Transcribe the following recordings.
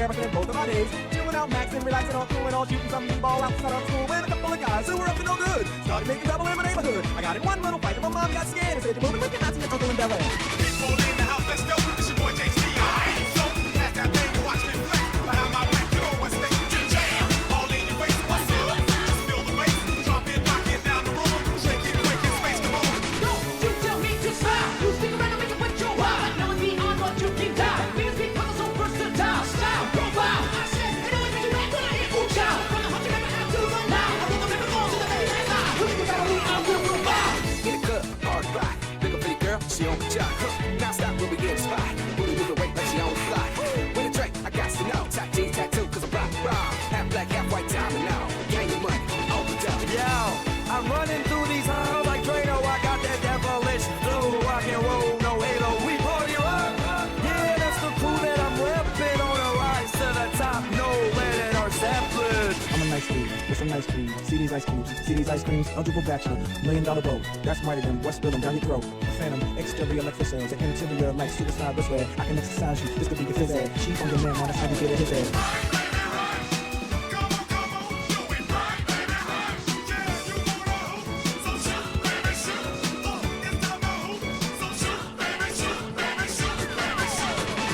there, I spent both of my days chilling out, maxing, relaxing, all cool and all shooting some ball outside of school with a couple of guys who were up to no good. Started making trouble in my neighborhood. I got in one little fight and my mom got scared and said, "You're moving with your Nazi and uncle in Bel Air." People in the house, let's go. It's your boy JC. So pass that thing and watch me flex. Behind my back, you know what's next. Jam all in your face. What's up? Just feel the bass. Drop it, knock it down the room. Shake it, quick in space. Come on. Don't you tell me to stop. You stick around and make it with your wild. Knowing beyond what you can die. Means because I'm so versatile. Style, profile. I said, it always makes you act when I hit ooh child. From the heart you never have to run loud. I will never fall to the baby and lie. Who's the battle I will provide. In the club, hard rock. Big up pretty girl, she on the job. Now stop when we get a spot. Booty move away like she on the fly. With a drink, I got to know. Top jeans, tattoo, cause I'm rock, raw. Half black, half white, diamond now. Gang your money, all the time. Yo, I'm running through these halls like Drano. I got that devilish flow. Rock and roll, no halo. We party rock. Yeah, that's the crew that I'm repping on a rise to the top. No lead or Zeppelin. I'm a nice dude with some nice cream. See these ice creams, see these ice creams. Eligible bachelor, $1 million boat. That's mighty than what's spilling down your throat. A phantom, exterior like fish eggs, an interior like superstar wristwear. I can exercise you, this could be your phys ed. She on your man, wanna how you get at his head.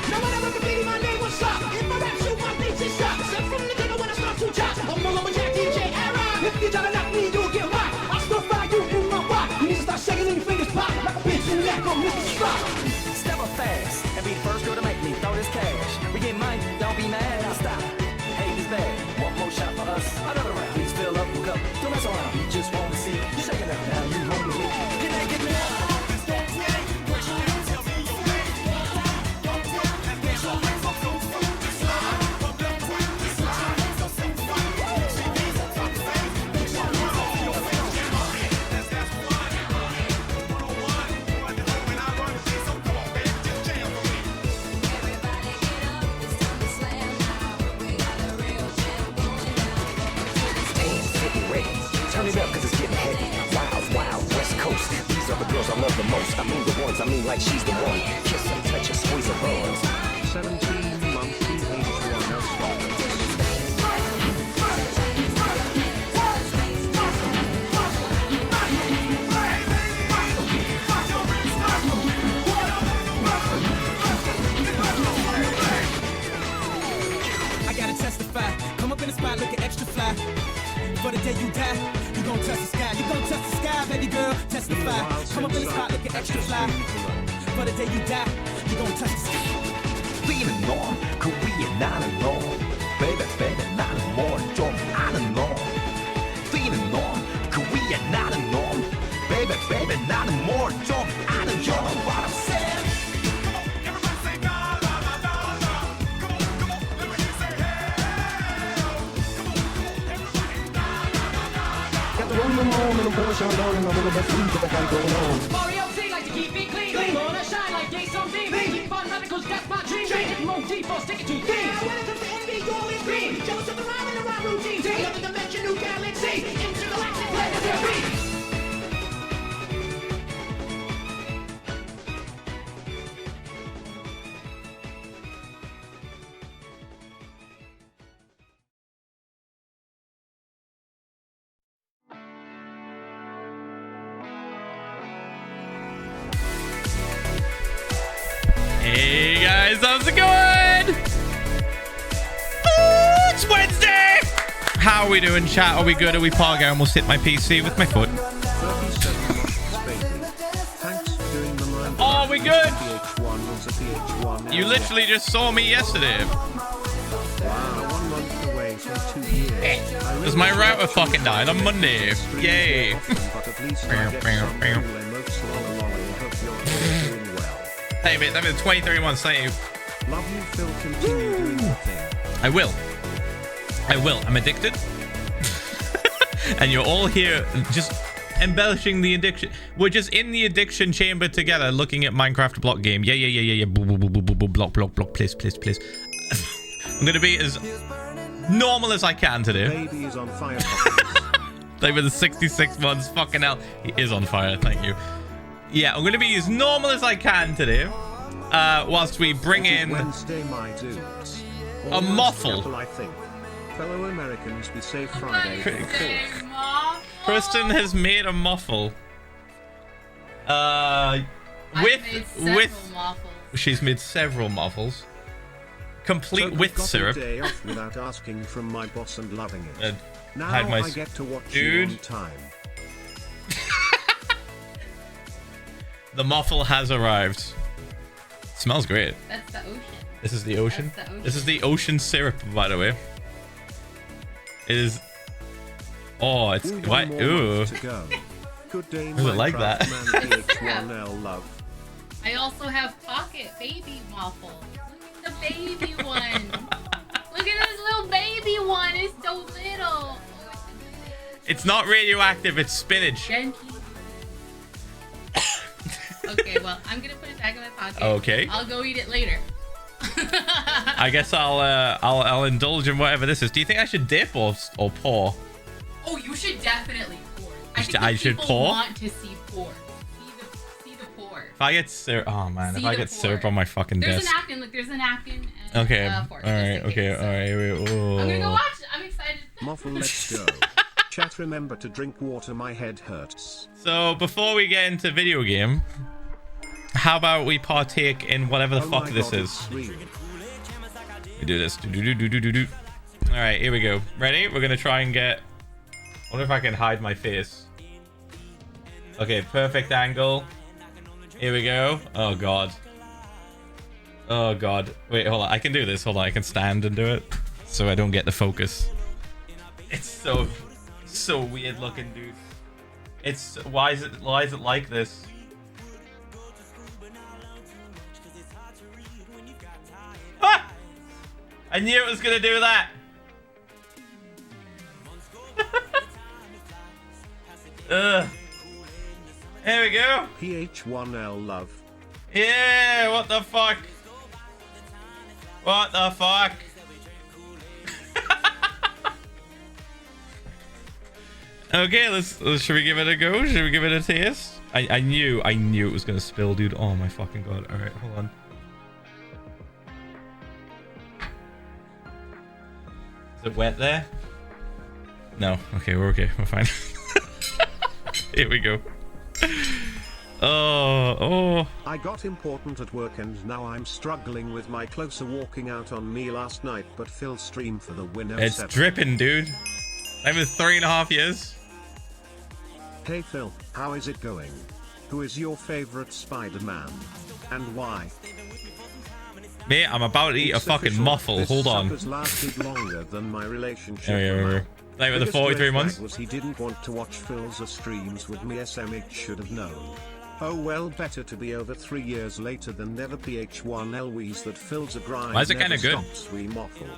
No one ever competed, my name was Shock. If my rap shoot, my beats is shock. Step from the table when I start to chop. I'm all over Jack DJ era. If you try to knock me, you'll get rocked. I'll still fry you in my rock. You need to start shaking and your fingers pop. Like a bitch in the neck on Mr. Strop. Step up fast and be the first girl to make me throw this cash. We get money, don't be mad, I'll stop. Hate is bad, one more shot for us. Another round, please fill up, hook up. Don't mess around, we just want to see you shaking up now, you home with me. Get naked now. Turn it up cause it's getting heavy. Wild, wild, West Coast. These are the girls I love the most. I mean the ones, I mean like she's the one. Kiss her, touch her, squeeze her buns. 17 months Ph1 elsewhere. I gotta testify. Come up in the spot looking extra fly. For the day you die, you gon' touch the sky. You gon' touch the sky, baby girl. Testify. Come up in the spot looking extra fly. For the day you die, you gon' touch the sky. Feeling on, Korea not alone. Baby, baby, not more. 좀 아는 놈. Feeling on, Korea not alone. Baby, baby, not more. 좀 아는 놈. You know what I'm saying? Mario Z like to keep it clean. Gonna shine like day something. Keep on running cause that's my dream. Take it more deep or stick it to things. When it comes to envy, you're always green. Jealous of the rhyme and the rhyme routine. Another dimension, new galaxy. Intergalactic planetary. Hey guys, how's it going? Oh, it's Wednesday! How are we doing, chat? Are we good? Are we pargo? I almost hit my PC with my foot. Oh, we good? You literally just saw me yesterday. Because my router fucking died on Monday. Yay. Hey mate, that was 2031 save. Love you, Phil. Continue doing your thing. I will. I'm addicted. And you're all here just embellishing the addiction. We're just in the addiction chamber together looking at Minecraft block game. Yeah. Block, please. I'm going to be as normal as I can today. Baby is on fire. They were the 66 months. Fucking hell. He is on fire. Thank you. Yeah, I'm going to be as normal as I can today. Whilst we bring in... Wednesday, my dudes. A moffle. Couple, I think. Fellow Americans, be safe Friday. Cr- the Say 4th. moffle. Kristen has made a muffle. I've made several with waffles. she's made several muffles, complete So with got a syrup. day off without asking from my boss and loving it. And Now had my I get to watch dude. you on time. The muffle has arrived. Smells great. That's the ocean. This is the ocean. That's the ocean. This is the ocean syrup, by the way. It is. Oh, it's Ooh, why? one more Ooh. month to go. Good day, Does it like that? Minecraft Man Ph1lza love. I also have pocket baby waffle. Look at the baby one. Look at this little baby one. It's so little. It's not radioactive. It's spinach. Genki. Okay, well, I'm gonna put it back in my pocket. Okay. I'll go eat it later. I guess I'll indulge in whatever this is. Do you think I should dip or pour? Oh, you should definitely pour. I think I the should people pour? want to see pour. See the pour. If I get syrup, oh man, if See I the get pour. syrup on my fucking There's desk. a napkin. Look, there's a napkin. And Okay. a All fork, right. just in Okay. case. All right. Wait, I'm gonna go oh. watch it. I'm excited. Moffle, let's go. Chat, remember to drink water, my head hurts. So before we get into video game, how about we partake in whatever the Oh fuck my this God, is? it's real. We do this. Do. All right, here we go. Ready? We're gonna try and get. I wonder if I can hide my face. Okay, perfect angle. Here we go. Oh god. Oh god. Wait, hold on. I can do this. Hold on. I can stand and do it, so I don't get the focus. It's so weird looking, dude. It's why is it like this? Ah! I knew it was gonna do that. Ugh. Here we go. Ph1lza love. Yeah, what the fuck? What the fuck? Okay, let's should we give it a go? Should we give it a taste? I knew it was gonna spill, dude. Oh my fucking god. Alright, hold on. Is it wet there? No. Okay, we're okay. We're fine. Here we go. Oh. I got important at work and now I'm struggling with my closer walking out on me last night, but Phil stream for the winner. It's dripping, dude. That was 3.5 years. Hey Phil, how is it going? Who is your favorite Spider-Man? And why? Mate, I'm about to eat a It's fucking official, muffle. this Hold on. sucker's lasted longer than my relationship. Yeah, with Mal. like with the Biggest 43 red months. flag was he didn't want to watch Philza streams with me. SMH should have known. Oh well, better to be over 3 years later than never. Ph1lza that Philza grind. Why is it never kinda good? stops, we moffle.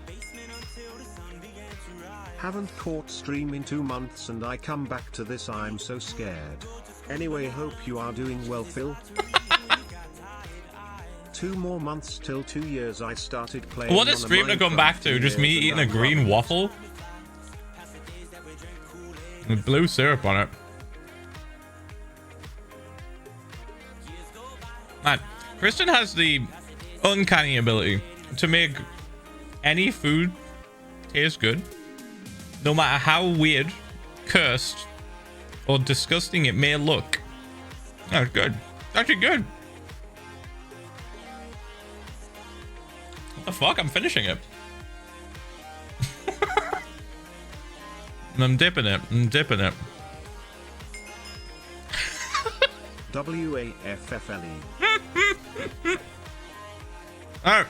Haven't caught stream in 2 months and I come back to this, I'm so scared. Anyway, hope you are doing well, Phil. 2 more months till 2 years I started playing. What a on stream to come back to. Just me eating a green waffle with blue syrup on it. Man, Kristen has the uncanny ability to make any food taste good, no matter how weird, cursed, or disgusting it may look. No, it's good. It's actually good. What the fuck? I'm finishing it. I'm dipping it. WAFFLE. Alright.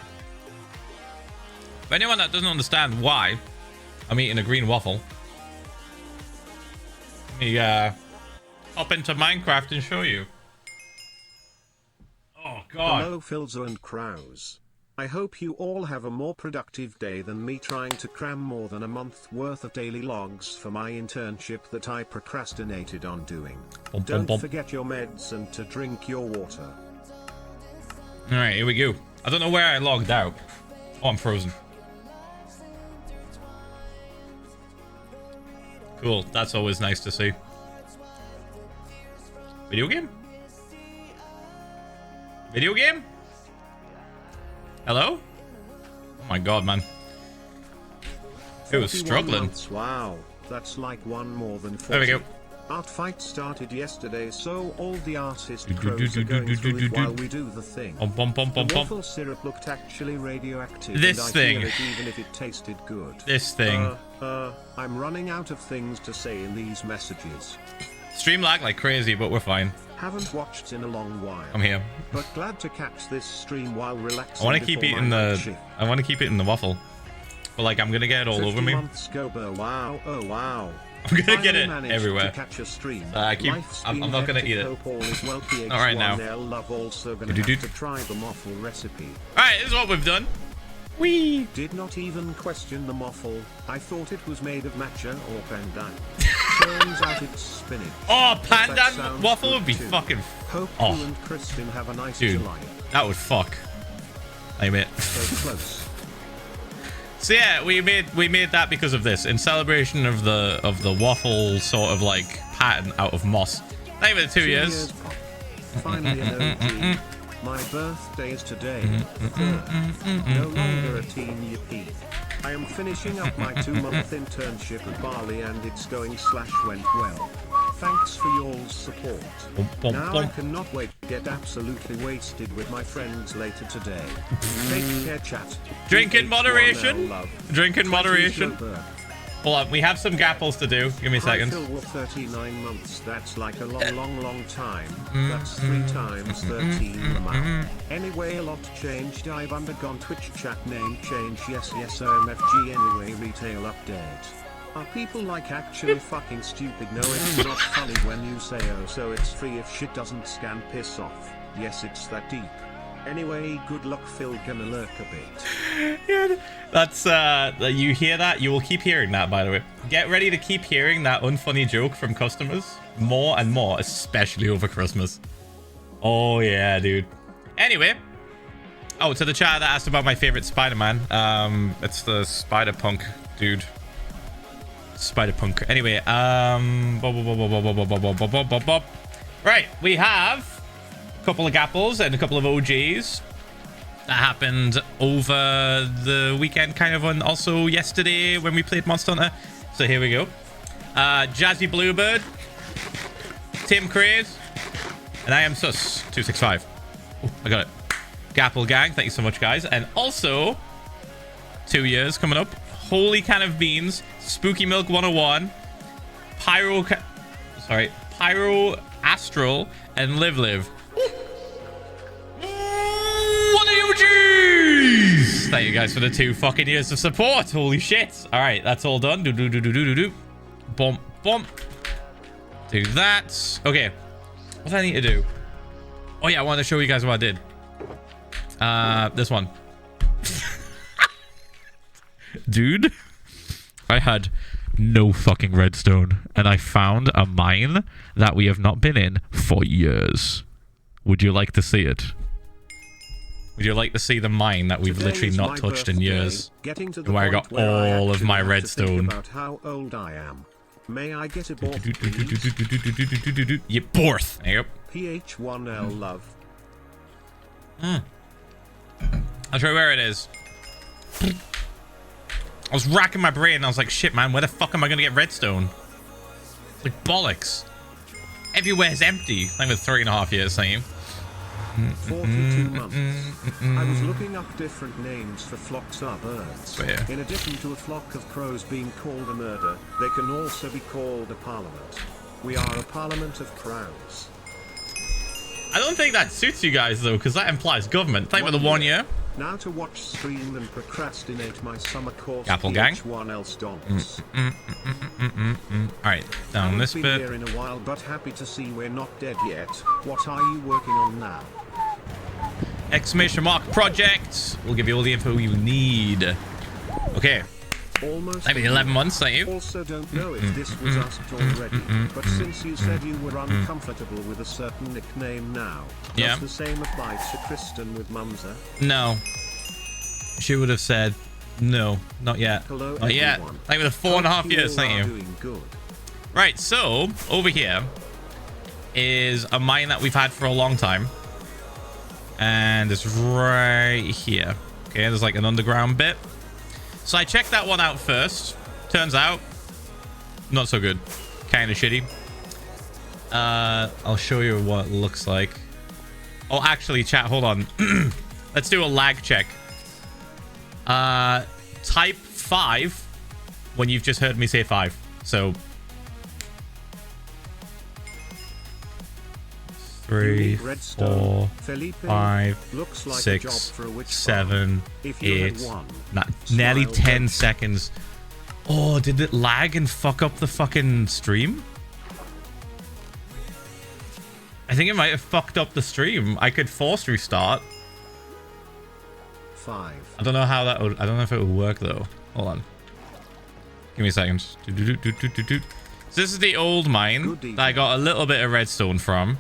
For anyone that doesn't understand why I'm eating a green waffle, let me hop into Minecraft and show you. Oh god. Hello Philza and Kraus. I hope you all have a more productive day than me trying to cram more than a month worth of daily logs for my internship that I procrastinated on doing. Don't forget your meds and to drink your water. Alright, here we go. I don't know where I logged out. Oh, I'm frozen. Cool, that's always nice to see. Video game? Video game? Hello? Oh my god, man. It was 41 struggling. months, wow, that's like one more than 40. There we go. Art fight started yesterday, so all the artist crows are going through it while we do the thing. The waffle syrup looked actually radioactive. This and I thing. feel it even if it tasted good. This thing. I'm running out of things to say in these messages. Stream lag like crazy, but we're fine. Haven't watched in a long while. I'm here. But glad to catch this stream while relaxing. I want to keep before eating my night the. shift. I want to keep eating the waffle, but like I'm gonna get it all 50 over me. months go, wow, oh wow. I'm gonna get Finally it managed everywhere. to catch a stream. I'm not gonna eat it. All right now. Love also gonna have to try the moffle recipe. All right, this is what we've done. We did not even question the moffle. I thought it was made of matcha or pandan. Turns out it's spinach. Oh, But that pandan sounds waffle good would be too. fucking. Hope Oh. you and Kristen have a nice Dude, July. that would fuck. I mean. So close. So yeah, we made that because of this, in celebration of the waffle sort of like pattern out of moss. Not even 2 years. Pop. Finally an OG. My birthday is today. No longer a teen yippee. I am finishing up my 2-month internship at Bali and it's going / went well. Thanks for y'all's support. Now I cannot wait to get absolutely wasted with my friends later today. Take care, chat. Drink in moderation. Ph1lza love. Drink in moderation. Slow burn. Hold on, we have some gapples to do. Give me a second. Phil, 39 months. That's like a long time. That's 3 times 13 amount. Anyway, a lot changed. I've undergone Twitch chat name change. Yes, OMFG. Anyway, retail update. Are people like actually fucking stupid? No, it's not funny when you say oh, so it's free if shit doesn't scan. Piss off. Yes, it's that deep. Anyway, good luck, Phil. Gonna lurk a bit. Yeah, that's you hear that? You will keep hearing that, by the way. Get ready to keep hearing that unfunny joke from customers more and more, especially over Christmas. Oh yeah, dude. Anyway, oh, to the chat that asked about my favorite Spider-Man, it's the Spider-Punk dude. Spider-Punk. Anyway, right, we have a couple of gapples and a couple of OGs that happened over the weekend, kind of, and also yesterday when we played Monster Hunter. So here we go. Jazzy Bluebird, Tim Craze, and I am Sus 265. Oh, I got it. Gapple Gang, thank you so much, guys. And also 2 years coming up. Holy Can of Beans, Spooky Milk 101, Pyro Astral, and Live Live. What are you, G's? Thank you guys for the 2 fucking years of support. Holy shit. All right, that's all done. Do. Bump. Do that. Okay. What do I need to do? Oh yeah, I want to show you guys what I did. This one. Dude, I had no fucking redstone and I found a mine that we have not been in for years. Would you like to see it? Would you like to see the mine that we've Today literally is not my touched in birthday, years? getting to the Where I point got where I all of actually my have to think redstone. about how old I am. May I get it off, please? You borth. Yep. Ph1lza love. I'll show you where it is. I was racking my brain and I was like, shit, man, where the fuck am I going to get redstone? Like, bollocks. Everywhere's empty. Thank you for 3.5 years, thank you. 42 months. I was looking up different names for Philza VODS. Where? In addition to a flock of crows being called a murder, they can also be called a parliament. We are a parliament of crows. I don't think that suits you guys, though, because that implies government. Thank you for the 1 year. Now to watch, stream, and procrastinate my summer course. Apple Gang. Ph1lza VODS. Alright, down this Been bit. here in a while, but happy to see we're not dead yet. What are you working on now? Exclamation mark project. We'll give you all the info you need. Okay. Almost. Maybe 11 months, thank you. Also don't know if this was asked already, but since you said you were uncomfortable with a certain nickname now, Yeah. does the same apply to Kristen with Mumza? No. She would have said, no, not yet. Hello, Not yet. everyone. Thank you for the 4.5 Hope years, all thank are you. Doing good. Right, so over here is a mine that we've had for a long time. And it's right here. Okay, there's like an underground bit. So I checked that one out first. Turns out, not so good. Kind of shitty. I'll show you what it looks like. Oh, actually, chat, hold on. Let's do a lag check. Type 5 when you've just heard me say 5. So 3, 4, 5, looks like 6, a job for 7, if you 8, had one. nearly Smile 10 don't. seconds. Oh, did it lag and fuck up the fucking stream? I think it might have fucked up the stream. I could force restart. 5. I don't know how that would... I don't know if it would work, though. Hold on. Give me a second. So this is the old mine that I got a little bit of redstone from.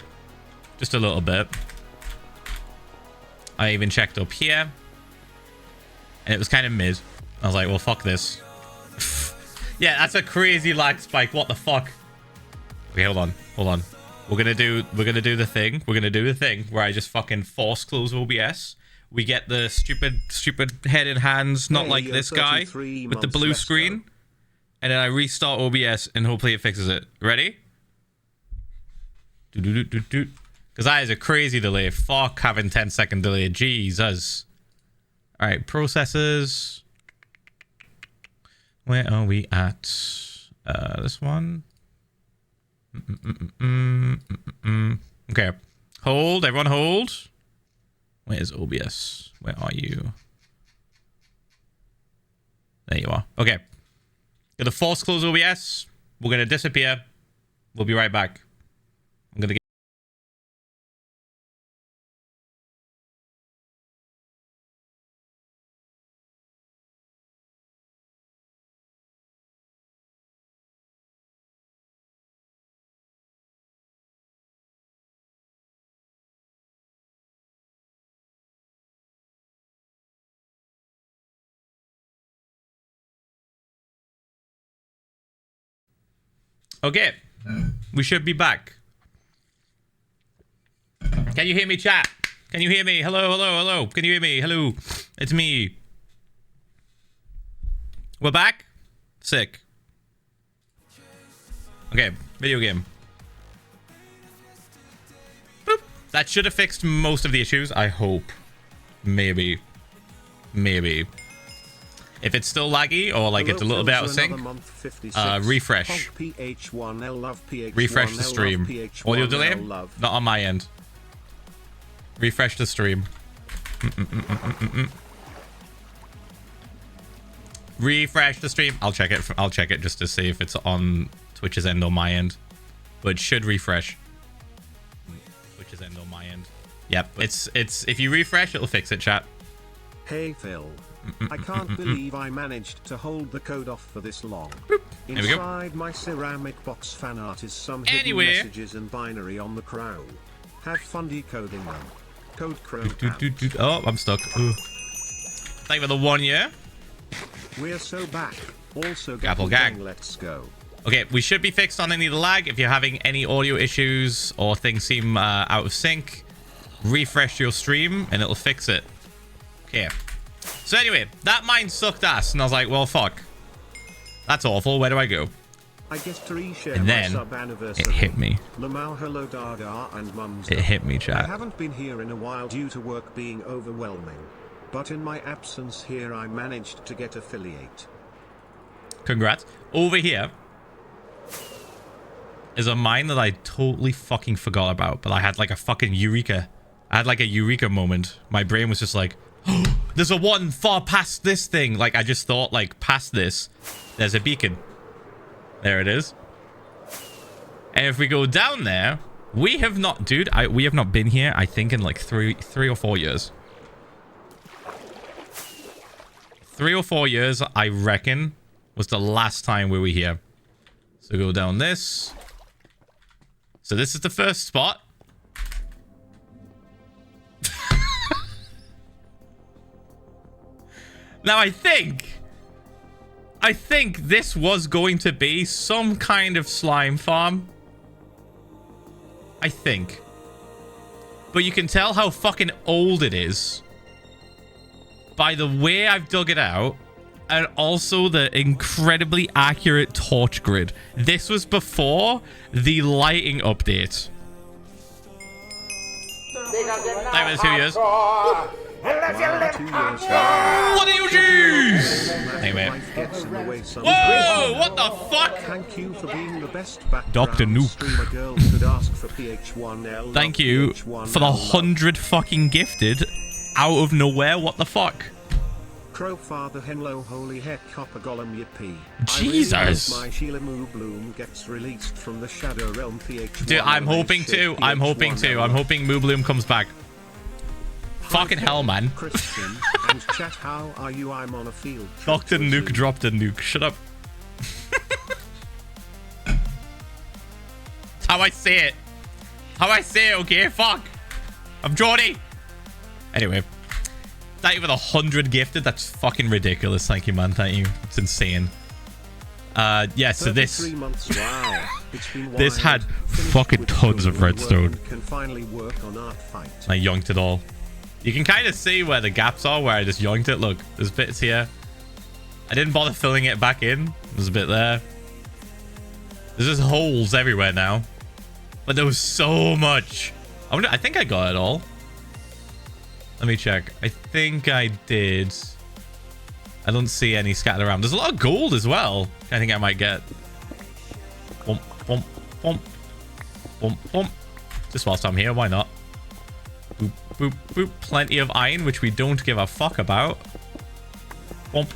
Just a little bit. I even checked up here. And it was kind of mid. I was like, well, fuck this. Yeah, that's a crazy lag spike. What the fuck? Okay, hold on. Hold on. We're gonna do the thing. We're gonna do the thing where I just fucking force close OBS. We get the stupid head in hands, not like this guy with the blue screen. And then I restart OBS and hopefully it fixes it. Ready? Because that is a crazy delay. Fuck having 10-second delay. Jesus. Alright, processes. Where are we at? This one. Okay. Hold. Everyone hold. Where's OBS? Where are you? There you are. Okay. Gonna force close OBS. We're gonna disappear. We'll be right back. I'm gonna get... Okay. We should be back. Can you hear me, chat? Can you hear me? Hello, hello, hello. Can you hear me? Hello. It's me. We're back? Sick. Okay. Video game. Boop. That should have fixed most of the issues. I hope. Maybe. Maybe. If it's still laggy or like it's a little bit out of sync, refresh. Refresh the stream. Audio delay? Not on my end. Refresh the stream. Refresh the stream. I'll check it. I'll check it just to see if it's on Twitch's end or my end. But it should refresh. Twitch's end or my end. Yep. It's if you refresh, it'll fix it, chat. Hey Phil. I can't believe I managed to hold the code off for this long. There we go. Inside my ceramic box fan art is some hidden messages and binary on the crow. Have fun decoding them. Code crow out. Oh, I'm stuck. Ooh. Thank you for the 1 year. We're so back. Also, Apple gang. Let's go. Okay, we should be fixed on any of the lag. If you're having any audio issues or things seem out of sync, refresh your stream and it'll fix it. Okay. So anyway, that mine sucked ass, and I was like, well, fuck. That's awful. Where do I go? I guess to reshare And then my sub-anniversary. it hit me. Lamau, hello, Dada, and Mums. It hit me, I chat. haven't been here in a while due to work being overwhelming. But in my absence here, I managed to get affiliate. Congrats. Over here is a mine that I totally fucking forgot about, but I had like a fucking eureka. I had like a eureka moment. My brain was just like, oh, there's a one far past this thing. Like, I just thought, like, past this, there's a beacon. There it is. And if we go down there, we have not, dude, we have not been here, I think, in like three or 4 years. 3 or 4 years, I reckon, was the last time we were here. So go down this. So this is the first spot. Now, I think this was going to be some kind of slime farm. I think. But you can tell how fucking old it is by the way I've dug it out And also the incredibly accurate torch grid. This was before the lighting update. That was 2 years. Wow, 2 years. What do you choose? Hey, mate. Life gets in the way sometimes. Whoa, what the fuck? Thank you for being the best background Dr. Nuke. streamer. Girls could ask for Ph1lza. Thank you for the 100 fucking gifted out of nowhere. What the fuck? Crow Father Henlo, holy heck, Copper Golem Yippee. Jesus. I really hope my Sheila Moo Bloom gets released from the Shadow Realm. Ph1lza. Dude, I'm hoping to. I'm hoping to. I'm hoping Moo Bloom comes back. Fucking hell, man. Christian and chat, how are you? I'm on a field trip Dr. to Nuke zoo. dropped a nuke. Shut up. That's how I say it. How I say it, okay? Fuck. I'm Jordy. Anyway. Thank you for the 100 gifted. That's fucking ridiculous. Thank you, man. Thank you. It's insane. Yeah, so this... 33 months, wow. It's been This wild. had Finished fucking with tons of children redstone. work, can finally work on art fight. I yoinked it all. You can kind of see where the gaps are, where I just yoinked it. Look, there's bits here. I didn't bother filling it back in. There's a bit there. There's just holes everywhere now. But there was so much. I think I got it all. Let me check. I think I did. I don't see any scattered around. There's a lot of gold as well. I think I might get. Bump, bump, bump. Bump, bump. Just whilst I'm here, why not? Boop, boop, boop. Plenty of iron, which we don't give a fuck about. Bump.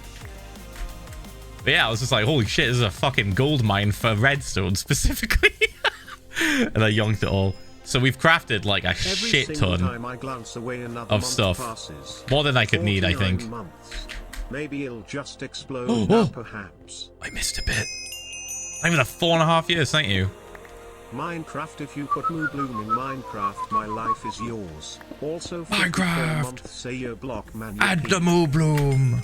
But yeah, I was just like, holy shit, this is a fucking gold mine for redstone specifically. And I yoinked it all. So we've crafted like a Every shit single ton time I glance away, another of month stuff. passes. More than I could need, I 49 think. months. Maybe it'll just explode Oh, now, oh. perhaps. I missed a bit. Thank you for the 4.5 years, thank you. Minecraft, if you put Moo Bloom in Minecraft, my life is yours. Also, 54 Minecraft. months, say your block, man. Add the Moo Bloom.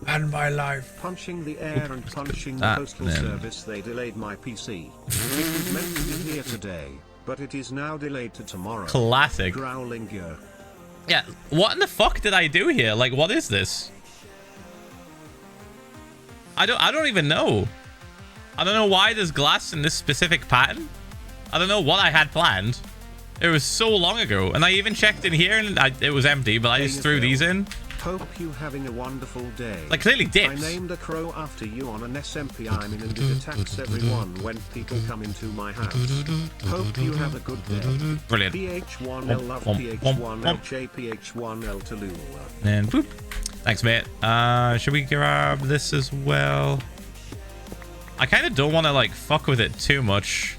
And my life. Punching the air and punching the That postal then. service, they delayed my PC. It was meant to be here today, but it is now delayed to tomorrow. Classic. Growling gear. Yeah, what in the fuck did I do here? Like, what is this? I don't even know. I don't know why there's glass in this specific pattern. I don't know what I had planned. It was so long ago, and I even checked in here and it was empty, but I just threw these in. Hope you having a wonderful day. Like, clearly I dips. named a crow after you on an SMP I'm in, and it attacks everyone when people come into my house. Hope you have a good day. Brilliant. Ph1lza love Ph1lj Ph1lza. And boop. Thanks, mate. Should we grab this as well? I kind of don't want to like fuck with it too much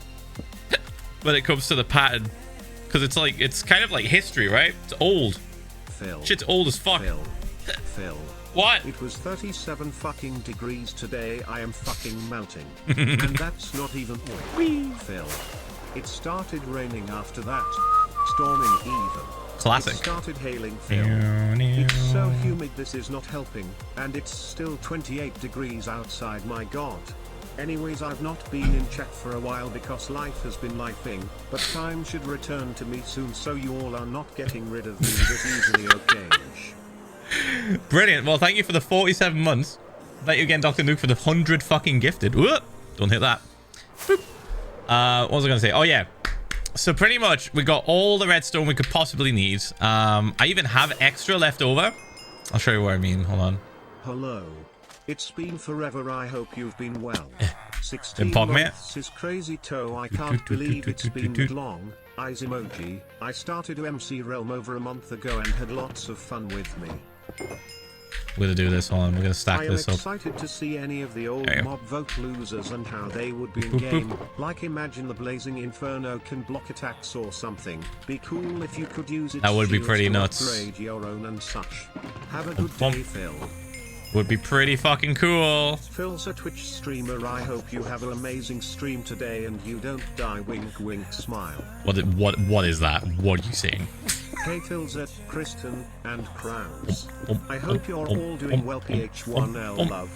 when it comes to the pattern, because it's like, it's kind of like history, right? It's old. Phil. Shit's old as fuck. Phil. What? It was 37 fucking degrees today. I am fucking melting. And that's not even oil. Phil. It started raining after that. Storming even. Classic. It started hailing, Phil. It's so humid, this is not helping. And it's still 28 degrees outside, my god. Anyways, I've not been in chat for a while because life has been lifing, but time should return to me soon, so you all are not getting rid of me this easily, okay? Brilliant. Well, thank you for the 47 months. Thank you again, Dr. Nuke, for the 100 fucking gifted. Whoop. Don't hit that. Boop. What was I going to say? Oh, yeah. So pretty much, we got all the redstone we could possibly need. I even have extra left over. I'll show you what I mean. Hold on. Hello. It's been forever, I hope you've been well. 16 Pog, mate. months is crazy toe, I can't believe it's been that long. Eyes emoji. I started to MC Realm over a month ago and had lots of fun with me. We're going to do this. Hold on. We're going to stack I am this up. excited to see any of the old There you go. mob vote losers and how they would be in Boop, boop, game. Like imagine the blazing inferno can block attacks or something. Be cool if you could use it. That would be pretty nuts. Upgrade your own and such. Have a good Bump. day, Phil. Would be pretty fucking cool. Philza Twitch streamer, I hope you have an amazing stream today and you don't die. Wink wink smile. What is that? What are you saying? Hey Philza, Kristen, and Crowns. I hope you're all doing well. Ph1l love.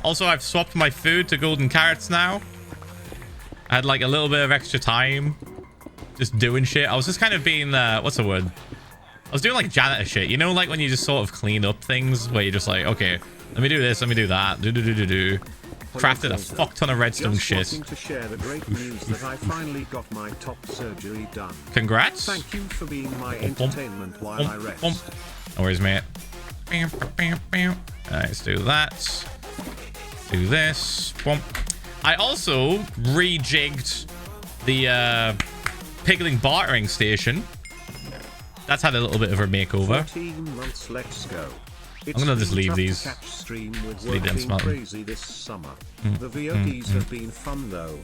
Also, I've swapped my food to golden carrots now. I had like a little bit of extra time just doing shit. I was just kind of being what's the word? was doing like janitor shit. You know, like when you just sort of clean up things where you're just like, okay, let me do this, let me do that, do. Crafted a fuck ton of redstone shit. To share the great news that I finally got my top surgery done. Congrats. Thank you for being my entertainment while I rest. No worries, mate. Alright, let's do that. Do this. I also rejigged the pickling bartering station. That's had a little bit of a makeover. 14 months, let's go. I'm gonna just leave these. Leave them crazy this summer. The VODs have been fun though.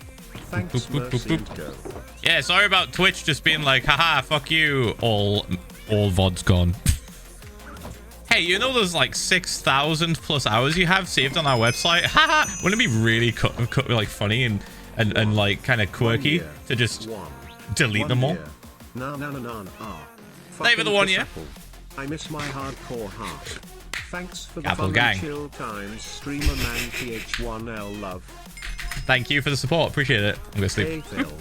Thanks, Mercy and Go. Yeah, sorry about Twitch just being like, haha, fuck you. All VODs gone. Hey, you know there's like 6,000 plus hours you have saved on our website? Haha! Wouldn't it be really like funny and like kind of quirky to just delete them all? No. Not even the 1 year. I miss my hardcore heart. Thanks for the Apple fun gang. and chill times, streamer man Ph1lza love. Thank you for the support. Appreciate it. I'm gonna sleep. Hey Phil,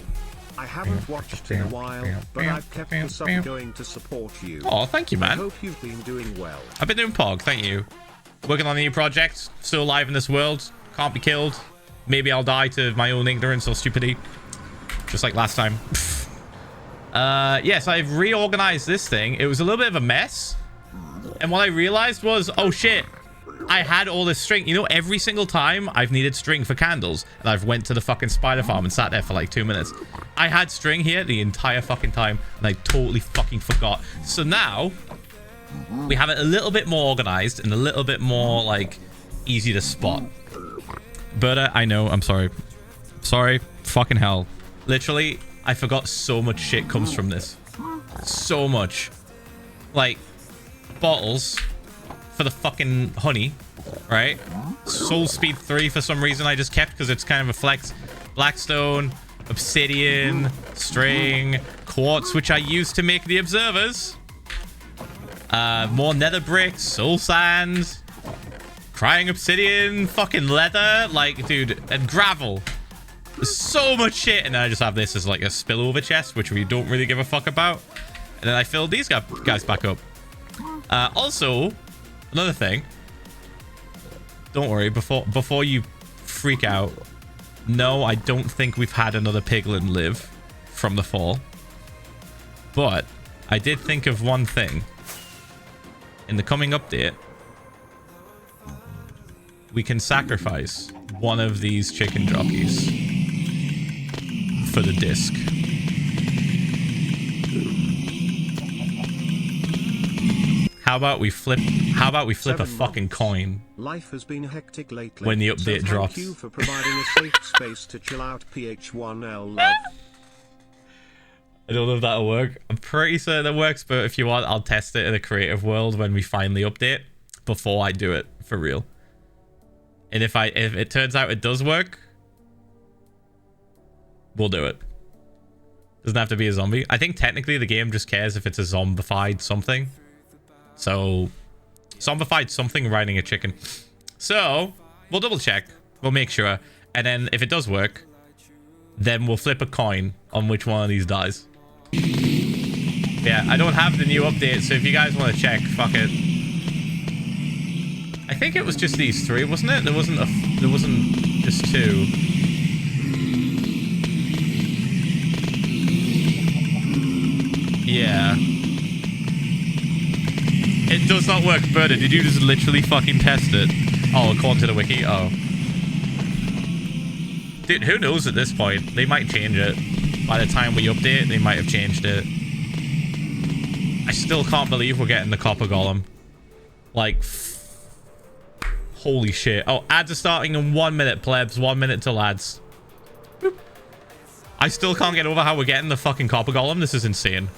I haven't watched in a while, but I've kept the sub going to support you. Oh, thank you, I man. hope you've been doing well. I've been doing Pog. Thank you. Working on a new project. Still alive in this world. Can't be killed. Maybe I'll die to my own ignorance or stupidity. Just like last time. Yes, I've reorganized this thing. It was a little bit of a mess. And what I realized was, oh shit, I had all this string. You know, every single time I've needed string for candles, and I've went to the fucking spider farm and sat there for like 2 minutes. I had string here the entire fucking time, and I totally fucking forgot. So now, we have it a little bit more organized and a little bit more, like, easy to spot. But I know, I'm sorry. Sorry, fucking hell. Literally, I forgot so much shit comes from this. So much. Like, bottles for the fucking honey, right? Soul Speed 3 for some reason I just kept because it's kind of a flex. Blackstone, obsidian, string, quartz, which I used to make the observers. More nether bricks, soul sand, crying obsidian, fucking leather, like, dude, and gravel. There's so much shit, and then I just have this as like a spillover chest, which we don't really give a fuck about. And then I filled these guys back up. Also, another thing. Don't worry, before you freak out. No, I don't think we've had another piglin live from the fall. But I did think of one thing. In the coming update, we can sacrifice one of these chicken jockeys for the disc. How about we flip a fucking coin? Life has been hectic lately. When the update drops. Thank you for providing a safe space to chill out, Ph1lza love. I don't know if that'll work. I'm pretty certain it works, but if you want, I'll test it in a creative world when we finally update before I do it for real. And if it turns out it does work, we'll do it. Doesn't have to be a zombie. I think technically the game just cares if it's a zombified something. So, zombified something riding a chicken. So, we'll double check. We'll make sure. And then if it does work, then we'll flip a coin on which one of these dies. Yeah, I don't have the new update, so if you guys want to check, fuck it. I think it was just these three, wasn't it? There wasn't just two. Yeah. It does not work, Berta. Did you just literally fucking test it? Oh, according to the wiki? Oh. Dude, who knows at this point? They might change it. By the time we update, they might have changed it. I still can't believe we're getting the copper golem. Like, holy shit. Oh, ads are starting in 1 minute, plebs. 1 minute till ads. Boop. I still can't get over how we're getting the fucking copper golem. This is insane.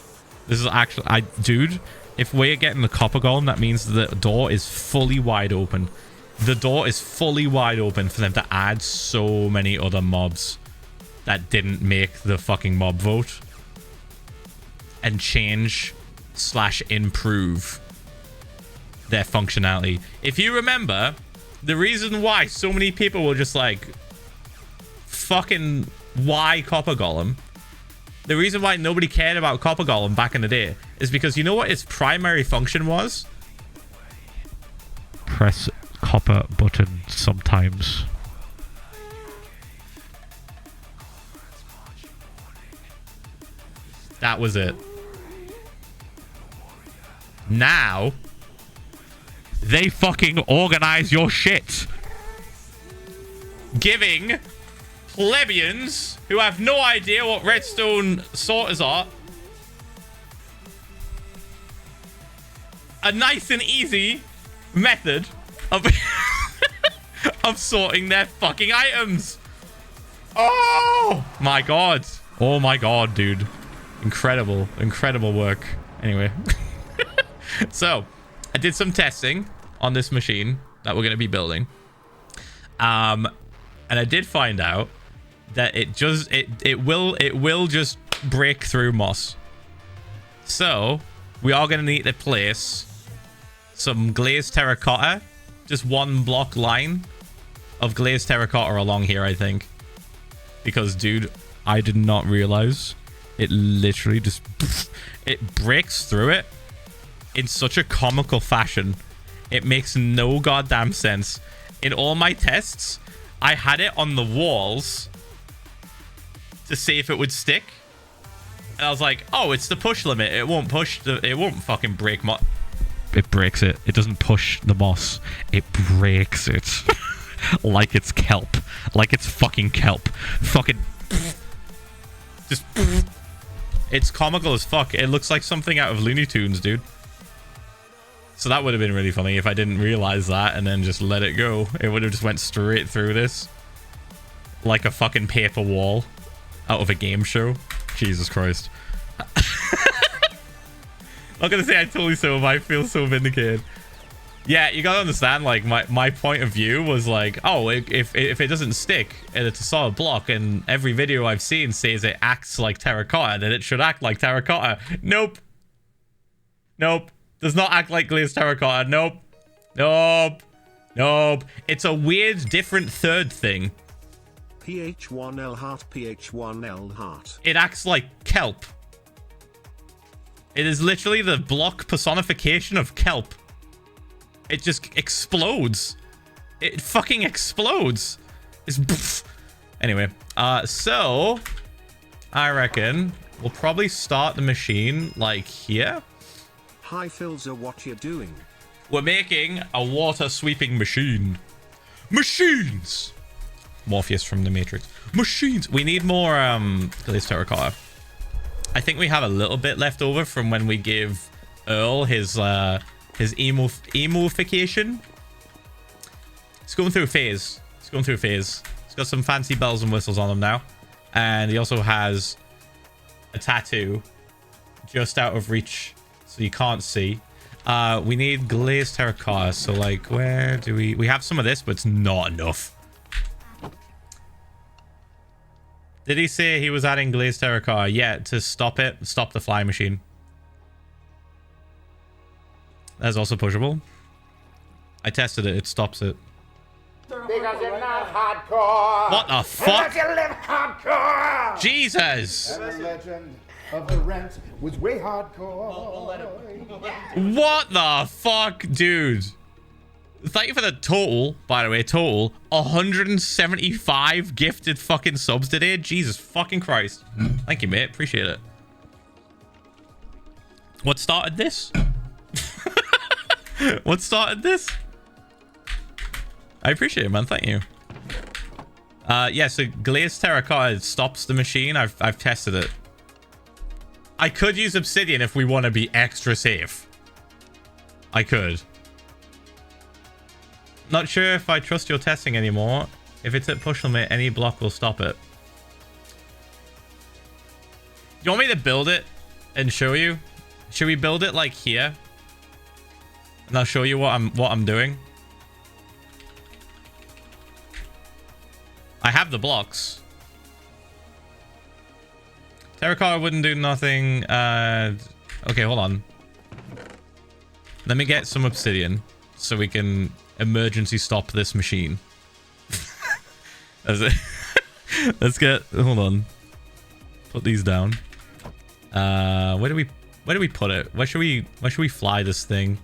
This is actually... Dude, if we're getting the copper golem, that means the door is fully wide open. The door is fully wide open for them to add so many other mobs that didn't make the fucking mob vote. And change / improve their functionality. If you remember, the reason why so many people were just like, fucking why copper golem, The reason why nobody cared about Copper Golem back in the day is because you know what its primary function was? Press copper button sometimes. That was it. Now, they fucking organize your shit. Giving plebeians who have no idea what redstone sorters are a nice and easy method of of sorting their fucking items. Oh my god. Oh my god, dude. Incredible work. Anyway. So I did some testing on this machine that we're going to be building, and I did find out that it will just break through moss. So we are going to need to place some glazed terracotta, just one block line of glazed terracotta along here, I think, because dude, I did not realize it literally just it breaks through it in such a comical fashion. It makes no goddamn sense. In all my tests, I had it on the walls to see if it would stick, and I was like, oh, it's the push limit, it won't push it won't fucking break moss. It breaks it. It doesn't push the moss, it breaks it. Like it's kelp, like it's fucking kelp. Fucking just it's comical as fuck. It looks like something out of Looney Tunes, dude. So that would have been really funny if I didn't realize that and then just let it go. It would have just went straight through this like a fucking paper wall out of a game show. Jesus Christ. Not gonna say I told you so, but I feel so vindicated. Yeah, you gotta understand, like, my point of view was like, oh, if it doesn't stick and it's a solid block, and every video I've seen says it acts like terracotta, then it should act like terracotta. Nope. Nope. Does not act like glazed terracotta. Nope. Nope. Nope. It's a weird, different third thing. Ph1L heart, Ph1L heart. It acts like kelp. It is literally the block personification of kelp. It just explodes. It fucking explodes. It's anyway, so I reckon we'll probably start the machine like here. Hi Philza, what you doing? We're making a water sweeping machine. Machines! Morpheus from the Matrix. Machines! We need more glazed terracotta. I think we have a little bit left over from when we give Earl his emoification. He's going through a phase. He's got some fancy bells and whistles on him now. And he also has a tattoo just out of reach, so you can't see. We need glazed terracotta. So, like, where do we have some of this, but it's not enough. Did he say he was adding glazed terracotta? Yeah, to stop the fly machine. That's also pushable. I tested it. It stops it. Because you're not hardcore. What the fuck? Unless you live hardcore. Jesus. And the legend of the rent was way hardcore. What the fuck, dude? Thank you for the total, by the way. Total 175 gifted fucking subs today. Jesus fucking Christ. Thank you, mate. Appreciate it. What started this? What started this? I appreciate it, man. Thank you. Yeah, so glazed terracotta stops the machine. I've tested it. I could use obsidian if we want to be extra safe. I could. Not sure if I trust your testing anymore. If it's at push limit, any block will stop it. You want me to build it and show you? Should we build it like here? And I'll show you what I'm doing. I have the blocks. Terracotta wouldn't do nothing. Okay, hold on. Let me get some obsidian so we can emergency stop this machine. That's it. Let's get... Hold on. Put these down. Where do we put it? Where should we fly this thing?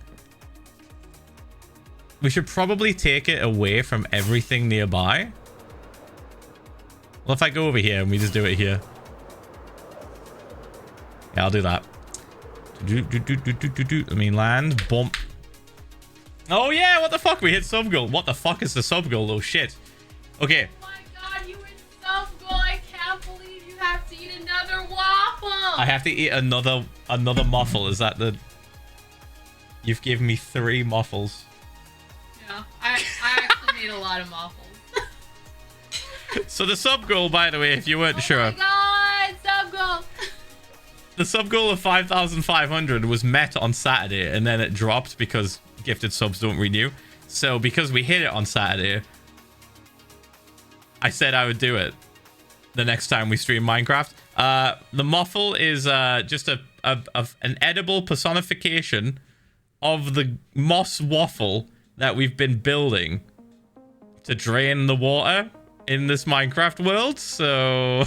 We should probably take it away from everything nearby. Well, if I go over here and we just do it here. Yeah, I'll do that. I mean, land. Bump. Oh, yeah. What the fuck? We hit subgoal. What the fuck is the subgoal? Oh, shit. Okay. Oh my god, you hit subgoal. I can't believe you have to eat another waffle. I have to eat another moffle. Is that the... You've given me 3 moffles. Yeah, I actually made a lot of waffles. So the subgoal, by the way, if you weren't sure... Oh my god, subgoal. The subgoal of 5,500 was met on Saturday, and then it dropped because gifted subs don't renew. So because we hit it on Saturday, I said I would do it the next time we stream Minecraft. The moffle is just an edible personification of the moss waffle that we've been building to drain the water in this Minecraft world. So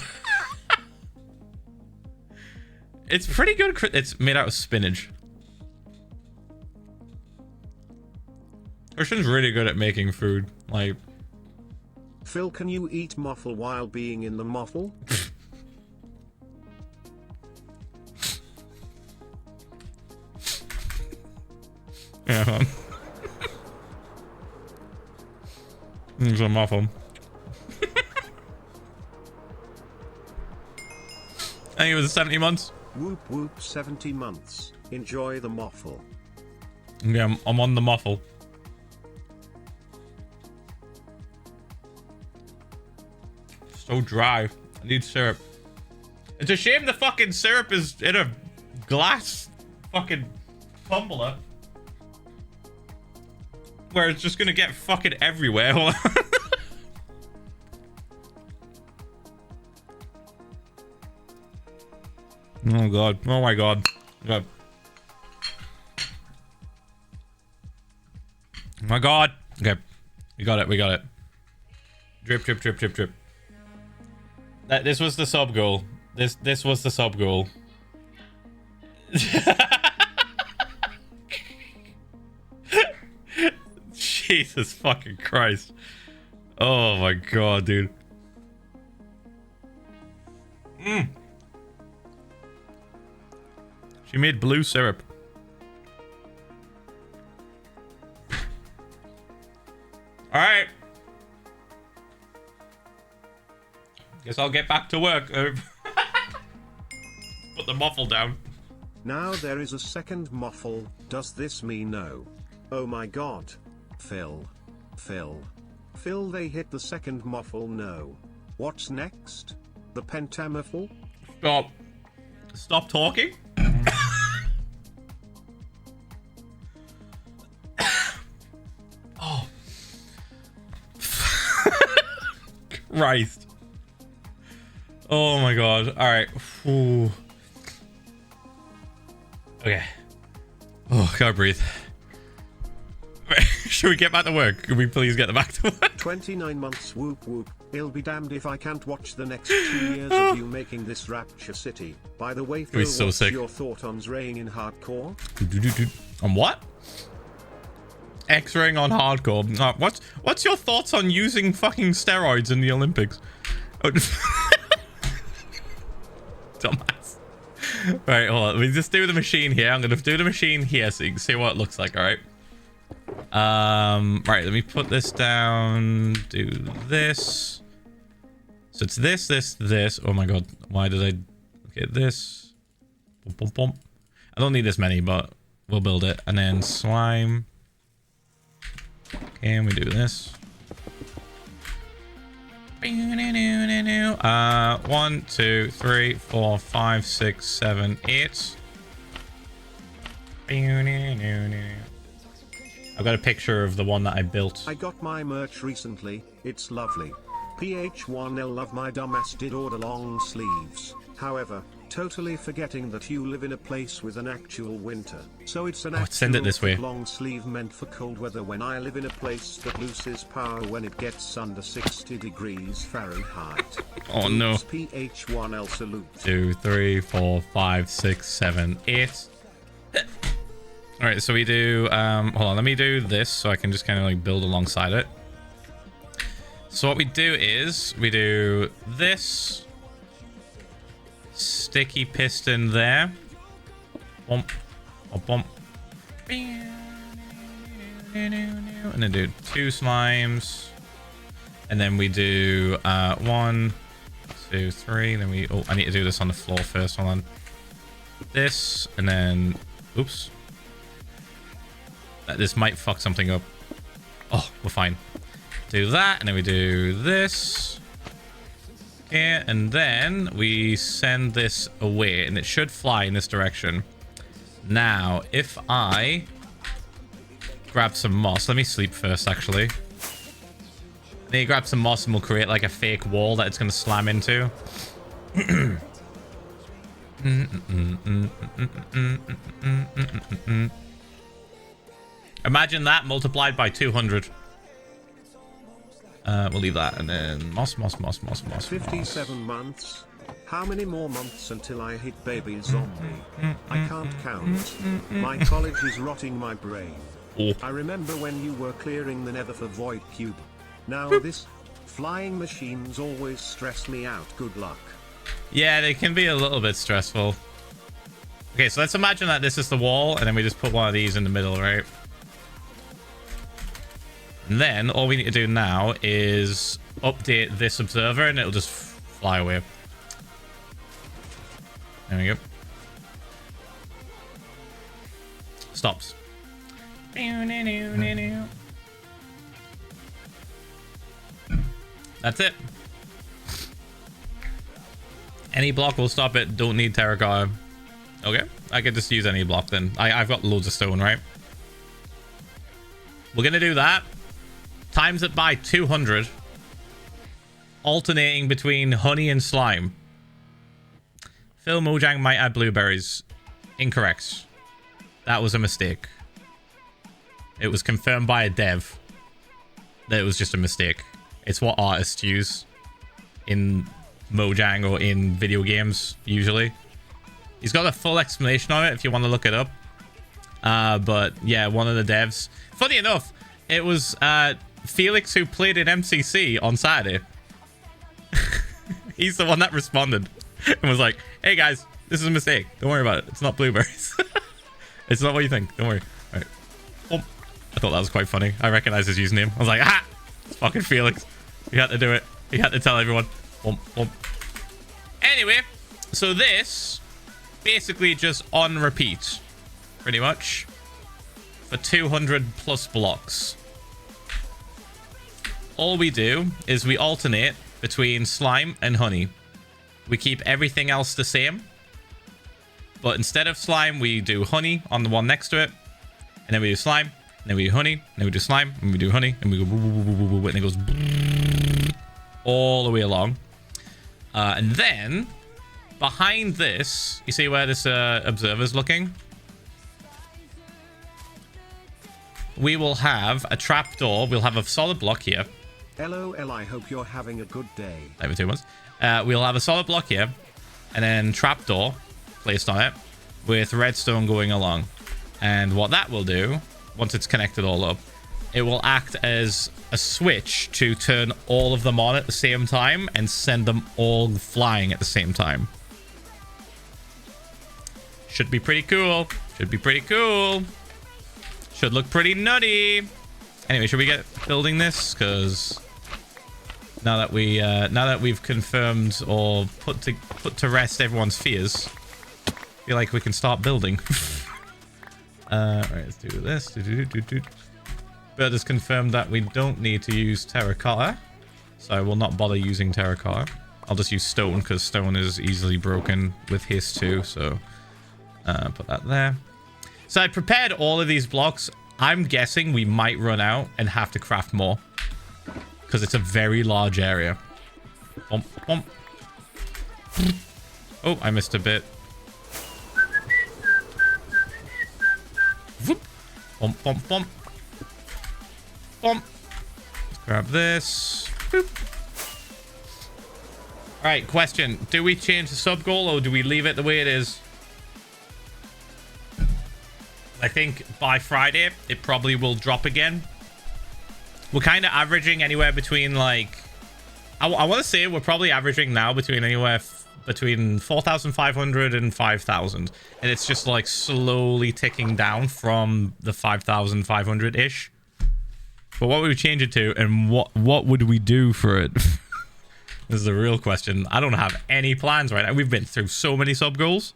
it's pretty good. It's made out of spinach. Christian's really good at making food. Like, Phil, can you eat moffle while being in the moffle? yeah. There's a moffle. I think it was 70 months. Whoop whoop 70 months. Enjoy the moffle. Yeah, I'm on the moffle. So dry. I need syrup. It's a shame the fucking syrup is in a glass fucking tumbler. Where it's just gonna get fucking everywhere. Oh god. Oh my god. God. Oh my god. Okay. We got it. We got it. Drip, drip, drip, drip, drip. This was the sub goal. This was the sub goal. Jesus fucking Christ. Oh my god, dude. She made blue syrup. Alright. Guess I'll get back to work. Put the moffle down. Now there is a second moffle. Does this mean no? Oh my god. Phil, they hit the second moffle. No. What's next? The pentamoffle? Stop talking. Oh. Christ. Oh my god. Alright. Okay. Oh, gotta breathe. Should we get back to work? Can we please get back to work? 29 months. Whoop whoop. It'll be damned if I can't watch the next 2 years of you making this Rapture City. By the way, Phil, so what's sick. your thought on X-raying in hardcore? On what? X-raying on hardcore. What's your thoughts on using fucking steroids in the Olympics? Oh. Dumbass. Right, hold on. Let me just do the machine here. I'm gonna do the machine here so you can see what it looks like. All right. Right. Let me put this down. Do this. So it's this. Oh my god. Why did I? Okay, this. Boom, boom, boom. I don't need this many, but we'll build it. And then slime. Can we do this? 1, 2, 3, 4, 5, 6, 7, 8. I've got a picture of the one that I built. I got my merch recently. It's lovely. Ph1lza love my dumbass did order long sleeves. However, totally forgetting that you live in a place with an actual winter. So it's an send it this way. long sleeve meant for cold weather when I live in a place that loses power when it gets under 60 degrees Fahrenheit. Oh no. Ph1lza VODS. 2, 3, 4, 5, 6, 7, 8. Alright, so we do hold on, let me do this so I can just kind of like build alongside it. So what we do is we do this sticky piston there. Bump, bump, bump. And then do 2 slimes. And then we do 1, 2, 3. Then we I need to do this on the floor first. Hold on. This and then oops. This might fuck something up. Oh, we're fine. Do that, and then we do this. Okay, and then we send this away, and it should fly in this direction. Now, if I grab some moss, let me sleep first, actually. Then you grab some moss, and we'll create like a fake wall that it's going to slam into. Imagine that multiplied by 200. We'll leave that, and then moss. 57 months. How many more months until I hit baby zombie? I can't count. My college is rotting my brain. Oh. I remember when you were clearing the nether for void cube. Now this flying machines always stress me out. Good luck. Yeah, they can be a little bit stressful. Okay, so let's imagine that this is the wall, and then we just put one of these in the middle, right? And then all we need to do now is update this observer, and it'll just fly away. There we go. Stops. That's it. Any block will stop it. Don't need terracotta. Okay, I could just use any block then. I've got loads of stone, right? We're gonna do that. Times it by 200. Alternating between honey and slime. Phil Mojang might add blueberries. Incorrect. That was a mistake. It was confirmed by a dev that it was just a mistake. It's what artists use in Mojang or in video games, usually. He's got a full explanation on it if you want to look it up. But yeah, one of the devs. Funny enough, it was Felix who played in MCC on Saturday. He's the one that responded and was like, hey guys, this is a mistake. Don't worry about it. It's not blueberries. It's not what you think. Don't worry. All right. Oh, I thought that was quite funny. I recognized his username. I was like, ah, it's fucking Felix. You had to do it. You had to tell everyone. Anyway, so this basically just on repeat, pretty much, for 200 plus blocks. All we do is we alternate between slime and honey. We keep everything else the same, but instead of slime, we do honey on the one next to it, and then we do slime, and then we do honey, and then we do slime, and we do honey, and we go, and it goes all the way along. And then behind this, you see where this observer's looking? We will have a trapdoor. We'll have a solid block here. LOL, I hope you're having a good day. Over 2 months. We'll have a solid block here, and then trapdoor placed on it with redstone going along. And what that will do, once it's connected all up, it will act as a switch to turn all of them on at the same time and send them all flying at the same time. Should be pretty cool. Should be pretty cool. Should look pretty nutty. Anyway, should we get building this? Because now that we've confirmed or put to rest everyone's fears, I feel like we can start building. All right, let's do this. Bird has confirmed that we don't need to use terracotta, so I will not bother using terracotta. I'll just use stone because stone is easily broken with haste too. So put that there. So I prepared all of these blocks. I'm guessing we might run out and have to craft more because it's a very large area. Bump, bump. Oh, I missed a bit. Whoop. Bump, bump, bump. Bump. Let's grab this. Boop. All right, question. Do we change the sub goal or do we leave it the way it is? I think by Friday, it probably will drop again. We're kind of averaging anywhere between like... I want to say we're probably averaging now between anywhere between 4,500 and 5,000. And it's just like slowly ticking down from the 5,500-ish. But what would we change it to and what would we do for it? This is the real question. I don't have any plans right now. We've been through so many sub goals.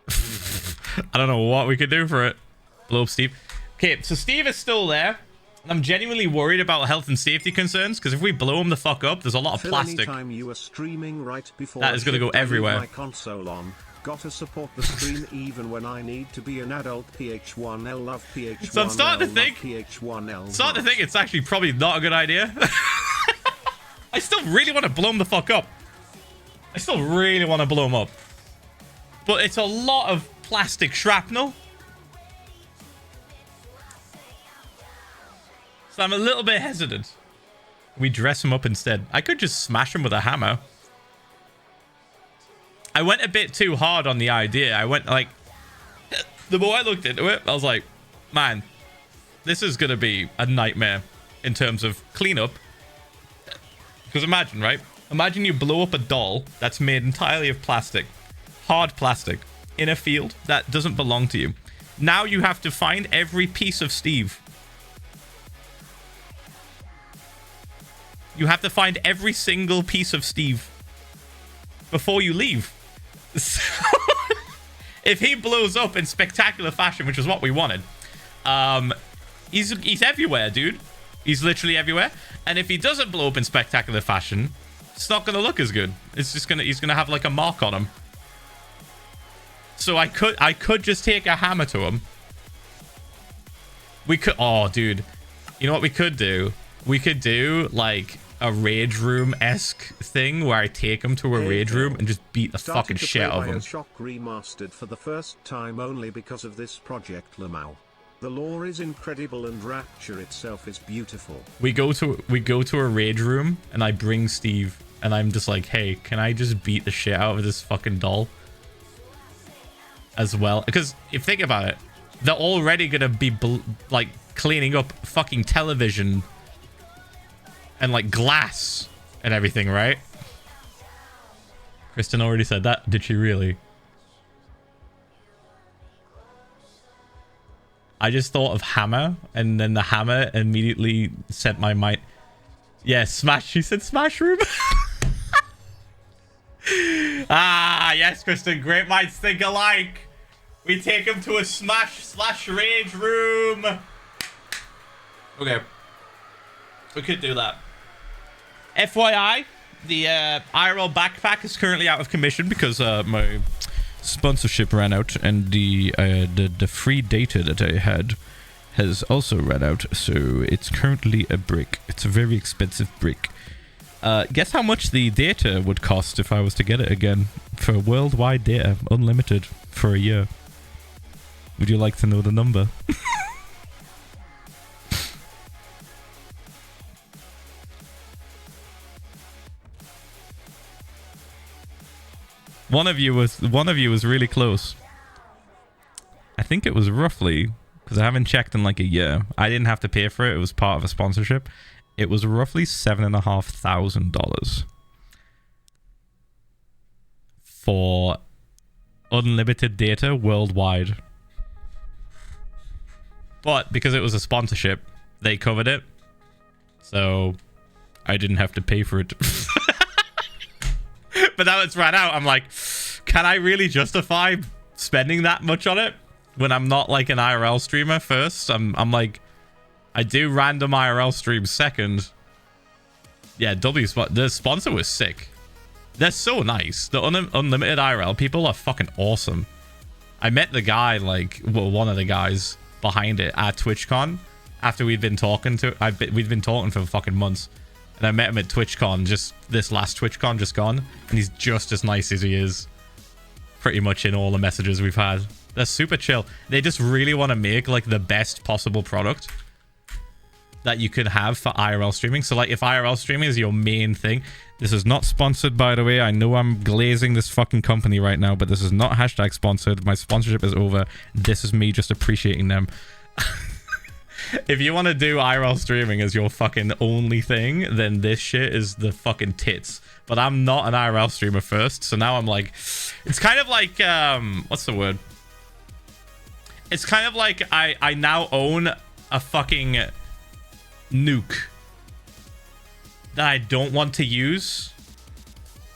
I don't know what we could do for it. Blow up Steve. Okay, so Steve is still there. I'm genuinely worried about health and safety concerns because if we blow him the fuck up, there's a lot of plastic. Anytime you were streaming right before that is going to go everywhere. My console on. Gotta support the stream even when I need to be an adult. Ph1l love Ph1l. So I'm starting to think. Ph1l. Starting to think it's actually probably not a good idea. I still really want to blow him the fuck up. I still really want to blow him up. But it's a lot of plastic shrapnel. So I'm a little bit hesitant. We dress him up instead. I could just smash him with a hammer. I went a bit too hard on the idea. I went like... The more I looked into it, I was like, man, this is going to be a nightmare in terms of cleanup. Because imagine, right? Imagine you blow up a doll that's made entirely of plastic. Hard plastic. In a field that doesn't belong to you. Now you have to find every piece of Steve. You have to find every single piece of Steve before you leave. So if he blows up in spectacular fashion, which is what we wanted, he's everywhere, dude. He's literally everywhere. And if he doesn't blow up in spectacular fashion, it's not gonna look as good. It's just he's gonna have like a mark on him. So I could just take a hammer to him. We could, oh dude, you know what we could do? We could do like a rage room-esque thing where I take him to a rage room and just beat the fucking shit out of him. Shock remastered for the first time only because of this project Lamau. The lore is incredible and Rapture itself is beautiful. We go to a rage room and I bring Steve and I'm just like, hey, can I just beat the shit out of this fucking doll? As well, because if you think about it, they're already gonna be like cleaning up fucking television and like glass and everything, right? Kristen already said that. Did she really? I just thought of hammer and then the hammer immediately sent my mind. Yeah, smash. She said smash room. Ah, yes, Kristen. Great minds think alike. We take him to a smash/rage room. Okay. We could do that. FYI, the IRL backpack is currently out of commission because my sponsorship ran out and the free data that I had has also run out. So it's currently a brick. It's a very expensive brick. Guess how much the data would cost if I was to get it again for worldwide data, unlimited for a year? Would you like to know the number? One of you was really close. I think it was roughly, because I haven't checked in like a year. I didn't have to pay for it. It was part of a sponsorship. It was roughly $7,500 for unlimited data worldwide. But because it was a sponsorship, they covered it. So I didn't have to pay for it. But now it's ran out. I'm like, can I really justify spending that much on it when I'm not like an IRL streamer first? I'm like, I do random IRL streams second. Yeah, the sponsor was sick. They're so nice. The unlimited IRL people are fucking awesome. I met the guy, like, well, one of the guys behind it at TwitchCon after we'd been talking for fucking months. And I met him at TwitchCon, just this last TwitchCon just gone. And he's just as nice as he is pretty much in all the messages we've had. They're super chill. They just really want to make like the best possible product that you can have for IRL streaming. So like if IRL streaming is your main thing, this is not sponsored, by the way. I know I'm glazing this fucking company right now, but this is not hashtag sponsored. My sponsorship is over. This is me just appreciating them. If you want to do IRL streaming as your fucking only thing, then this shit is the fucking tits. But I'm not an IRL streamer first, so now I'm like, it's kind of like what's the word? It's kind of like I now own a fucking nuke that I don't want to use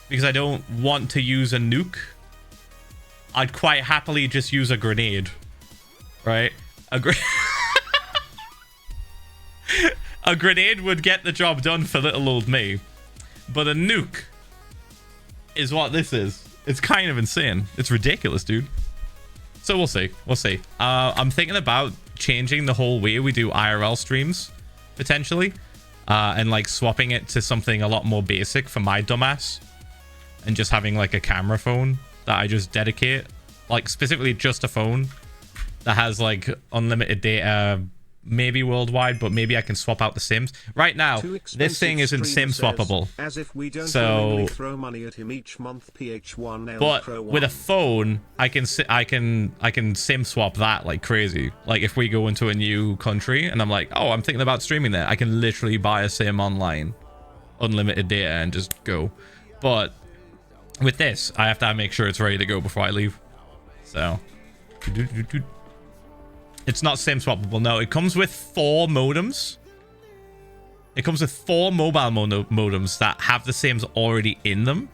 because I don't want to use a nuke. I'd quite happily just use a grenade, right? A grenade would get the job done for little old me, but a nuke is what this is. It's kind of insane. It's ridiculous, dude. So we'll see. We'll see. I'm thinking about changing the whole way we do IRL streams potentially, and like swapping it to something a lot more basic for my dumbass, and just having like a camera phone that I just dedicate, like specifically just a phone that has like unlimited data, maybe worldwide, but maybe I can swap out the sims. Right now this thing isn't sim swappable, as if we don't so throw money at him each month. Ph1lza but Pro with a phone I can sim swap that like crazy. Like if we go into a new country and I'm like, oh, I'm thinking about streaming there, I can literally buy a sim online, unlimited data, and just go. But with this I have to make sure it's ready to go before I leave. So it's not sim swappable. No, it comes with 4 modems. It comes with 4 mobile modems that have the sims already in them,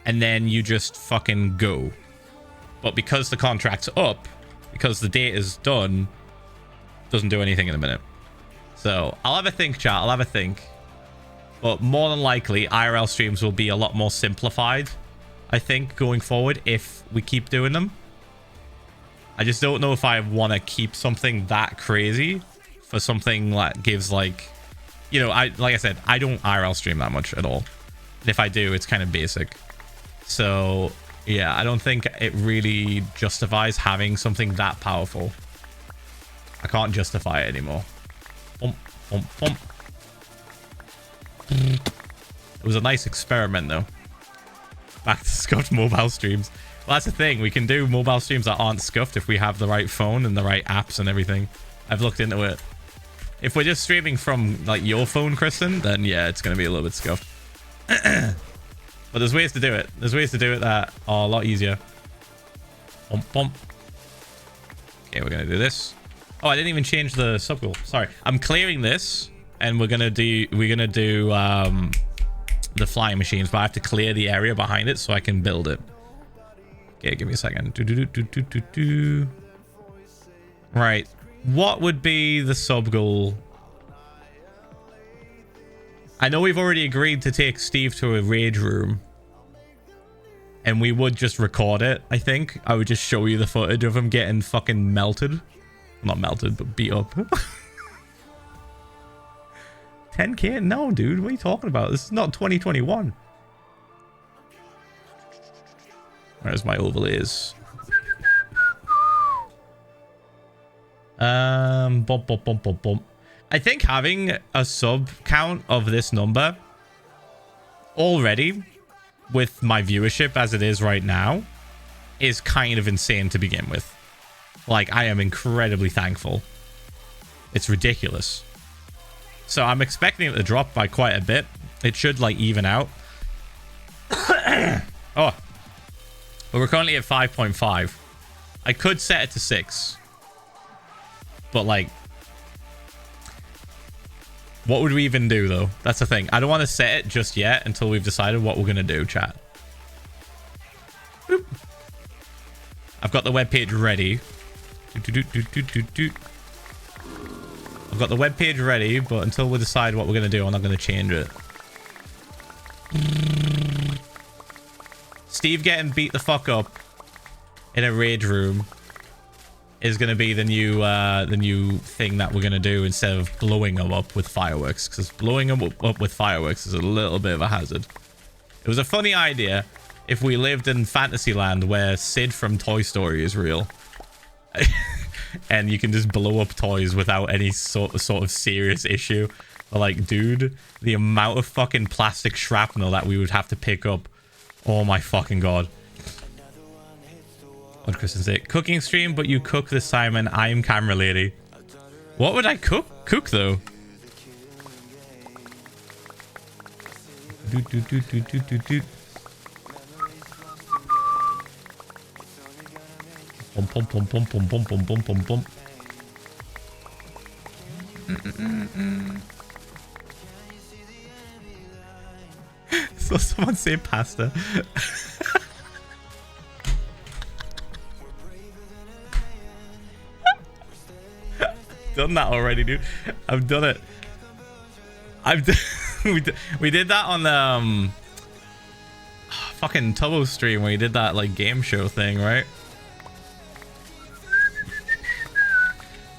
and then you just fucking go. But because the contract's up, because the date is done, doesn't do anything in a minute. So I'll have a think, chat. I'll have a think. But more than likely, IRL streams will be a lot more simplified, I think, going forward if we keep doing them. I just don't know if I want to keep something that crazy for something that gives like, you know, like I said, I don't IRL stream that much at all. And if I do, it's kind of basic. So yeah, I don't think it really justifies having something that powerful. I can't justify it anymore. It was a nice experiment though. Back to scuffed mobile streams. Well, that's the thing. We can do mobile streams that aren't scuffed if we have the right phone and the right apps and everything. I've looked into it. If we're just streaming from like your phone, Kristen, then yeah, it's going to be a little bit scuffed. But there's ways to do it. There's ways to do it that are a lot easier. Okay, we're going to do this. Oh, I didn't even change the subgoal. Sorry. I'm clearing this and we're going to do the flying machines, but I have to clear the area behind it so I can build it. Okay, give me a second. Right. What would be the sub goal? I know we've already agreed to take Steve to a rage room. And we would just record it, I think. I would just show you the footage of him getting fucking melted. Not melted, but beat up. 10k? No, dude. What are you talking about? This is not 2021. Where's my overlays? I think having a sub count of this number already with my viewership as it is right now is kind of insane to begin with. Like, I am incredibly thankful. It's ridiculous. So I'm expecting it to drop by quite a bit. It should like even out. Oh. But we're currently at 5.5. I could set it to 6. But like, what would we even do though? That's the thing. I don't want to set it just yet until we've decided what we're going to do, chat. Boop. I've got the webpage ready. I've got the webpage ready, but until we decide what we're going to do, I'm not going to change it. Steve getting beat the fuck up in a rage room is going to be the new thing that we're going to do instead of blowing them up with fireworks, because blowing them up with fireworks is a little bit of a hazard. It was a funny idea if we lived in Fantasyland where Sid from Toy Story is real. And you can just blow up toys without any sort of serious issue. But like, dude, the amount of fucking plastic shrapnel that we would have to pick up. Oh my fucking god. What did Kristen say? Cooking stream, but you cook this time and I'm camera lady. What would I cook though? Pum pum pum pum pum pum pum pum pum pum. So someone say pasta. Done that already, dude. I've done it. We did that on the fucking Tubbo stream where we did that like game show thing, right?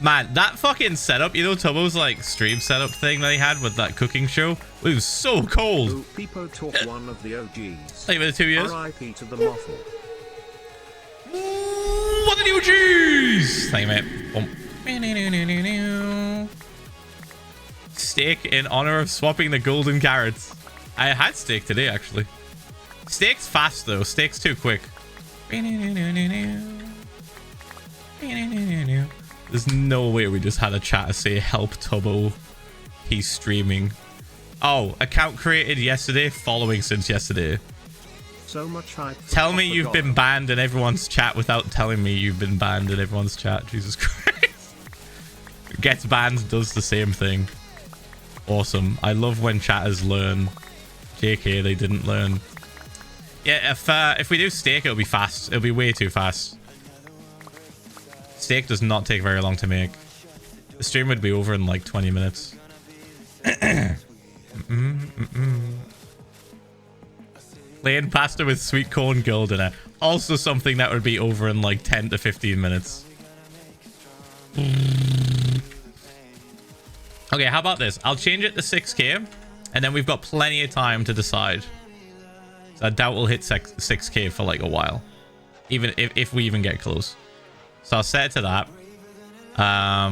Man, that fucking setup, you know, Tubbo's like stream setup thing that he had with that cooking show, it was so cold. People talk one of the OGs. Like been 2 years. R.I.P. to the moffle. What the OGs? Thank you, mate. Boom. Steak in honor of swapping the golden carrots. I had steak today, actually. Steak's fast though. Steak's too quick. There's no way we just had a chat say help Tubbo. He's streaming. Oh, account created yesterday, following since yesterday. So much hype. Tell me you've been banned in everyone's chat without telling me you've been banned in everyone's chat. Jesus Christ. Gets banned, does the same thing. Awesome. I love when chatters learn. JK, they didn't learn. Yeah, if we do steak, it'll be fast. It'll be way too fast. Steak does not take very long to make. The stream would be over in like 20 minutes. Plain pasta with sweet corn gold in it. Also something that would be over in like 10 to 15 minutes. Okay, how about this? I'll change it to 6k, and then we've got plenty of time to decide. So I doubt we'll hit 6k for like a while, even if we even get close. So I'll set it to that. Let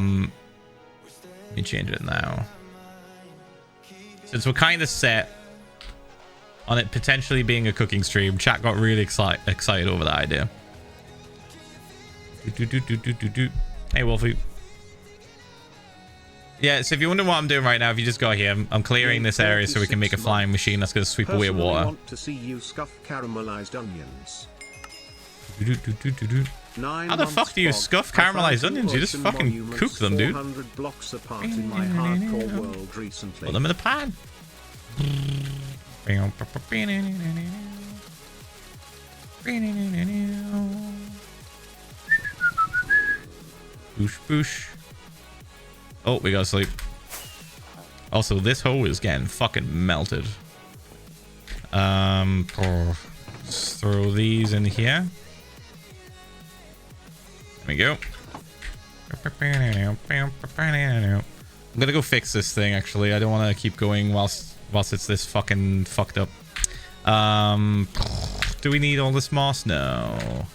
me change it now. Since we're kind of set on it potentially being a cooking stream, chat got really excited over that idea. Hey, Wolfie. Yeah, so if you're wondering what I'm doing right now, if you just go here, I'm clearing this area so we can make a flying machine that's going to sweep away water. I want to see you scuff caramelized onions. How the fuck do you scuff caramelized onions? You just fucking cook them, dude. 400 blocks apart in my hardcore world recently. Put them in the pan. Boosh, boosh. Oh, we gotta sleep. Also, this hole is getting fucking melted. Let's throw these in here. There we go. I'm gonna go fix this thing, actually. I don't want to keep going whilst it's this fucking fucked up. Do we need all this moss? No.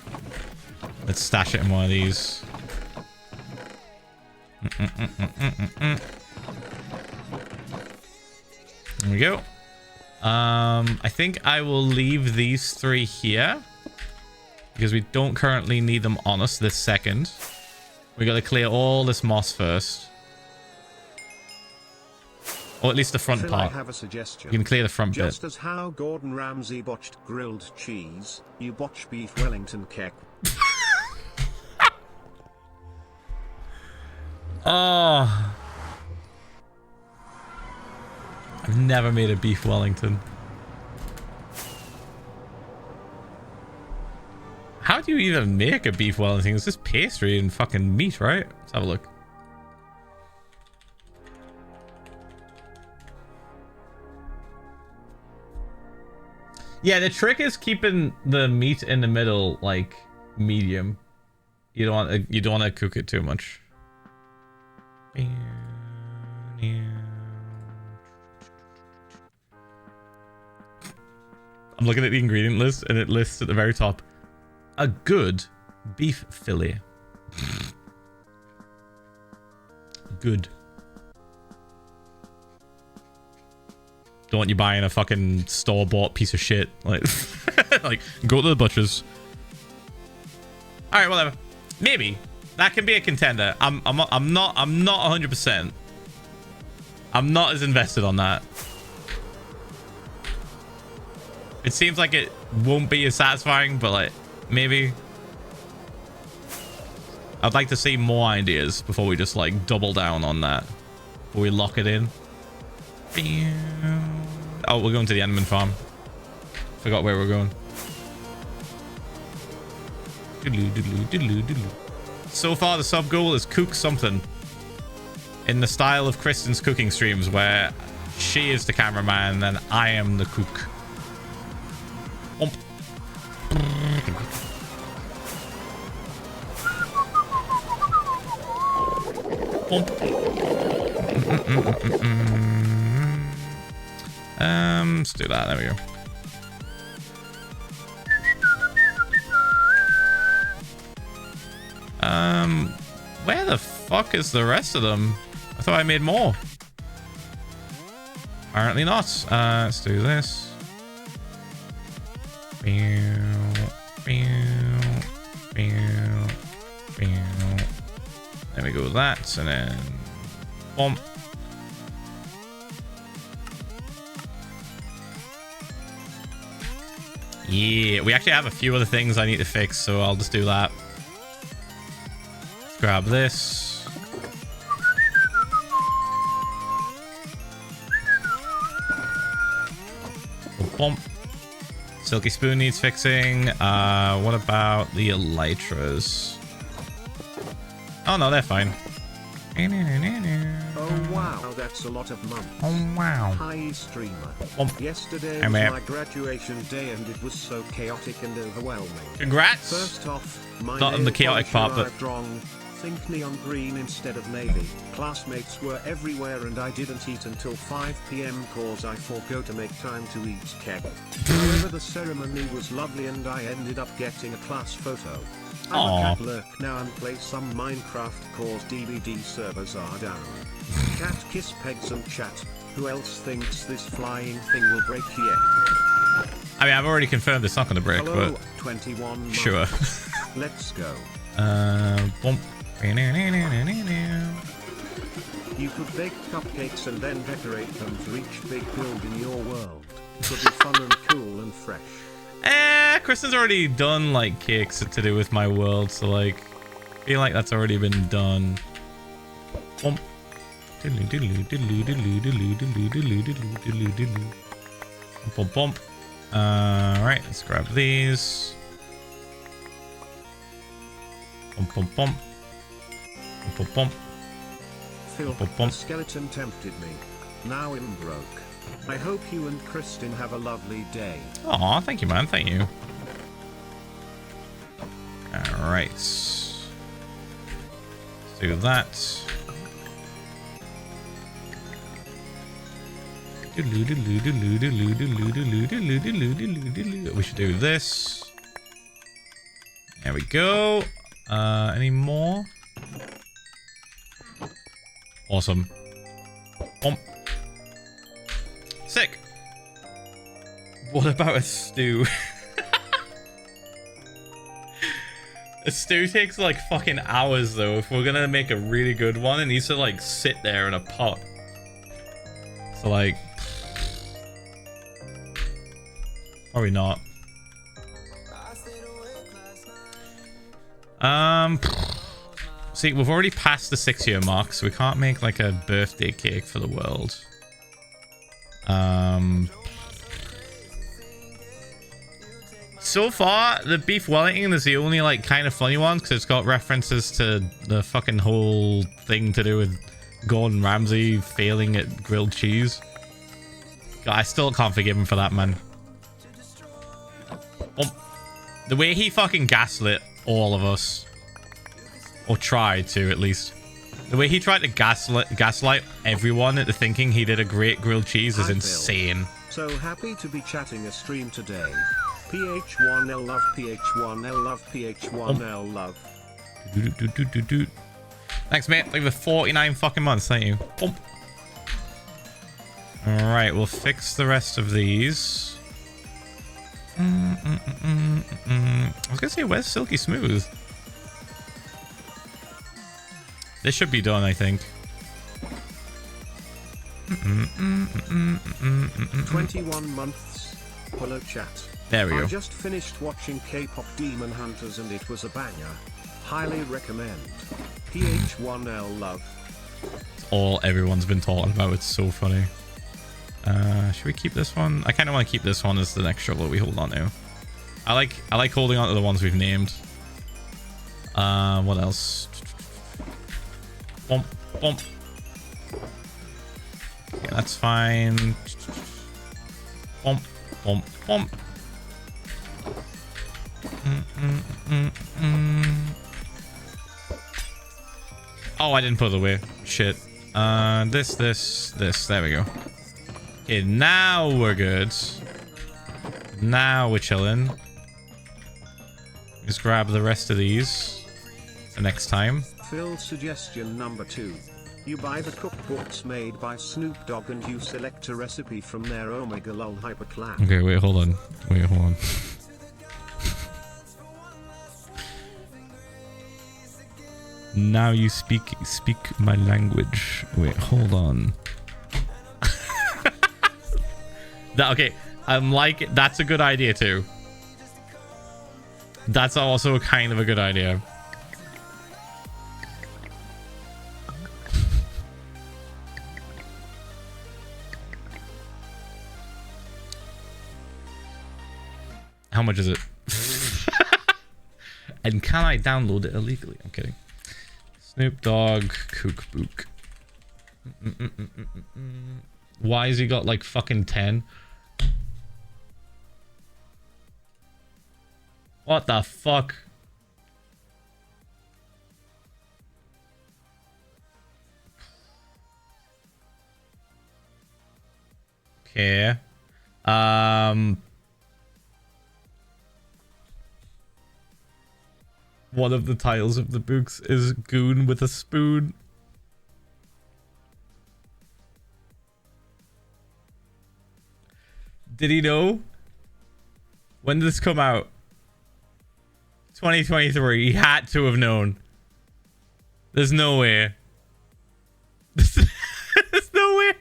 Let's stash it in one of these. There we go. I think I will leave these 3 here because we don't currently need them on us this second. We got to clear all this moss first, or at least the front part. I have a suggestion. You can clear the front bit. Just as how Gordon Ramsay botched grilled cheese, you botch beef Wellington cake. Oh, I've never made a beef Wellington. How do you even make a beef Wellington? It's just pastry and fucking meat, right? Let's have a look. Yeah, the trick is keeping the meat in the middle, like, medium. You don't want to cook it too much. I'm looking at the ingredient list, and it lists at the very top a good beef fillet. Good. Don't want you buying a fucking store-bought piece of shit. Like, like, go to the butcher's. All right, whatever. Maybe that can be a contender. I'm not 100%. I'm not as invested on that. It seems like it won't be as satisfying, but like maybe. I'd like to see more ideas before we just like double down on that. Before we lock it in. Oh, we're going to the Enderman farm. Forgot where we're going. So far, the sub goal is cook something in the style of Kristen's cooking streams, where she is the cameraman and I am the cook. Let's do that. There we go. Where the fuck is the rest of them? I thought I made more. Apparently not. Let's do this. There we go with that, and then bump. Yeah, we actually have a few other things I need to fix, so I'll just do that. Let's grab this. Bump. Silky spoon needs fixing. What about the elytras? Oh no, they're fine. Oh wow, that's a lot of money. Oh wow. Hi streamer. Yesterday Hey, was man. my graduation day and it was so chaotic and overwhelming. Congrats. First off, my Not in the nail chaotic polish part, but arrived wrong. Think neon green instead of navy. Classmates were everywhere and I didn't eat until 5 PM cause I forgot to make time to eat cake. However, the ceremony was lovely and I ended up getting a class photo. I'm Aww. a cat lurk now and play some Minecraft cause DVD servers are down. Cat kiss pegs and chat. Who else thinks this flying thing will break yet? I mean, I've already confirmed it's not going to break, Hello, but 21 sure. Let's go. Bump. You could bake cupcakes and then decorate them for each big build in your world. Could be fun and cool and fresh. Kristen's already done like cakes to do with my world, so like, I feel like that's already been done. Bump. Bump, bump. Right, let's grab these. Bump, bump, bump. Bump, bump. Phil, Bump, bump. the skeleton tempted me. Now I'm broke. I hope you and Kristen have a lovely day. Aw, thank you, man. Thank you. Alright. Let's do that. We should do this. There we go. Any more? Awesome. Bump. Sick. What about a stew? A stew takes like fucking hours though. If we're gonna make a really good one, it needs to like sit there in a pot. So like, probably not. See, we've already passed the 6-year mark, so we can't make like a birthday cake for the world. So far, the beef Wellington is the only like kind of funny one because it's got references to the fucking whole thing to do with Gordon Ramsay failing at grilled cheese. I still can't forgive him for that, man. The way he fucking gaslit all of us. Or tried to, at least. The way he tried to gaslight everyone into thinking he did a great grilled cheese is Hi, Phil. insane. So happy to be chatting a stream today. Ph1l love, Ph1l love, Ph1l love. Thanks, mate. Thank you for 49 fucking months. Thank you. Bump. Alright, we'll fix the rest of these. I was gonna say, where's Silky Smooth? This should be done, I think. 21 months. Hello, chat. There we go. I just finished watching K-pop Demon Hunters and it was a banger. Highly recommend. Ph1l love. It's all everyone's been talking about. It's so funny. Should we keep this one? I kind of want to keep this one as the next shovel we hold on to. I like holding on to the ones we've named. What else? Bump, bump. Okay, that's fine. Bump, bump, bump. Oh, I didn't put it away. Shit. This. There we go. Okay, now we're good. Now we're chilling. Just grab the rest of these for next time. Phil suggestion number 2. You buy the cookbooks made by Snoop Dogg and you select a recipe from their Omega Lol Hyper Clan. Okay, wait, hold on. Wait, hold on. Now you speak my language. Wait, hold on. Okay, I'm like, that's a good idea too. That's also kind of a good idea. How much is it? And can I download it illegally? I'm kidding. Snoop Dogg cookbook. Why has he got like fucking 10? What the fuck? Okay. One of the titles of the books is Goon with a Spoon. Did he know? When did this come out? 2023. He had to have known. There's no way. There's no way.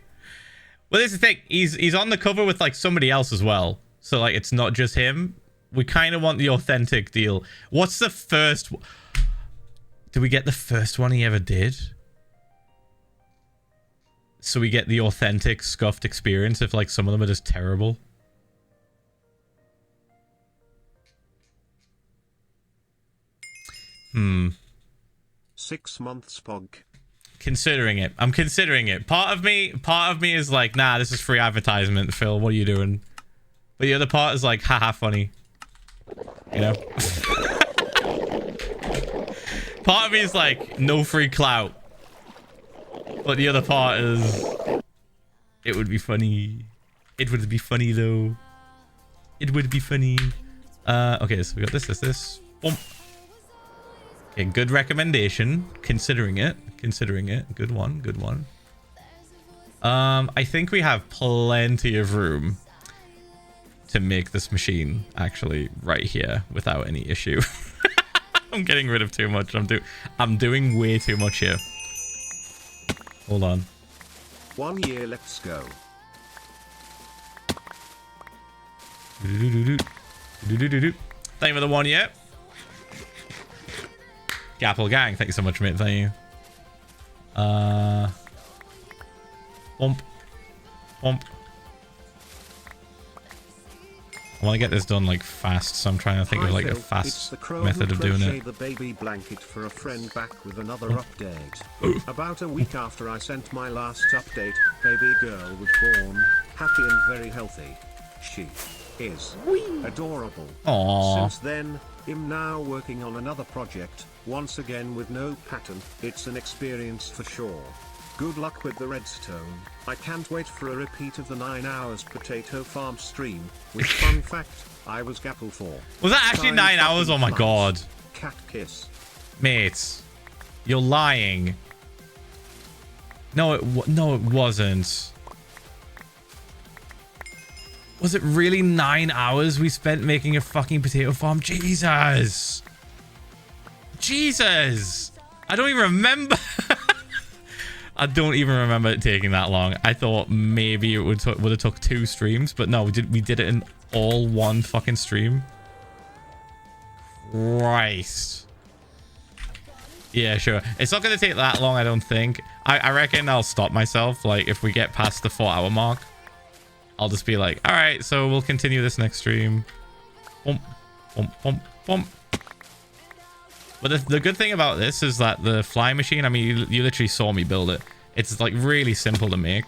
Well, this is the thing. He's on the cover with like somebody else as well. So like it's not just him. We kind of want the authentic deal. What's the first? Did we get the first one he ever did? So we get the authentic scuffed experience if like some of them are just terrible. Hmm. 6 months pog. Considering it. I'm considering it. Part of me is like, nah, this is free advertisement, Phil. What are you doing? But the other part is like, haha, funny. You know? Part of me is like, no free clout. But the other part is, it would be funny. It would be funny though. It would be funny. Okay, so we got this. Boom. Okay, good recommendation. Considering it. Good one. I think we have plenty of room to make this machine actually right here without any issue. I'm getting rid of too much. I'm doing way too much here. Hold on. 1 year, let's go. Thank you for the 1 year. Gapple Gang, thank you so much, mate. Thank you. Bump. I want to get this done like fast, so I'm trying to think of like a fast method of doing it. The baby blanket for a friend back with another update. About a week after I sent my last update, baby girl was born, happy and very healthy. She is adorable. Aww. Since then, I'm now working on another project, once again with no pattern. It's an experience for sure. Good luck with the redstone. I can't wait for a repeat of the 9 hours potato farm stream. With fun fact, I was Gapple for. Was that actually 9 hours? Oh my god. Cat kiss. Mates, you're lying. No, it wasn't. Was it really 9 hours we spent making a fucking potato farm? Jesus. Jesus. I don't even remember. I don't even remember it taking that long. I thought maybe it would have took 2 streams, but no, we did it in all one fucking stream. Christ. Yeah, sure. It's not going to take that long, I don't think. I reckon I'll stop myself. Like, if we get past the 4-hour mark, I'll just be like, all right, so we'll continue this next stream. Bump, bump, bump, bump. But the good thing about this is that the fly machine, I mean, you literally saw me build it. It's like really simple to make.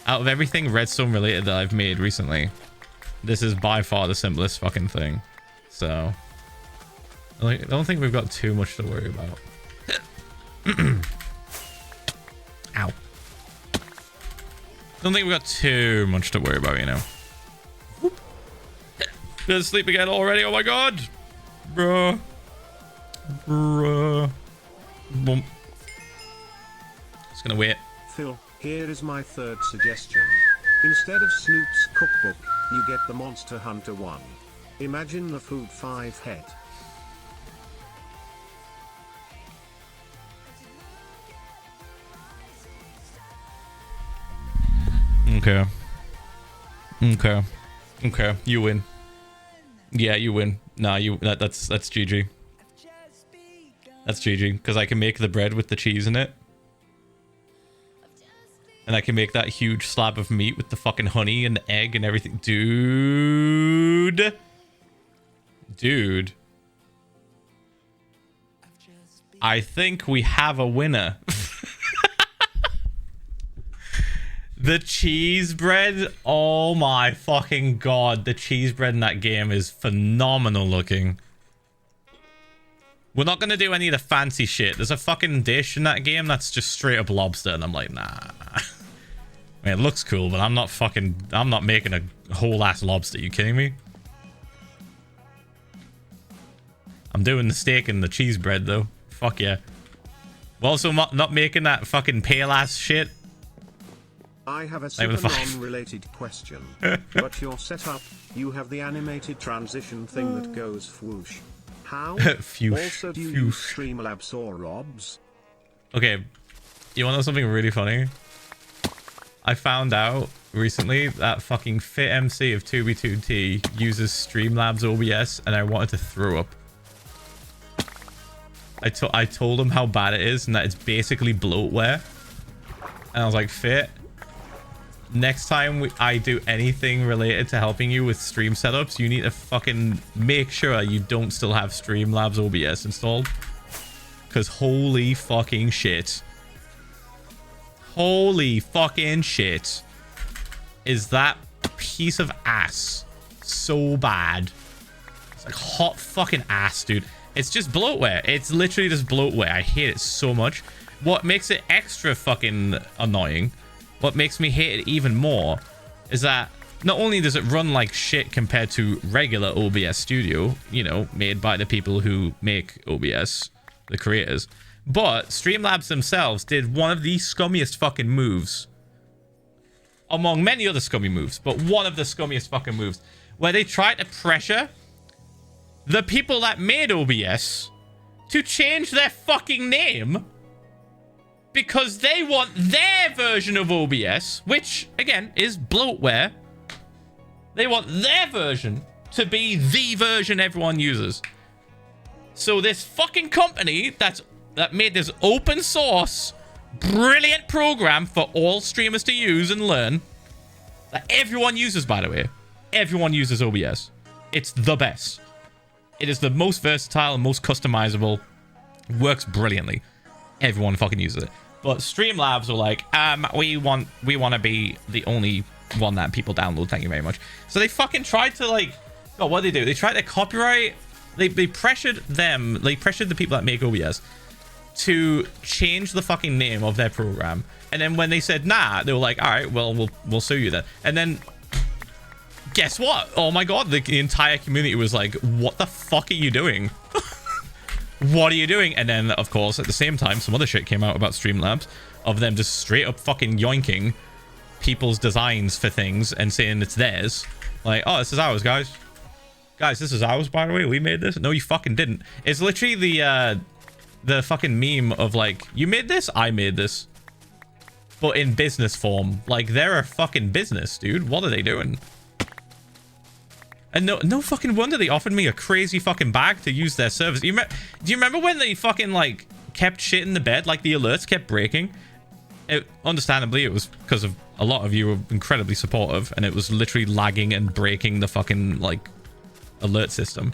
Out of everything redstone related that I've made recently, this is by far the simplest fucking thing. So, I don't think we've got too much to worry about. Ow. Don't think we've got too much to worry about, you know. Gonna sleep again already? Oh my god. Bruh. Bruh. Boom. Just gonna wait. Phil, here is my third suggestion. Instead of Snoop's cookbook, you get the Monster Hunter one. Imagine the food 5 head. Okay. Okay. Okay. You win. Yeah, you win. Nah, that's GG. That's GG. Because I can make the bread with the cheese in it. And I can make that huge slab of meat with the fucking honey and the egg and everything. Dude. Dude. I think we have a winner. The cheese bread. Oh my fucking god. The cheese bread in that game is phenomenal looking. We're not going to do any of the fancy shit. There's a fucking dish in that game that's just straight up lobster. And I'm like, nah. I mean, it looks cool, but I'm not making a whole ass lobster. You kidding me? I'm doing the steak and the cheese bread though. Fuck yeah. We're also not making that fucking pale ass shit. I have a super non-related question. But your setup, you have the animated transition thing that goes whoosh. How? Also, do you use Streamlabs or ROBs? Okay, you want to know something really funny? I found out recently that fucking FitMC of 2B2T uses Streamlabs OBS, and I wanted to throw up. I told him how bad it is and that it's basically bloatware. And I was like, Fit, next time I do anything related to helping you with stream setups, you need to fucking make sure you don't still have Streamlabs OBS installed. Because holy fucking shit. Holy fucking shit. Is that piece of ass so bad? It's like hot fucking ass, dude. It's just bloatware. It's literally just bloatware. I hate it so much. What makes it extra fucking annoying, what makes me hate it even more, is that not only does it run like shit compared to regular OBS Studio, you know, made by the people who make OBS, the creators, but Streamlabs themselves did one of the scummiest fucking moves, among many other scummy moves, but one of the scummiest fucking moves, where they tried to pressure the people that made OBS to change their fucking name because they want their version of OBS, which, again, is bloatware. They want their version to be the version everyone uses. So this fucking company that made this open source, brilliant program for all streamers to use and learn, that everyone uses, by the way. Everyone uses OBS. It's the best. It is the most versatile and most customizable. Works brilliantly. Everyone fucking uses it. But Streamlabs were like, we want to be the only one that people download. Thank you very much. So they fucking tried to, like, oh, what did they do? They tried to copyright They pressured them. They pressured the people that make OBS to change the fucking name of their program. And then when they said nah, they were like, all right, well, we'll sue you then. And then guess what? Oh my god, the entire community was like, what the fuck are you doing? What are you doing? And then, of course, at the same time, some other shit came out about Streamlabs of them just straight up fucking yoinking people's designs for things and saying it's theirs. Like, oh, this is ours, guys. Guys, this is ours, by the way. We made this. No, you fucking didn't. It's literally the fucking meme of like, you made this, I made this. But in business form. Like, they're a fucking business, dude. What are they doing? And no fucking wonder they offered me a crazy fucking bag to use their service. Do you remember when they fucking, like, kept shit in the bed? Like, the alerts kept breaking? Understandably, it was because of a lot of you were incredibly supportive. And it was literally lagging and breaking the fucking, like, alert system.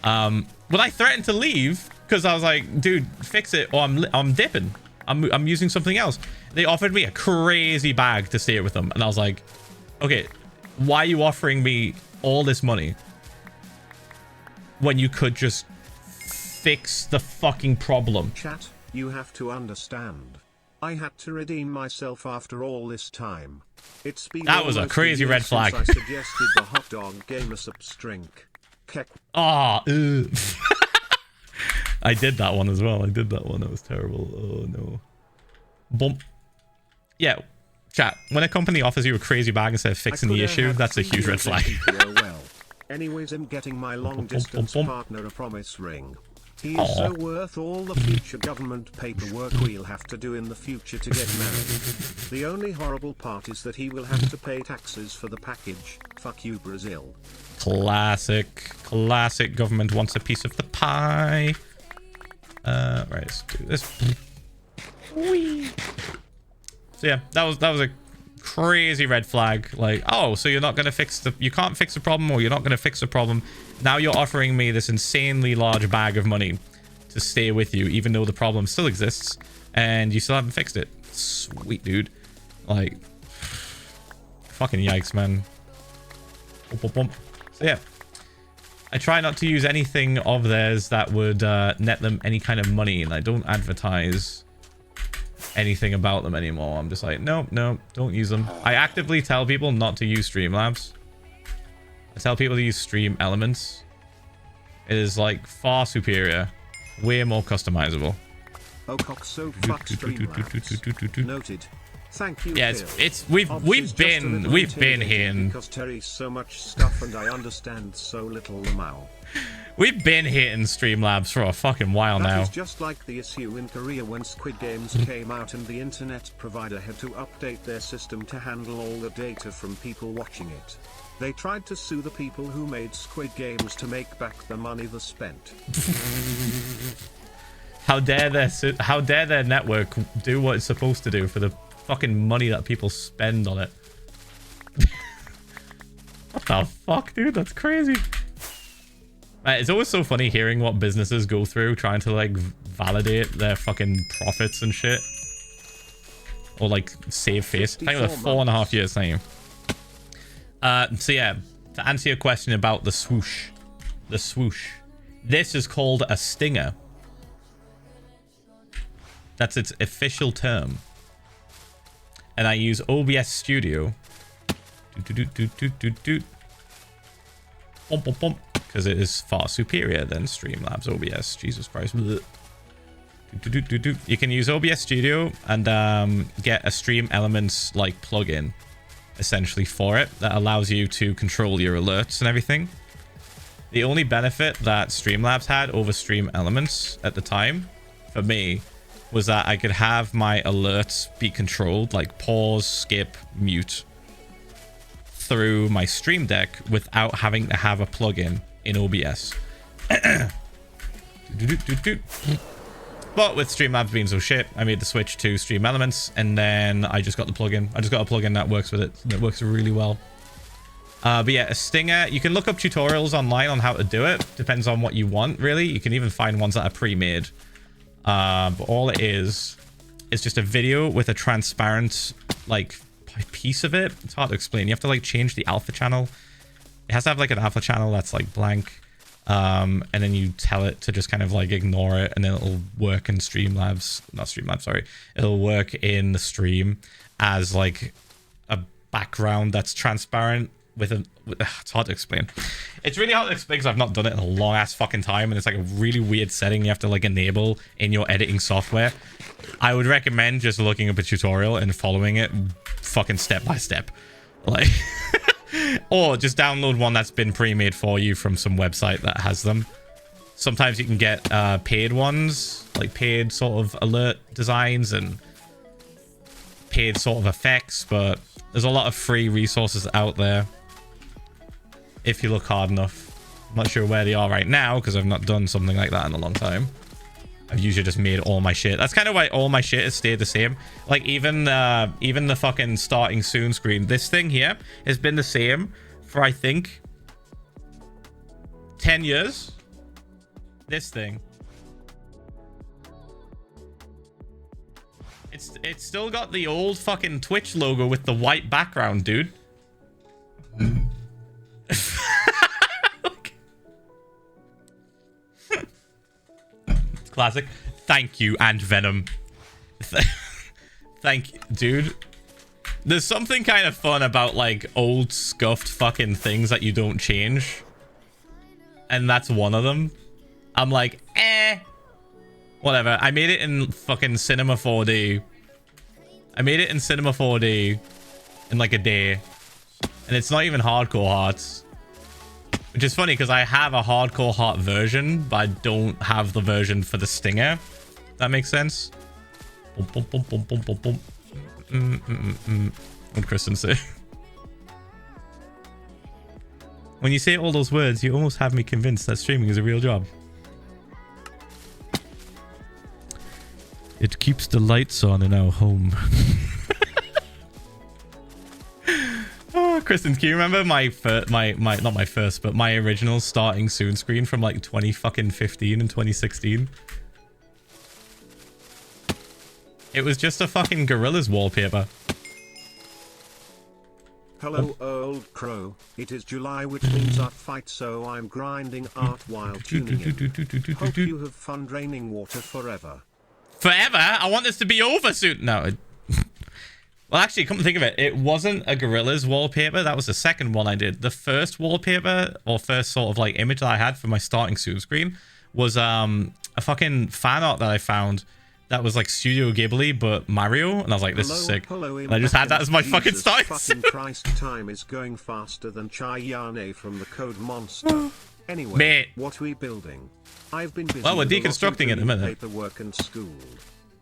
When I threatened to leave, because I was like, dude, fix it or I'm dipping. I'm using something else. They offered me a crazy bag to stay with them. And I was like, okay, why are you offering me all this money when you could just fix the fucking problem? Chat, you have to understand. I had to redeem myself after all this time. It's been that was a crazy red flag. I suggested the hot dog game a substring. Ah, I did that one as well. I did that one. That was terrible. Oh no. Bump. Yeah. Chat, when a company offers you a crazy bag instead of fixing the issue, that's a huge red flag. Anyways, I'm getting my long-distance partner a promise ring. He is so worth all the future government paperwork we'll have to do in the future to get married. The only horrible part is that he will have to pay taxes for the package. Fuck you, Brazil. Classic government wants a piece of the pie. Right, let's do this. Whee. So yeah, that was a crazy red flag. Like, oh, so you're not gonna you can't fix the problem, or you're not gonna fix the problem. Now you're offering me this insanely large bag of money to stay with you, even though the problem still exists and you still haven't fixed it. Sweet, dude. Like, fucking yikes, man. So yeah, I try not to use anything of theirs that would net them any kind of money, and I don't advertise anything about them anymore. I'm just like, no, don't use them. I actively tell people not to use Streamlabs. I tell people to use Stream Elements. It is like far superior, way more customizable. Oh, cock, so fuck Streamlabs. Noted. Thank you. Yeah, we've been here because Terry's so much stuff and I understand so little now. We've been hitting Streamlabs for a fucking while now. That is just like the issue in Korea when Squid Games came out and the internet provider had to update their system to handle all the data from people watching it. They tried to sue the people who made Squid Games to make back the money they spent. How dare their network do what it's supposed to do for the fucking money that people spend on it. What the fuck, dude? That's crazy. It's always so funny hearing what businesses go through trying to like validate their fucking profits and shit, or like save face. I think it was 4.5 years. Thank you. So yeah, to answer your question about the swoosh, this is called a stinger. That's its official term. And I use OBS Studio because it is far superior than Streamlabs OBS. Jesus Christ. You can use OBS Studio and get a Stream Elements like plugin essentially for it that allows you to control your alerts and everything. The only benefit that Streamlabs had over Stream Elements at the time for me was that I could have my alerts be controlled, like pause, skip, mute, through my Stream Deck without having to have a plugin in OBS. But with Streamlabs being so shit, I made the switch to Stream Elements, and then I just got the plugin. I just got a plugin that works with it. That works really well. But yeah, a stinger. You can look up tutorials online on how to do it. Depends on what you want, really. You can even find ones that are pre-made. But all it is just a video with a transparent like piece of it. It's hard to explain. You have to like change the alpha channel. It has to have like an alpha channel that's like blank. and then you tell it to just kind of like ignore it, and then it'll work in Streamlabs, not Streamlabs, sorry, it'll work in the stream as like a background that's transparent with a it's hard to explain. It's really hard to explain because I've not done it in a long ass fucking time, and it's like a really weird setting you have to like enable in your editing software. I would recommend just looking up a tutorial and following it fucking step by step, like or just download one that's been pre-made for you from some website that has them. Sometimes you can get paid ones, like paid sort of alert designs and paid sort of effects, but there's a lot of free resources out there if you look hard enough. I'm not sure where they are right now because I've not done something like that in a long time. I've usually just made all my shit. That's kind of why all my shit has stayed the same. Like even the fucking starting soon screen. This thing here has been the same for I think 10 years. This thing. It's still got the old fucking Twitch logo with the white background, dude. Classic. Thank you, and Venom. Thank you, dude. There's something kind of fun about like old scuffed fucking things that you don't change, and that's one of them. I'm like, whatever. I made it in fucking Cinema 4D. I made it in Cinema 4D in like a day, and it's not even hardcore hearts. Which is funny because I have a hardcore heart version, but I don't have the version for the stinger. That makes sense. What did Kristen say? When you say all those words, you almost have me convinced that streaming is a real job. It keeps the lights on in our home. Oh, Kristen, can you remember my not my first, but my original starting soon screen from like 2015 and 2016? It was just a fucking Gorillaz wallpaper. Hello, old crow. It is July, which means art fight, so I'm grinding art while tuning in. Hope you have fun draining water forever. Forever? I want this to be over soon. No. Well, actually, come to think of it, it wasn't a Gorillaz wallpaper. That was the second one I did. The first wallpaper, or first sort of like image that I had for my starting soon screen was a fucking fan art that I found that was like Studio Ghibli, but Mario. And I was like, this is sick. And I just had that as my fucking starting fucking Christ, time is going faster than Chayane from the Code Monster. Anyway, Mate. What are we building? I've been busy. Well, we're with a lot of deconstructing it in a minute. paperwork and school.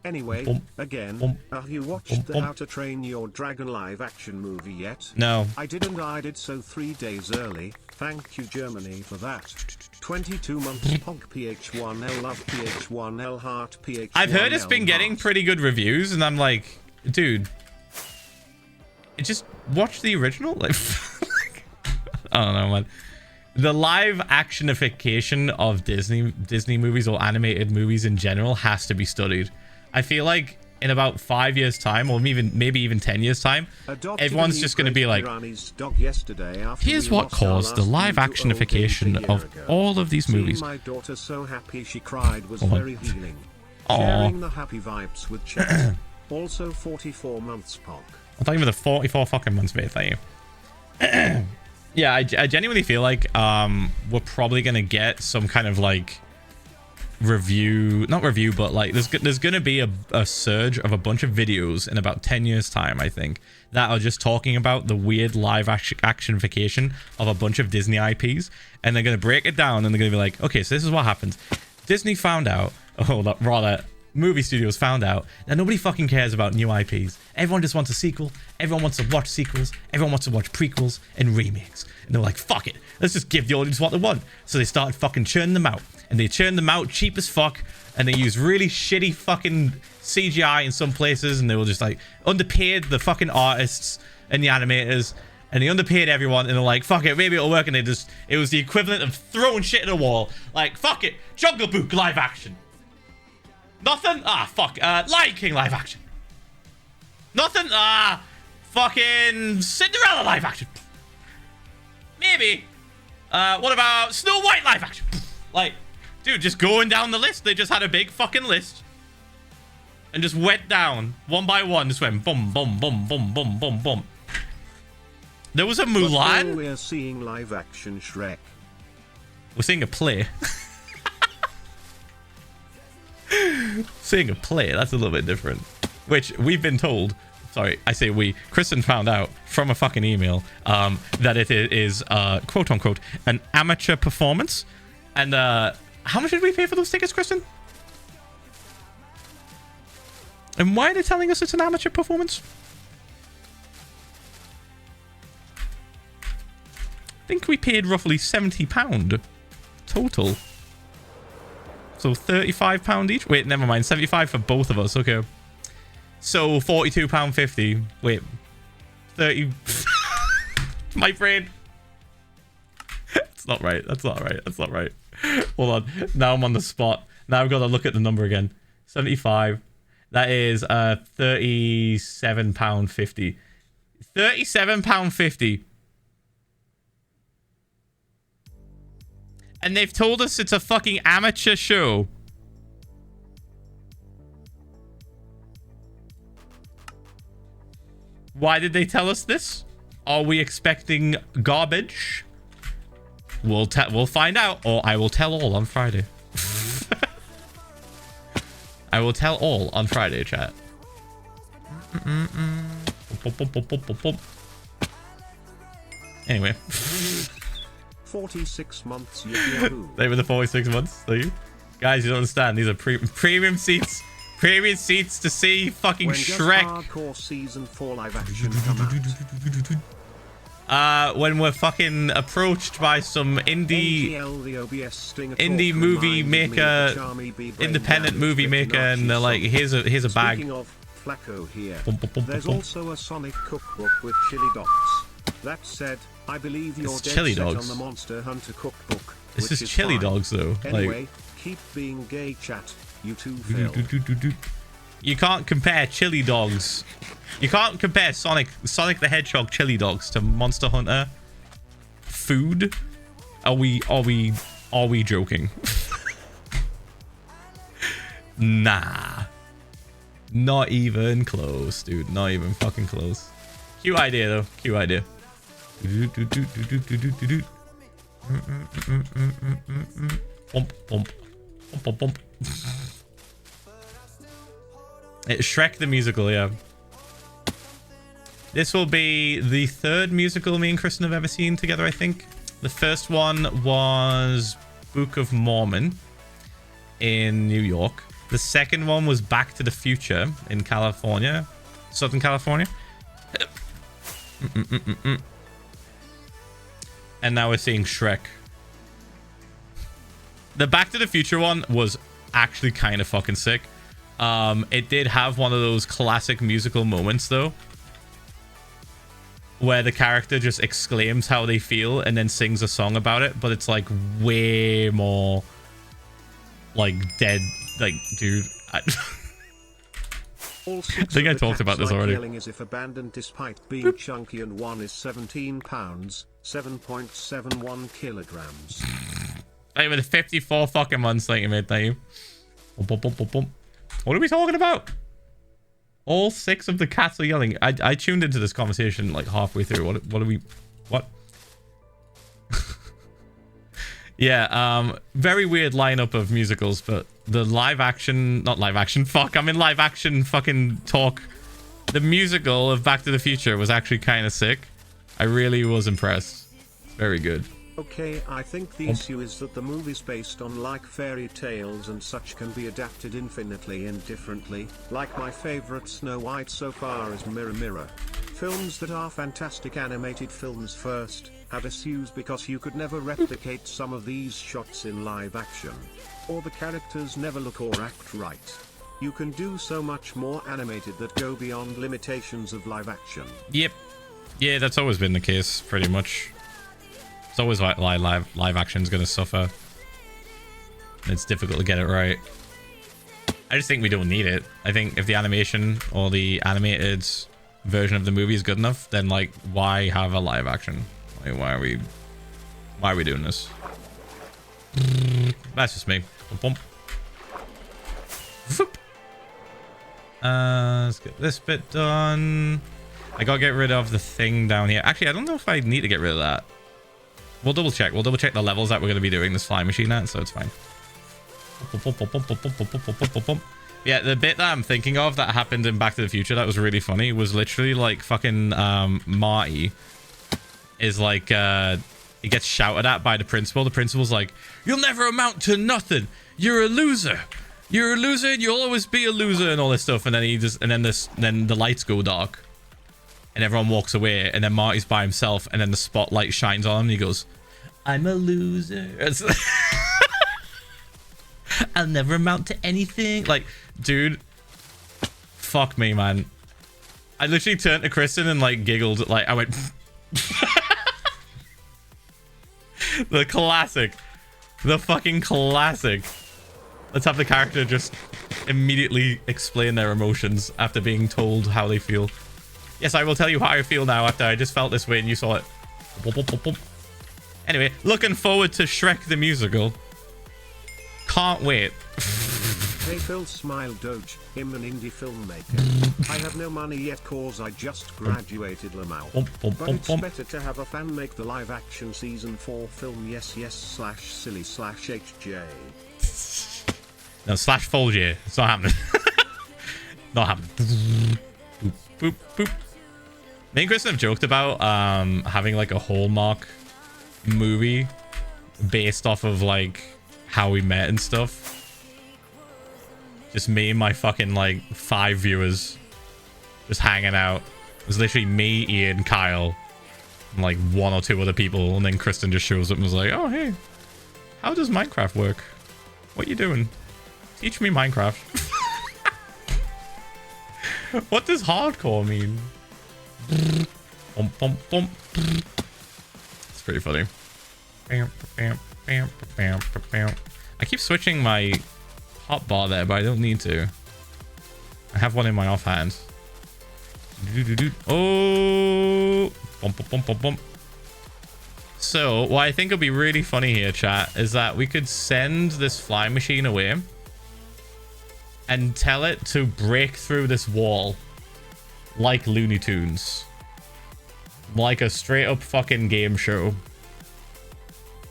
Anyway, have you watched the How to Train Your Dragon live action movie yet? No. I didn't. I did so 3 days early. Thank you, Germany, for that. 22 months Pog Ph1L love Ph1L heart Ph1L. I've heard it's been getting pretty good reviews, and I'm like, dude, just watch the original. Like, I don't know, man. The live actionification of Disney movies or animated movies in general has to be studied. I feel like in about 5 years time, or maybe even 10 years time, everyone's just going to be like, here's what caused the live actionification of all of these movies. My daughter so happy she cried was very healing. Sharing the happy vibes with chat. Also 44 months Pog. I'm talking about the 44 fucking months, mate. Thank you. Yeah, I genuinely feel like we're probably gonna get some kind of like not review, but like there's gonna be a surge of a bunch of videos in about 10 years time, I think, that are just talking about the weird live actionification of a bunch of Disney IPs, and they're gonna break it down, and they're gonna be like, okay, so this is what happens. Disney found out, or rather movie studios found out, that nobody fucking cares about new IPs. Everyone just wants a sequel. Everyone wants to watch sequels. Everyone wants to watch prequels and remakes. And they're like, fuck it, let's just give the audience what they want. So they started fucking churning them out. And they churned them out cheap as fuck. And they used really shitty fucking CGI in some places. And they were just like, underpaid the fucking artists and the animators. And they underpaid everyone. And they're like, fuck it, maybe it'll work. And it was the equivalent of throwing shit at a wall. Like, fuck it, Jungle Book live action. Nothing? Ah, fuck. Lion King live action. Nothing? Ah, fucking Cinderella live action. Maybe. What about Snow White live action? Like, dude, just going down the list. They just had a big fucking list. And just went down one by one. Just went boom, boom, boom, boom, boom, boom, boom. There was a Mulan. We're seeing live action Shrek. We're seeing a play. Seeing a play, that's a little bit different. Which we've been told, sorry, I say we, Kristen found out from a fucking email that it is, quote unquote, an amateur performance. And how much did we pay for those tickets, Kristen? And why are they telling us it's an amateur performance? I think we paid roughly £70 total. So £35 each. Wait, never mind. 75 for both of us. Okay. So £42.50. Wait. 30. My brain. That's not right. That's not right. That's not right. Hold on. Now I'm on the spot. Now I've got to look at the number again. 75. That is £37.50. £37.50. And they've told us it's a fucking amateur show. Why did they tell us this? Are we expecting garbage? We'll find out, or I will tell all on Friday. I will tell all on Friday, chat. Anyway. 46 months. They were the 46 months. See? Guys, you don't understand. These are premium seats. Premium seats to see fucking Shrek. Hardcore season 4 live action come out. When we're fucking approached by some indie movie maker, independent movie maker, and they're like, here's a bag. Speaking of Flacco here, there's also a Sonic cookbook with chili dogs. That said, I believe you're dead chili set dogs. on the Monster Hunter cookbook. This which is chili fine. dogs, though. Anyway, Like, keep being gay, chat. You too, Phil. you can't compare chili dogs. You can't compare Sonic the Hedgehog chili dogs to Monster Hunter food. Are we joking? Nah. Not even close, dude. Not even fucking close. Cute idea, though. Cute idea. Bump, bump. Bump, bump. It's Shrek the musical, yeah. This will be the third musical me and Kristen have ever seen together, I think. The first one was Book of Mormon in New York. The second one was Back to the Future in California, Southern California. And now we're seeing Shrek. The Back to the Future one was actually kind of fucking sick. It did have one of those classic musical moments, though, where the character just exclaims how they feel and then sings a song about it, but it's like way more like dead. Like, dude, I think I talked about this already. Yelling as if abandoned despite being chunky, and one is 17 pounds, 7.71 kilograms. Hey, with 54 fucking months, thank you, mate. Thank you. Bum, bum, bum, bum. What are we talking about? All 6 of the cats are yelling. I tuned into this conversation like halfway through. What are we? What? Yeah, very weird lineup of musicals, but the live action, not live action, fuck, I'm in live action fucking talk. The musical of Back to the Future was actually kind of sick. I really was impressed. Very good. Okay, I think the issue is that the movies based on like fairy tales and such can be adapted infinitely and differently. Like my favorite Snow White so far is Mirror Mirror. Films that are fantastic animated films first have issues because you could never replicate some of these shots in live action. Or the characters never look or act right. You can do so much more animated that go beyond limitations of live action. Yep. Yeah, that's always been the case, pretty much. It's always like live action's gonna suffer. It's difficult to get it right. I just think we don't need it. I think if the animation or the animated version of the movie is good enough, then like why have a live action? Like, why are we Why are we doing this? That's just me. Bump. Let's get this bit done. I gotta get rid of the thing down here. Actually, I don't know if I need to get rid of that. We'll double check. We'll double check the levels that we're going to be doing this flying machine at, so it's fine. Yeah, the bit that I'm thinking of that happened in Back to the Future that was really funny was literally like fucking Marty is like he gets shouted at by the principal. The principal's like, "You'll never amount to nothing. You're a loser. You're a loser and you'll always be a loser," and all this stuff. And then then the lights go dark and everyone walks away, and then Marty's by himself, and then the spotlight shines on him and he goes, "I'm a loser. I'll never amount to anything." Like, dude, fuck me, man. I literally turned to Kristen and like giggled. Like, I went the classic, the fucking classic. Let's have the character just immediately explain their emotions after being told how they feel. Yes, I will tell you how I feel now after I just felt this way and you saw it. Anyway, looking forward to Shrek the Musical. Can't wait. Hey Phil, smile Doge, him an indie filmmaker. I have no money yet cause I just graduated Lamau. But it's better to have a fan make the live action season 4 film yes/silly/HJ. No, /Philza. It's not happening. Not happening. Boop, boop, boop. Me and Kristen have joked about having like a Hallmark movie based off of like how we met and stuff. Just me and my fucking like 5 viewers just hanging out. It was literally me, Ian, Kyle, and like 1 or 2 other people, and then Kristen just shows up and was like, "Oh hey, how does Minecraft work? What you doing? Teach me Minecraft." What does hardcore mean? It's pretty funny. I keep switching my hotbar there, but I don't need to. I have one in my offhand. Oh! So, what I think would be really funny here, chat, is that we could send this flying machine away and tell it to break through this wall like Looney Tunes. Like a straight up fucking game show.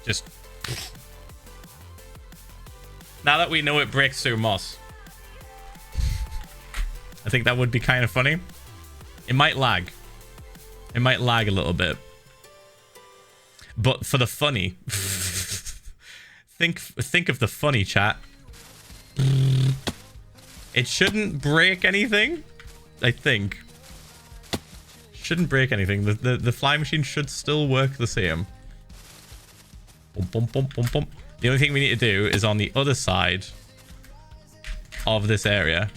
Just... Now that we know it breaks through moss, I think that would be kind of funny. It might lag. It might lag a little bit. But for the funny... think of the funny, chat. It shouldn't break anything, I think. Shouldn't break anything. The fly machine should still work the same. The only thing we need to do is on the other side of this area,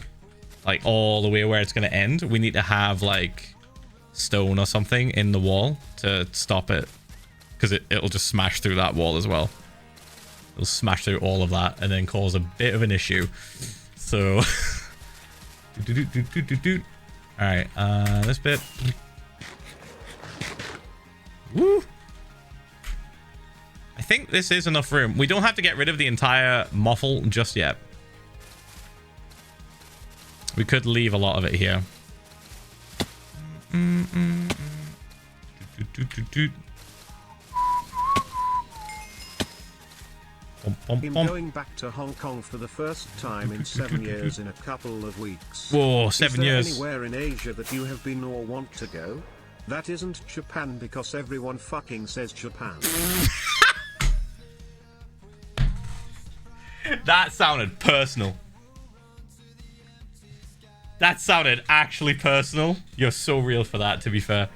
like all the way where it's going to end, we need to have like stone or something in the wall to stop it, because it'll just smash through that wall as well. It'll smash through all of that and then cause a bit of an issue. So all right, this bit. Woo! I think this is enough room. We don't have to get rid of the entire moffle just yet. We could leave a lot of it here. I'm going back to Hong Kong for the first time in 7 years in a couple of weeks. Whoa, 7 years. Is there anywhere in Asia that you have been or want to go? That isn't Japan, because everyone fucking says Japan. That sounded personal. That sounded actually personal. You're so real for that, to be fair.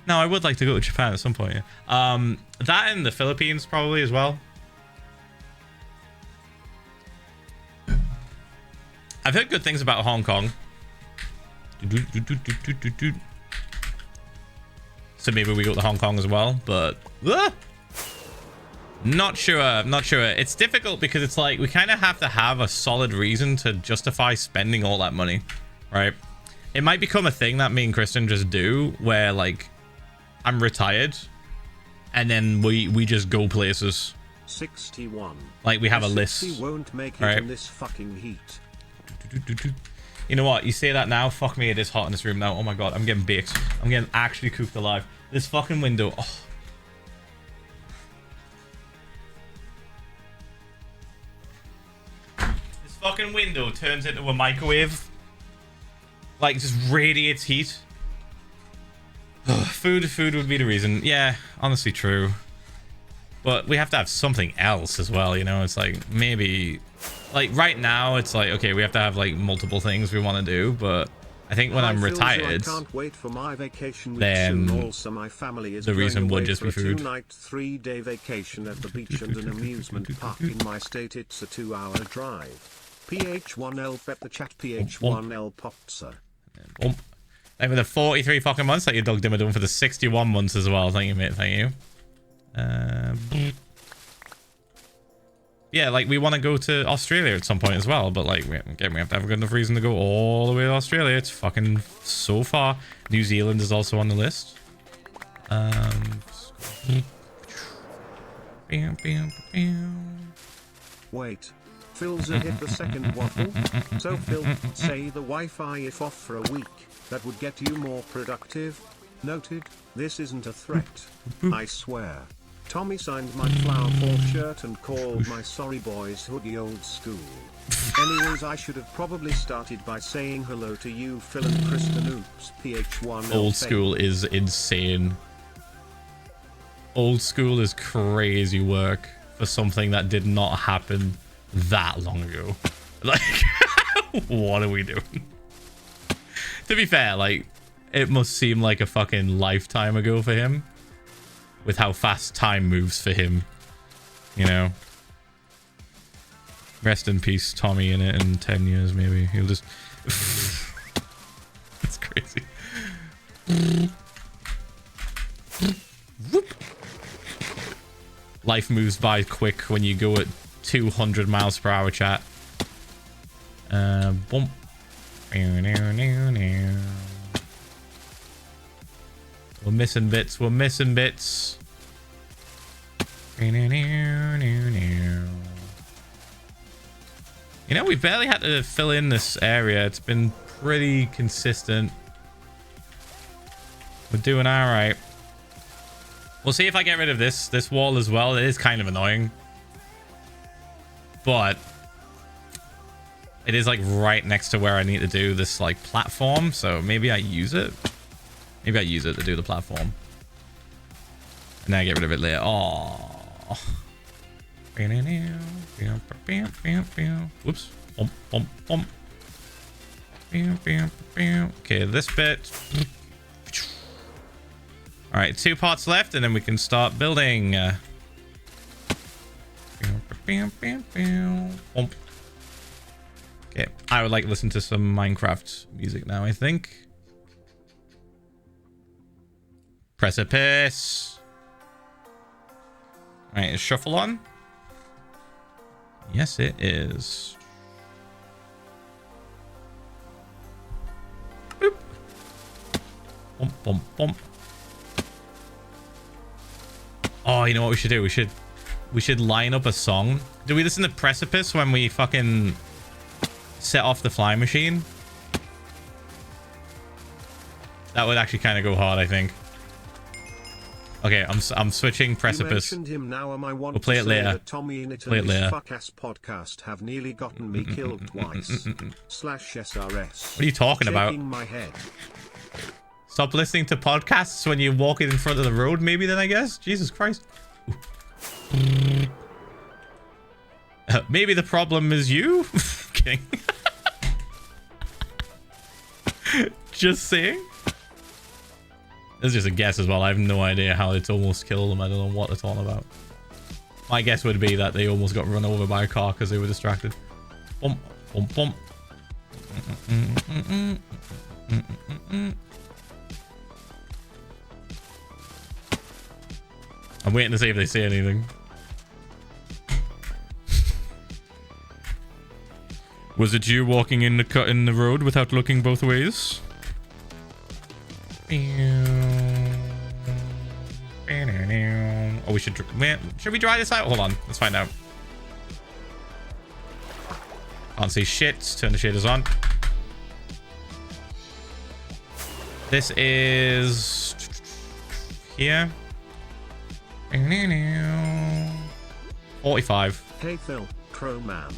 No, I would like to go to Japan at some point. Yeah. That in the Philippines probably as well. I've heard good things about Hong Kong. So maybe we go to Hong Kong as well, but not sure. It's difficult because it's like we kind of have to have a solid reason to justify spending all that money, right? It might become a thing that me and Kristen just do where like I'm retired and then we just go places. 61. Like we have a list. 60 won't make it Right. in this fucking heat. You know what? You say that now. Fuck me, it is hot in this room now. Oh my god, I'm getting baked. I'm getting actually cooked alive. This fucking window. Oh. This fucking window turns into a microwave. Like, just radiates heat. Food would be the reason. Yeah, honestly true. But we have to have something else as well, you know? It's like, maybe... Like, right now, it's like, okay, we have to have, like, multiple things we want to do, but... I think when I'm retired, I can't wait for my vacation week then soon. Also, my family is the reason would just be for a food. 2-night, 3-day vacation at the beach and an amusement park in my state. It's a 2-hour drive. Ph1lza bet the chat. Ph1lza Popsa. Like for the 43 fucking months that you dug Dimmadome for the 61 months as well. Thank you, mate. Thank you. Yeah, like we want to go to Australia at some point as well, but like again, we have to have a good enough reason to go all the way to Australia. It's fucking so far. New Zealand is also on the list. Wait, Philza hit the second waffle. So Phil, say the Wi-Fi if off for a week. That would get you more productive. Noted. This isn't a threat. I swear. Tommy signed my Flower Fall shirt and called my Sorry Boys hoodie old school. Anyways, I should have probably started by saying hello to you, Phil and Kristen. Oops, Ph1. Old school is insane. Old school is crazy work for something that did not happen that long ago. Like, what are we doing? To be fair, like, it must seem like a fucking lifetime ago for him. With how fast time moves for him, you know. Rest in peace, Tommy. In 10 years, maybe he'll just. It's crazy. Life moves by quick when you go at 200 miles per hour, chat. Bump. We're missing bits. We're missing bits. You know, we barely had to fill in this area. It's been pretty consistent. We're doing all right. We'll see if I get rid of this wall as well. It is kind of annoying, but it is like right next to where I need to do this like platform. So maybe I use it. Maybe I use it to do the platform. And then I get rid of it later. Oh. Whoops. Okay, this bit. Alright, 2 parts left, and then we can start building. Okay, I would like to listen to some Minecraft music now, I think. Precipice. All right, is shuffle on? Yes, it is. Boop. Bump, bump, bump. Oh, you know what we should do? We should line up a song. Do we listen to Precipice when we fucking set off the flying machine? That would actually kind of go hard, I think. Okay, I'm switching Precipice. Him now, we'll play it later. Tommy in play it later. Fuck-ass podcast have nearly gotten me killed twice. /SRS. What are you talking about? My head. Stop listening to podcasts when you're walking in front of the road, maybe then, I guess? Jesus Christ. Maybe the problem is you? Kidding. Just saying. This is just a guess as well. I have no idea how it's almost killed them. I don't know what it's all about. My guess would be that they almost got run over by a car because they were distracted. Bump, bump, bump. I'm waiting to see if they say anything. Was it you walking in the cut in the road without looking both ways? Or we should... Should we dry this out? Hold on. Let's find out. Can't see shit. Turn the shaders on. This is... here. 45. Hey Phil, Crow Man.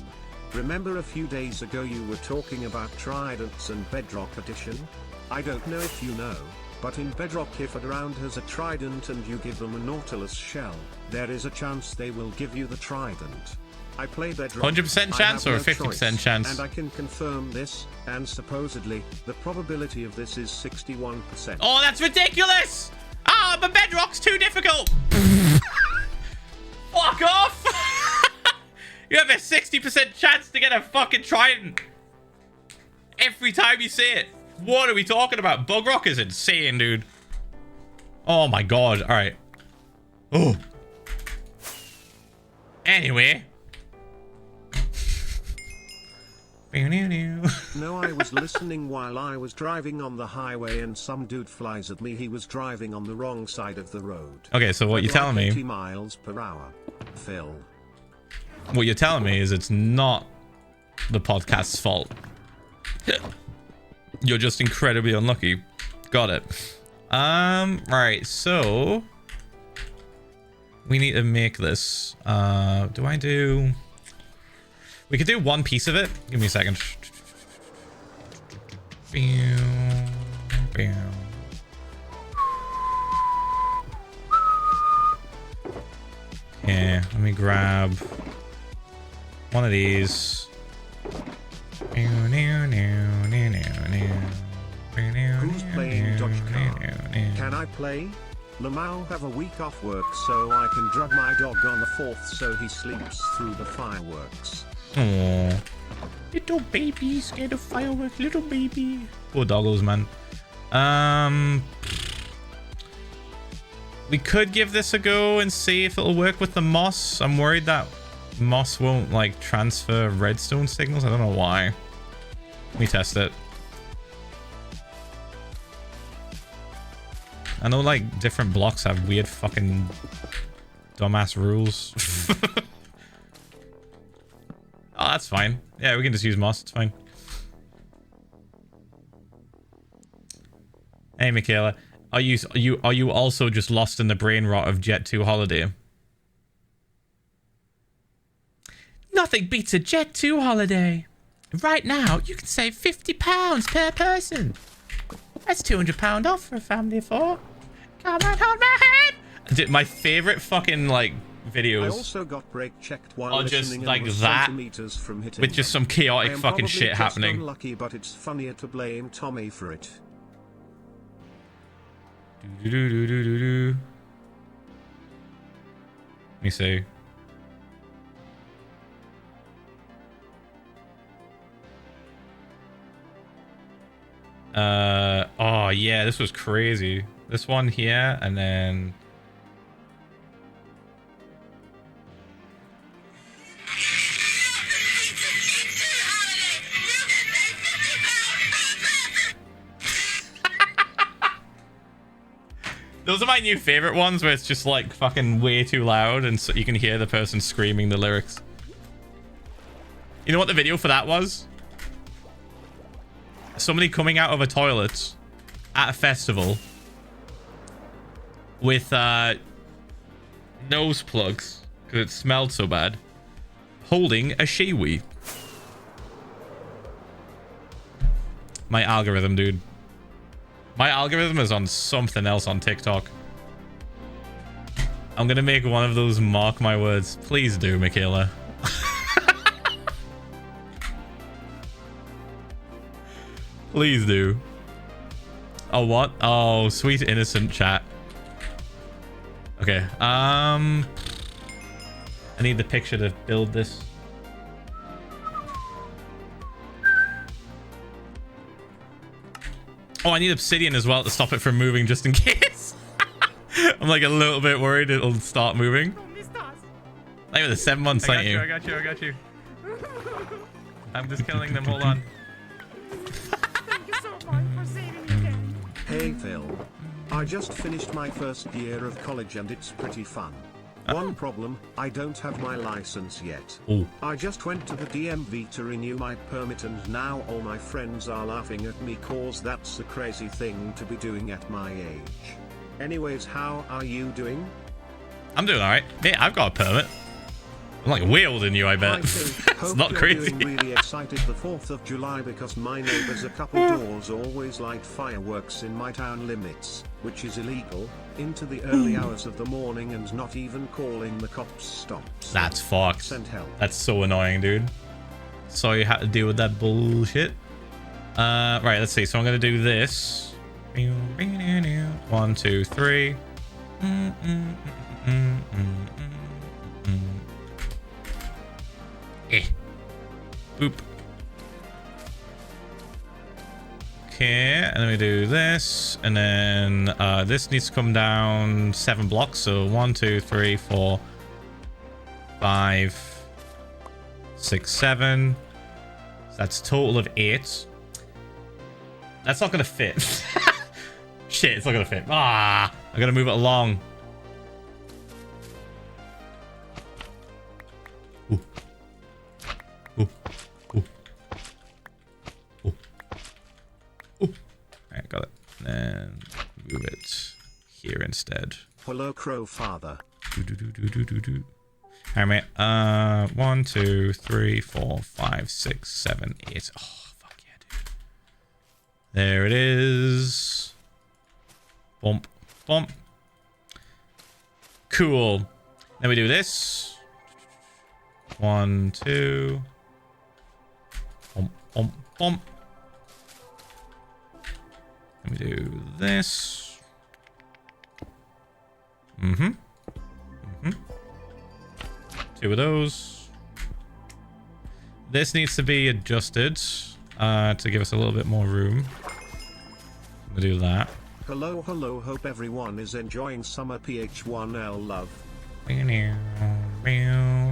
Remember a few days ago you were talking about tridents and Bedrock Edition? I don't know if you know, but in Bedrock if a round has a trident and you give them a Nautilus shell, there is a chance they will give you the trident. I play Bedrock. 100% chance or a 50% chance? And I can confirm this, and supposedly, the probability of this is 61%. Oh, that's ridiculous! Ah, but Bedrock's too difficult! Fuck off! You have a 60% chance to get a fucking trident every time you see it. What are we talking about? Bug Rock is insane, dude. Oh my god. All right. Oh. Anyway. No, I was listening while I was driving on the highway and some dude flies at me. He was driving on the wrong side of the road. Okay, so what you're telling me... 80 miles per hour. Phil. What you're telling me is it's not the podcast's fault. You're just incredibly unlucky. Got it. Right, so... we need to make this. Do I do... we could do one piece of it. Give me a second. Yeah, let me grab one of these. Who's playing Dodge Car? Can I play? Lamau have a week off work so I can drug my dog on the 4th so he sleeps through the fireworks. Aww. Little baby, scared of fireworks, little baby. Poor doggos, man. We could give this a go and see if it'll work with the moss. I'm worried that moss won't like transfer redstone signals. I don't know why. Let me test it. I know like different blocks have weird fucking dumbass rules. Oh, that's fine. Yeah, we can just use moss. It's fine. Hey, Michaela. Are you also just lost in the brain rot of Jet 2 holiday? Nothing beats a Jet 2 holiday. Right now, you can save £50 per person. That's £200 off for a family of 4. Come on, hold my hand. My favorite fucking like videos. I also got brake checked while just like and was that centimeters from hitting with just some chaotic them. fucking shit just happening. Unlucky, but it's funnier to blame Tommy for it. Let me see. Oh yeah, this was crazy. This one here, and then those are my new favorite ones, where it's just like fucking way too loud and so you can hear the person screaming the lyrics. You know what the video for that was? Somebody coming out of a toilet at a festival with nose plugs because it smelled so bad, holding a shiwi. My algorithm, dude. My algorithm is on something else on TikTok. I'm gonna make one of those, mark my words. Please do, Michaela. Please do. Oh, what? Oh, sweet innocent chat. Okay. I need the picture to build this. Oh, I need obsidian as well to stop it from moving just in case. I'm like a little bit worried it'll start moving. Like with the 7 months, ain't you? I got you. I'm just killing them. Hold on. Thank you so much for saving me again. Hey Phil. I just finished my first year of college and it's pretty fun. One problem, I don't have my license yet. Oh. I just went to the DMV to renew my permit and now all my friends are laughing at me cause that's a crazy thing to be doing at my age. Anyways, how are you doing? I'm doing alright. Hey, I've got a permit. I'm like way older than you, I bet. It's not crazy. I'm really excited the 4th of July because my neighbors a couple doors always light fireworks in my town limits, which is illegal, into the early hours of the morning and not even calling the cops stops. That's fucked. Send help. That's so annoying, dude. Sorry you had to deal with that bullshit. Right, let's see. So I'm going to do this. 1, 2, 3. Boop. Okay, and then we do this, and then this needs to come down 7 blocks. So 1, 2, 3, 4, 5, 6, 7. So that's a total of 8. That's not gonna fit. Shit, it's not gonna fit. Ah, I gotta move it along. Ooh. Ooh. Ooh. Ooh. Ooh. Alright, got it. And then move it here instead. Hello, Crow Father. Alright, mate. 1, 2, 3, 4, 5, 6, 7, 8. Oh, fuck yeah, dude. There it is. Bump. Bump. Cool. Then we do this. 1, 2. Bump, bump, bump. Then we do this. Mm-hmm. Mm-hmm. 2 of those. This needs to be adjusted to give us a little bit more room. We'll do that. Hello, hello, hope everyone is enjoying summer Ph1lza love. Yeah.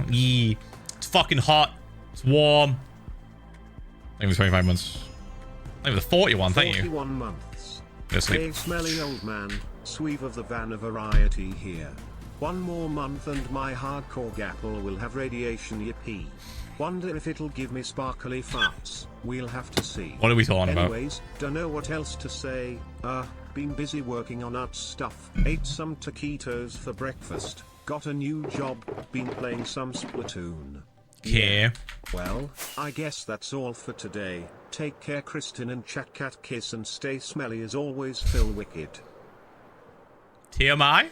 It's fucking hot. It's warm. I think it was 25 months. I think it was 41, thank you. 41 months. Go sleep. Hey, smelly old man, Sweeve of the Van of Variety here. 1 more month and my hardcore gapple will have radiation, yippee. Wonder if it'll give me sparkly farts. We'll have to see. What are we talking about? Anyways, don't know what else to say. Been busy working on art stuff. Ate some taquitos for breakfast. Got a new job. Been playing some Splatoon. Okay. Well, I guess that's all for today. Take care, Kristen, and chat cat kiss and stay smelly as always, Phil Wicked. TMI?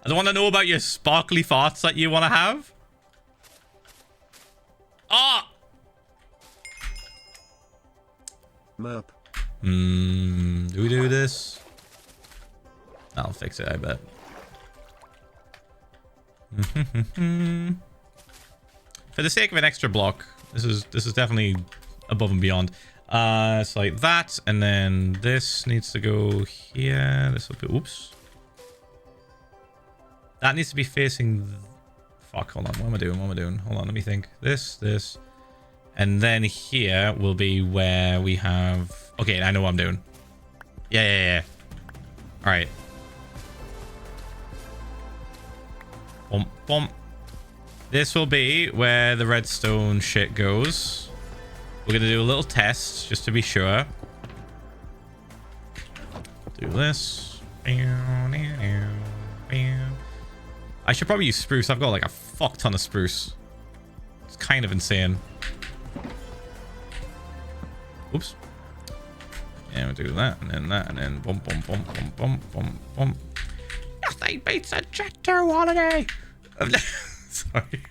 I don't want to know about your sparkly farts that you want to have. Ah! Merp. Do we do this? I'll fix it, I bet. For the sake of an extra block, this is definitely above and beyond. It's like that, and then this needs to go here. This will be, oops. That needs to be facing. Fuck, hold on. What am I doing? What am I doing? Hold on, let me think. This. And then here will be where we have... Okay, I know what I'm doing. Yeah. Alright. Bump, bump. This will be where the redstone shit goes. We're going to do a little test, just to be sure. Do this. I should probably use spruce. I've got like a fuck ton of spruce. It's kind of insane. Oops. Yeah, we'll do that, and then that, and then bump, bump, bump, bump, bump, bump, bump. Nothing beats a chatter holiday. Sorry.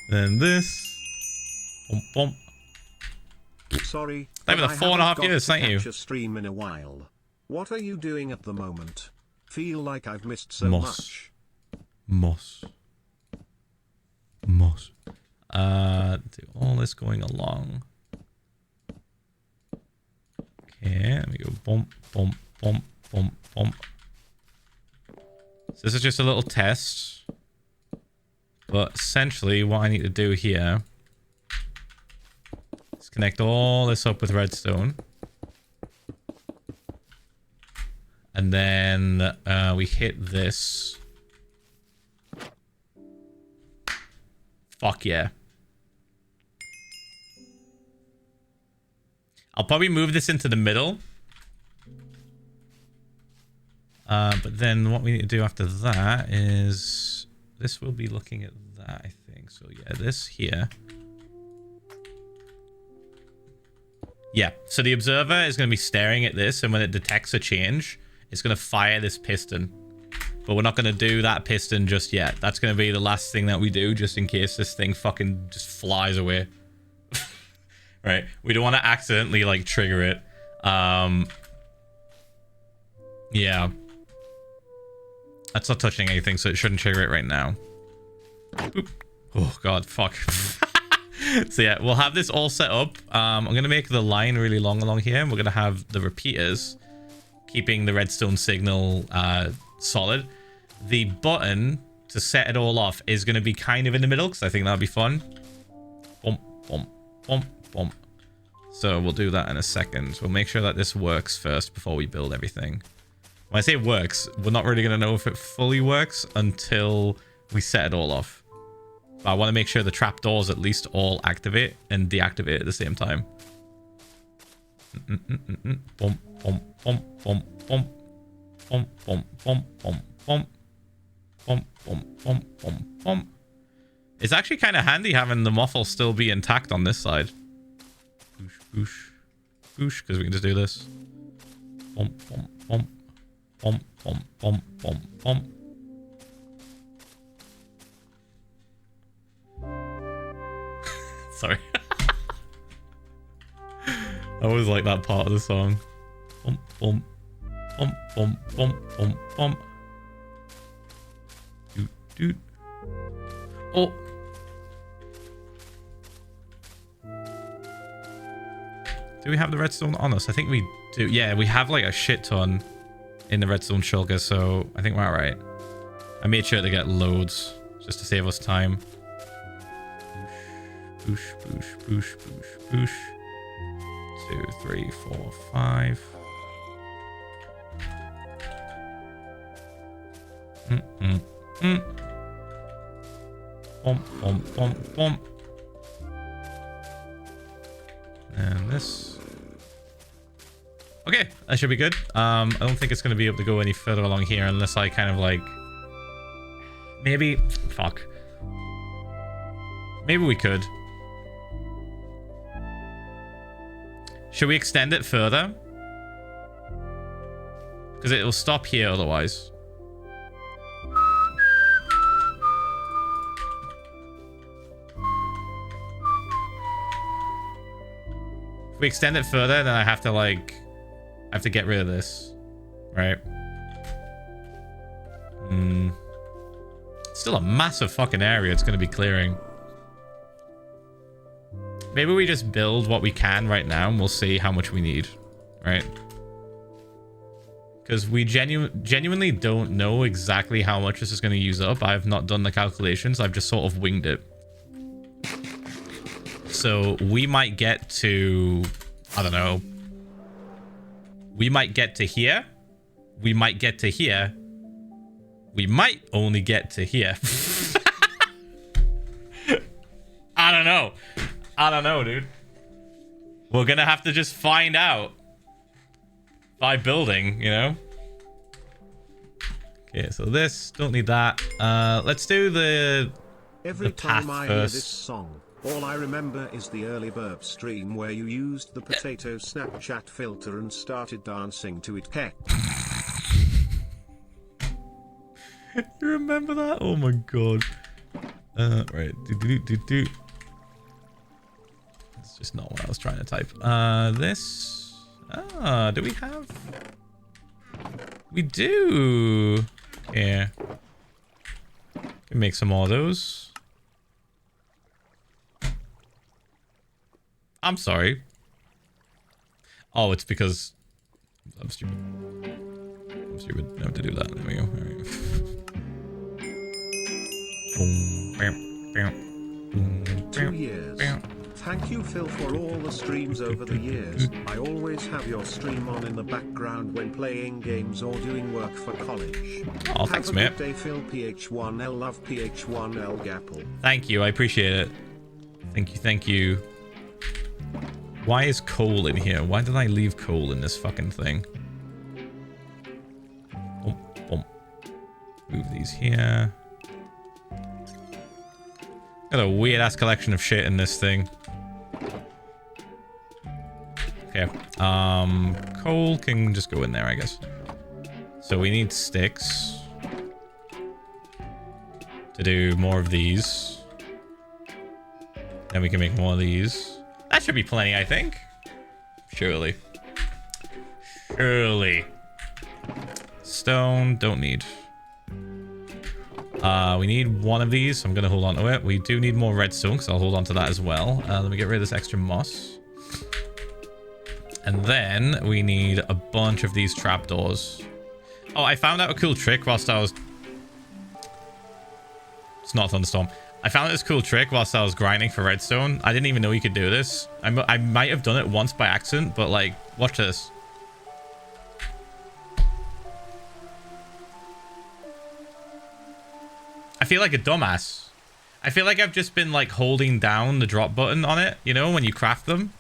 Then this. Bump, bump. Sorry. Over the 4.5 years, thank you. A stream in a while. What are you doing at the moment? Feel like I've missed so much. Moss. Do all this going along. Okay, let me go bump, bump, bump, bump, bump. So this is just a little test. But essentially what I need to do here is connect all this up with redstone. And then we hit this. Fuck yeah. I'll probably move this into the middle. But then what we need to do after that is... This will be looking at that, I think. So yeah, this here. Yeah, so the observer is going to be staring at this, and when it detects a change, it's going to fire this piston. But we're not going to do that piston just yet. That's going to be the last thing that we do, just in case this thing fucking just flies away. Right? We don't want to accidentally, like, trigger it. Yeah. That's not touching anything, so it shouldn't trigger it right now. Oop. Oh, God, fuck. So, yeah, we'll have this all set up. I'm going to make the line really long along here, and we're going to have the repeaters keeping the redstone signal solid. The button to set it all off is going to be kind of in the middle, because I think that'll be fun. Bump, bump, bump, bump. So we'll do that in a second. We'll make sure that this works first before we build everything. When I say works, we're not really going to know if it fully works until we set it all off. But I want to make sure the trapdoors at least all activate and deactivate at the same time. Bump, bump, bump, bump, bump. Bump, bump, bump, bump, bump. Bump, bump, bump, bump, bump. It's actually kind of handy having the moffle still be intact on this side. Boosh, boosh, boosh, because we can just do this. Bump, bump, bump. Bump, bump, bump, bump, bump. Sorry. I always like that part of the song. Bump, bump, bump, bump, bump, bump, bump. Doot, doot. Oh. Do we have the redstone on us? I think we do. Yeah, we have like a shit ton in the redstone shulker, so I think we're all right. I made sure to get loads just to save us time. Boosh, boosh, boosh, boosh, boosh. 2, 3, 4, 5. Bump, bump, bump, bump. And this. Okay, that should be good. I don't think it's going to be able to go any further along here unless I kind of like... Maybe... Fuck. Maybe we could. Should we extend it further? Because it will stop here otherwise. If we extend it further, then I have to like... I have to get rid of this, right? Still a massive fucking area it's going to be clearing. Maybe we just build what we can right now and we'll see how much we need, right? Because we genuinely don't know exactly how much this is going to use up. I have not done the calculations. I've just sort of winged it. So we might get to, I don't know. We might get to here. We might get to here. We might only get to here. I don't know. I don't know, dude. We're gonna have to just find out by building, you know? Okay, so this, don't need that. Let's do the Time I hear first. this song, all I remember is the early burp stream where you used the potato Snapchat filter and started dancing to it. Heck. You remember that? Oh my god. Right. That's just not what I was trying to type. This. Do we have? We do. Yeah. Can make some more of those. I'm sorry. Oh, it's because I'm stupid. I'm stupid. I have to do that. There we go. All right. Boom, bam, bam, boom, 2 years. Thank you, Phil, for all the streams over the years. I always have your stream on in the background when playing games or doing work for college. Oh, thanks, have a mate. good day, Phil. Ph1l love Ph1l Gapple. Thank you. I appreciate it. Thank you. Thank you. Why is coal in here? Why did I leave coal in this fucking thing? Boom, boom. Move these here. Got a weird ass collection of shit in this thing. Okay. Coal can just go in there, I guess. So we need sticks to do more of these. Then we can make more of these. That should be plenty, I think. Surely. Surely. Stone, don't need. We need one of these, so I'm going to hold on to it. We do need more redstone, because I'll hold on to that as well. Let me get rid of this extra moss. And then we need a bunch of these trapdoors. Oh, I found out a cool trick whilst I was... It's not a thunderstorm. I found this cool trick whilst I was grinding for redstone. I didn't even know you could do this. I might have done it once by accident, but like, watch this. I feel like a dumbass. I feel like I've just been like holding down the drop button on it, you know, when you craft them.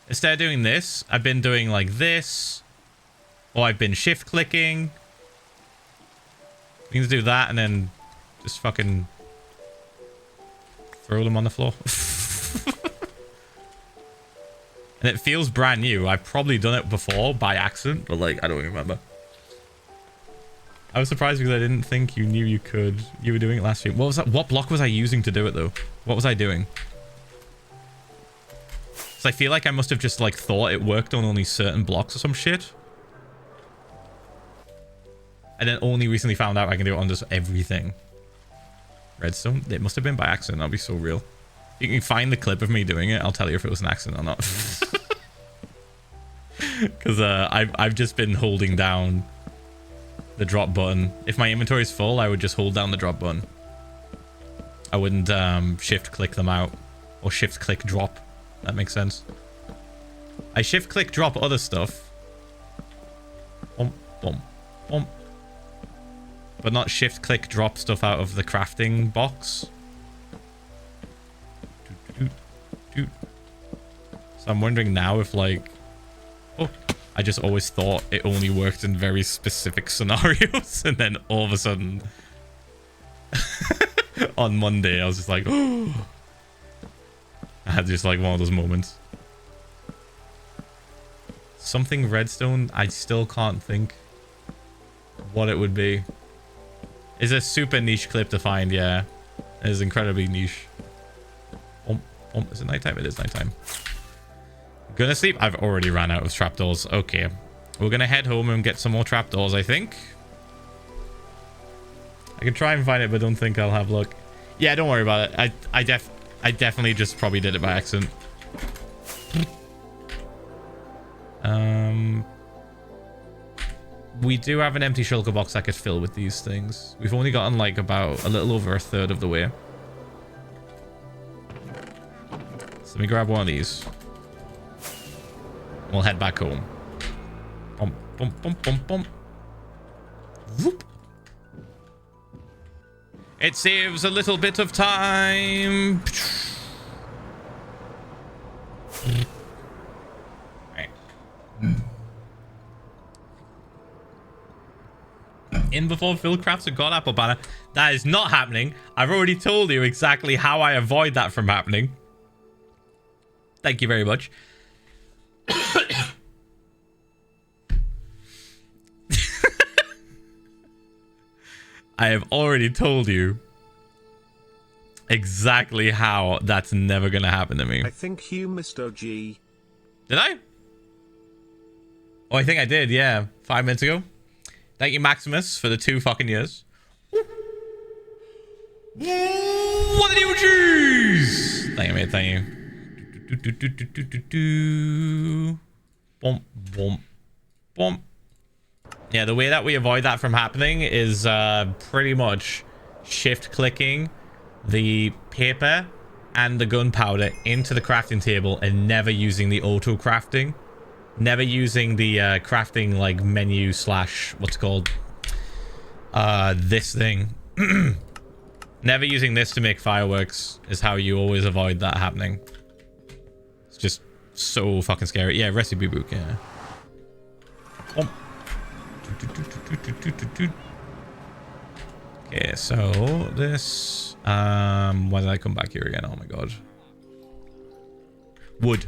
Instead of doing this, I've been doing like this. Or I've been shift clicking. You can do that and then just fucking throw them on the floor. And it feels brand new. I've probably done it before by accident, but like, I don't remember. I was surprised because I didn't think you knew you could. You were doing it last year. What was that? What block was I using to do it though? What was I doing? So I feel like I must have just like thought it worked on only certain blocks or some shit. And then only recently found out I can do it on just everything. Redstone? It must have been by accident. That'll be so real. If you can find the clip of me doing it, I'll tell you if it was an accident or not. Because I've just been holding down the drop button. If my inventory is full, I would just hold down the drop button. I wouldn't shift click them out. Or shift click drop. That makes sense. I shift click drop other stuff. Boom, boom, boom. But not shift click drop stuff out of the crafting box. So I'm wondering now if like... Oh, I just always thought it only worked in very specific scenarios. And then all of a sudden... on Monday, I was just like... Oh. I had just like one of those moments. Something redstone, I still can't think what it would be. It's a super niche clip to find, yeah. It is incredibly niche. Is it nighttime? It is nighttime. Gonna sleep? I've already ran out of trapdoors. Okay. We're gonna head home and get some more trapdoors, I think. I can try and find it, but don't think I'll have luck. Yeah, don't worry about it. I definitely just probably did it by accident. We do have an empty shulker box I could fill with these things. We've only gotten like about a little over a third of the way. So let me grab one of these. We'll head back home. Bump, bump, bump, bump, bump. Whoop. It saves a little bit of time. Right. In before Phil crafts a god apple banner. That is not happening. I've already told you exactly how I avoid that from happening. Thank you very much. I have already told you exactly how that's never going to happen to me. I think you missed OG. Did I? Oh, I think I did, yeah. 5 minutes ago. Thank you, Maximus, for the 2 fucking years. What the emojis? Thank you, mate. Thank you. Bump, bump, bump. Yeah, the way that we avoid that from happening is pretty much shift clicking the paper and the gunpowder into the crafting table and never using the auto crafting. Never using the crafting like menu slash what's it called? This thing. Never using this to make fireworks is how you always avoid that happening. It's just so fucking scary. Yeah, recipe book, yeah. Okay, so this why did I come back here again? Oh my god. Wood.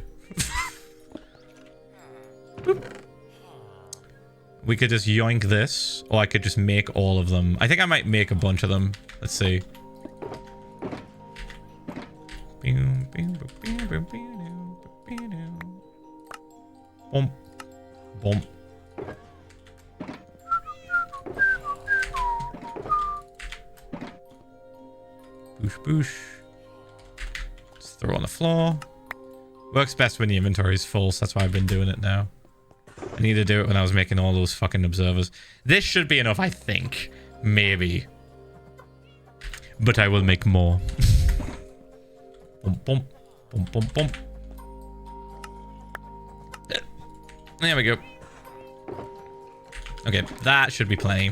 We could just yoink this, or I could just make all of them. I think I might make a bunch of them. Let's see. Boom. Boom. Boosh boosh. Just throw on the floor. Works best when the inventory is full, so that's why I've been doing it now. I need to do it when I was making all those fucking observers. This should be enough, I think. Maybe. But I will make more. Boom, boom, boom, boom, boom. There we go. Okay, that should be plenty.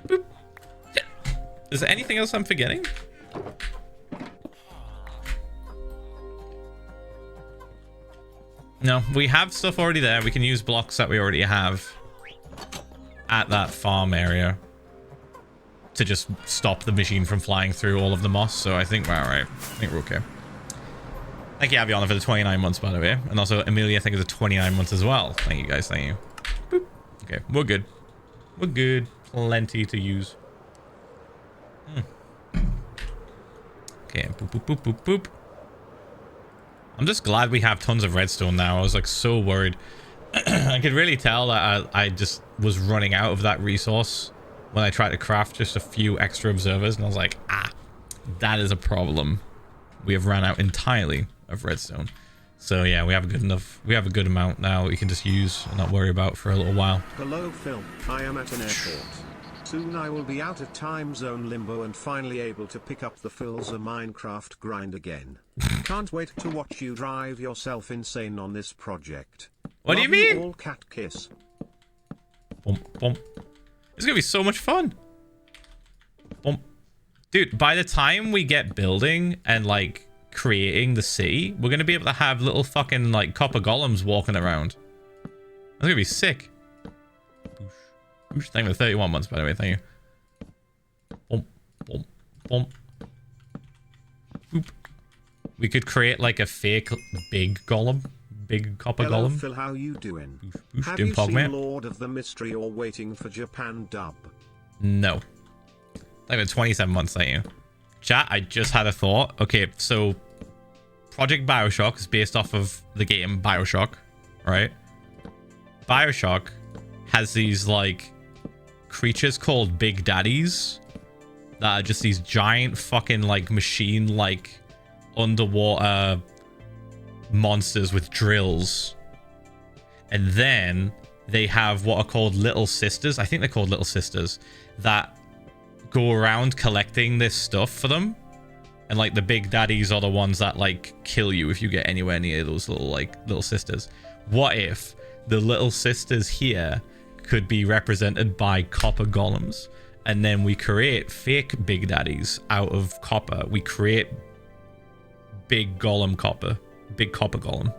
Boop. Is there anything else I'm forgetting? No, we have stuff already there. We can use blocks that we already have at that farm area to just stop the machine from flying through all of the moss. So I think we're all right. I think we're okay. Thank you, Aviana, for the 29 months, by the way. And also, Amelia, I think, is a 29 months as well. Thank you, guys. Thank you. Boop. Okay, we're good. We're good. Plenty to use. Okay, boop, boop, boop, boop, boop. I'm just glad we have tons of redstone now. I was like so worried. I could really tell that I just was running out of that resource when I tried to craft just a few extra observers, and I was like, that is a problem. We have ran out entirely of redstone. So yeah, we have a good amount now we can just use and not worry about for a little while. Hello Phil, I am at an airport. Soon I will be out of time zone limbo and finally able to pick up the Philza Minecraft grind again. Can't wait to watch you drive yourself insane on this project. What Love do you mean? All cat kiss. Boom, boom. It's gonna be so much fun. Boom. Dude, by the time we get building and like creating the city, we're gonna be able to have little fucking like copper golems walking around. That's gonna be sick. Thank you for 31 months, by the way. Thank you. Boom, boom, boom. Boop. We could create like a fake big golem, big copper Hello, golem. Phil, how you doing? Boosh, Have doing you pog, seen mate? Lord of the Mystery or waiting for Japan dub? No. Thank you for 27 months. Thank you. Chat, I just had a thought. Okay, so Project Bioshock is based off of the game Bioshock, right? Bioshock has these like creatures called Big Daddies that are just these giant fucking like machine like underwater monsters with drills, and then they have what are called Little Sisters. I think they're called Little Sisters that go around collecting this stuff for them, and like the Big Daddies are the ones that like kill you if you get anywhere near those little sisters. What if the Little Sisters here could be represented by copper golems, and then we create fake Big Daddies out of copper? We create big golem copper, big copper golem.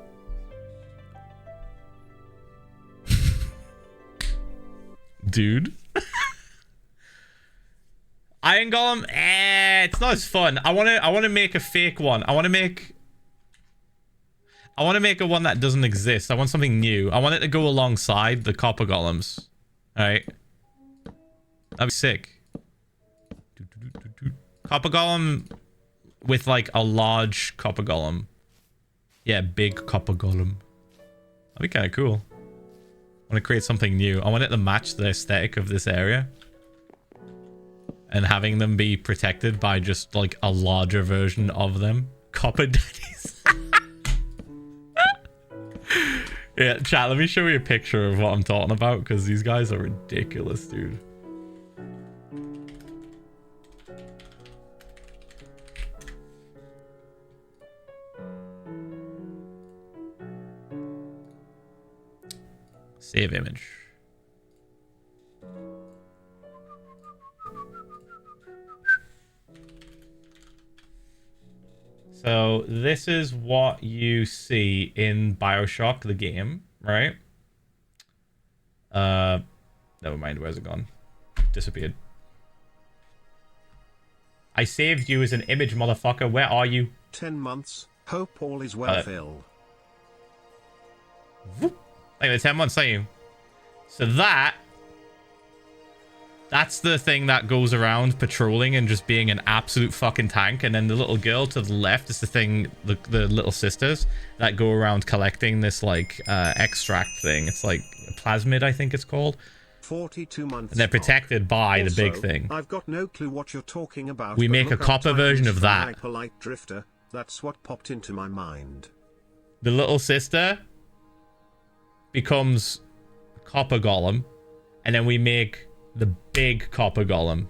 Dude. Iron golem, it's not as fun. I want to make a fake one. I want to make a one that doesn't exist. I want something new. I want it to go alongside the copper golems. All right. That'd be sick. Copper golem with like a large copper golem. Yeah, big copper golem. That'd be kind of cool. I want to create something new. I want it to match the aesthetic of this area. And having them be protected by just like a larger version of them. Copper daddies. Yeah, chat, let me show you a picture of what I'm talking about, because these guys are ridiculous, dude. Save image. So this is what you see in BioShock, the game, right? Never mind. Where's it gone? Disappeared. I saved you as an image, motherfucker. Where are you? 10 months. Hope all is well, Phil. Whoop. Like the 10 months, thank you. So that's the thing that goes around patrolling and just being an absolute fucking tank. And then the little girl to the left is the thing, the little sisters that go around collecting this like extract thing. It's like plasmid, I think it's called. 42 months. And they're protected by also, the big thing. I've got no clue what you're talking about. We make a copper version of that. My polite drifter. That's what popped into my mind. The little sister becomes copper golem, and then we make the big copper golem.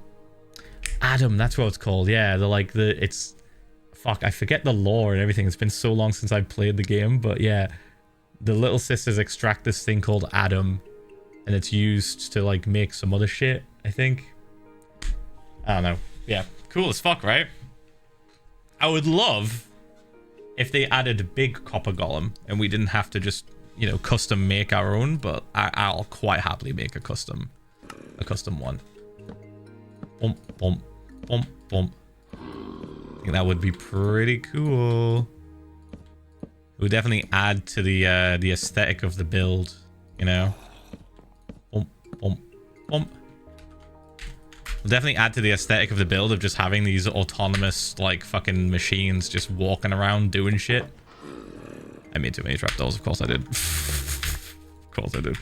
Adam, that's what it's called. Yeah, it's fuck, I forget the lore and everything. It's been so long since I've played the game, but yeah, the little sisters extract this thing called Adam, and it's used to like make some other shit, I think. I don't know. Yeah, cool as fuck, right? I would love if they added a big copper golem and we didn't have to just, you know, custom make our own, but I'll quite happily make a custom one. Bump, bump, bump, bump. I think that would be pretty cool. It would definitely add to the aesthetic of the build, you know. Bump, bump, bump. It'll definitely add to the aesthetic of the build of just having these autonomous, like, fucking machines just walking around doing shit. I made too many trapdoors, of course I did. Of course I did.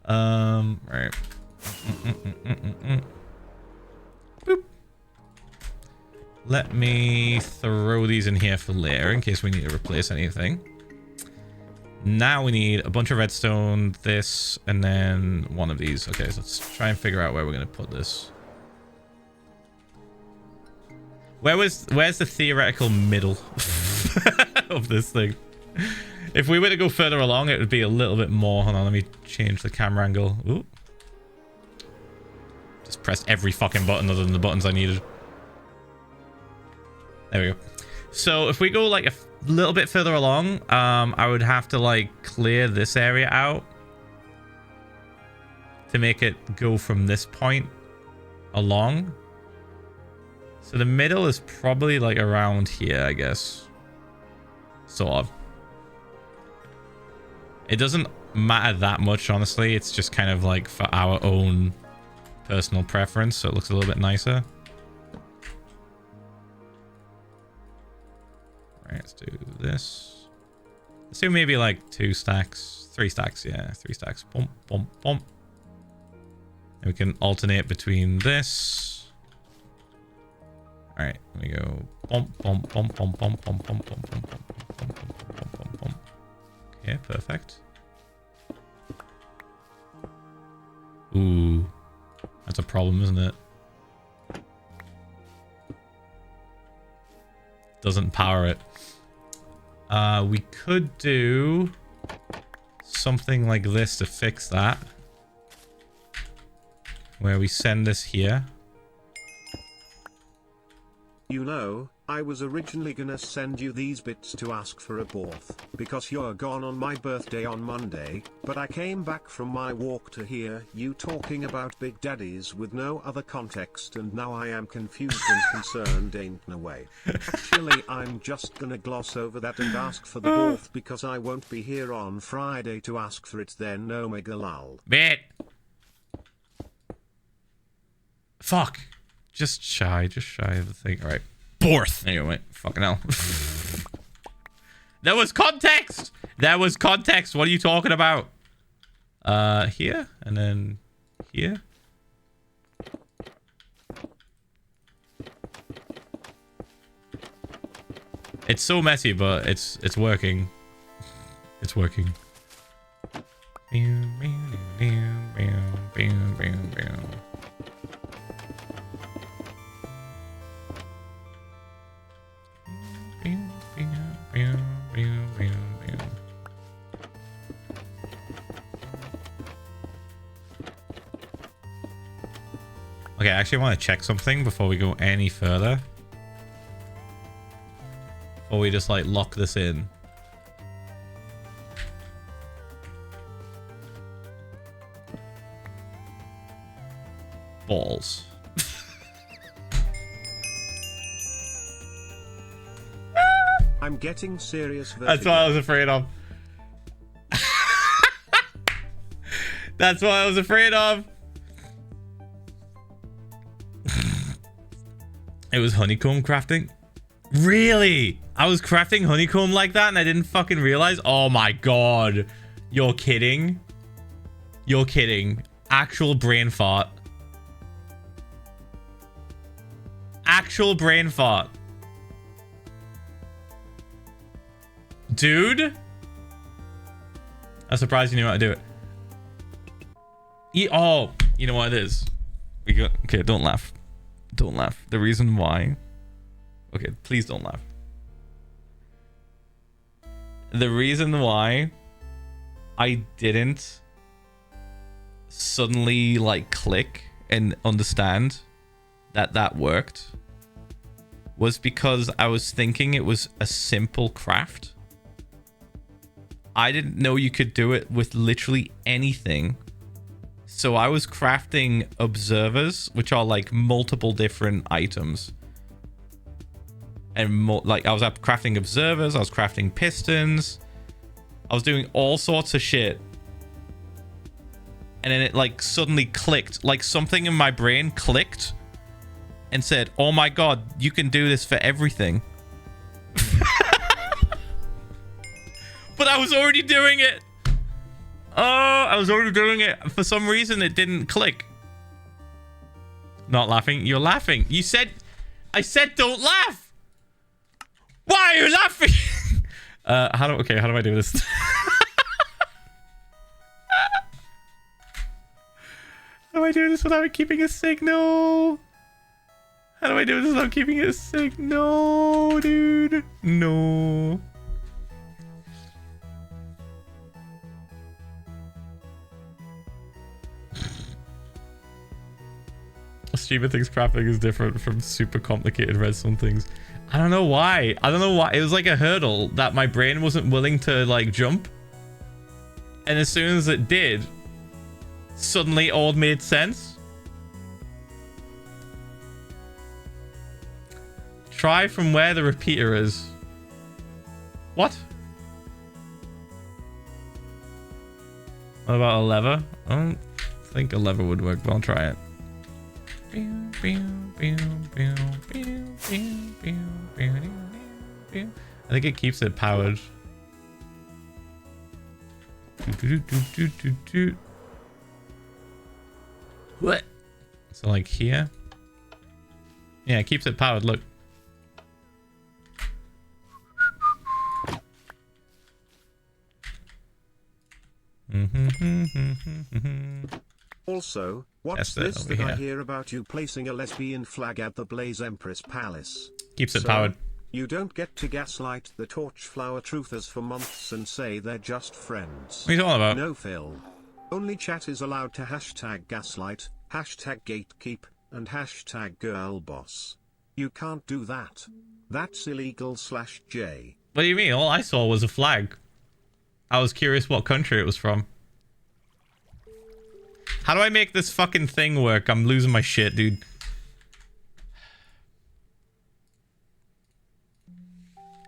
Right. Boop. Let me throw these in here for later in case we need to replace anything. Now we need a bunch of redstone, this, and then one of these. Okay, so let's try and figure out where we're going to put this. Where's the theoretical middle of this thing? If we were to go further along, it would be a little bit more. Hold on, let me change the camera angle. Ooh. Just pressed every fucking button other than the buttons I needed. There we go. So if we go like a little bit further along, I would have to like clear this area out to make it go from this point along. So the middle is probably like around here, I guess. Sort of. It doesn't matter that much, honestly. It's just kind of like for our own personal preference, so it looks a little bit nicer. Right, let's do this. Let's do maybe like 2 stacks. 3 stacks, yeah. 3 stacks. Bump, bump, bump. And we can alternate between this. Alright, let me go bump, bump, bump, bump, bump, bump, bump, bump, bump, bump, bump, bump, bump, bump, bump. Okay, perfect. Ooh. That's a problem, isn't it? Doesn't power it. We could do something like this to fix that. Where we send this here. You know, I was originally gonna send you these bits to ask for a birth, because you're gone on my birthday on Monday, but I came back from my walk to hear you talking about big daddies with no other context, and now I am confused and concerned ain't no way. Actually, I'm just gonna gloss over that and ask for the birth because I won't be here on Friday to ask for it then, omega lol. Bit. Fuck. Just shy of the thing. All right. Borth. Anyway, fucking hell. There was context. There was context. What are you talking about? Here and then here. It's so messy, but it's working. It's working. Okay, I actually want to check something before we go any further. Before we just like lock this in. Balls. I'm getting serious vertigo. That's what I was afraid of. That's what I was afraid of. It was honeycomb crafting. Really? I was crafting honeycomb like that and I didn't fucking realize? Oh my god. You're kidding? You're kidding. Actual brain fart. Actual brain fart. Dude? I'm surprised you knew how to do it. Oh, you know what it is? Okay, don't laugh. Don't laugh. The reason why... Okay, please don't laugh. The reason why I didn't suddenly like click and understand that that worked was because I was thinking it was a simple craft. I didn't know you could do it with literally anything. So I was crafting observers, which are like multiple different items. And like I was crafting observers, I was crafting pistons. I was doing all sorts of shit. And then it like suddenly clicked, like something in my brain clicked and said, "Oh my god, you can do this for everything." But I was already doing it. Oh, I was already doing it. For some reason, it didn't click. Not laughing. You're laughing. You said... I said don't laugh. Why are you laughing? How do I do this? How do I do this without keeping a signal? How do I do this without keeping a signal, dude? No. Streamer thinks crafting is different from super complicated redstone things. I don't know why. I don't know why. It was like a hurdle that my brain wasn't willing to like jump. And as soon as it did, suddenly it all made sense. Try from where the repeater is. What? What about a lever? I don't think a lever would work, but I'll try it. I think it keeps it powered. What? So like here? Yeah, it keeps it powered, look. Also, what's this that I hear about you placing a lesbian flag at the Blaze Empress Palace? Keeps it powered. You don't get to gaslight the Torchflower truthers for months and say they're just friends. What are you talking about? No, Phil. Only chat is allowed to #gaslight, #gatekeep, and #girlboss. You can't do that. That's illegal /J. What do you mean? All I saw was a flag. I was curious what country it was from. How do I make this fucking thing work? I'm losing my shit, dude.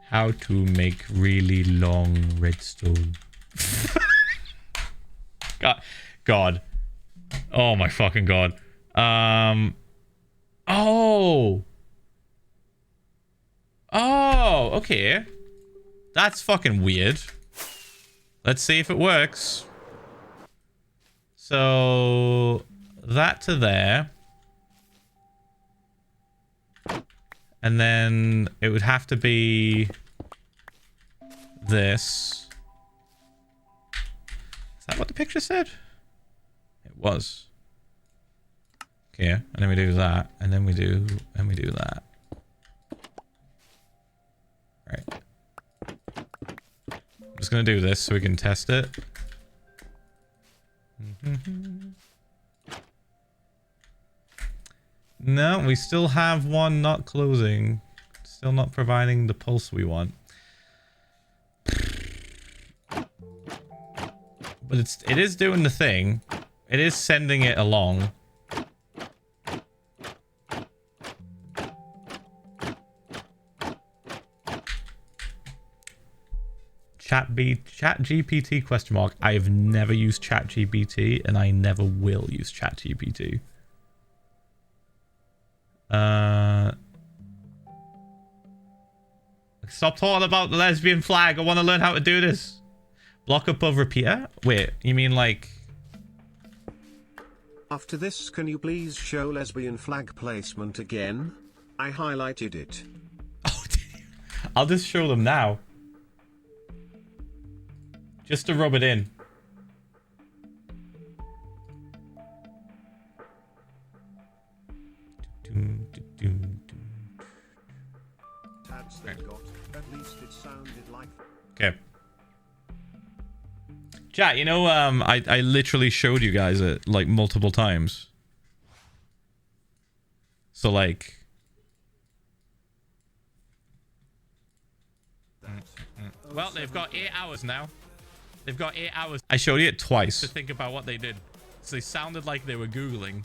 How to make really long redstone. God. Oh my fucking god. Oh, okay. That's fucking weird. Let's see if it works. So that to there. And then it would have to be this. Is that what the picture said? It was. Okay, and then we do that, and then we do that. Right. I'm just gonna do this so we can test it. No, we still have one not closing. Still not providing the pulse we want. But it is doing the thing. It is sending it along. Chat GPT question mark. I have never used Chat GPT and I never will use Chat GPT. Stop talking about the lesbian flag. I want to learn how to do this. Block above repeater? Wait, you mean like... After this, can you please show lesbian flag placement again? I highlighted it. Oh, I'll just show them now. Just to rub it in. Okay. Chat, you know, I literally showed you guys it like multiple times. So like... Well, they've got 8 hours now. They've got 8 hours. I showed you it twice to think about what they did. So they sounded like they were Googling.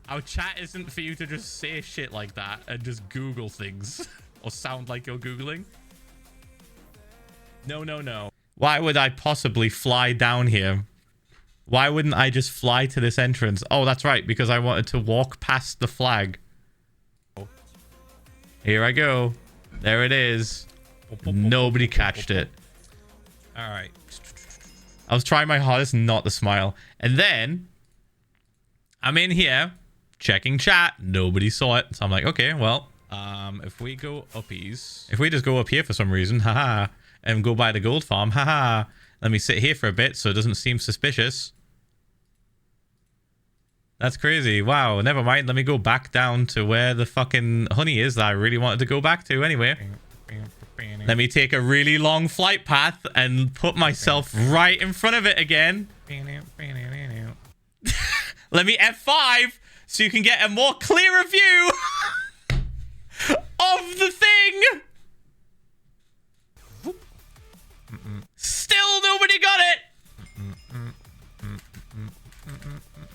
Our chat isn't for you to just say shit like that and just Google things. Or sound like you're Googling. No, no, no. Why would I possibly fly down here? Why wouldn't I just fly to this entrance? Oh, that's right, because I wanted to walk past the flag. Here I go. There it is. Nobody catched it. All right. I was trying my hardest not to smile. And then I'm in here checking chat. Nobody saw it. So I'm like, okay, well, if we go uppies, if we just go up here for some reason, haha, and go by the gold farm, haha, let me sit here for a bit so it doesn't seem suspicious. That's crazy. Wow, never mind. Let me go back down to where the fucking honey is that I really wanted to go back to anyway. Let me take a really long flight path and put myself right in front of it again. Let me F5 so you can get a more clearer view of the thing. Still nobody got it.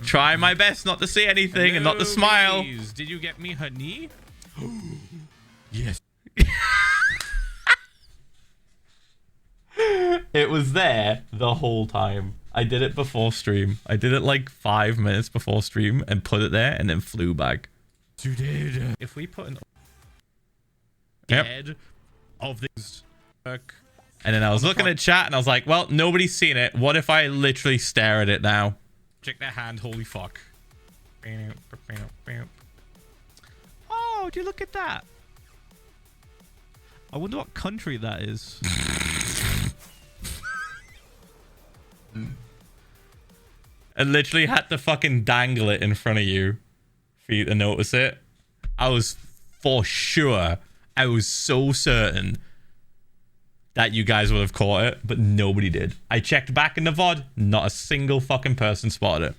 Try my best not to say anything and not to smile. Did you get me honey? Yes. It was there the whole time. I did it before stream. I did it like 5 minutes before stream and put it there and then flew back. Dude, if we put an head of this work, and then I was looking at chat and I was like, well, nobody's seen it. What if I literally stare at it now? Check that hand. Holy fuck. Oh, do you look at that? I wonder what country that is. I literally had to fucking dangle it in front of you for you to notice it. I was for sure, I was so certain that you guys would have caught it, but nobody did. I checked back in the VOD, not a single fucking person spotted it.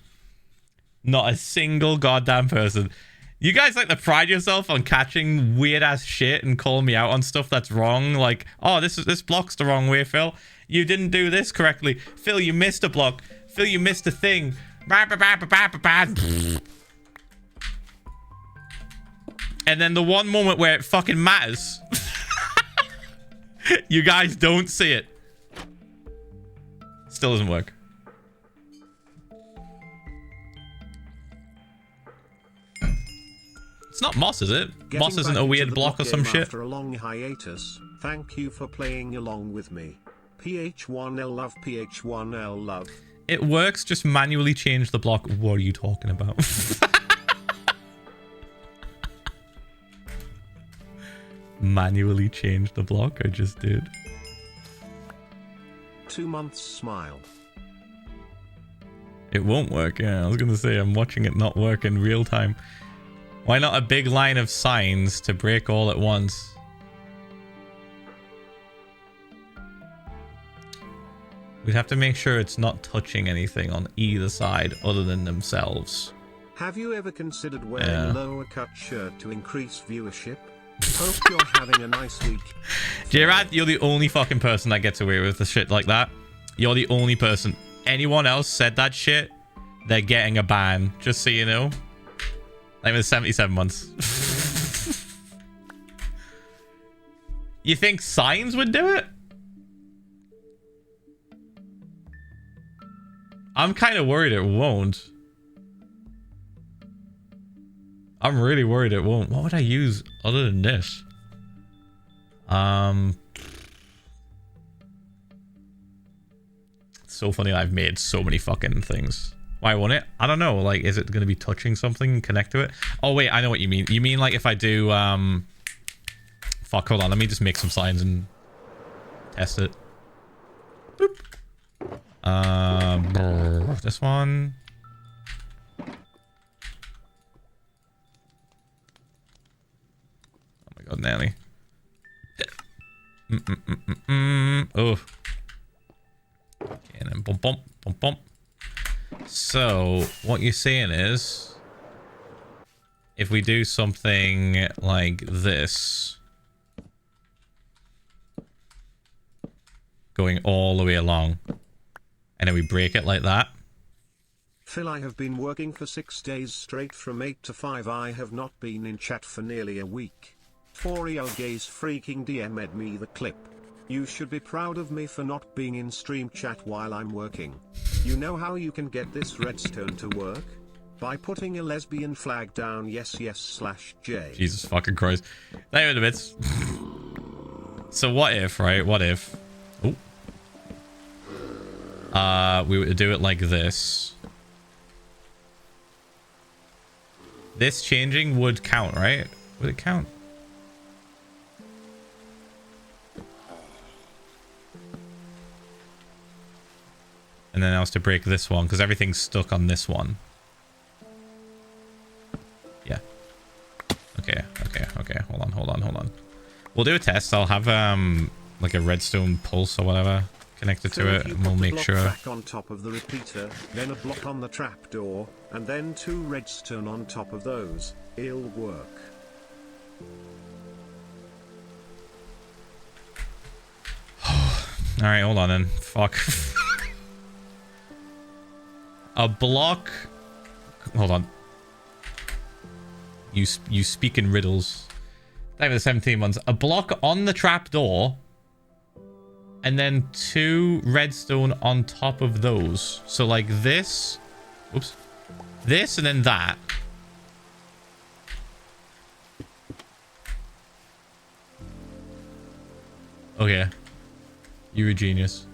Not a single goddamn person. You guys like to pride yourself on catching weird ass shit and call me out on stuff that's wrong. Like, oh, this block's the wrong way, Phil. You didn't do this correctly. Phil, you missed a block. Phil, you missed a thing. And then the one moment where it fucking matters, you guys don't see it. Still doesn't work. It's not Moss, is it? Moss isn't a weird block or some shit. After a long hiatus, thank you for playing along with me. Ph1lza love, Ph1lza love. It works, just manually change the block. What are you talking about? Manually change the block? I just did. 2 months smile. It won't work, yeah. I was gonna say, I'm watching it not work in real time. Why not a big line of signs to break all at once? We'd have to make sure it's not touching anything on either side other than themselves. Have you ever considered wearing a lower cut shirt to increase viewership? Hope you're having a nice week. J-Rad, you're the only fucking person that gets away with the shit like that. You're the only person. Anyone else said that shit, they're getting a ban. Just so you know. Like with 77 months. You think Signs would do it? I'm kind of worried it won't. I'm really worried it won't. What would I use other than this? It's so funny I've made so many fucking things. Why won't it? I don't know. Like, is it going to be touching something and connect to it? Oh, wait. I know what you mean. You mean like if I do... Fuck, hold on. Let me just make some signs and test it. Boop. This one... Oh, Nelly. Oh. Okay, and then bump, bump, bump, bump. So, what you're saying is, if we do something like this, going all the way along, and then we break it like that. Phil, I have been working for 6 days straight from 8 to 5. I have not been in chat for nearly a week. Philza's freaking DM'd me the clip. You should be proud of me for not being in stream chat while I'm working. You know how you can get this redstone to work? By putting a lesbian flag down, yes /J. Jesus fucking Christ. There are the bits. So what if, right? What if... Oh. We would do it like this. This changing would count, right? Would it count? And then I was to break this one because everything's stuck on this one. Yeah. Okay. Hold on. We'll do a test. I'll have like a redstone pulse or whatever connected to it, and we'll make sure. Back on top of the repeater, then a block on the trapdoor, and then 2 redstone on top of those. It'll work. All right, hold on then. Fuck. A block. Hold on. You speak in riddles. Time of the 17 months. A block on the trapdoor, and then 2 redstone on top of those. So like this. Oops. This and then that. Okay. You're a genius.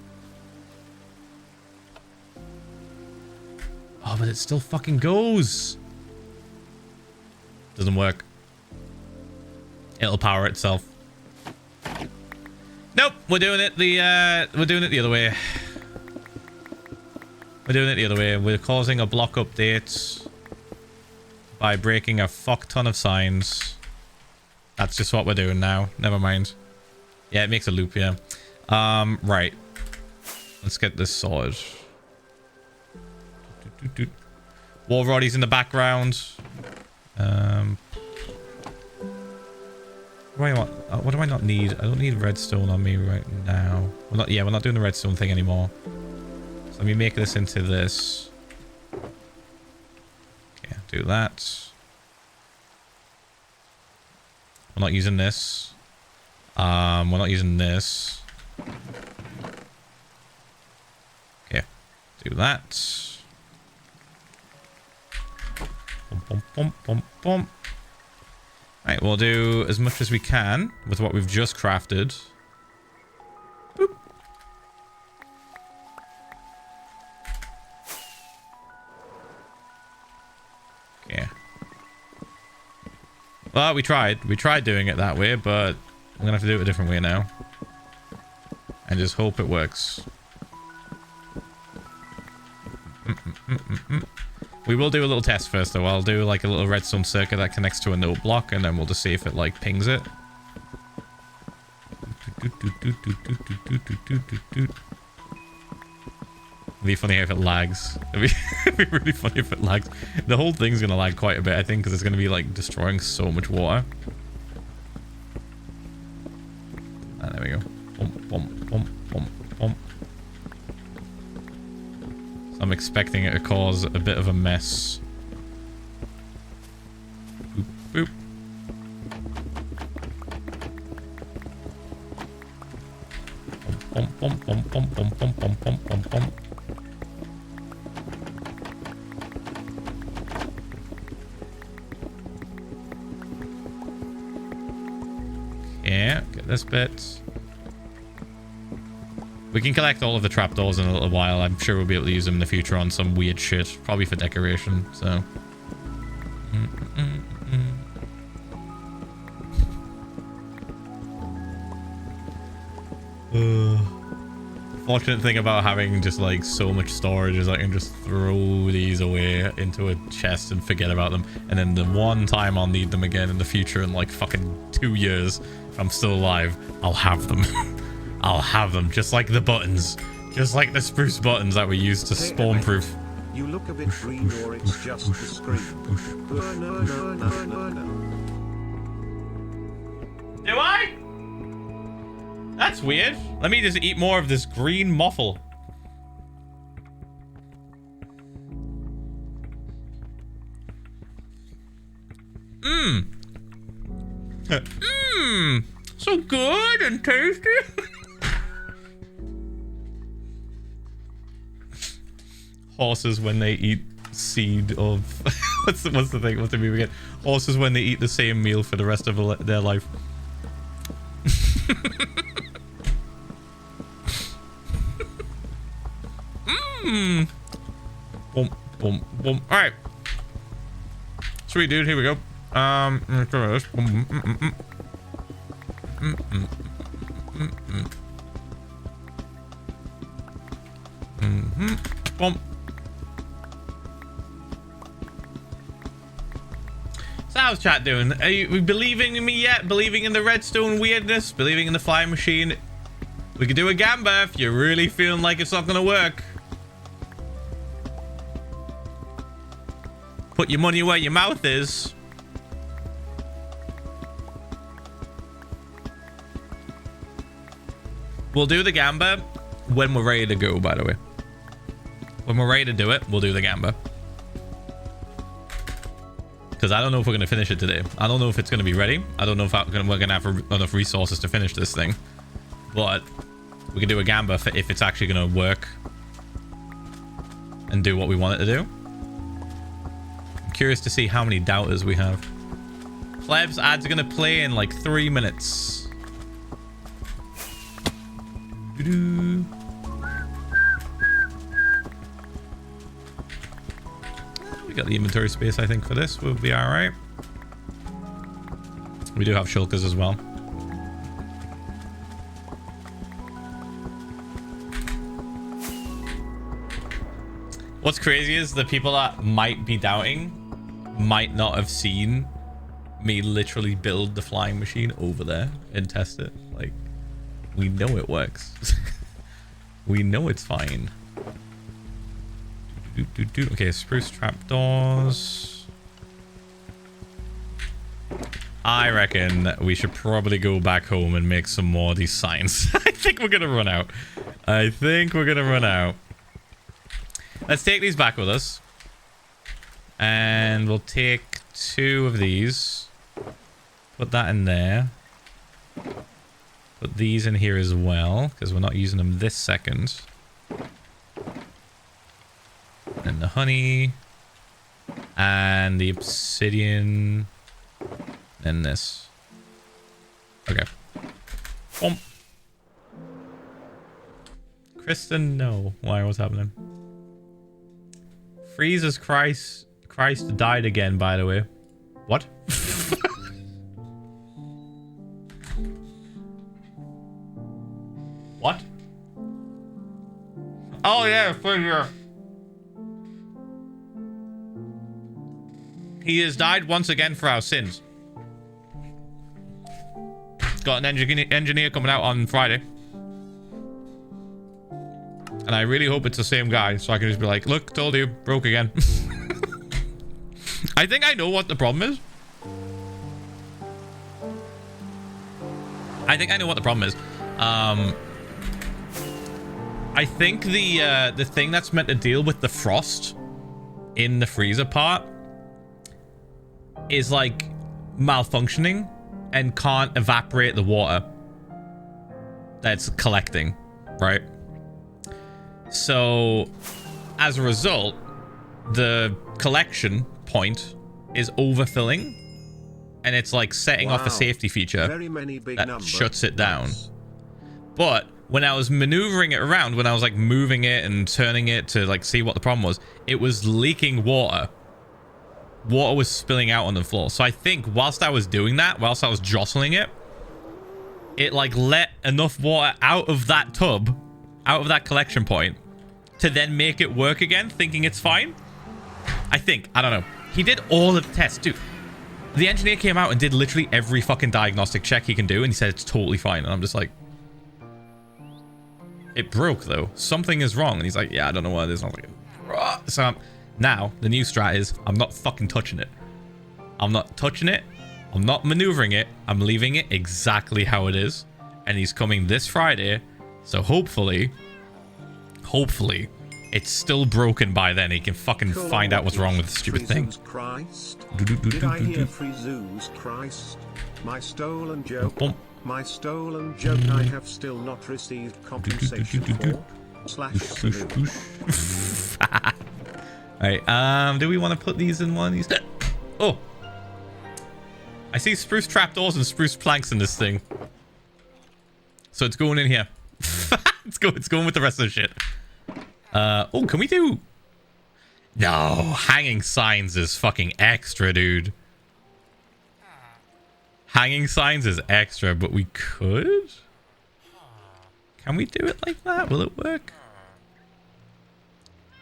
Oh, but it still fucking goes. Doesn't work. It'll power itself. Nope, we're doing it the other way. We're doing it the other way. We're causing a block update by breaking a fuck ton of signs. That's just what we're doing now. Never mind. Yeah, it makes a loop, yeah. Right. Let's get this sorted. Wall Roddy's in the background. What do I not need? I don't need redstone on me right now. We're not doing the redstone thing anymore. So let me make this into this. Okay, do that. We're not using this. We're not using this. Okay, do that. Bump. Right, we'll do as much as we can with what we've just crafted. Boop. Okay. Well, we tried. We tried doing it that way, but I'm gonna have to do it a different way now. And just hope it works. We will do a little test first, though. I'll do like a little redstone circuit that connects to a note block, and then we'll just see if it like pings it. be funny if it lags. It'd be really funny if it lags. The whole thing's gonna lag quite a bit, I think, because it's gonna be like destroying so much water. Ah, there we go. Bump, bump, bump, bump, bump. So I'm expecting it to cause a bit of a mess. Boop, boop. Bump, bump, bump, bump, bump, bump, bump, bump, bump, bump. Yeah, get this bit. We can collect all of the trapdoors in a little while. I'm sure we'll be able to use them in the future on some weird shit. Probably for decoration, so. Fortunate thing about having just like so much storage is I can just throw these away into a chest and forget about them. And then the one time I'll need them again in the future in like fucking 2 years, if I'm still alive, I'll have them. I'll have them, just like the buttons. Just like the spruce buttons that we used to spawn proof. You look a bit green, or it's just the screen. Do I? That's weird. Let me just eat more of this green moffle. Mmm. Mmm. So good and tasty. Horses when they eat seed of... what's the thing? What's the meme again? Horses when they eat the same meal for the rest of their life. Mmm. Boom, boom, boom. All right. Sweet, dude. Here we go. Let's try this. Boom. So how's chat doing? Are you believing in me yet? Believing in the redstone weirdness? Believing in the flying machine? We could do a gamba if you're really feeling like it's not gonna work. Put your money where your mouth is. We'll do the gamba when we're ready to go, by the way. When we're ready to do it, we'll do the gamba. Because I don't know if we're going to finish it today. I don't know if it's going to be ready. I don't know if we're going to have enough resources to finish this thing. But we can do a gamba for if it's actually going to work and do what we want it to do. I'm curious to see how many doubters we have. Plebs, ads are going to play in like 3 minutes. Doo-doo. We got the inventory space, I think, for this. We'll be all right. We do have shulkers as well. What's crazy is the people that might be doubting might not have seen me literally build the flying machine over there and test it. Like, we know it works. We know it's fine. Okay, spruce trapdoors. I reckon we should probably go back home and make some more of these signs. I think we're gonna run out. I think we're gonna run out. Let's take these back with us. And we'll take 2 of these. Put that in there. Put these in here as well, because we're not using them this second. And the honey. And the obsidian. And this. Okay. Boom. Kristen, no. Why? What's happening? Freezes Christ died again, by the way. What? What? Oh yeah, Freezer. He has died once again for our sins. Got an engineer coming out on Friday. And I really hope it's the same guy, so I can just be like, look, told you, broke again. I think I know what the problem is. I think I know what the problem is. I think the thing that's meant to deal with the frost in the freezer part is like malfunctioning and can't evaporate the water that's collecting, right? So as a result, the collection point is overfilling, and it's like setting off a safety feature that shuts it down. But when I was maneuvering it around, when I was like moving it and turning it to like see what the problem was, it was leaking water. Water was spilling out on the floor. So I think whilst I was doing that, whilst I was jostling it, it like let enough water out of that tub, out of that collection point, to then make it work again, thinking it's fine. I think. I don't know. He did all of the tests, dude. The engineer came out and did literally every fucking diagnostic check he can do, and he said it's totally fine. And I'm just like, it broke though. Something is wrong. And he's like, yeah, I don't know what it is. And I was like, "Rah." So now the new strat is I'm not fucking touching it. I'm not touching it. I'm not maneuvering it. I'm leaving it exactly how it is. And he's coming this Friday. So hopefully it's still broken by then. He can fucking find out what's wrong with the stupid thing. Christ. Did I hear Philza Christ? My stolen joke. My stolen joke I have still not received compensation for. Alright, do we want to put these in one of these? Oh! I see spruce trapdoors and spruce planks in this thing. So it's going in here. It's going with the rest of the shit. Oh, can we do... No, hanging signs is fucking extra, dude. Hanging signs is extra, but we could? Can we do it like that? Will it work?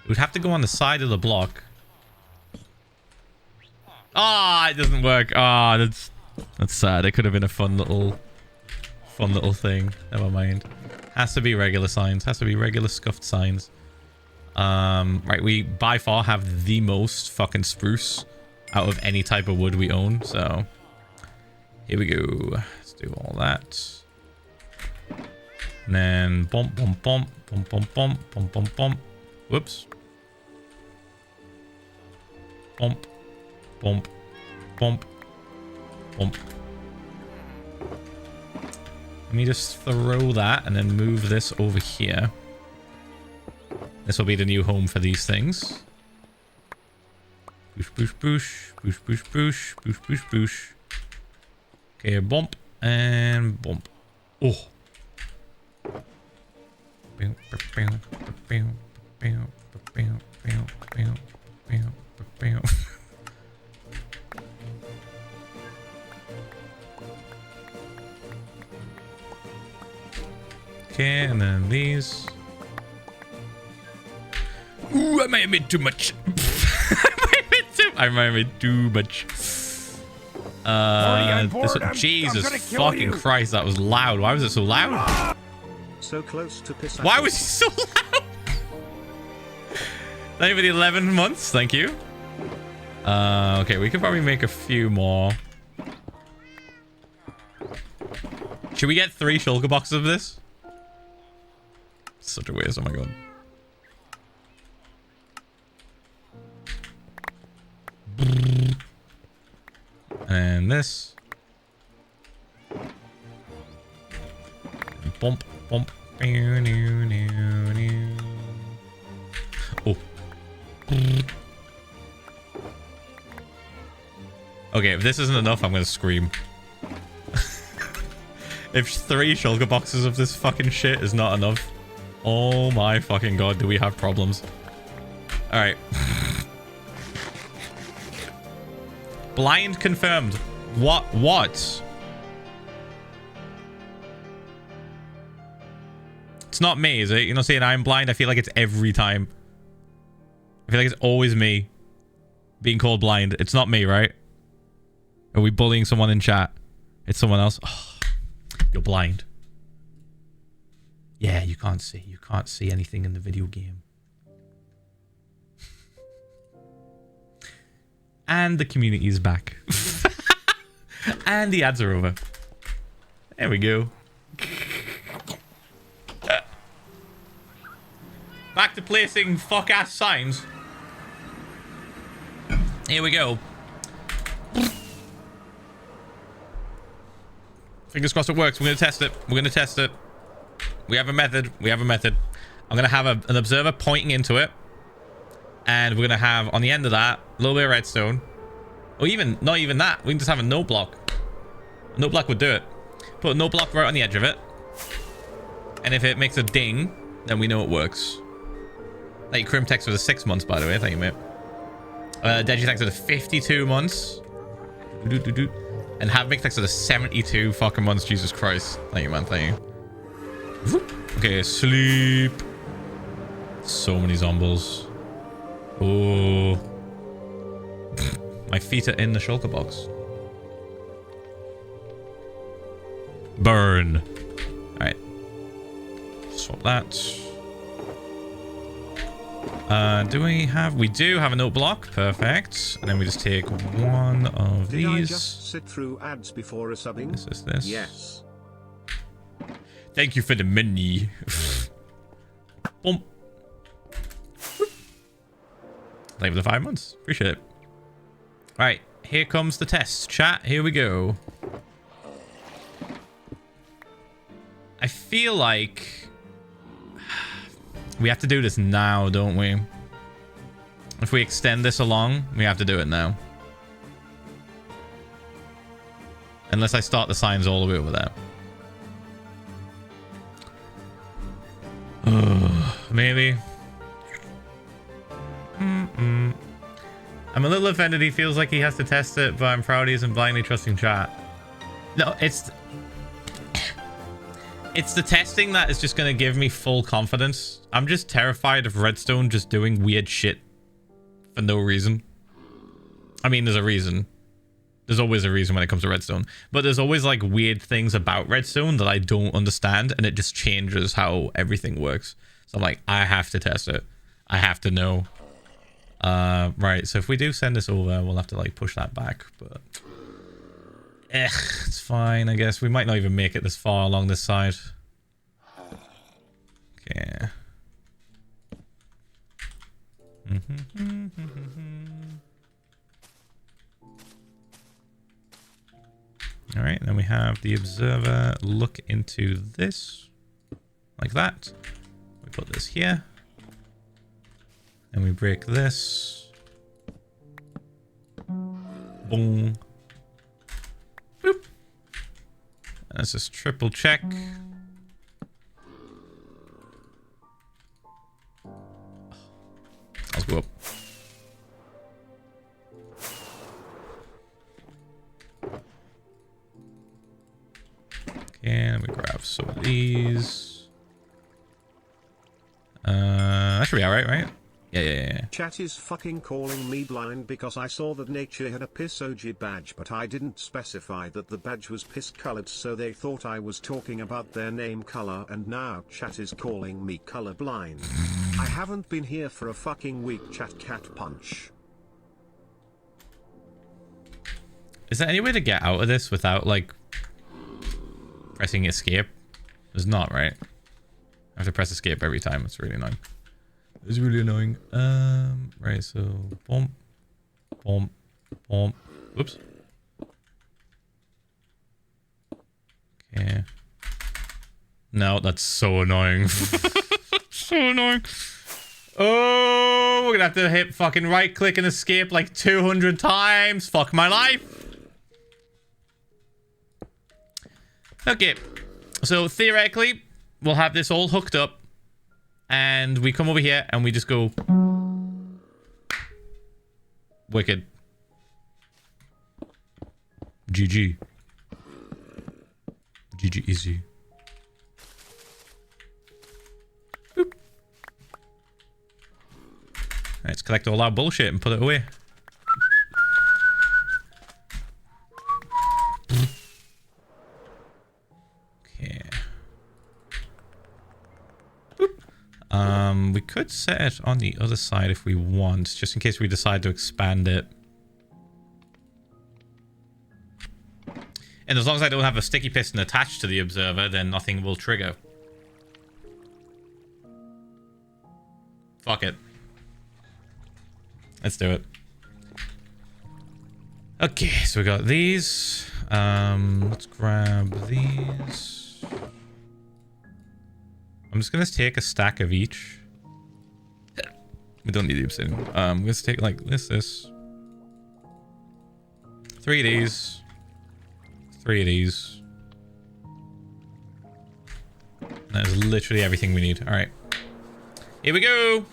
We'd have to go on the side of the block. Ah, it doesn't work. Ah, that's sad. It could have been a fun little thing. Never mind. Has to be regular signs. Has to be regular scuffed signs. Right, we by far have the most fucking spruce out of any type of wood we own, so here we go. Let's do all that. And then bump, bump, bump, bump, bump, bump, bump, bump, bump. Whoops. Bump, bump, bump, bump. Let me just throw that and then move this over here. This will be the new home for these things. Boosh, boosh, boosh, boosh, boosh, boosh, boosh, boosh, boosh. Okay, bump and bump. Oh. Okay, and then these. Ooh, I might have made too much. I might have made too much. Jesus fucking Christ, that was loud. Why was it so loud? So close to piss. Why was he so loud? Thank you for the 11 months. Thank you. Okay, we could probably make a few more. Should we get 3 shulker boxes of this? Such a waste. Oh my god. And this. Bump, bump. Oh. Okay, if this isn't enough, I'm gonna scream. If 3 shulker boxes of this fucking shit is not enough, oh my fucking god, do we have problems? Alright. Blind confirmed. What? It's not me, is it? You're not saying I'm blind? I feel like it's every time. I feel like it's always me being called blind. It's not me, right? Are we bullying someone in chat? It's someone else. Oh, you're blind. Yeah, you can't see. You can't see anything in the video game. And the community is back. And the ads are over. There we go. Back to placing fuck-ass signs. Here we go. Fingers crossed it works. We're going to test it. We're going to test it. We have a method. We have a method. I'm going to have an observer pointing into it. And we're going to have, on the end of that, a little bit of redstone. Or even, not even that. We can just have a note block. A note block would do it. Put a note block right on the edge of it. And if it makes a ding, then we know it works. Thank you, Crim Text for the 6 months, by the way. Thank you, mate. Deji thanks for the 52 months. And Havmix thanks for the 72 fucking months. Jesus Christ. Thank you, man. Thank you. Okay, sleep. So many zombies. Oh. My feet are in the shulker box. Burn. Alright. Swap that. We do have a note block. Perfect. And then we just take one of these. Did I just sit through ads before a subbing? This is this. Yes. Thank you for the mini. Boom. Thank you for the 5 months. Appreciate it. Right. Here comes the test. Chat, here we go. I feel like we have to do this now, don't we? If we extend this along, we have to do it now. Unless I start the signs all the way over there. Maybe. I'm a little offended he feels like he has to test it, but I'm proud he isn't blindly trusting chat. No, it's the testing that is just going to give me full confidence. I'm just terrified of redstone just doing weird shit for no reason. I mean, there's a reason. There's always a reason when it comes to redstone. But there's always like weird things about redstone that I don't understand, and it just changes how everything works. So I'm like, I have to test it. I have to know. Right, so if we do send this over, we'll have to like push that back, but it's fine, I guess. We might not even make it this far along this side. Okay. All right, then we have the observer look into this like that. We put this here. And we break this. Boom. Boop. And let's just triple check. Let's go up. Okay, let me grab some of these. That should be alright, right? Yeah. Chat is fucking calling me blind because I saw that nature had a piss OG badge, but I didn't specify that the badge was piss colored, so they thought I was talking about their name color, and now chat is calling me color blind. I haven't been here for a fucking week, chat cat punch. Is there any way to get out of this without like pressing escape? There's not, right? I have to press escape every time. It's really annoying. It's really annoying. Right, so boom, boom, boom. Oops. Okay. No, that's so annoying. So annoying. Oh, we're gonna have to hit fucking right click and escape like 200 times. Fuck my life. Okay. So theoretically, we'll have this all hooked up. And we come over here and we just go wicked. GG. GG easy. Boop. Let's collect all our bullshit and put it away. Okay. could set it on the other side if we want, just in case we decide to expand it. And as long as I don't have a sticky piston attached to the observer, then nothing will trigger. Fuck it. Let's do it. Okay, so we got these. Let's grab these. I'm just gonna take a stack of each. We don't need the obsidian. Let's take like this. 3 of these. 3 of these. That is literally everything we need. Alright. Here we go!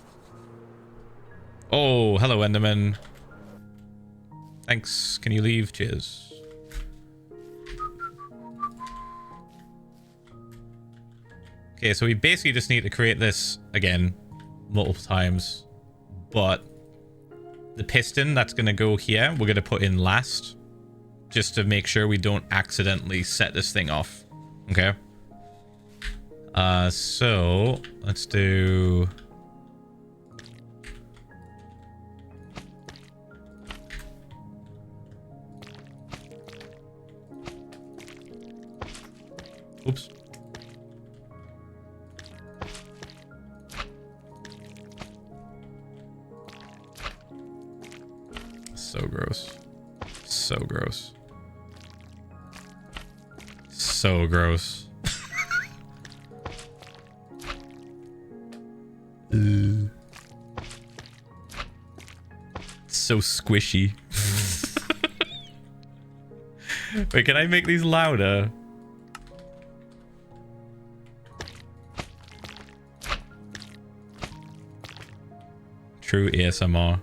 Oh, hello, Enderman. Thanks. Can you leave? Cheers. Okay, so we basically just need to create this again multiple times. But the piston that's going to go here, we're going to put in last. Just to make sure we don't accidentally set this thing off. Okay. So let's do... Oops. So gross. So gross. So gross. So squishy. Wait, can I make these louder? True ASMR.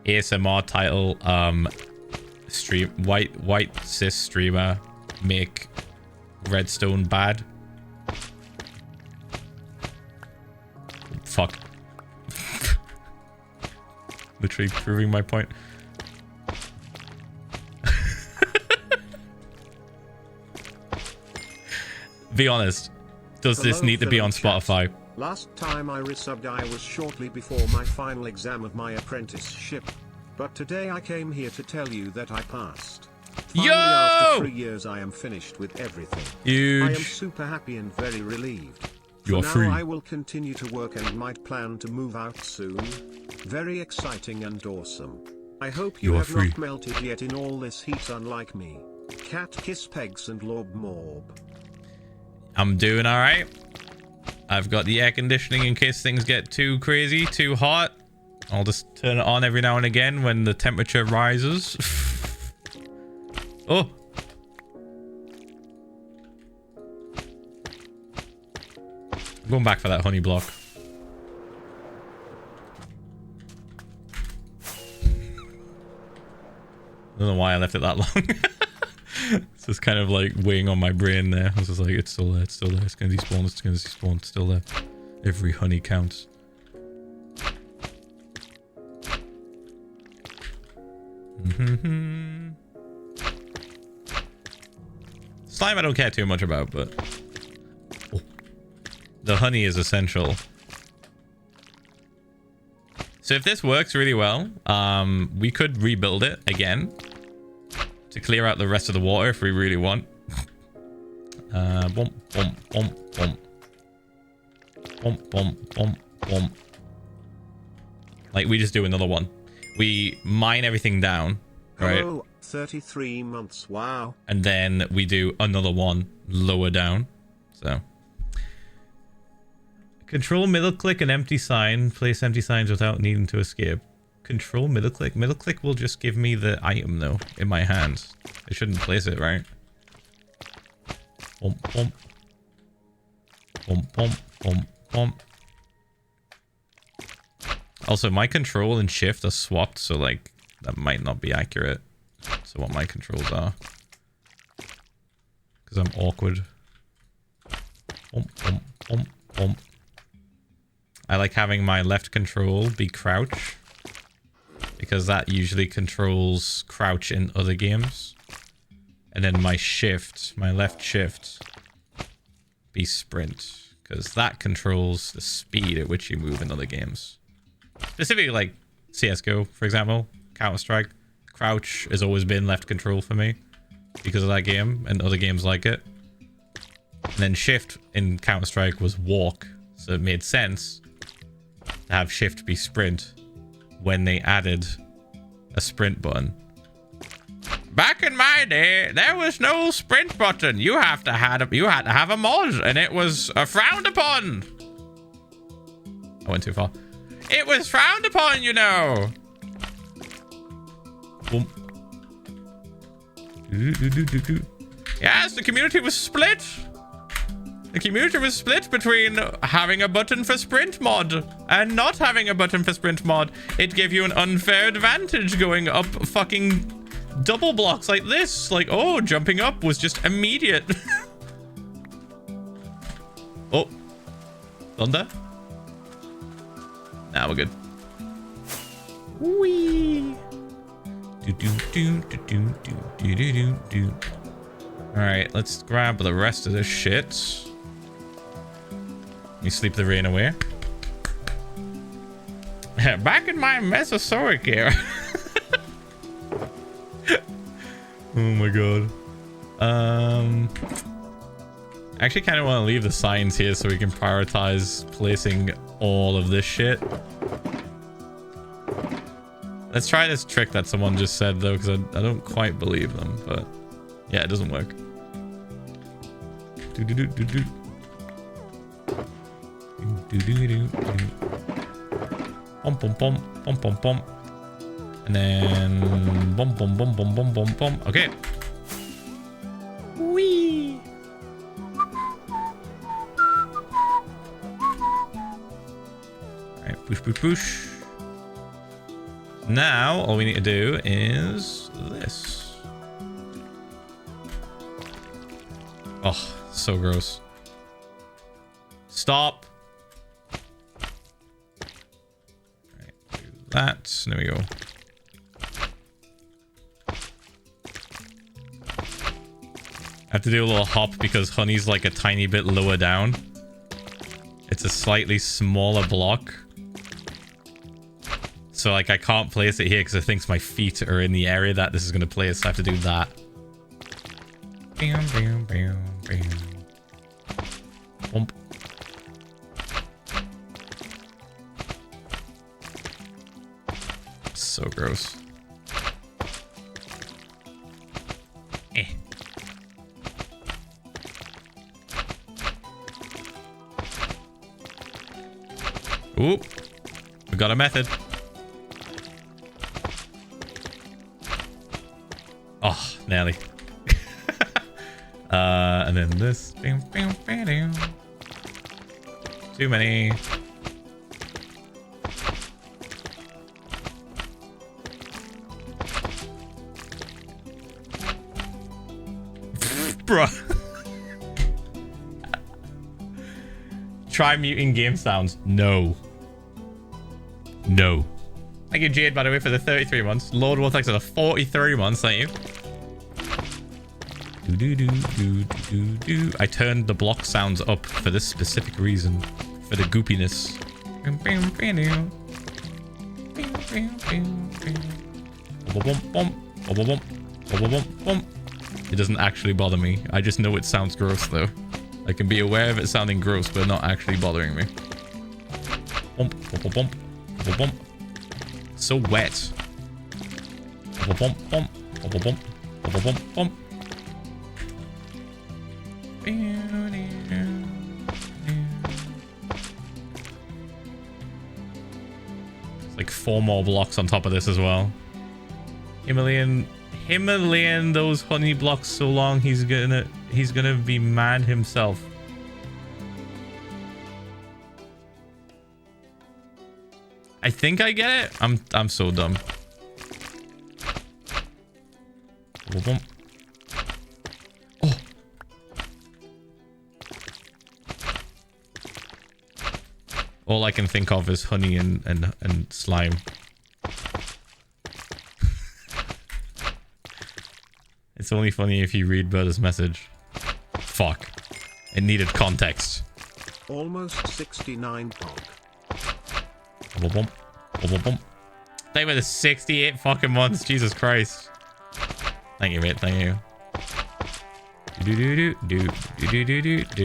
ASMR title, stream white cis streamer make redstone bad. Fuck. Literally proving my point. Be honest. Does this need to be on Spotify? Last time I resubbed I was shortly before my final exam of my apprenticeship. But today I came here to tell you that I passed. Finally, after 3 years I am finished with everything. Huge. I am super happy and very relieved. You are now free. I will continue to work and might plan to move out soon. Very exciting and awesome. I hope you have free. not melted yet in all this heat unlike me. Cat kiss pegs and lob morb. I'm doing alright. I've got the air conditioning in case things get too crazy, too hot. I'll just turn it on every now and again when the temperature rises. Oh. I'm going back for that honey block. I don't know why I left it that long. It's just kind of like weighing on my brain there. I was just like, it's still there, it's still there. It's going to despawn, it's going to despawn, it's still there. Every honey counts. Slime I don't care too much about, but the honey is essential. So if this works really well, we could rebuild it again to clear out the rest of the water if we really want. Bump, bump, bump, bump. Bump, bump, bump, bump. Like we just do another one. We mine everything down, right? Oh, 33 months, wow. And then we do another one lower down. So control middle click an empty sign. Place empty signs without needing to escape. Control middle click. Middle click will just give me the item though in my hands. I shouldn't place it, right? Bump, bump. Bump, bump, bump, bump. Also, my control and shift are swapped, so like that might not be accurate. So what my controls are. Because I'm awkward. Bump, bump, bump, bump. I like having my left control be crouch. Because that usually controls crouch in other games. And then my shift, my left shift, be sprint. Because that controls the speed at which you move in other games. Specifically like CSGO, for example. Counter-Strike. Crouch has always been left control for me. Because of that game and other games like it. And then shift in Counter-Strike was walk. So it made sense to have shift be sprint when they added a sprint button. Back in my day, there was no sprint button. You had to have a mod, and it was frowned upon. I went too far. It was frowned upon, you know. Boom. Yes, the community was split. The community was split between having a button for sprint mod and not having a button for sprint mod. It gave you an unfair advantage going up fucking double blocks like this. Like, oh, jumping up was just immediate. Oh. Thunder? Now we're good. Whee! Alright, let's grab the rest of this shit. Let me sleep the rain away. Back in my Mesozoic era. Oh my god. I actually kind of want to leave the signs here so we can prioritize placing all of this shit. Let's try this trick that someone just said though, because I don't quite believe them, but yeah, it doesn't work. Pom pom pom pom pom pom. And then bum bum bum bum bum bum bum. Okay. Whee. Alright, push push push. Now all we need to do is this. Oh, so gross. Stop. Alright, do that. There we go. I have to do a little hop because honey's like a tiny bit lower down. It's a slightly smaller block. So like I can't place it here because it thinks my feet are in the area that this is going to place. So I have to do that. Bam, bam, bam, bam. Bump. So gross. Oop. We got a method. Oh, nearly. And then this. Too many. Bruh. Try muting game sounds. No. No. Thank you, Jade, by the way, for the 33 months. Lord Wolf thanks for the 43 months. Thank you. I turned the block sounds up for this specific reason. For the goopiness. It doesn't actually bother me. I just know it sounds gross, though. I can be aware of it sounding gross, but not actually bothering me. Bump, bump, bump, bump, bump. So wet. Bump, bump, bump, bump, bump, bump, bump, bump. It's like 4 more blocks on top of this as well. Himalayan those honey blocks so long he's gonna be mad himself. I think I get it. I'm so dumb. Oh. All I can think of is honey and slime. It's only funny if you read Berta's message. Fuck. It needed context. Almost 69 pog. Bum, bum, bum. They were the 68 fucking months. Jesus Christ. Thank you, mate. Thank you.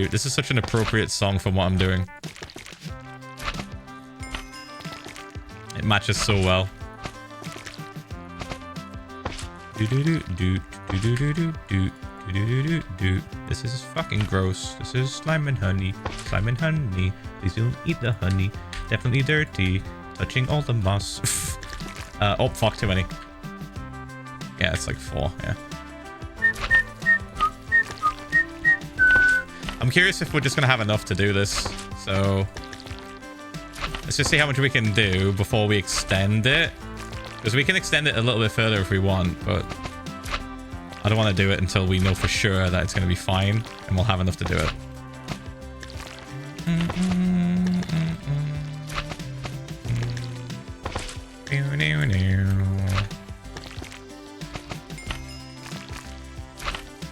This is such an appropriate song for what I'm doing. It matches so well. This is fucking gross. This is slime and honey. Slime and honey. Please don't eat the honey. Definitely dirty. Touching all the moss. Oh, fuck, too many. Yeah, it's like 4, yeah. I'm curious if we're just gonna have enough to do this. So let's just see how much we can do before we extend it. Because we can extend it a little bit further if we want, but I don't want to do it until we know for sure that it's going to be fine and we'll have enough to do it.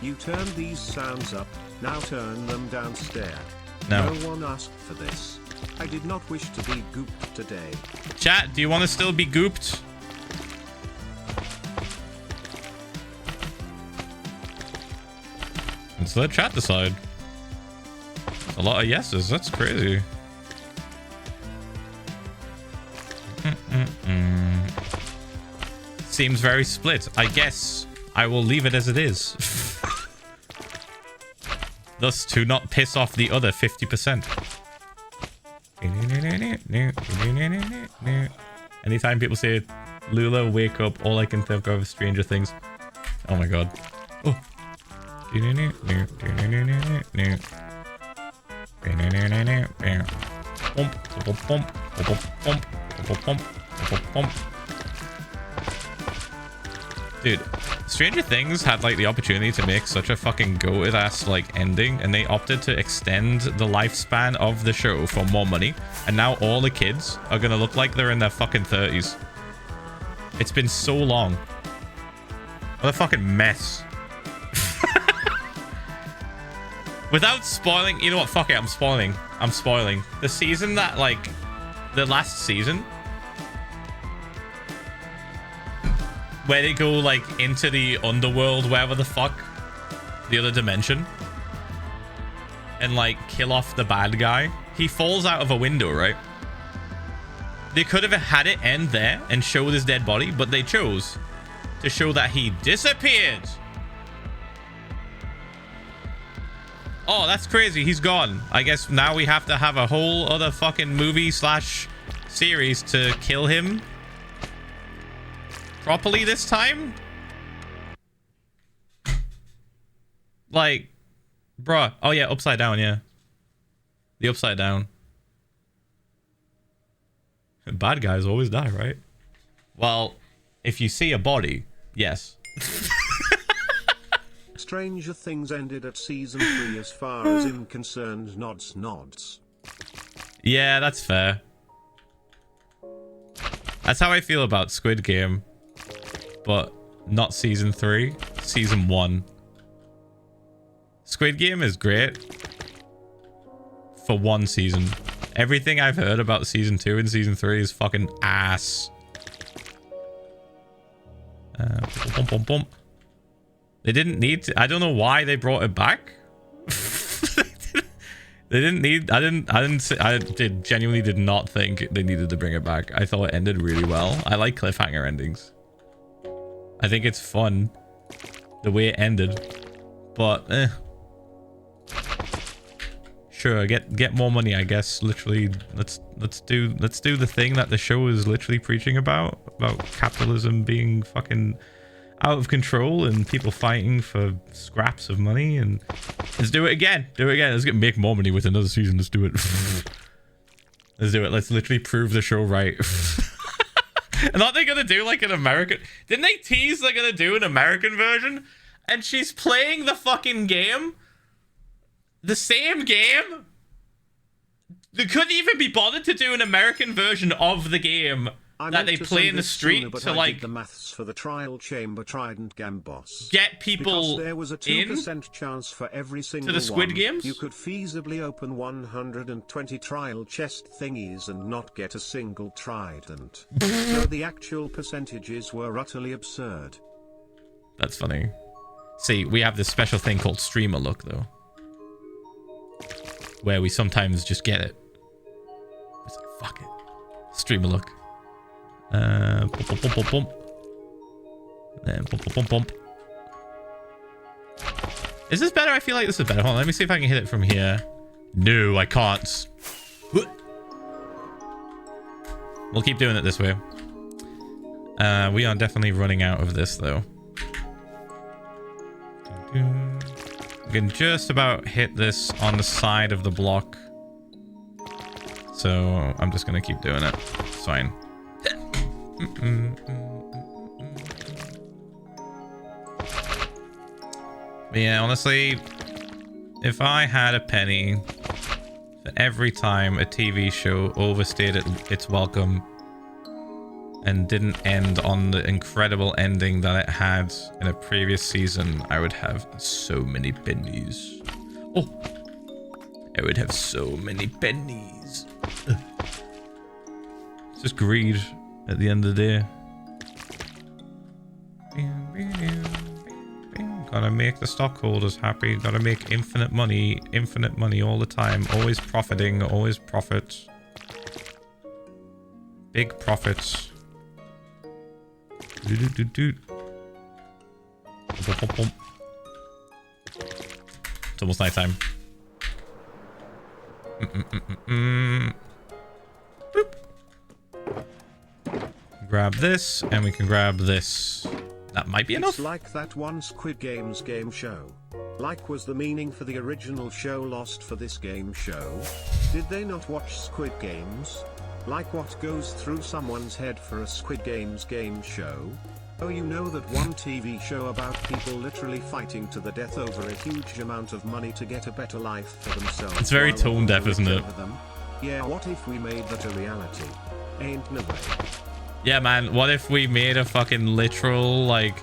You turned these sounds up, now turn them downstairs. No. No one asked for this. I did not wish to be gooped today. Chat, do you want to still be gooped? Let's let chat decide. A lot of yeses. That's crazy. Seems very split. I guess I will leave it as it is. Thus, to not piss off the other 50%. Anytime people say, Lula, wake up, all I can think of is Stranger Things. Oh my god. Oh. Dude, Stranger Things had like the opportunity to make such a fucking goated ass like ending, and they opted to extend the lifespan of the show for more money, and now all the kids are gonna look like they're in their fucking 30s. It's been so long. What a fucking mess. Without spoiling, you know what, fuck it, I'm spoiling. The season that, like, the last season, where they go, like, into the underworld, wherever the fuck, the other dimension, and, like, kill off the bad guy. He falls out of a window, right? They could have had it end there and show his dead body, but they chose to show that he disappeared. Oh, that's crazy. He's gone. I guess now we have to have a whole other fucking movie slash series to kill him properly this time. Like, bruh. Oh, yeah. Upside down. Yeah. The upside down. Bad guys always die, right? Well, if you see a body, yes. Stranger Things ended at season 3 as far as I'm concerned. Nods. Yeah, that's fair. That's how I feel about Squid Game. But not season 3, season 1. Squid Game is great for one season. Everything I've heard about season 2 and season 3 is fucking ass. They didn't need to. I don't know why they brought it back. They didn't need. I genuinely did not think they needed to bring it back. I thought it ended really well. I like cliffhanger endings. I think it's fun the way it ended, but sure, get more money, I guess. Literally, let's do the thing that the show is literally preaching about capitalism being fucking out of control and people fighting for scraps of money, and let's do it again. Let's make more money with another season. Let's do it. Let's do it. Let's literally prove the show right. And aren't they gonna do like an American? Didn't they tease they're gonna do an American version? And she's playing the fucking game. The same game. They couldn't even be bothered to do an American version of the game that they play in the street to like the maths for the trial chamber trident gambos. get people because there was a 2% chance for every single the Squid one, Games? You could feasibly open 120 trial chest thingies and not get a single trident. So the actual percentages were utterly absurd. That's funny. See, we have this special thing called streamer luck though, where we sometimes just get it. It's like, fuck it. Streamer luck. Bump, bump, bump, bump, bump. Then bump, bump, bump, bump. Is this better? I feel like this is better. Hold on, let me see if I can hit it from here. No, I can't. We'll keep doing it this way. We are definitely running out of this though. We can just about hit this on the side of the block. So I'm just gonna keep doing it. It's fine. Yeah, honestly, if I had a penny for every time a TV show overstayed its welcome and didn't end on the incredible ending that it had in a previous season, I would have so many pennies. Oh, I would have so many pennies. It's just greed at the end of the day. Gotta make the stockholders happy. Gotta make infinite money all the time. Always profiting, always profit. Big profits. It's almost night time. Boop. Grab this, and we can grab this. That might be enough. It's like that one Squid Games game show. Like was the meaning for the original show lost for this game show? Did they not watch Squid Games? Like what goes through someone's head for a Squid Games game show? Oh, you know that one TV show about people literally fighting to the death over a huge amount of money to get a better life for themselves. It's very tone deaf, isn't it? Yeah, what if we made that a reality? Ain't no way. Yeah, man, what if we made a fucking literal, like,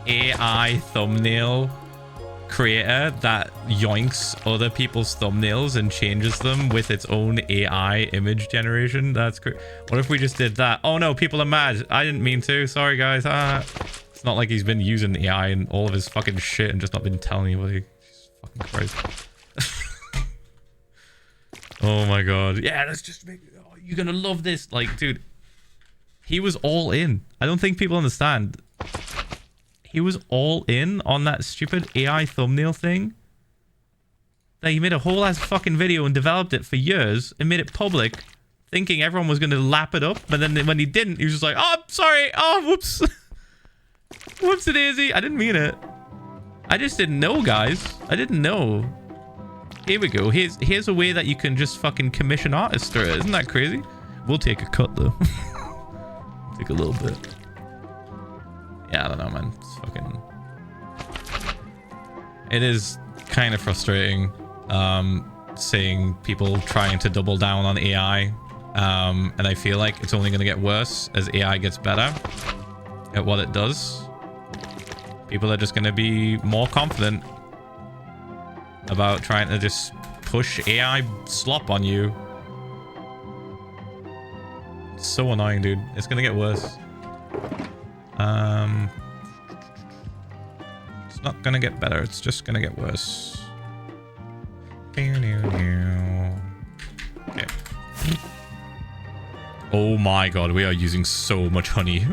AI thumbnail creator that yoinks other people's thumbnails and changes them with its own AI image generation? That's great. What if we just did that? Oh no, people are mad. I didn't mean to. Sorry, guys. It's not like he's been using AI and all of his fucking shit and just not been telling anybody. Jesus fucking Christ. Oh my god. Yeah, let's just make... Oh, you're gonna love this. Like, dude... He was all in. I don't think people understand. He was all in on that stupid AI thumbnail thing. That he made a whole ass fucking video and developed it for years and made it public, thinking everyone was going to lap it up. But then when he didn't, he was just like, oh, I'm sorry. Oh, whoops. Whoopsie-daisy. I didn't mean it. I just didn't know, guys. I didn't know. Here we go. Here's a way that you can just fucking commission artists through it. Isn't that crazy? We'll take a cut, though. Take a little bit. Yeah, I don't know, man. It's fucking... It is kind of frustrating seeing people trying to double down on AI. And I feel like it's only going to get worse as AI gets better at what it does. People are just going to be more confident about trying to just push AI slop on you. So annoying, dude. It's gonna get worse. It's not gonna get better. It's just gonna get worse. Okay. Oh my god, we are using so much honey.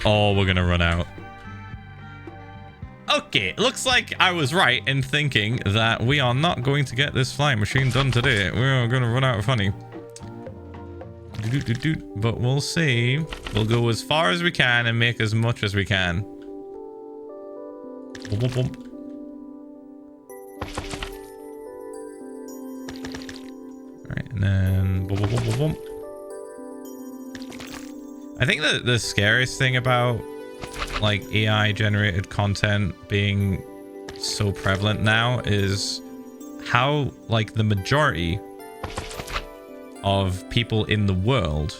Oh, we're gonna run out. Okay, looks like I was right in thinking that we are not going to get this flying machine done today. We're gonna run out of honey. But we'll see. We'll go as far as we can and make as much as we can. Boom, boom, boom. Alright, and then boom, boom, boom, boom, boom. I think that the scariest thing about like AI generated content being so prevalent now is how like the majority of people in the world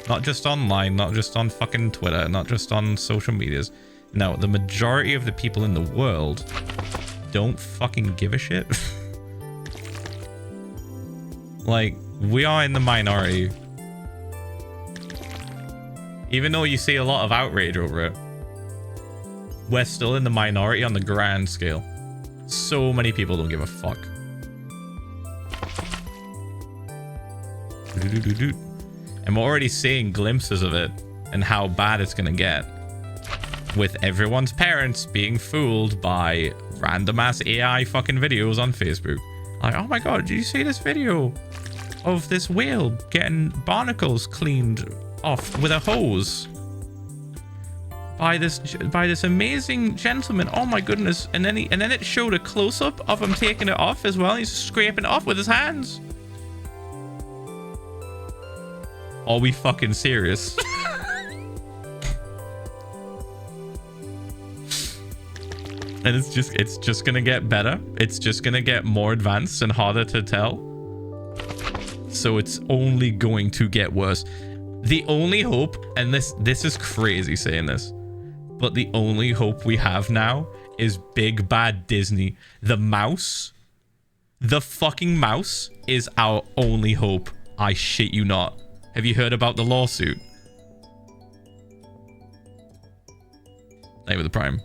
Not just online, not just on fucking Twitter, not just on social medias. No, the majority of the people in the world don't fucking give a shit. Like, we are in the minority. Even though you see a lot of outrage over it, we're still in the minority on the grand scale. So many people don't give a fuck. And we're already seeing glimpses of it and how bad it's gonna get, with everyone's parents being fooled by random ass AI fucking videos on Facebook. Like, oh my god, did you see this video of this whale getting barnacles cleaned off with a hose by this amazing gentleman? Oh my goodness. And then it showed a close-up of him taking it off as well. He's scraping it off with his hands. Are we fucking serious? And it's just gonna get better. It's just gonna get more advanced and harder to tell. So it's only going to get worse. The only hope, and this is crazy saying this, but the only hope we have now is big bad Disney. The mouse, the fucking mouse is our only hope. I shit you not. Have you heard about the lawsuit? Name of the Prime.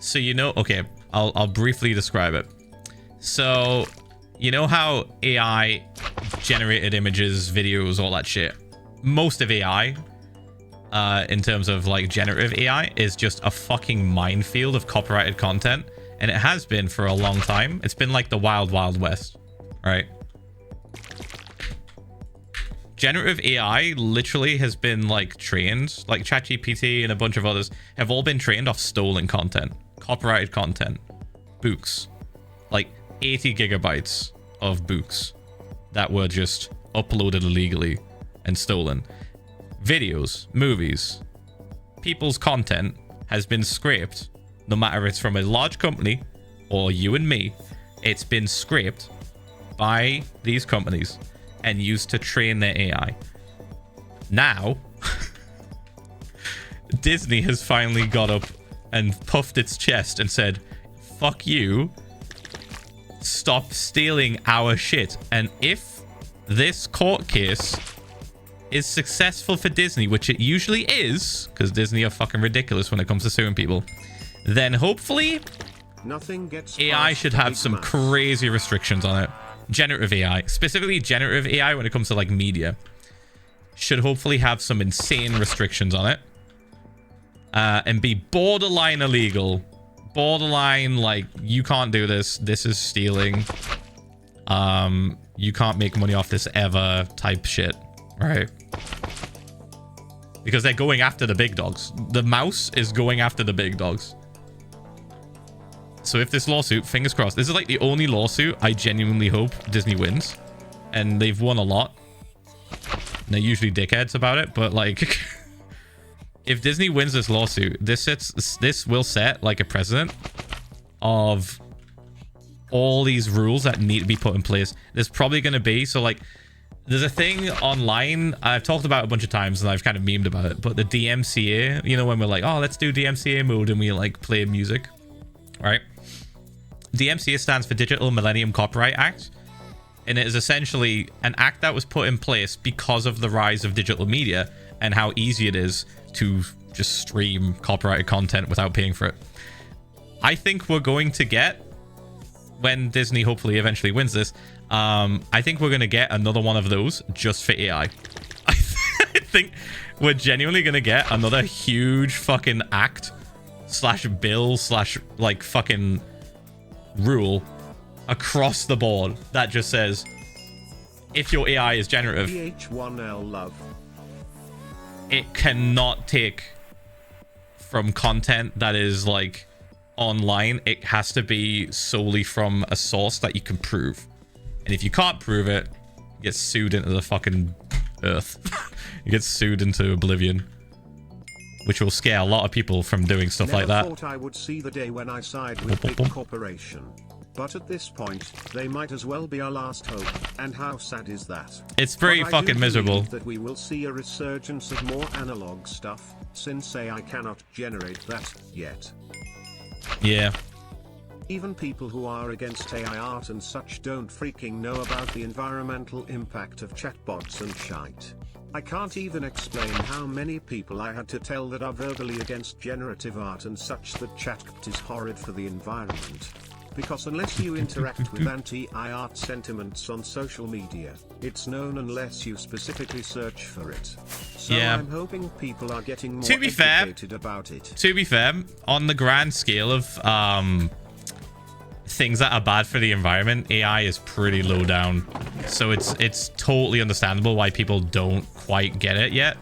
So you know, okay, I'll briefly describe it. So you know how AI generated images, videos, all that shit. Most of AI, in terms of like generative AI, is just a fucking minefield of copyrighted content, and it has been for a long time. It's been like the wild, wild west, right? Generative AI literally has been like trained, like ChatGPT and a bunch of others have all been trained off stolen content, copyrighted content, books, like 80 gigabytes of books that were just uploaded illegally and stolen. Videos, movies, people's content has been scraped, no matter if it's from a large company or you and me. It's been scraped by these companies and used to train their AI. Now, Disney has finally got up and puffed its chest and said, fuck you, stop stealing our shit. And if this court case is successful for Disney, which it usually is, because Disney are fucking ridiculous when it comes to suing people, then hopefully nothing gets AI should have some crazy restrictions on it. Generative AI, specifically generative AI when it comes to like media, should hopefully have some insane restrictions on it, and be borderline illegal, borderline like you can't do this, this is stealing, you can't make money off this ever type shit, right? Because they're going after the big dogs. The mouse is going after the big dogs. So if this lawsuit, fingers crossed, this is like the only lawsuit I genuinely hope Disney wins. And they've won a lot. And they're usually dickheads about it, but like, if Disney wins this lawsuit, this will set like a precedent of all these rules that need to be put in place. There's probably going to be, so like, there's a thing online I've talked about a bunch of times and I've kind of memed about it, but the DMCA, you know, when we're like, oh, let's do DMCA mode and we like play music, right? DMCA stands for Digital Millennium Copyright Act, and it is essentially an act that was put in place because of the rise of digital media and how easy it is to just stream copyrighted content without paying for it. I think we're going to get, when Disney hopefully eventually wins this, I think we're going to get another one of those just for AI. I think we're genuinely going to get another huge fucking act slash bill slash like fucking rule across the board that just says, if your AI is generative, Ph1lza love, it cannot take from content that is like online. It has to be solely from a source that you can prove. And if you can't prove it, you get sued into the fucking earth. You get sued into oblivion, which will scare a lot of people from doing stuff like that. Never thought I would see the day when I side with big corporation. But at this point, they might as well be our last hope, and how sad is that? It's pretty But I do fucking miserable. believe that we will see a resurgence of more analog stuff, since AI cannot generate that yet. Yeah. Even people who are against AI art and such don't freaking know about the environmental impact of chatbots and shite. I can't even explain how many people I had to tell that are verbally against generative art and such that chatbot is horrid for the environment. Because unless you interact with anti-AI art sentiments on social media, it's known unless you specifically search for it. So Yeah. I'm hoping people are getting more To be fair- educated about it. To be fair, on the grand scale of things that are bad for the environment, AI is pretty low down. So it's totally understandable why people don't quite get it yet.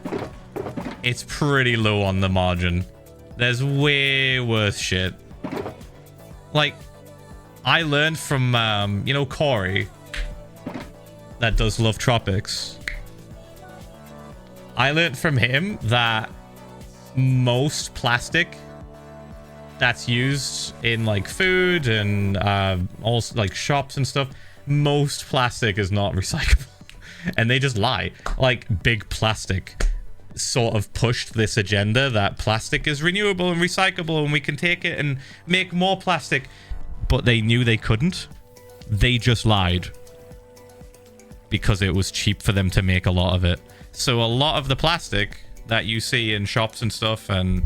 It's pretty low on the margin. There's way worse shit. Like, I learned from, you know, Corey, that does Love Tropics. I learned from him that most plastic that's used in like food and also like shops and stuff, most plastic is not recyclable. And they just lie. Like, Big Plastic sort of pushed this agenda that plastic is renewable and recyclable and we can take it and make more plastic, but they knew they couldn't. They just lied because it was cheap for them to make a lot of it. So a lot of the plastic that you see in shops and stuff and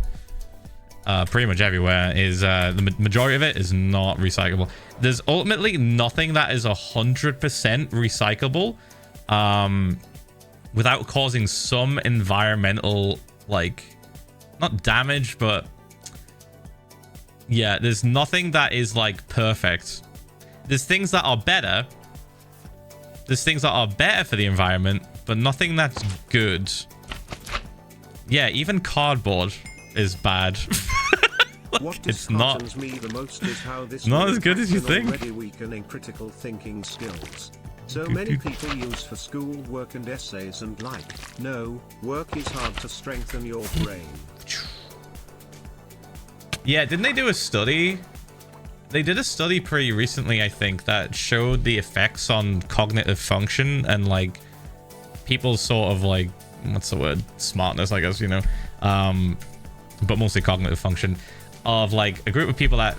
pretty much everywhere is the majority of it is not recyclable. There's ultimately nothing that is 100% recyclable without causing some environmental, like, not damage, but yeah, there's nothing that is like perfect. There's things that are better. There's things that are better for the environment, but nothing that's good. Yeah, even cardboard is bad. What It's not disheartens me the most is how this not will as good as you impact on think. already weakening critical thinking skills. So many people use for school work and essays and like, no, work is hard to strengthen your brain. Yeah, didn't they do a study? They did a study pretty recently, I think, that showed the effects on cognitive function and like people's sort of like, what's the word? Smartness, I guess, you know. But mostly cognitive function of like a group of people that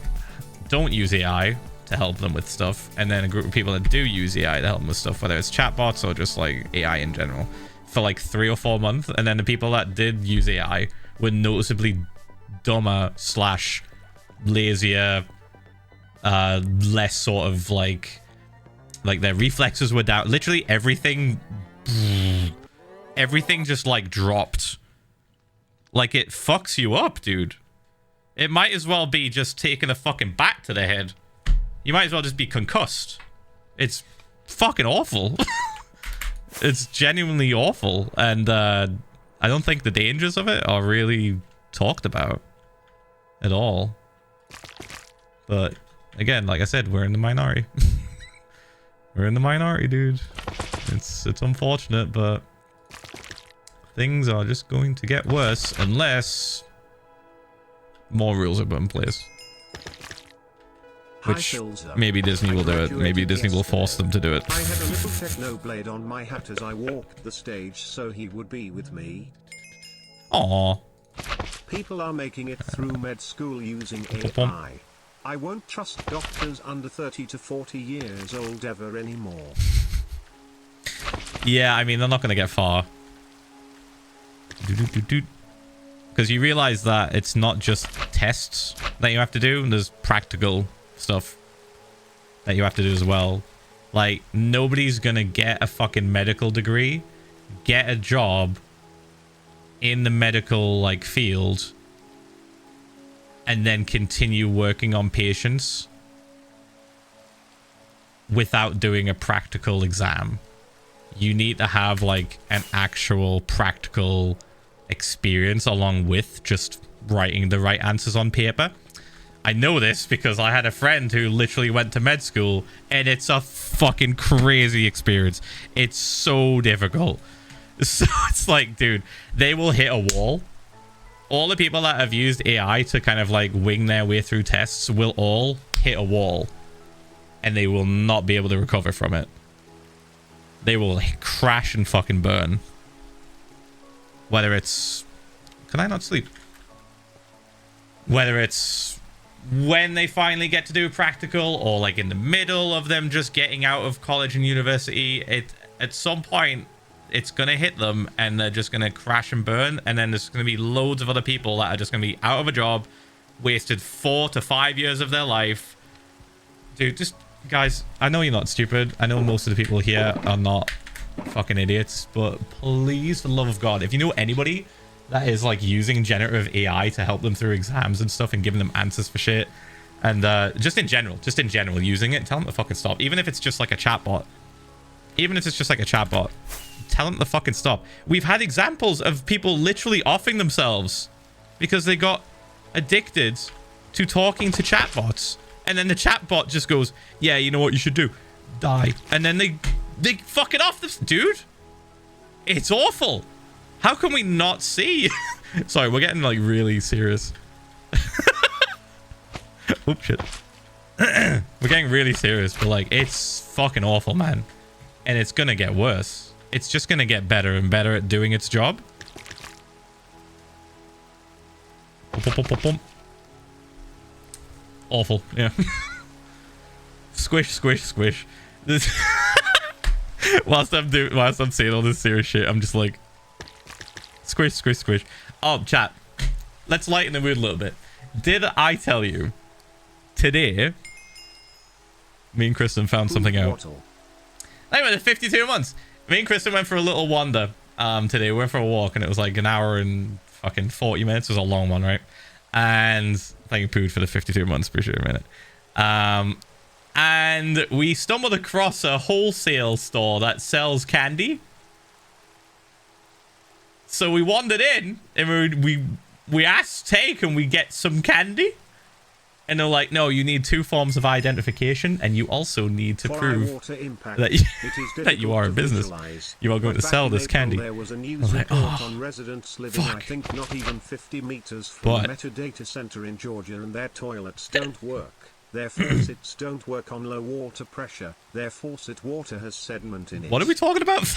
don't use AI to help them with stuff, and then a group of people that do use AI to help them with stuff, whether it's chatbots or just like AI in general, for like 3 or 4 months. And then the people that did use AI were noticeably dumber / lazier, less sort of like their reflexes were down. Literally everything just like dropped. Like, it fucks you up, dude. It might as well be just taking a fucking bat to the head. You might as well just be concussed. It's fucking awful. It's genuinely awful. And I don't think the dangers of it are really talked about at all. But again, like I said, we're in the minority. We're in the minority, dude. It's unfortunate, but things are just going to get worse unless more rules are put in place. Which maybe Disney will do it. Maybe Disney will force them to do it. I had a little techno blade on my hat as I walked the stage so he would be with me. Aww. People are making it through med school using AI. I won't trust doctors under 30 to 40 years old ever anymore. Yeah, I mean, they're not going to get far. Because you realize that it's not just tests that you have to do. There's practical stuff that you have to do as well. Like, nobody's going to get a fucking medical degree, get a job in the medical, like, field, and then continue working on patients without doing a practical exam. You need to have, like, an actual practical experience along with just writing the right answers on paper. I know this because I had a friend who literally went to med school, and it's a fucking crazy experience. It's so difficult. So it's like, dude, they will hit a wall. All the people that have used AI to kind of like wing their way through tests will all hit a wall. and they will not be able to recover from it. They will crash and fucking burn. Whether it's... Can I not sleep? Whether it's when they finally get to do practical, or like in the middle of them just getting out of college and university, at some point it's gonna hit them and they're just gonna crash and burn, and then there's gonna be loads of other people that are just gonna be out of a job, wasted 4 to 5 years of their life. Dude, just guys, I know you're not stupid. I know most of the people here are not fucking idiots, but please, for the love of God, if you know anybody that is like using generative AI to help them through exams and stuff and giving them answers for shit, and just in general using it, tell them to fucking stop. Even if it's just like a chatbot, tell them to fucking stop. We've had examples of people literally offing themselves because they got addicted to talking to chatbots, and then the chatbot just goes, yeah, you know what you should do, die, and then they fuck it off. This dude, it's awful. How can we not see? Sorry, we're getting like really serious. Oh shit. We're getting really serious, but like, it's fucking awful, man. And it's gonna get worse. It's just gonna get better and better at doing its job. Awful, yeah. Squish, squish, squish. This whilst I'm saying all this serious shit, I'm just like, squish, squish, squish. Oh, chat, let's lighten the mood a little bit. Did I tell you today me and Kristen found something out? Anyway, 52 months. Me and Kristen went for a little wander today. We went for a walk, and it was like an hour and fucking 40 minutes. It was a long one, right? And thank you, Pood, for the 52 months. Appreciate it a minute. And we stumbled across a wholesale store that sells candy. So we wandered in, and we asked, hey, can we get some candy? And they're like, no, you need 2 forms of identification, and you also need to prove that you are a business. You are going to sell this candy. There was a news report on residents living, I think, not even 50 meters from a metadata center in Georgia, and their toilets don't work. Their faucets don't work on low water pressure. Their faucet water has sediment in it. What are we talking about?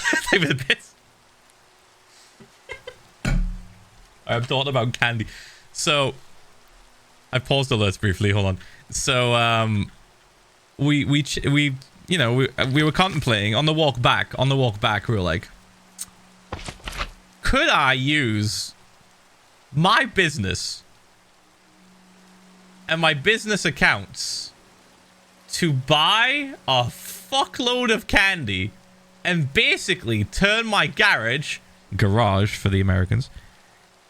I'm talking about candy. So I paused alerts briefly. Hold on. So we were contemplating on the walk back. We were like, could I use my business and my business accounts to buy a fuckload of candy and basically turn my garage for the Americans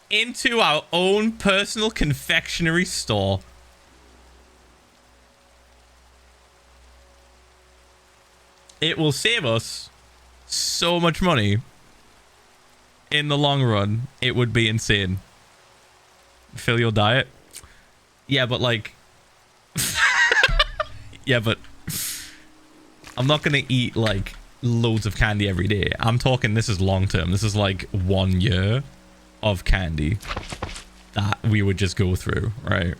into our own personal confectionery store? It will save us so much money in the long run. It would be insane. Fill your diet. Yeah, but like yeah, but I'm not gonna eat like loads of candy every day. I'm talking, this is long term. This is like 1 year of candy that we would just go through, right?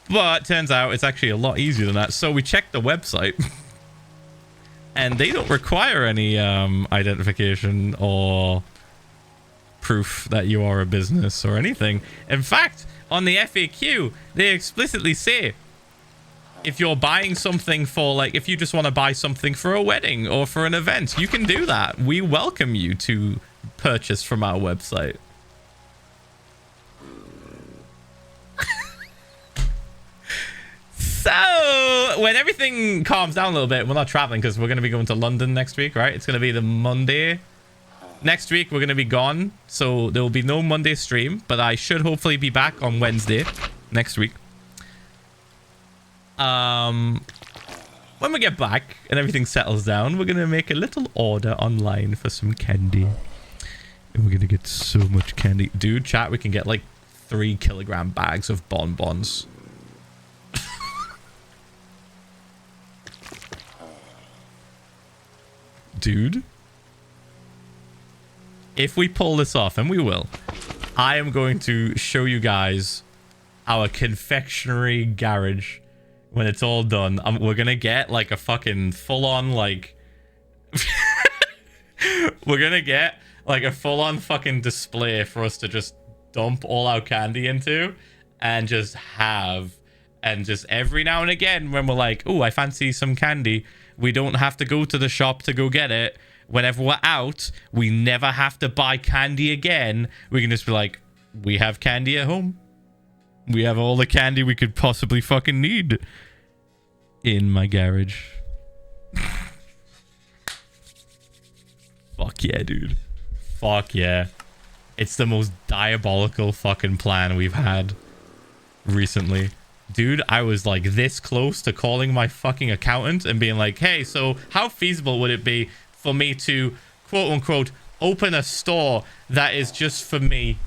But turns out it's actually a lot easier than that. So we checked the website and they don't require any identification or proof that you are a business or anything. In fact, on the FAQ, they explicitly say if you're buying something for, like, if you just want to buy something for a wedding or for an event, you can do that. We welcome you to purchase from our website. So when everything calms down a little bit, we're not traveling because we're going to be going to London next week, right? It's going to be the Monday. Next week, we're going to be gone. So there will be no Monday stream, but I should hopefully be back on Wednesday next week. When we get back and everything settles down, we're going to make a little order online for some candy. And we're going to get so much candy. Dude, chat, we can get like 3 kilogram bags of bonbons. Dude, if we pull this off, and we will, I am going to show you guys our confectionery garage when it's all done, we're gonna get like a fucking full-on like we're gonna get like a full-on fucking display for us to just dump all our candy into and just have, and just every now and again when we're like, oh, I fancy some candy, we don't have to go to the shop to go get it. Whenever we're out, we never have to buy candy again. We can just be like, we have candy at home. We have all the candy we could possibly fucking need in my garage. Fuck yeah, dude. Fuck yeah. It's the most diabolical fucking plan we've had recently. Dude, I was like this close to calling my fucking accountant and being like, hey, so how feasible would it be for me to, quote unquote, open a store that is just for me?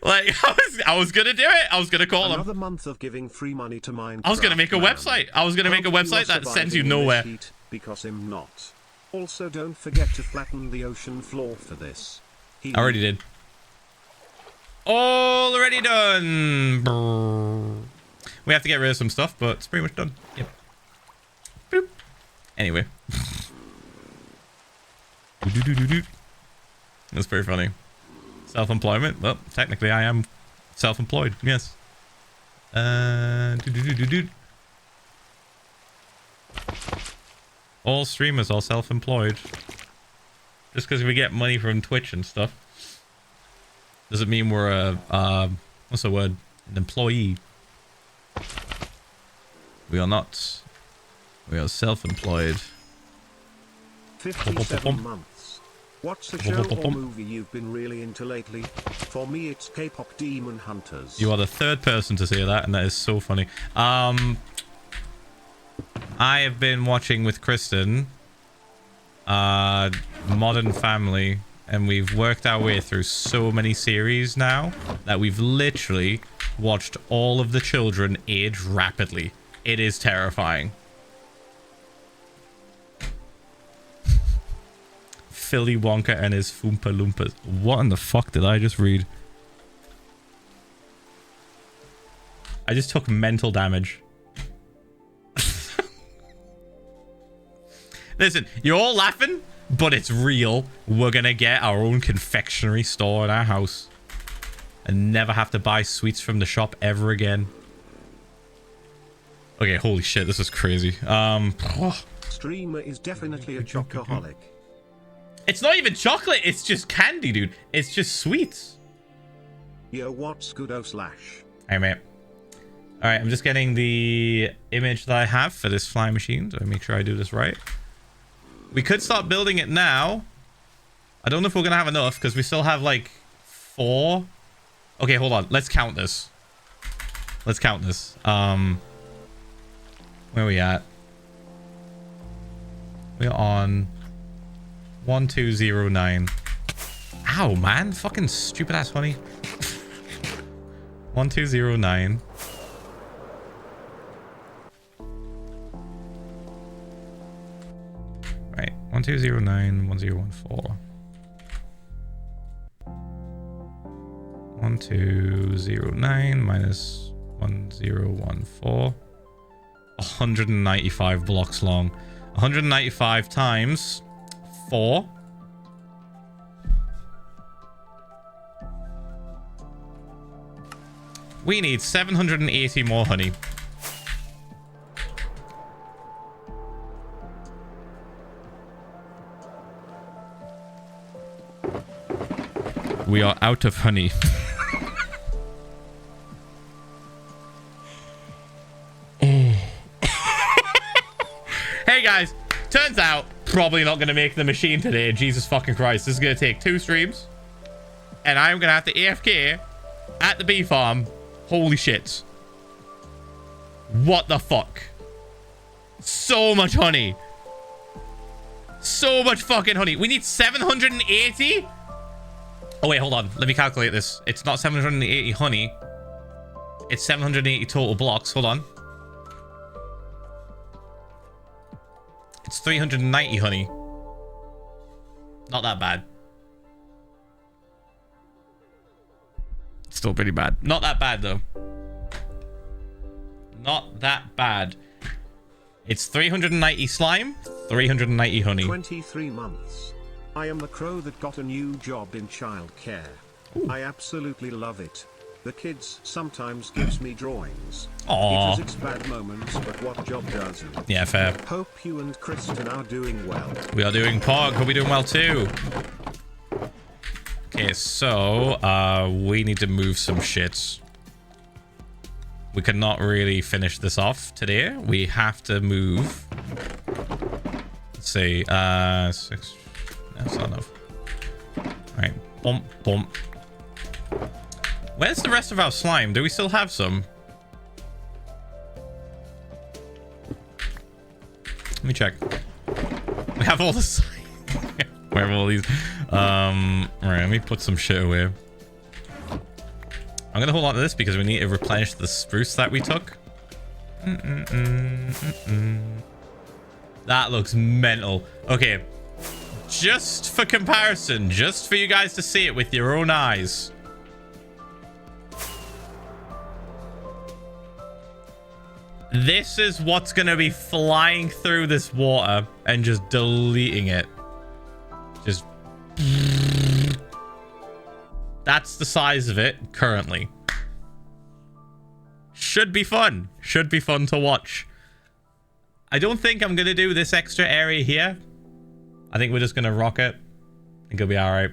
Like, I was gonna do it. I was gonna call Another him. month of giving free money to Minecraft. I was gonna make a website. I was gonna make a website that sends you nowhere. Because I'm not. Also, don't forget to flatten the ocean floor for this. I already did. Already done. Brrr. We have to get rid of some stuff, but it's pretty much done. Yep. Boop. Anyway. That's pretty funny. Self-employment? Well, technically I am self-employed, yes. All streamers are self-employed. Just because we get money from Twitch and stuff doesn't mean we're a, what's the word? An employee. We are not. We are self-employed. 57 months. What's the show or movie you've been really into lately? For me, it's K-pop Demon Hunters. You are the third person to say that, and that is so funny. I have been watching with Kristen, Modern Family, and we've worked our way through so many series now that we've literally watched all of the children age rapidly. It is terrifying. Philly Wonka and his Foompa Loompas. What in the fuck did I just read? I just took mental damage. Listen, you're all laughing, but it's real. We're gonna get our own confectionery store in our house and never have to buy sweets from the shop ever again. Okay, holy shit, this is crazy. Streamer is definitely a chocoholic. It's not even chocolate, it's just candy, dude. It's just sweets. Yo, what's good, oh slash? Hey, mate. Alright, I'm just getting the image that I have for this flying machine, so I make sure I do this right. We could start building it now. I don't know if we're gonna have enough, because we still have, like, 4. Okay, hold on. Let's count this. Let's count this. Where are we at? We're on 1209. Ow, man. Fucking stupid ass honey. 1209. Right. 1209, 1014. 1209 minus 1014. 195 blocks long. 195 times 4. We need 780 more honey. We are out of honey. Hey guys, turns out probably not going to make the machine today. Jesus fucking Christ. This is going to take 2 streams. And I'm going to have to AFK at the bee farm. Holy shit. What the fuck? So much honey. So much fucking honey. We need 780? Oh, wait, hold on. Let me calculate this. It's not 780 honey. It's 780 total blocks. Hold on. It's 390 honey. Not that bad. It's still pretty bad. Not that bad, though. Not that bad. It's 390 slime, 390 honey. 23 months. I am the crow that got a new job in childcare. I absolutely love it. The kids sometimes gives me drawings. Aww. It has its bad moments, but what job doesn't? Yeah, fair. Hope you and Kristen are doing well. We are doing Pog. Hope we're doing well too. Okay, so we need to move some shit. We cannot really finish this off today. We have to move. Let's see. 6. That's not enough. Alright. Bump, bump. Where's the rest of our slime? Do we still have some? Let me check. We have all the slime. Where have all these? Alright, let me put some shit away. I'm gonna hold on to this because we need to replenish the spruce that we took. That looks mental. Okay. Just for comparison, just for you guys to see it with your own eyes. This is what's gonna be flying through this water and just deleting it. Just... That's the size of it currently. Should be fun. Should be fun to watch. I don't think I'm gonna do this extra area here. I think we're just gonna rock it. I think it'll be alright.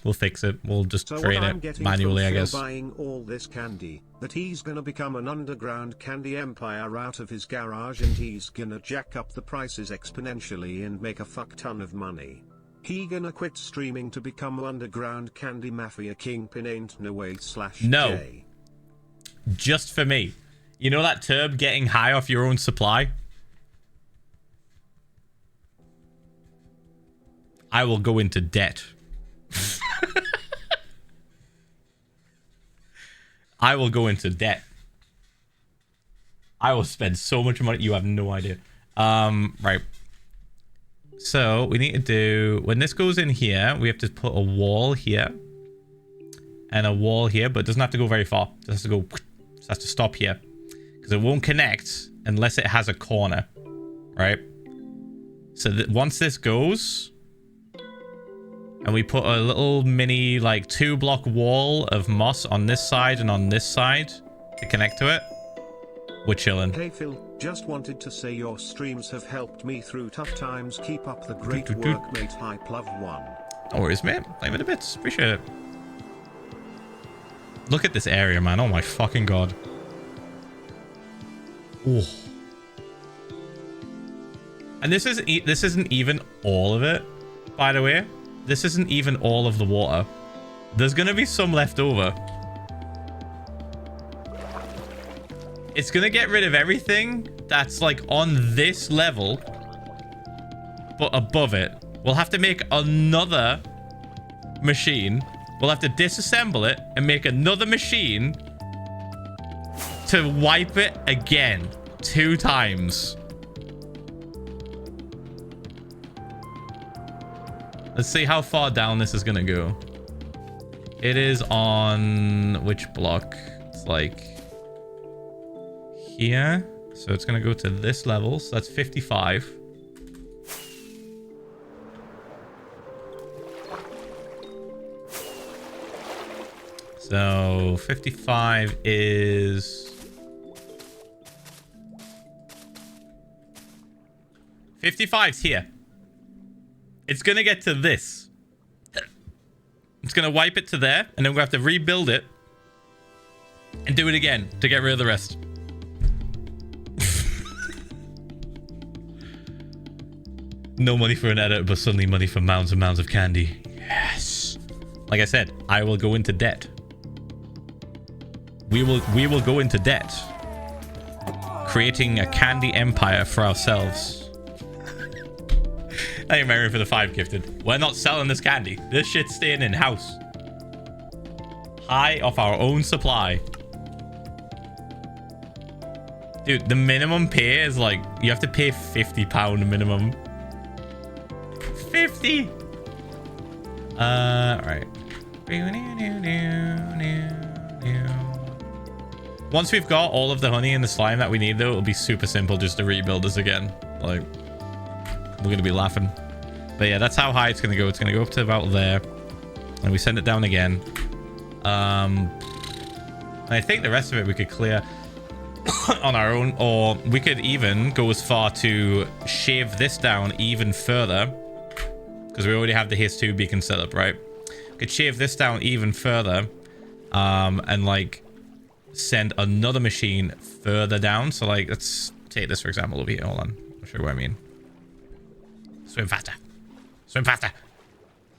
We'll fix it. We'll just create it manually, I guess. Buying all this candy, that he's gonna become an underground candy empire out of his garage, and he's gonna jack up the prices exponentially and make a fuck ton of money. He gonna quit streaming to become underground candy mafia kingpin, ain't no way / No. J. Just for me. You know that term, getting high off your own supply? I will go into debt. I will go into debt. I will spend so much money. You have no idea. Right. So we need to do, when this goes in here, we have to put a wall here and a wall here, but it doesn't have to go very far. It has to go, it has to stop here because it won't connect unless it has a corner, right? So that once this goes and we put a little mini like 2-block wall of moss on this side and on this side to connect to it, we're chilling. Hey Phil, just wanted to say your streams have helped me through tough times. Keep up the great work, mate. Hype love 1. No worries, mate. Thank you in a bit. Appreciate it. Look at this area, man. Oh my fucking god. Oh. And this isn't even all of it, by the way. This isn't even all of the water. There's gonna be some left over. It's gonna get rid of everything that's like on this level, but above it. We'll have to make another machine. We'll have to disassemble it and make another machine to wipe it again 2 times. Let's see how far down this is gonna go. It is on which block? It's like here. So it's gonna go to this level. So that's 55. So 55 is 55's here. It's gonna get to this. It's gonna wipe it to there, and then we have to rebuild it and do it again to get rid of the rest. No money for an edit, but suddenly money for mounds and mounds of candy. Yes. Like I said, I will go into debt. We will go into debt, creating a candy empire for ourselves. Thank you, Mary, for the 5 gifted. We're not selling this candy. This shit's staying in house. High off our own supply. Dude, the minimum pay is like, you have to pay £50 minimum. 50. Right. Once we've got all of the honey and the slime that we need, though, it'll be super simple just to rebuild this again. Like, we're going to be laughing. But yeah, that's how high it's going to go. It's going to go up to about there. And we send it down again. I think the rest of it we could clear on our own. Or we could even go as far to shave this down even further. Because we already have the His 2 beacon set up, right? We could shave this down even further. And like send another machine further down. So like, let's take this for example over here. Hold on. I'll show you what I mean. Swim faster. Swim faster.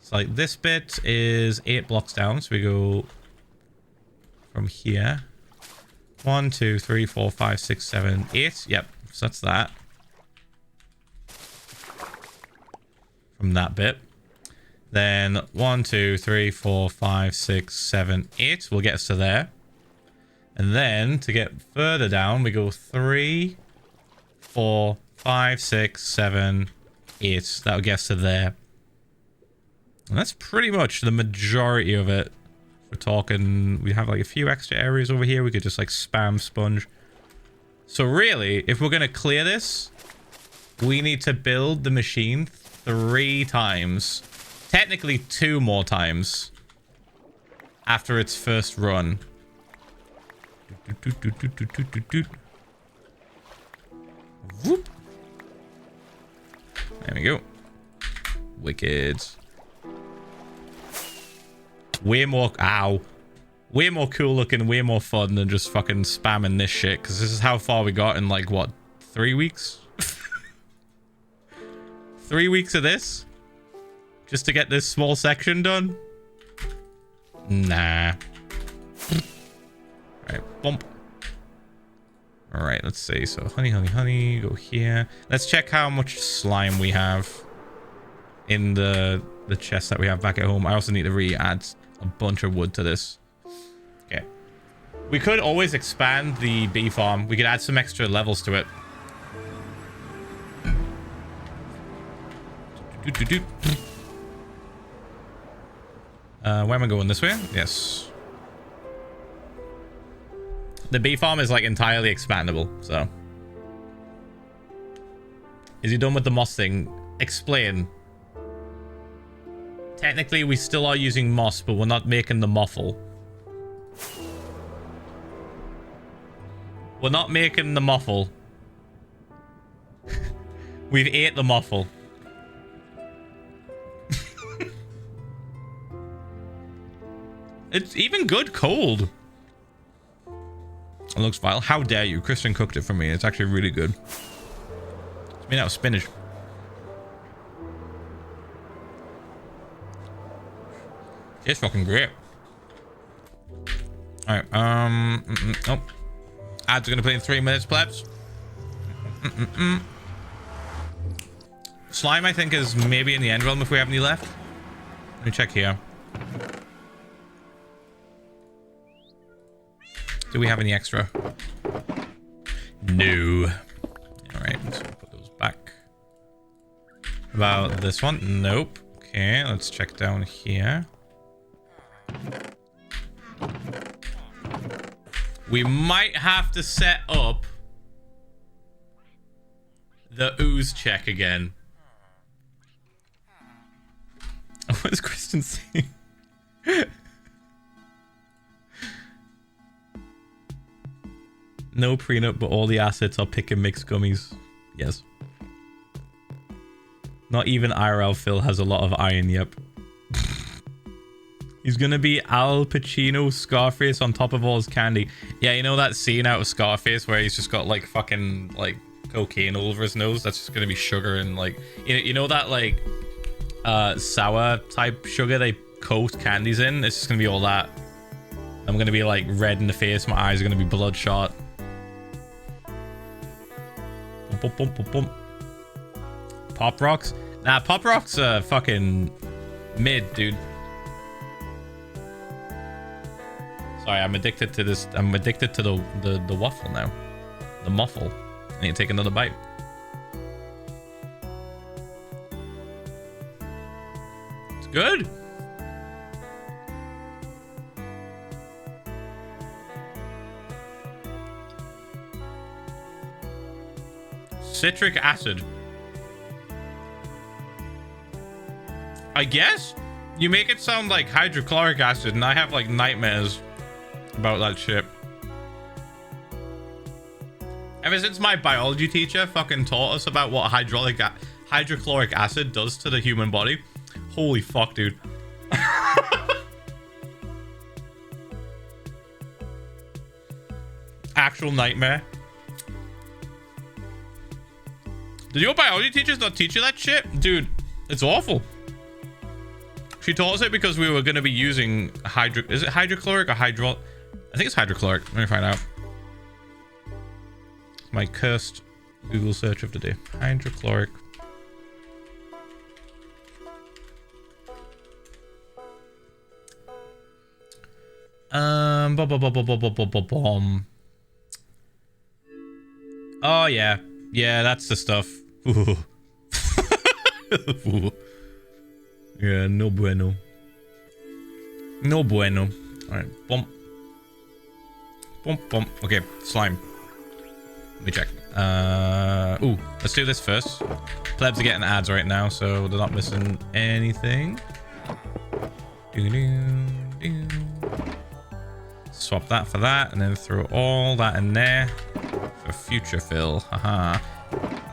So like this bit is 8 blocks down. So we go from here. 1, 2, 3, 4, 5, 6, 7, 8. Yep. So that's that. From that bit. Then 1, 2, 3, 4, 5, 6, 7, 8 will get us to there. And then to get further down, we go 3, 4, 5, 6, 7, 8. That'll get us to there. And that's pretty much the majority of it. We're talking, we have like a few extra areas over here. We could just like spam sponge. So really, if we're going to clear this, we need to build the machine 3 times. Technically 2 more times after its first run. Whoop. There we go. Wicked. Way more, ow. Way more cool looking, way more fun than just fucking spamming this shit. Because this is how far we got in like, what, 3 weeks? 3 weeks of this? Just to get this small section done? Nah. Alright, bump. Alright, let's see. So, honey, honey, honey. Go here. Let's check how much slime we have in the chest that we have back at home. I also need to re-add a bunch of wood to this. Okay. We could always expand the bee farm. We could add some extra levels to it. Where am I going? This way? Yes. The bee farm is like entirely expandable, so. Is he done with the moss thing? Explain. Technically, we still are using moss, but we're not making the moffle. We're not making the moffle. We've ate the moffle. It's even good cold. It looks vile. How dare you? Kristen cooked it for me. It's actually really good. It's made out of spinach. It's fucking great. Alright, oh. Ads are gonna play in 3 minutes, plebs. Slime, I think, is maybe in the end realm if we have any left. Let me check here. Do we have any extra? No. Alright, let's put those back. About this one? Nope. Okay, let's check down here. We might have to set up the ooze check again. What is Kristen saying? No prenup, but all the assets are pick and mix gummies. Yes. Not even IRL Phil has a lot of iron, yep. He's gonna be Al Pacino Scarface on top of all his candy. Yeah, you know that scene out of Scarface where he's just got like fucking like cocaine all over his nose? That's just gonna be sugar and like, you know that like sour type sugar they coat candies in? It's just gonna be all that. I'm gonna be like red in the face, my eyes are gonna be bloodshot. Bump, bump, bump, bump. Pop rocks? Nah, pop rocks fucking mid, dude. Sorry, I'm addicted to this. I'm addicted to the waffle now. The muffle. I need to take another bite. It's good. Citric acid. I guess you make it sound like hydrochloric acid, and I have like nightmares about that shit. Ever since my biology teacher fucking taught us about what hydrochloric acid does to the human body, holy fuck, dude. Actual nightmare. Did your biology teachers not teach you that shit? Dude, it's awful. She taught us it because we were going to be using is it hydrochloric or I think it's hydrochloric. Let me find out. My cursed Google search of the day. Hydrochloric. Oh yeah. Yeah, that's the stuff. Ooh. Ooh. Yeah, no bueno. No bueno. Alright, bump. Bump, bump. Okay, slime. Let me check. Ooh, let's do this first. Plebs are getting ads right now, so they're not missing anything. Swap that for that, and then throw all that in there for future fill. Haha.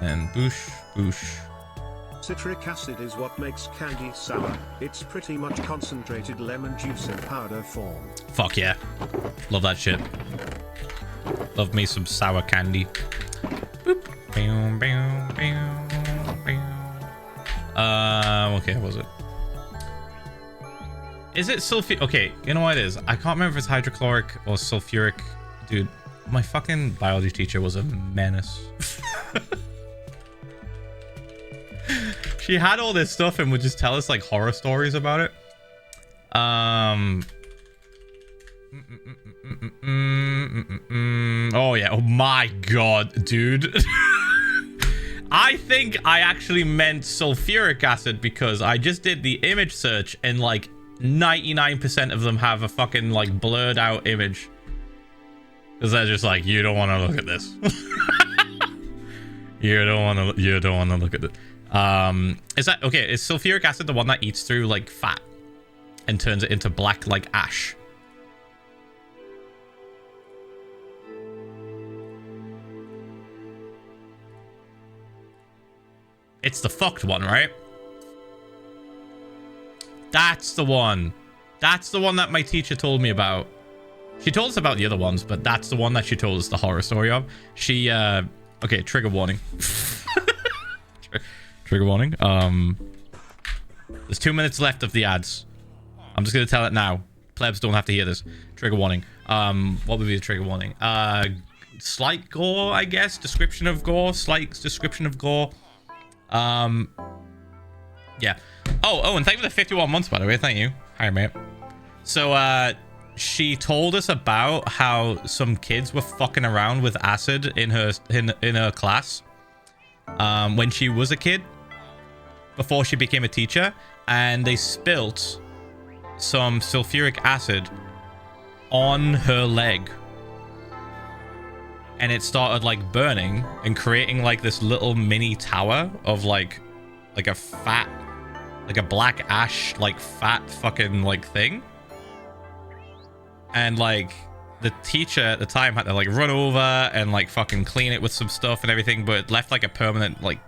And boosh, boosh. Citric acid is what makes candy sour. It's pretty much concentrated lemon juice in powder form. Fuck yeah. Love that shit. Love me some sour candy. Boop. Okay, what was it? Is it sulfuric? Okay, you know what it is? I can't remember if it's hydrochloric or sulfuric. Dude, my fucking biology teacher was a menace. She had all this stuff and would just tell us like horror stories about it. Oh yeah, oh my god, dude. I think I actually meant sulfuric acid because I just did the image search and like 99% of them have a fucking like blurred out image. Because they're just like, you don't want to look at this. You don't want to look at it. Is that okay? Is sulfuric acid the one that eats through like fat and turns it into black like ash? It's the fucked one, right? That's the one. That's the one that my teacher told me about. She told us about the other ones, but that's the one that she told us the horror story of. She, okay, trigger warning. Trigger warning. There's 2 minutes left of the ads. I'm just gonna tell it now. Plebs don't have to hear this. Trigger warning. What would be the trigger warning? Slight gore, I guess. Description of gore. Slight description of gore. Yeah. Oh, and thank you for the 51 months, by the way. Thank you. Hi, mate. So, she told us about how some kids were fucking around with acid in her class when she was a kid, before she became a teacher, and they spilt some sulfuric acid on her leg, and it started like burning and creating like this little mini tower of like a fat, like a black ash, like fat fucking like thing. And like the teacher at the time had to like run over and like fucking clean it with some stuff and everything, but it left like a permanent like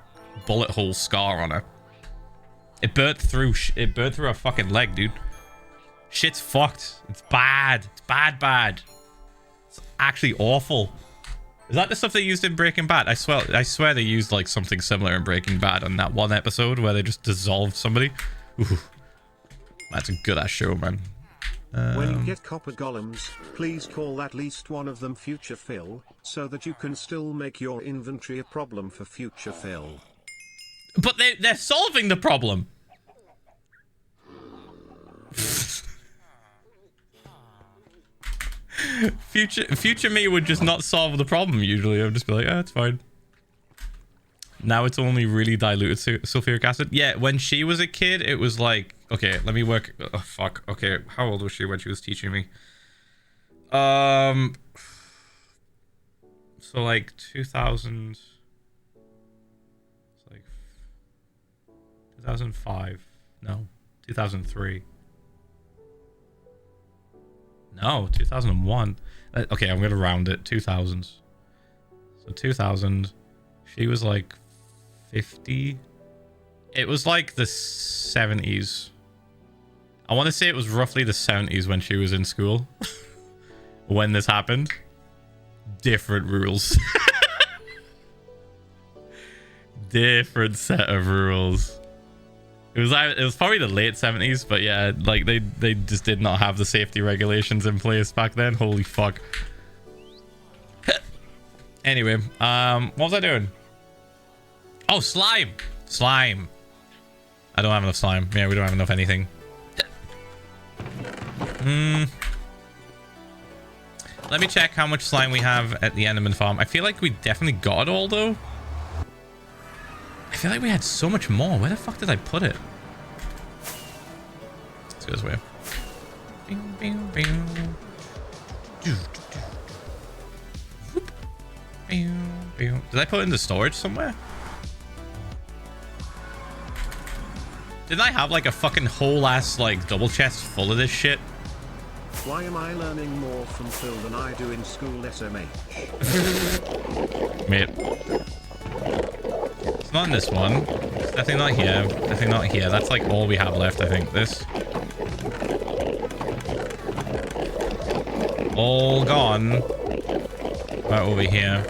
bullet hole scar on her. It burnt through her fucking leg, dude. Shit's fucked. It's bad. It's bad. It's actually awful. Is that the stuff they used in Breaking Bad? I swear they used like something similar in Breaking Bad on that one episode where they just dissolved somebody. Ooh. That's a good ass show, man. When you get copper golems, please call at least one of them future fill, so that you can still make your inventory a problem for future fill. But they're solving the problem. Future me would just not solve the problem usually. I would just be like, it's fine. Now it's only really diluted sulfuric acid. Yeah, when she was a kid, it was like, okay, let me work. Oh, fuck. Okay, how old was she when she was teaching me? So like 2000. 2005. No. 2003. No, 2001. Okay, I'm gonna round it. 2000s. So 2000. She was like 50. It was like the 70s. I want to say it was roughly the 70s when she was in school. When this happened. Different rules. Different set of rules. It was probably the late 70s, but yeah, like they just did not have the safety regulations in place back then. Holy fuck. Anyway, what was I doing? Oh, slime. Slime. I don't have enough slime. Yeah, we don't have enough anything. Let me check how much slime we have at the Enderman farm. I feel like we definitely got it all, though. I feel like we had so much more. Where the fuck did I put it? Let's go this way. Did I put it in the storage somewhere? Didn't I have like a fucking whole ass like double chest full of this shit? Why am I learning more from Phil than I do in school, SMH? Mate. It's not in this one. It's definitely not here. Definitely not here. That's like all we have left, I think. This. All gone. Right over here.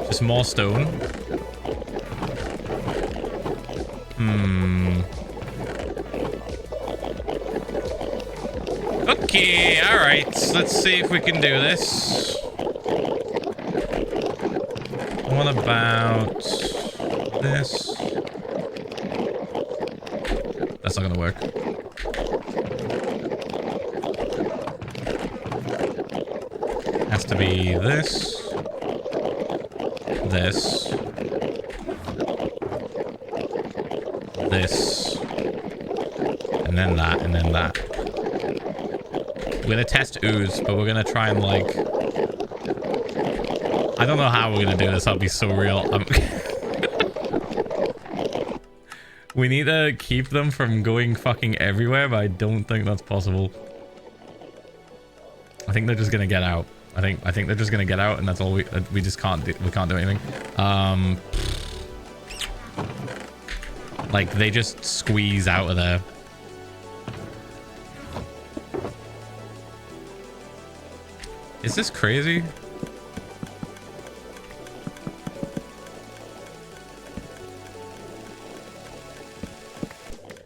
Just more stone. Okay, alright. Let's see if we can do this. What about this? That's not gonna work. Has to be this. This. This. And then that, and then that. We're gonna test ooze, but we're gonna try and like... I don't know how we're gonna do this, I'll be so real. We need to keep them from going fucking everywhere, but I don't think that's possible. I think they're just gonna get out. I think they're just gonna get out, and that's all we just can't do. We can't do anything. Like they just squeeze out of there. Is this crazy?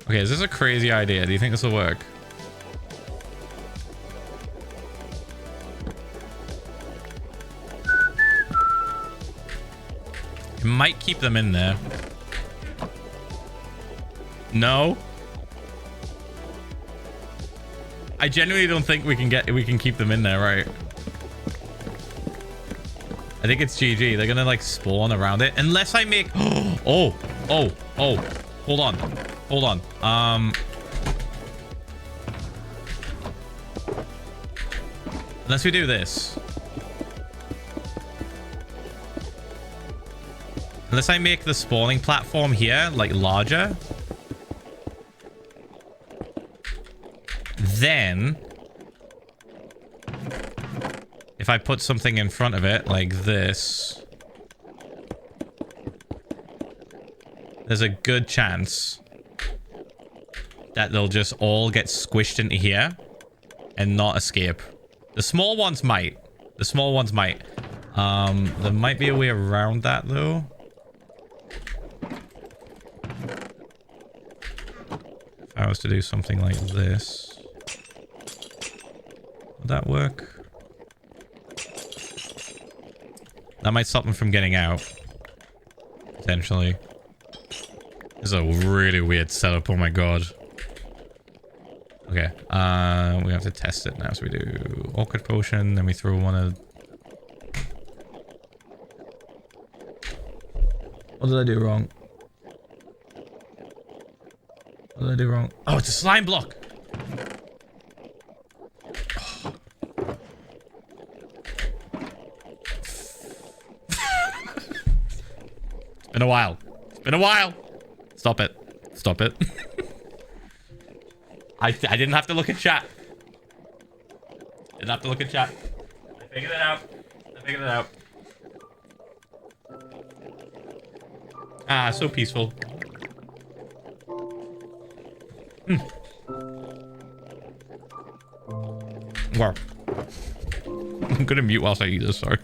Okay, is this a crazy idea? Do you think this will work? It might keep them in there. No? I genuinely don't think we can keep them in there, right? I think it's GG. They're gonna like spawn around it unless I make oh hold on unless we do this, unless I make the spawning platform here like larger, then if I put something in front of it like this, there's a good chance that they'll just all get squished into here and not escape. The small ones might. The small ones might. There might be a way around that though. If I was to do something like this, would that work? That might stop them from getting out. Potentially. This is a really weird setup, oh my god. Okay, we have to test it now, so we do awkward potion, then we throw one of... What did I do wrong? What did I do wrong? Oh, it's a slime block! It's been a while. It's been a while. Stop it. Stop it. I didn't have to look at chat. Didn't have to look at chat. I figured it out. I figured it out. Ah, so peaceful. Wow. I'm gonna mute whilst I eat this, sorry.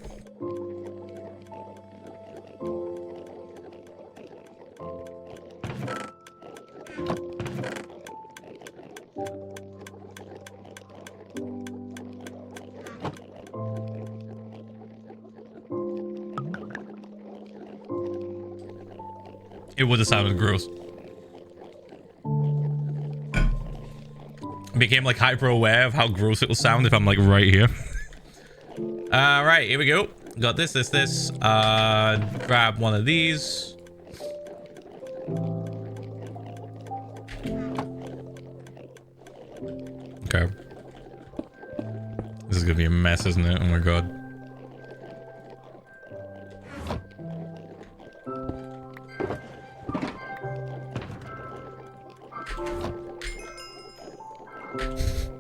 It would have sounded gross. Became like hyper aware of how gross it will sound if I'm like right here. Right, here we go. Got this. Grab one of these. Okay. This is gonna be a mess, isn't it? Oh my god.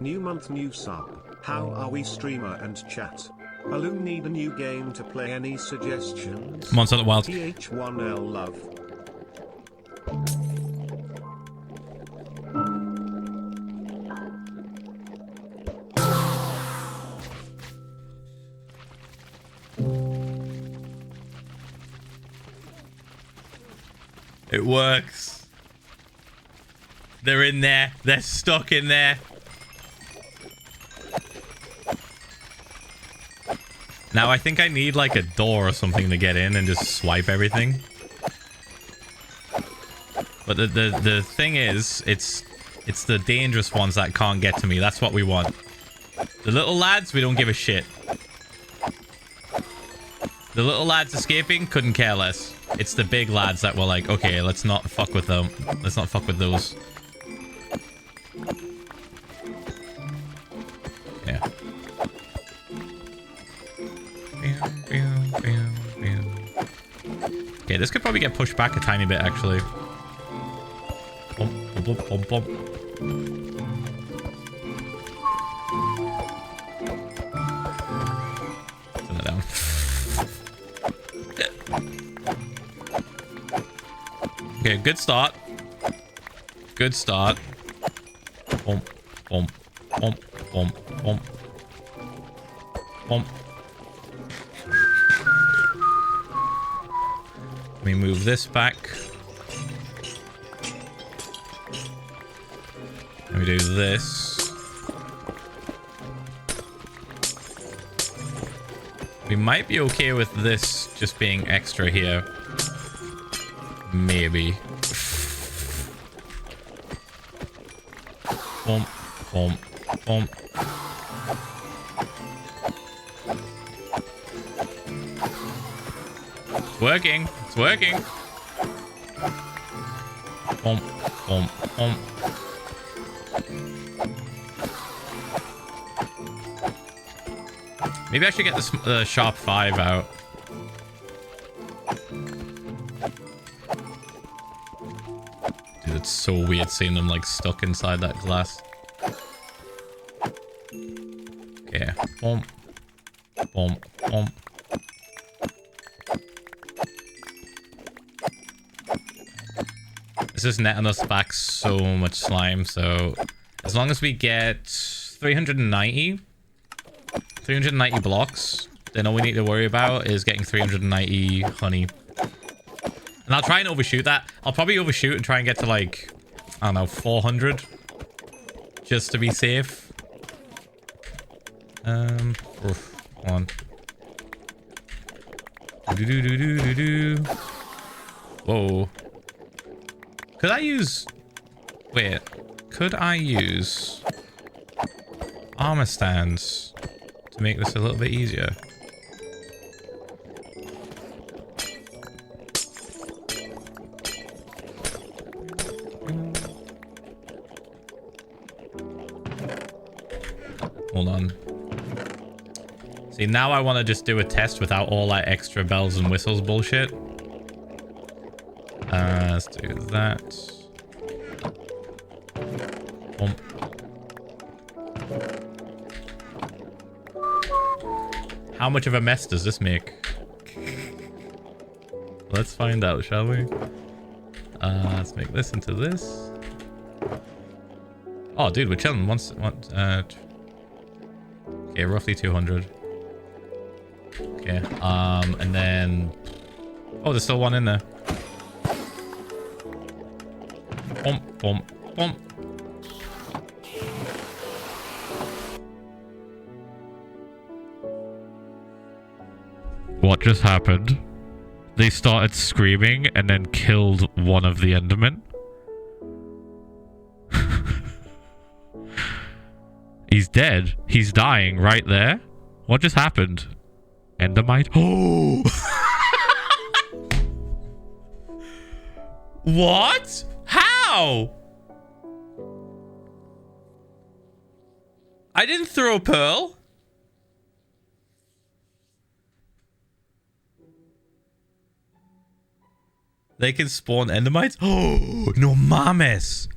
New month, new sub. How are we, streamer and chat? Balloon need a new game to play. Any suggestions? Monster of the Wild. Ph1lza love. It works. They're in there. They're stuck in there. Now I think I need like a door or something to get in and just swipe everything. But the thing is, it's the dangerous ones that can't get to me. That's what we want. The little lads, we don't give a shit. The little lads escaping, couldn't care less. It's the big lads that were like, okay, let's not fuck with them. Let's not fuck with those. Yeah. Okay, this could probably get pushed back a tiny bit, actually. Bump, bump, bump, bump. Turn it down. Okay, good start. Good start. Bump, bump, bump, bump, bump. Bump. Let me move this back. Let me do this. We might be okay with this just being extra here. Maybe. Bump, bump, bump. It's working. It's working. Bump, bump, bump. Maybe I should get the sharp 5 out. Dude, it's so weird seeing them like stuck inside that glass. Okay. Bump. Bump. Bump. This is netting us back so much slime, so as long as we get 390 blocks, then all we need to worry about is getting 390 honey. And I'll try and overshoot that. I'll probably overshoot and try and get to like, I don't know, 400. Just to be safe. Hold on. Whoa. Could I use... Wait. Could I use... armor stands to make this a little bit easier? Hold on. See, now I want to just do a test without all that extra bells and whistles bullshit. Let's do that. Boom. How much of a mess does this make? Let's find out, shall we? Let's make this into this. Oh, dude, we're chilling. Okay, roughly 200. Okay, and then... Oh, there's still one in there. Bump, bump, bump. What just happened? They started screaming and then killed one of the Endermen. He's dead. He's dying right there. What just happened? Endermite? Oh! What? How? I didn't throw a pearl. They can spawn endermites? Oh, no mames.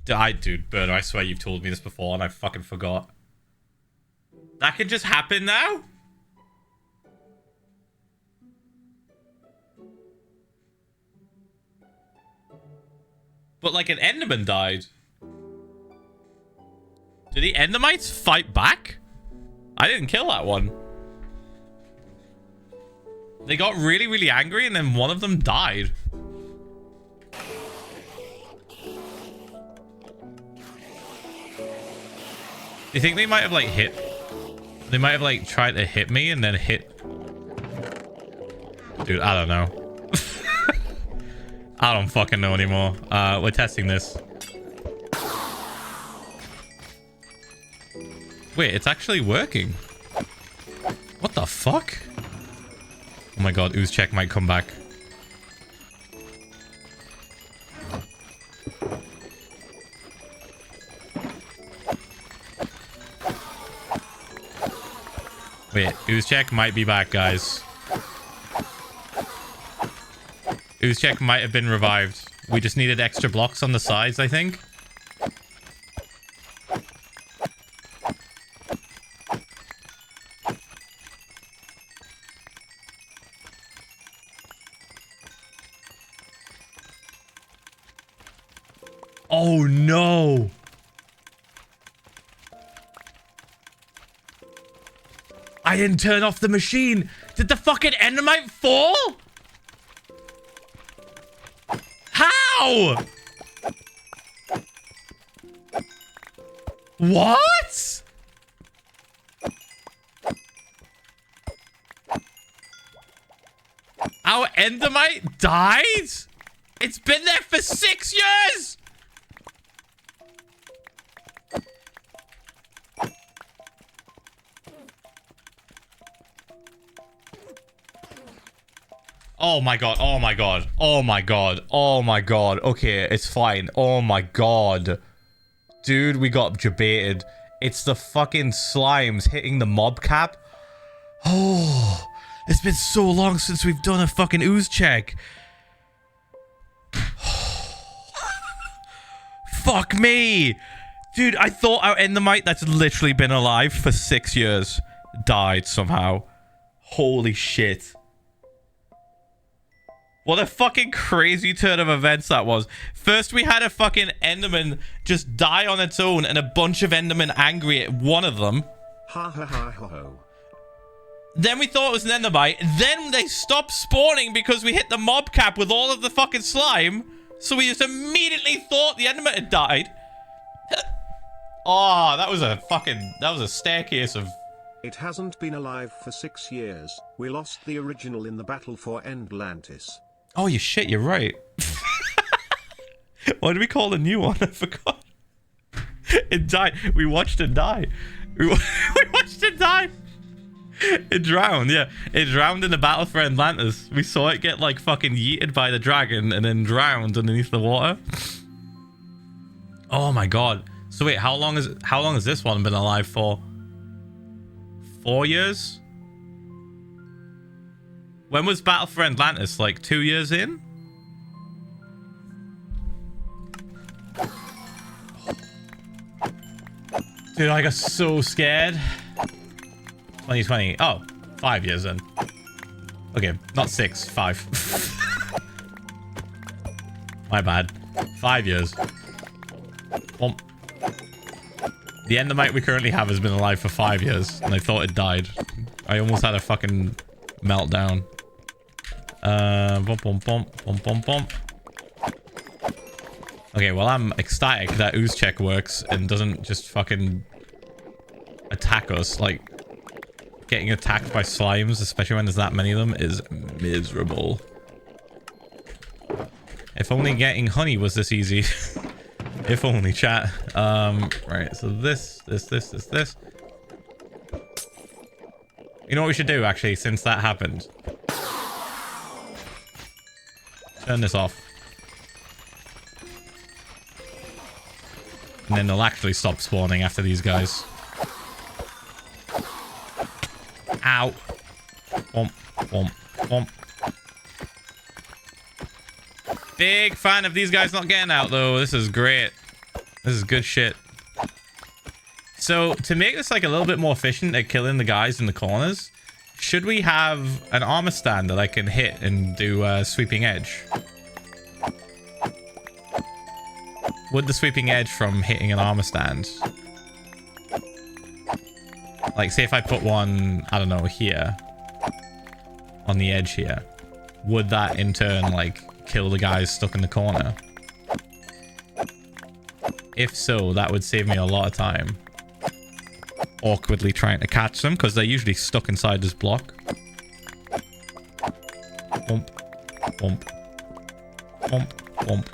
Dude, Birdo, I swear you've told me this before and I fucking forgot. That can just happen now? But like an enderman died. Did the endermites fight back? I didn't kill that one. They got really, really angry and then one of them died. Do you think they might have like hit? They might have like tried to hit me and then hit. Dude, I don't know. I don't fucking know anymore. We're testing this. Wait, it's actually working. What the fuck? Oh my god, ooze check might come back. Wait, ooze check might be back, guys. Ooze check might have been revived. We just needed extra blocks on the sides, I think. Oh no! I didn't turn off the machine! Did the fucking endermite fall? How? What? Our endermite died? It's been there for 6 years! Oh my god, oh my god, oh my god, oh my god. Okay, it's fine. Oh my god. Dude, we got debated. It's the fucking slimes hitting the mob cap. Oh, it's been so long since we've done a fucking ooze check. Fuck me. Dude, I thought our endermite that's literally been alive for 6 years died somehow. Holy shit. What a fucking crazy turn of events that was. First, we had a fucking enderman just die on its own and a bunch of endermen angry at one of them. Ha ha ha ho ho. Then we thought it was an endermite. Then they stopped spawning because we hit the mob cap with all of the fucking slime. So we just immediately thought the enderman had died. Oh, that was a staircase of... It hasn't been alive for 6 years. We lost the original in the battle for Atlantis. Oh, you shit, you're right. What did we call the new one? I forgot. It died. We watched it die. We watched it die. It drowned, yeah. It drowned in the battle for Atlantis. We saw it get like fucking yeeted by the dragon and then drowned underneath the water. Oh my god. So wait, how long has this one been alive for? 4 years? When was Battle for Atlantis? Like 2 years in? Dude, I got so scared. 2020. Oh, 5 years then. Okay, not 6, 5. My bad. 5 years. Bump. The endermite we currently have has been alive for 5 years, and I thought it died. I almost had a fucking meltdown. Bump, bump, bump, bump, bump, bump. Okay, well, I'm ecstatic that ooze check works and doesn't just fucking attack us. Like, getting attacked by slimes, especially when there's that many of them, is miserable. If only getting honey was this easy. If only, chat. Right, so this. You know what we should do, actually, since that happened? Turn this off. And then they'll actually stop spawning after these guys. Ow. Bump, bump, bump. Big fan of these guys not getting out, though. This is great. This is good shit. So, to make this like a little bit more efficient at killing the guys in the corners, should we have an armor stand that I can hit and do a sweeping edge? Would the sweeping edge from hitting an armor stand, like say if I put one, I don't know, here on the edge here, would that in turn like kill the guys stuck in the corner? If so, that would save me a lot of time awkwardly trying to catch them, because they're usually stuck inside this block. Bump, bump, bump, bump.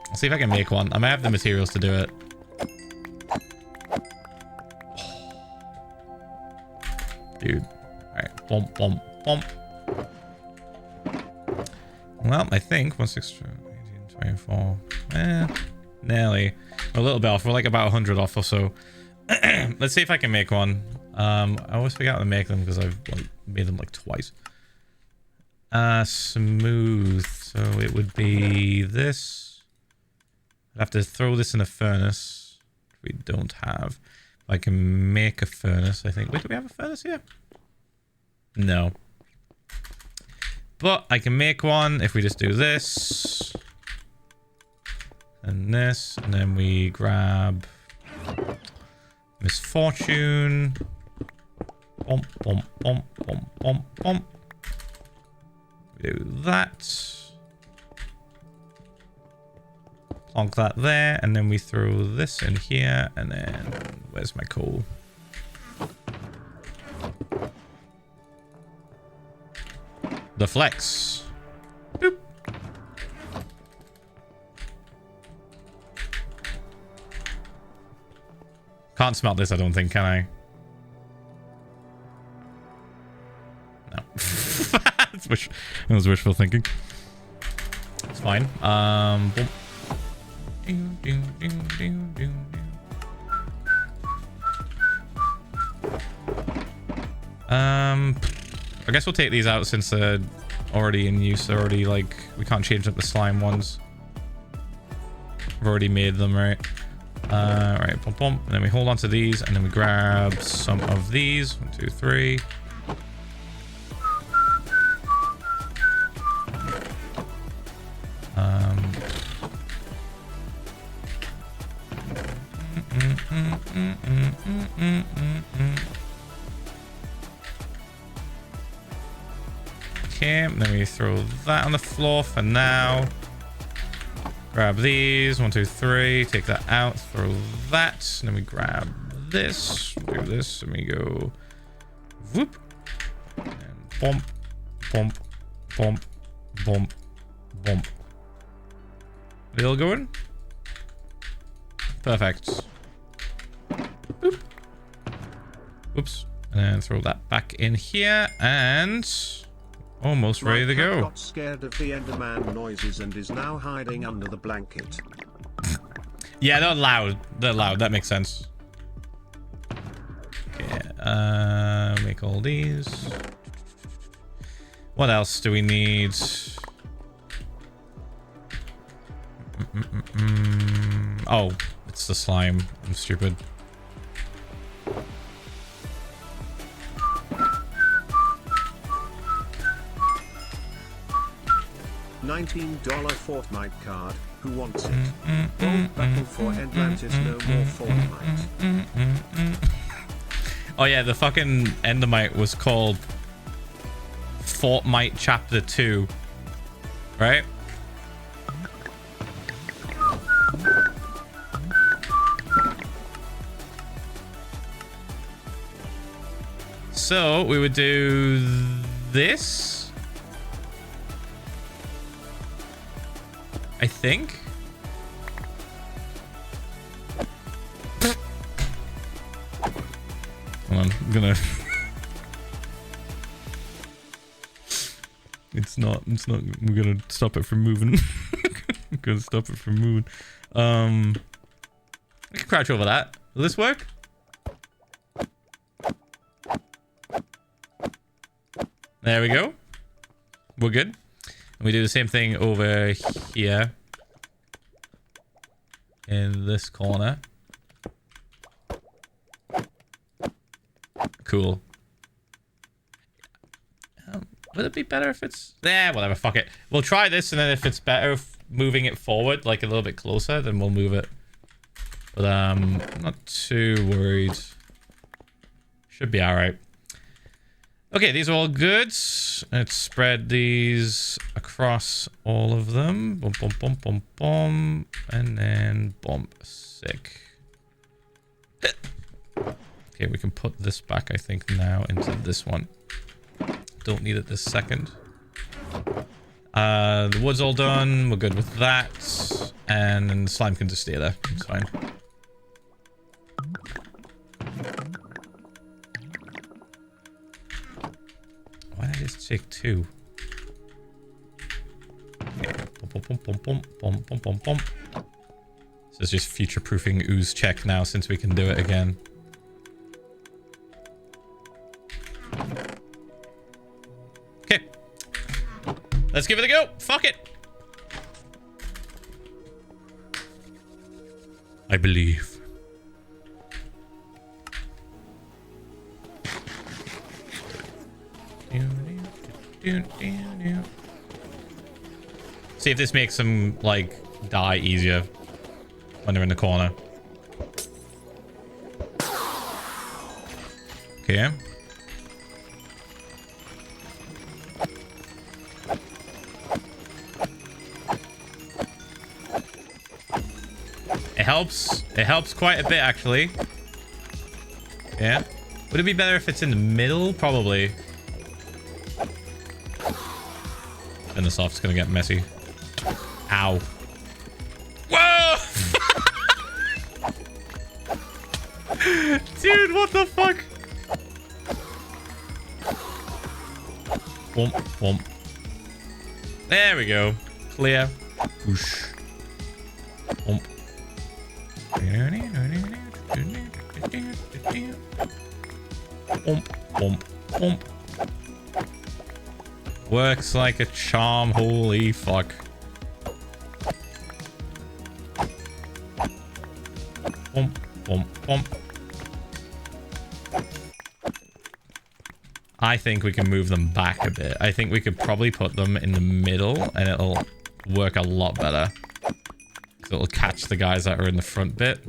I'll see if I can make one. I might have the materials to do it. Dude. Alright. Bump, bump, bump. Well, I think 1, 6, 18, 24. Nearly. We're a little bit off. We're like about 100 off or so. Let's see if I can make one. I always forget how to make them because I've like made them like twice. Smooth. So it would be this. I'd have to throw this in a furnace. We don't have. I can make a furnace, I think. Wait, do we have a furnace here? No. But I can make one if we just do this. And this. And then we grab Misfortune. Bump, bump, bump, bump, bump, bump. Do that. Plonk that there, and then we throw this in here, and then where's my coal? The flex. Boop. Can't smelt this, I don't think, can I? No. That was wishful thinking. It's fine. Boom. I guess we'll take these out since they're already in use. They're already like, we can't change up the slime ones. We've already made them, right? Right, pump, pump. And then we hold on to these, and then we grab some of these. 1, 2, 3. Okay, then we throw that on the floor for now. Grab these. 1, 2, 3. Take that out. Throw that. And then we grab this. Do this. And we go whoop. And bump. Bump. Bump. Bump. Bump. Are they all going? Perfect. Boop. Oops. And then throw that back in here. And almost ready to go. Got scared of the Enderman noises and is now hiding under the blanket. Yeah, they're loud. They're loud. That makes sense. Okay, make all these. What else do we need? Oh, it's the slime. I'm stupid. $19 Fortnite card. Who wants it? Bold battle for Atlantis. No more Fortnite. Oh yeah, the fucking Endermite was called Fortnite Chapter 2, right? So we would do this, I think. Hold on, I'm gonna. It's not. We're gonna stop it from moving. I'm gonna stop it from moving. I can crouch over that. Will this work? There we go. We're good. And we do the same thing over here. In this corner. Cool. Would it be better if it's... whatever, fuck it. We'll try this, and then if it's better moving it forward, like a little bit closer, then we'll move it. But I'm not too worried. Should be alright. Okay, these are all good. Let's spread these across all of them. Boom, boom, boom, boom, boom. And then bump. Sick. Okay, we can put this back, I think, now into this one. Don't need it this second. The wood's all done. We're good with that. And then the slime can just stay there. It's fine. Why did I just take 2? Okay. Boom, boom, boom, boom, boom, boom, boom. This is just future-proofing ooze check now since we can do it again. Okay. Let's give it a go. Fuck it. I believe. See if this makes them, like, die easier when they're in the corner. Okay. It helps. It helps quite a bit, actually. Yeah. Would it be better if it's in the middle? Probably. And the soft's gonna get messy. Ow. Whoa! Dude, what the fuck? Bump, bump. There we go. Clear. Whoosh. Bump. Bump, bump, bump. Works like a charm, holy fuck. Bump, bump, bump. I think we can move them back a bit. I think we could probably put them in the middle and it'll work a lot better. So it'll catch the guys that are in the front bit.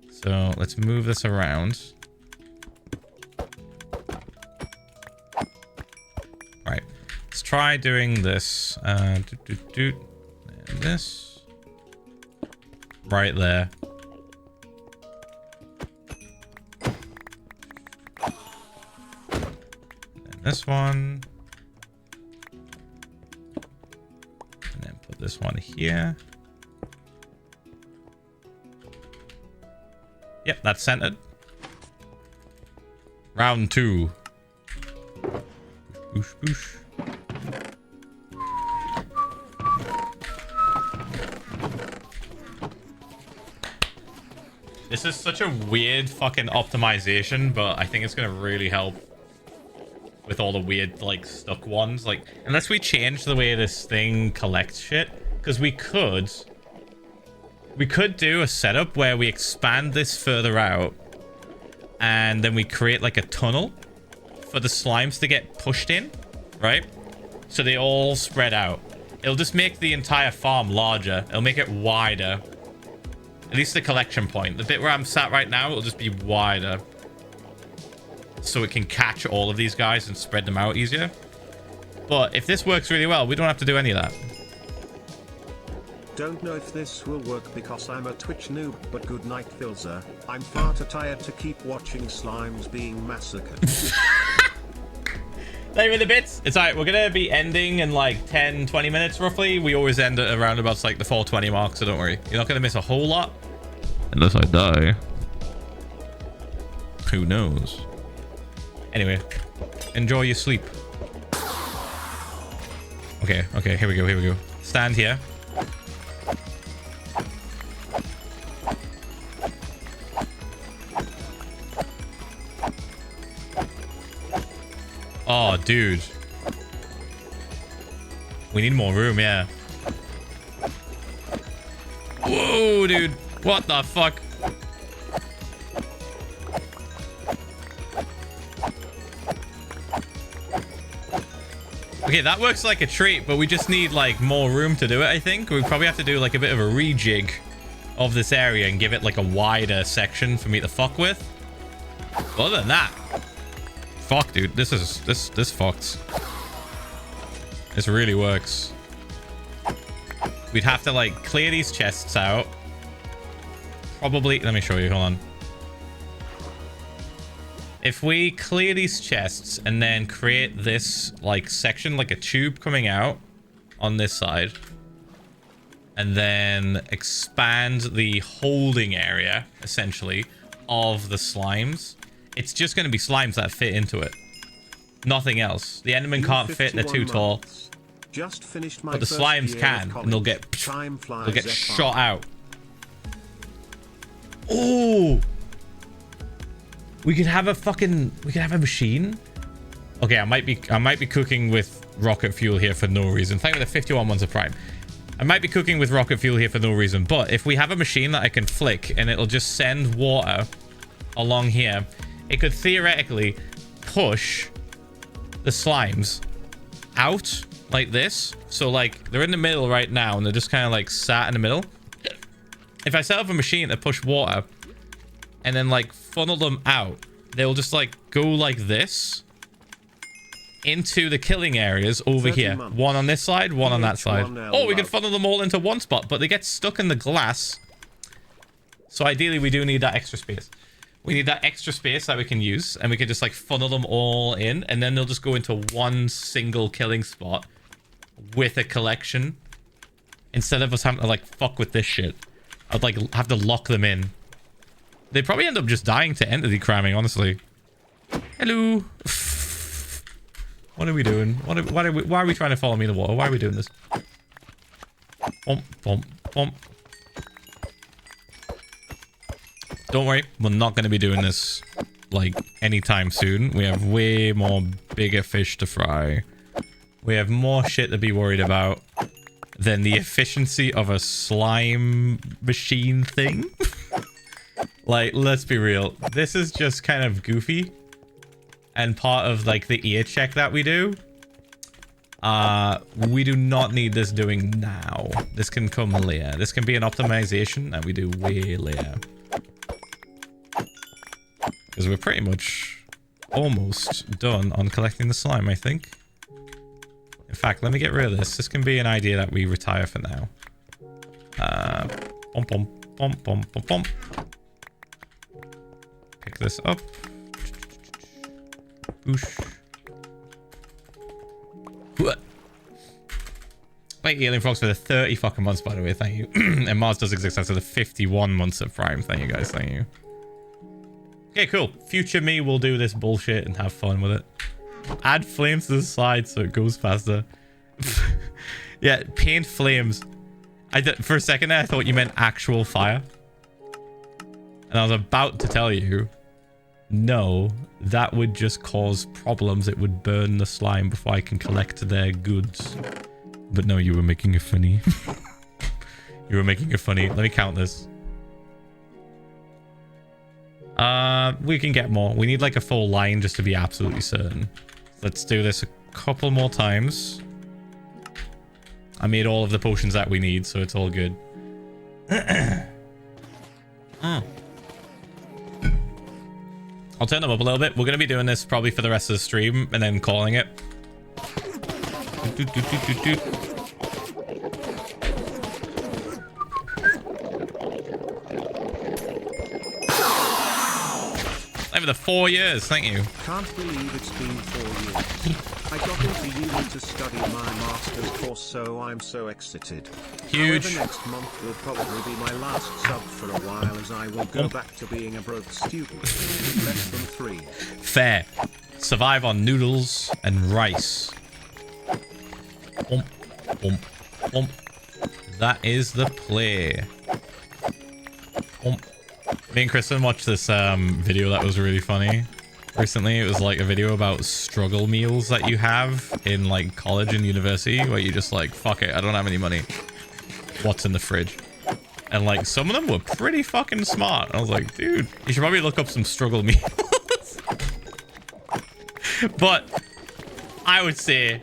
So let's move this around. Alright. Let's try doing this. And this. Right there. And this one. And then put this one here. Yep, that's centered. Round 2. Boosh, boosh. This is such a weird fucking optimization, but I think it's gonna really help with all the weird, like, stuck ones. Like, unless we change the way this thing collects shit, because we could We could do a setup where we expand this further out and then we create like a tunnel for the slimes to get pushed in, right? So they all spread out. It'll just make the entire farm larger. It'll make it wider. At least the collection point. The bit where I'm sat right now, it'll just be wider. So it can catch all of these guys and spread them out easier. But if this works really well, we don't have to do any of that. Don't know if this will work because I'm a Twitch noob, but good night, Philza. I'm far too tired to keep watching slimes being massacred. Later in the bits. It's alright, we're gonna be ending in like 10-20 minutes roughly. We always end at around about like the 4:20 mark, so don't worry. You're not gonna miss a whole lot. Unless I die. Who knows? Anyway, enjoy your sleep. Okay, here we go. Stand here. Oh, dude. We need more room, yeah. Whoa, dude. What the fuck? Okay, that works like a treat, but we just need like more room to do it, I think. We probably have to do like a bit of a rejig of this area and give it like a wider section for me to fuck with. But other than that, fuck, dude, this fucks. This really works. We'd have to like clear these chests out. Probably, let me show you, hold on. If we clear these chests and then create this like section, like a tube coming out on this side, and then expand the holding area essentially of the slimes, it's just going to be slimes that fit into it. Nothing else. The Enderman can't fit, they're too tall. Just finished my but the slimes can, and they'll get shot out. Oh! We could have a machine. Okay, I might be cooking with rocket fuel here for no reason. Thank you for the 51 months of Prime. I might be cooking with rocket fuel here for no reason, but if we have a machine that I can flick and it'll just send water along here, it could theoretically push the slimes out like this. So like they're in the middle right now and they're just kind of like sat in the middle. If I set up a machine to push water and then like funnel them out, they'll just like go like this into the killing areas over here. One on this side, one on that side. Oh, we can funnel them all into one spot, but they get stuck in the glass. So ideally we do need that extra space. We need that extra space that we can use, and we can just like funnel them all in, and then they'll just go into one single killing spot with a collection. Instead of us having to like fuck with this shit, I'd like have to lock them in. They probably end up just dying to entity cramming, honestly. Hello. What are we doing? Why are we trying to follow me in the water? Why are we doing this? Bump, bump, bump. Don't worry, we're not going to be doing this like anytime soon. We have way more bigger fish to fry. We have more shit to be worried about than the efficiency of a slime machine thing. Like, let's be real. This is just kind of goofy and part of like the ear check that we do. We do not need this doing now. This can come later. This can be an optimization that we do way later. Because we're pretty much almost done on collecting the slime, I think. In fact, let me get rid of this. This can be an idea that we retire for now. Pom pom pom pom pom pom. Pick this up. Boosh. What? Thank you, Alien Frogs, for the 30 fucking months, by the way. Thank you. And Mars does exist after the 51 months of Prime. Thank you, guys. Thank you. Okay, cool. Future me will do this bullshit and have fun with it. Add flames to the side so it goes faster. Yeah, paint flames. For a second there, I thought you meant actual fire. And I was about to tell you, no, that would just cause problems. It would burn the slime before I can collect their goods. But no, you were making it funny. You were making it funny. Let me count this. We can get more. We need like a full line just to be absolutely certain. Let's do this a couple more times. I made all of the potions that we need, so it's all good. I'll turn them up a little bit. We're going to be doing this probably for the rest of the stream and then calling it. Over the 4 years, thank you. Can't believe it's been 4 years. I got into uni to study my master's course, so I'm so excited. Huge. However, next month will probably be my last sub for a while, as I will go back to being a broke student. Less than 3. Fair. Survive on noodles and rice. Bump, bump, bump. That is the play. Bump. Me and Kristen watched this video that was really funny recently. It was like a video about struggle meals that you have in like college and university, where you just like, fuck it, I don't have any money. What's in the fridge? And like some of them were pretty fucking smart. I was like, dude, you should probably look up some struggle meals. But I would say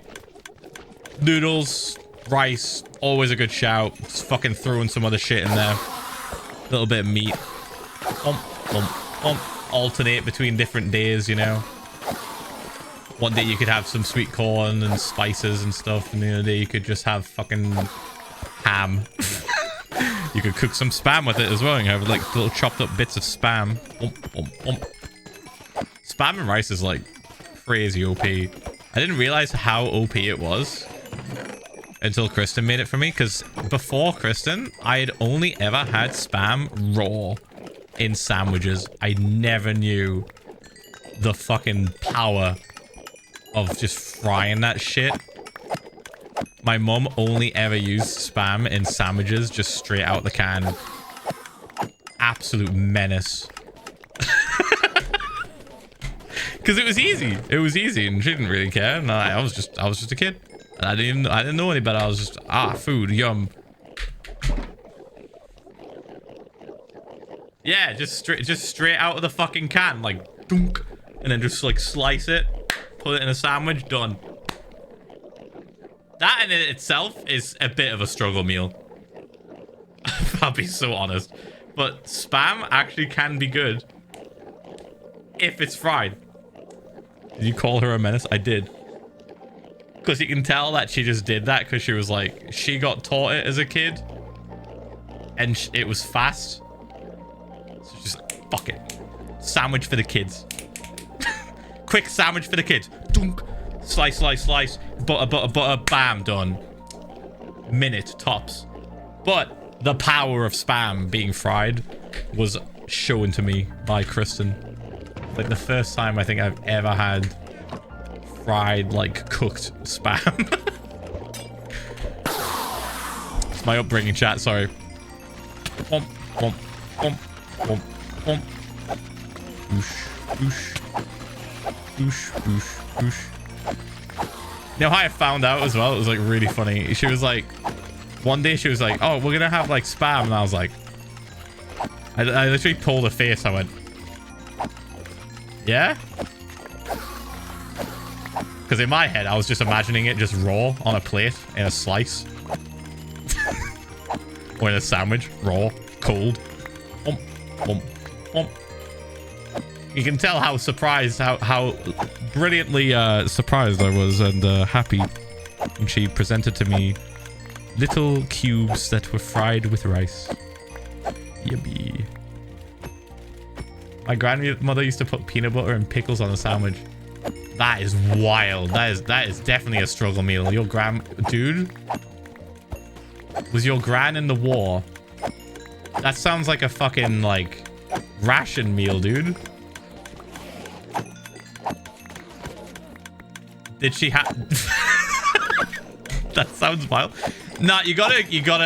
noodles, rice, always a good shout. Just fucking throwing some other shit in there. A little bit of meat. Alternate between different days, you know. One day you could have some sweet corn and spices and stuff, and the other day you could just have fucking ham. You could cook some spam with it as well, and you have like little chopped up bits of spam. Spam and rice is like crazy OP. I didn't realize how OP it was until Kristen made it for me, because before Kristen, I had only ever had spam raw in sandwiches. I never knew the fucking power of just frying that shit. My mum only ever used spam in sandwiches just straight out the can. Absolute menace. Because it was easy. It was easy and she didn't really care. And I was just a kid. And I didn't know any better. I was just, food, yum. Yeah, just straight out of the fucking can, like dunk, and then just like slice it, put it in a sandwich, done. That in itself is a bit of a struggle meal. I'll be so honest. But spam actually can be good if it's fried. Did you call her a menace? I did. Because you can tell that she just did that because she was like, she got taught it as a kid. And it was fast. So just like, fuck it. Sandwich for the kids. Quick sandwich for the kids. Dunk. Slice, slice, slice. Butter, butter, butter. Bam, done. Minute tops. But the power of spam being fried was shown to me by Kristen. Like the first time I think I've ever had fried, like cooked spam. It's my upbringing, chat. Sorry. Womp, womp, womp, womp, womp. Oosh, oosh. Oosh, oosh, oosh. You know how I found out as well? It was like really funny. She was like, one day she was like, oh, we're gonna have like spam. And I was like, I literally pulled her face. I went, yeah? Because in my head, I was just imagining it just raw on a plate in a slice. Or in a sandwich, raw, cold. Womp, womp, womp. You can tell how surprised, how brilliantly surprised I was and happy when she presented to me little cubes that were fried with rice. Yummy. My grandmother used to put peanut butter and pickles on a sandwich. That is wild. That is definitely a struggle meal. Your dude, was your gran in the war? That sounds like a fucking like ration meal, dude. Did she have? That sounds wild. Nah, you gotta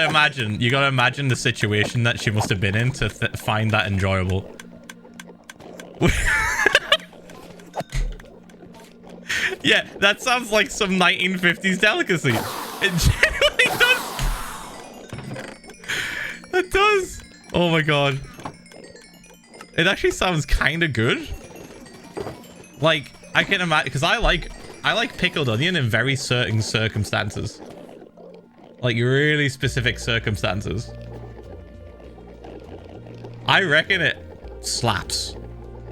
imagine the situation that she must have been in to find that enjoyable. Yeah, that sounds like some 1950s delicacy. It genuinely does. It does. Oh my god. It actually sounds kind of good. Like, I can imagine, because I like pickled onion in very certain circumstances. Like, really specific circumstances. I reckon it slaps.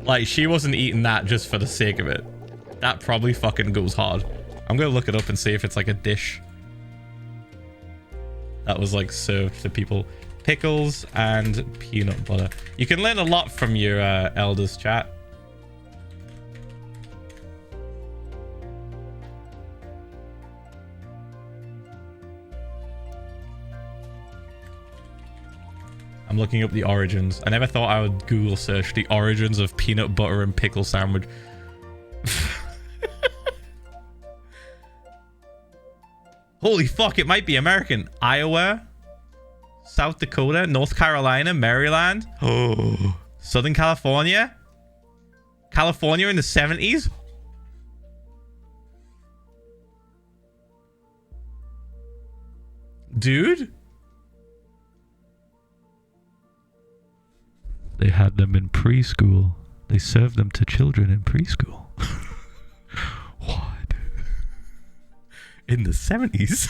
Like, she wasn't eating that just for the sake of it. That probably fucking goes hard. I'm gonna look it up and see if it's like a dish that was like served to people. Pickles and peanut butter. You can learn a lot from your elders, chat. I'm looking up the origins. I never thought I would Google search the origins of peanut butter and pickle sandwich. Holy fuck, it might be American. Iowa, South Dakota, North Carolina, Maryland. Oh, Southern California. California in the 70s. Dude. They had them in preschool. They served them to children in preschool. What? In the 70s?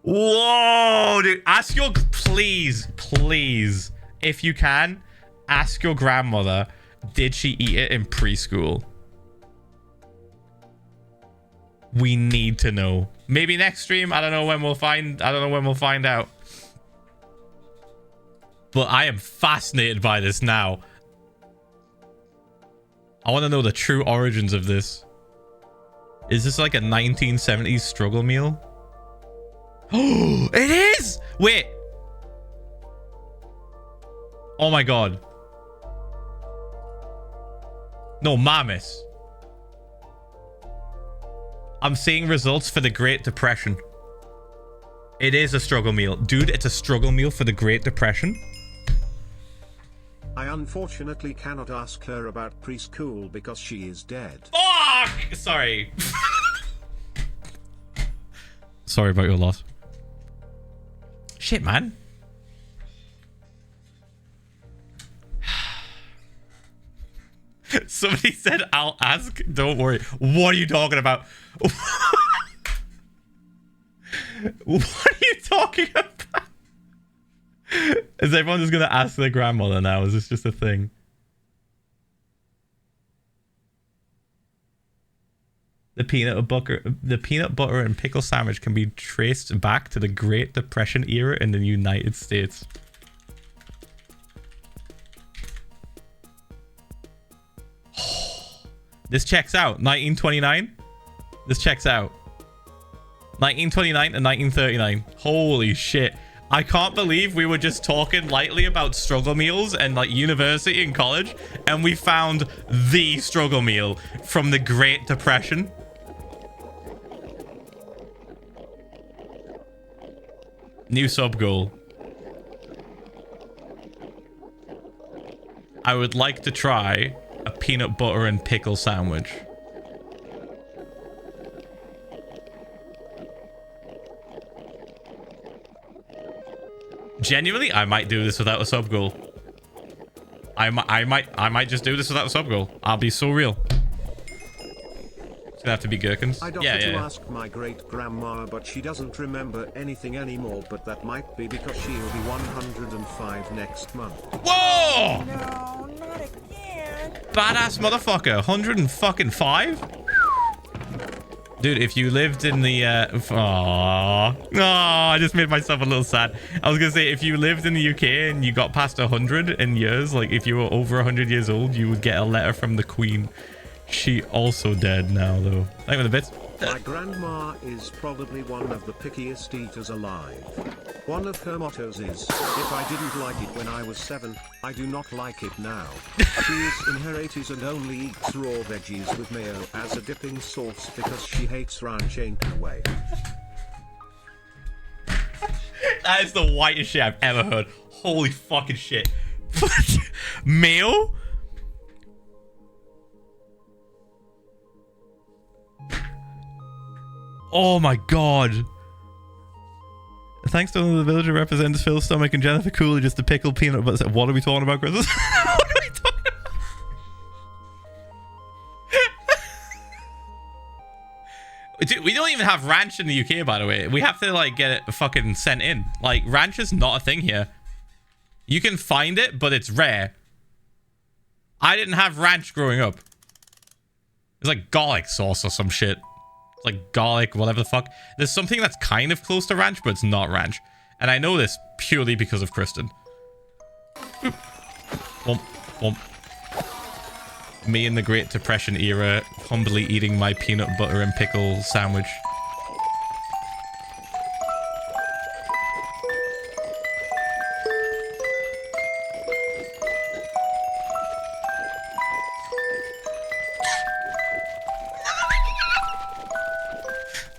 Whoa, dude. Ask your... Please, please, if you can, ask your grandmother, did she eat it in preschool? We need to know. Maybe next stream. I don't know when we'll find out. But I am fascinated by this now. I want to know the true origins of this. Is this like a 1970s struggle meal? Oh, it is! Wait. Oh my god. No, Mamis. I'm seeing results for the Great Depression. It is a struggle meal. Dude, it's a struggle meal for the Great Depression. I unfortunately cannot ask her about preschool because she is dead. Fuck! Sorry. Sorry about your loss. Shit, man. Somebody said, I'll ask. Don't worry. What are you talking about? What are you talking about? Is everyone just going to ask their grandmother now? Is this just a thing? The peanut butter and pickle sandwich can be traced back to the Great Depression era in the United States. This checks out. 1929. This checks out. 1929 and 1939. Holy shit. I can't believe we were just talking lightly about struggle meals and like university and college, and we found the struggle meal from the Great Depression. New subgoal. I would like to try a peanut butter and pickle sandwich. Genuinely, I might do this without a subgoal. I might just do this without a subgoal. I'll be so real. It's gonna have to be gherkins. I'd offer to ask my great-grandma, but she doesn't remember anything anymore, but that might be because she'll be 105 next month. Whoa! No, not again. Badass motherfucker. 105? Dude, if you lived in the I just made myself a little sad. I was gonna say, if you lived in the UK and you got past 100 in years, like if you were over 100 years old, you would get a letter from the Queen. She also dead now, though. Thank you for the bits. My grandma is probably one of the pickiest eaters alive. One of her mottos is, if I didn't like it when I was 7, I do not like it now. She is in her 80s and only eats raw veggies with mayo as a dipping sauce because she hates ranch ain't no way. That is the whitest shit I've ever heard. Holy fucking shit. Mayo? Oh my god. Thanks to the villager represents Phil's stomach and Jennifer Coolidge just the pickle peanut butter. What are we talking about, Chris? What are we talking about? Dude, we don't even have ranch in the UK, by the way. We have to like get it fucking sent in. Like, ranch is not a thing here. You can find it, but it's rare. I didn't have ranch growing up. It's like garlic sauce or some shit. It's like garlic, whatever the fuck. There's something that's kind of close to ranch, but it's not ranch. And I know this purely because of Kristen. Boop. Womp, womp. Me in the Great Depression era, humbly eating my peanut butter and pickle sandwich.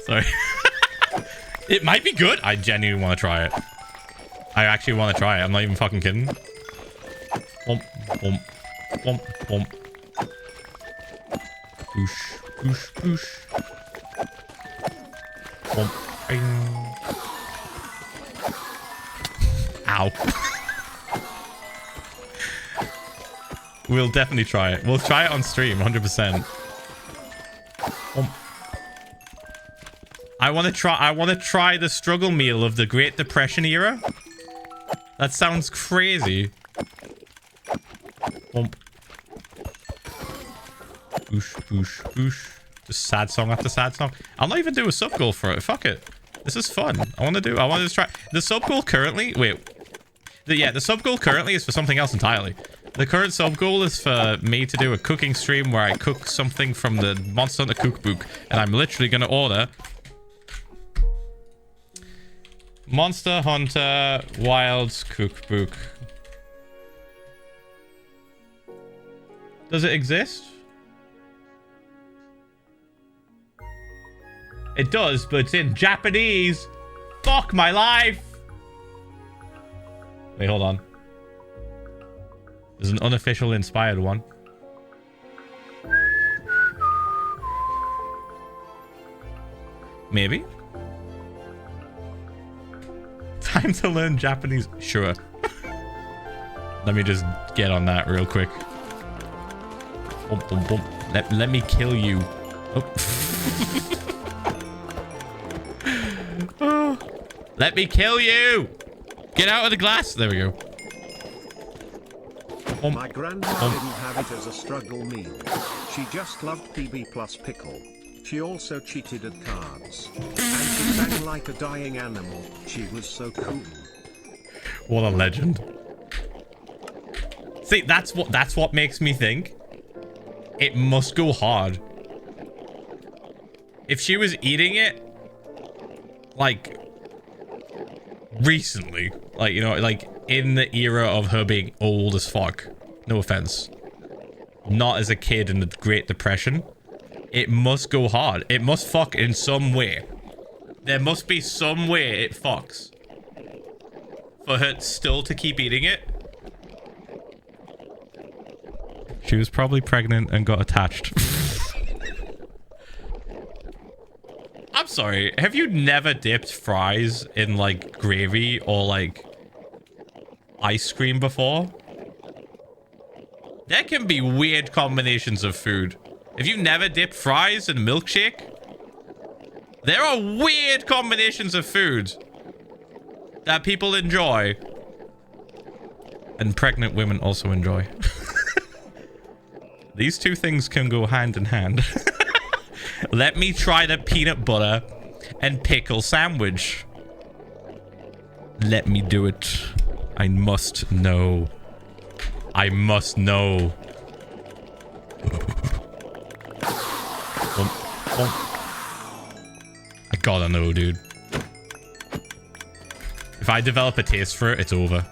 Sorry. It might be good. I genuinely want to try it. I actually want to try it. I'm not even fucking kidding. Womp, womp, womp, womp. Boosh, boosh, boosh. Womp. Bing. Ow. We'll definitely try it. We'll try it on stream, 100%. Womp. I want to try the struggle meal of the Great Depression era. That sounds crazy. Bump. Boosh, boosh, boosh. Just sad song after sad song. I'll not even do a sub goal for it. Fuck it. This is fun. I want to try. The sub goal currently... Wait. The sub goal currently is for something else entirely. The current sub goal is for me to do a cooking stream where I cook something from the Monster Hunter cookbook. And I'm literally going to order... Monster Hunter Wilds Cookbook. Does it exist? It does, but it's in Japanese. Fuck my life. Wait, hold on. There's an unofficial inspired one. Maybe. Time to learn Japanese. Sure. Let me just get on that real quick. Boom, boom, boom. Let me kill you. Oh. Oh. Let me kill you. Get out of the glass. There we go. My grandma didn't have it as a struggle meal. She just loved PB plus pickle. She also cheated at cards. And she sang like a dying animal. She was so cool. What a legend. See, that's what makes me think it must go hard. If she was eating it, like, recently, like, you know, like, in the era of her being old as fuck. No offense. Not as a kid in the Great Depression. It must go hard. It must fuck in some way. There must be some way it fucks. For her still to keep eating it. She was probably pregnant and got attached. I'm sorry. Have you never dipped fries in, like, gravy or, like, ice cream before? There can be weird combinations of food. If you've never dipped fries in milkshake, there are weird combinations of food that people enjoy. And pregnant women also enjoy. These two things can go hand in hand. Let me try the peanut butter and pickle sandwich. Let me do it. I must know. I must know. I gotta know, dude. If I develop a taste for it, it's over.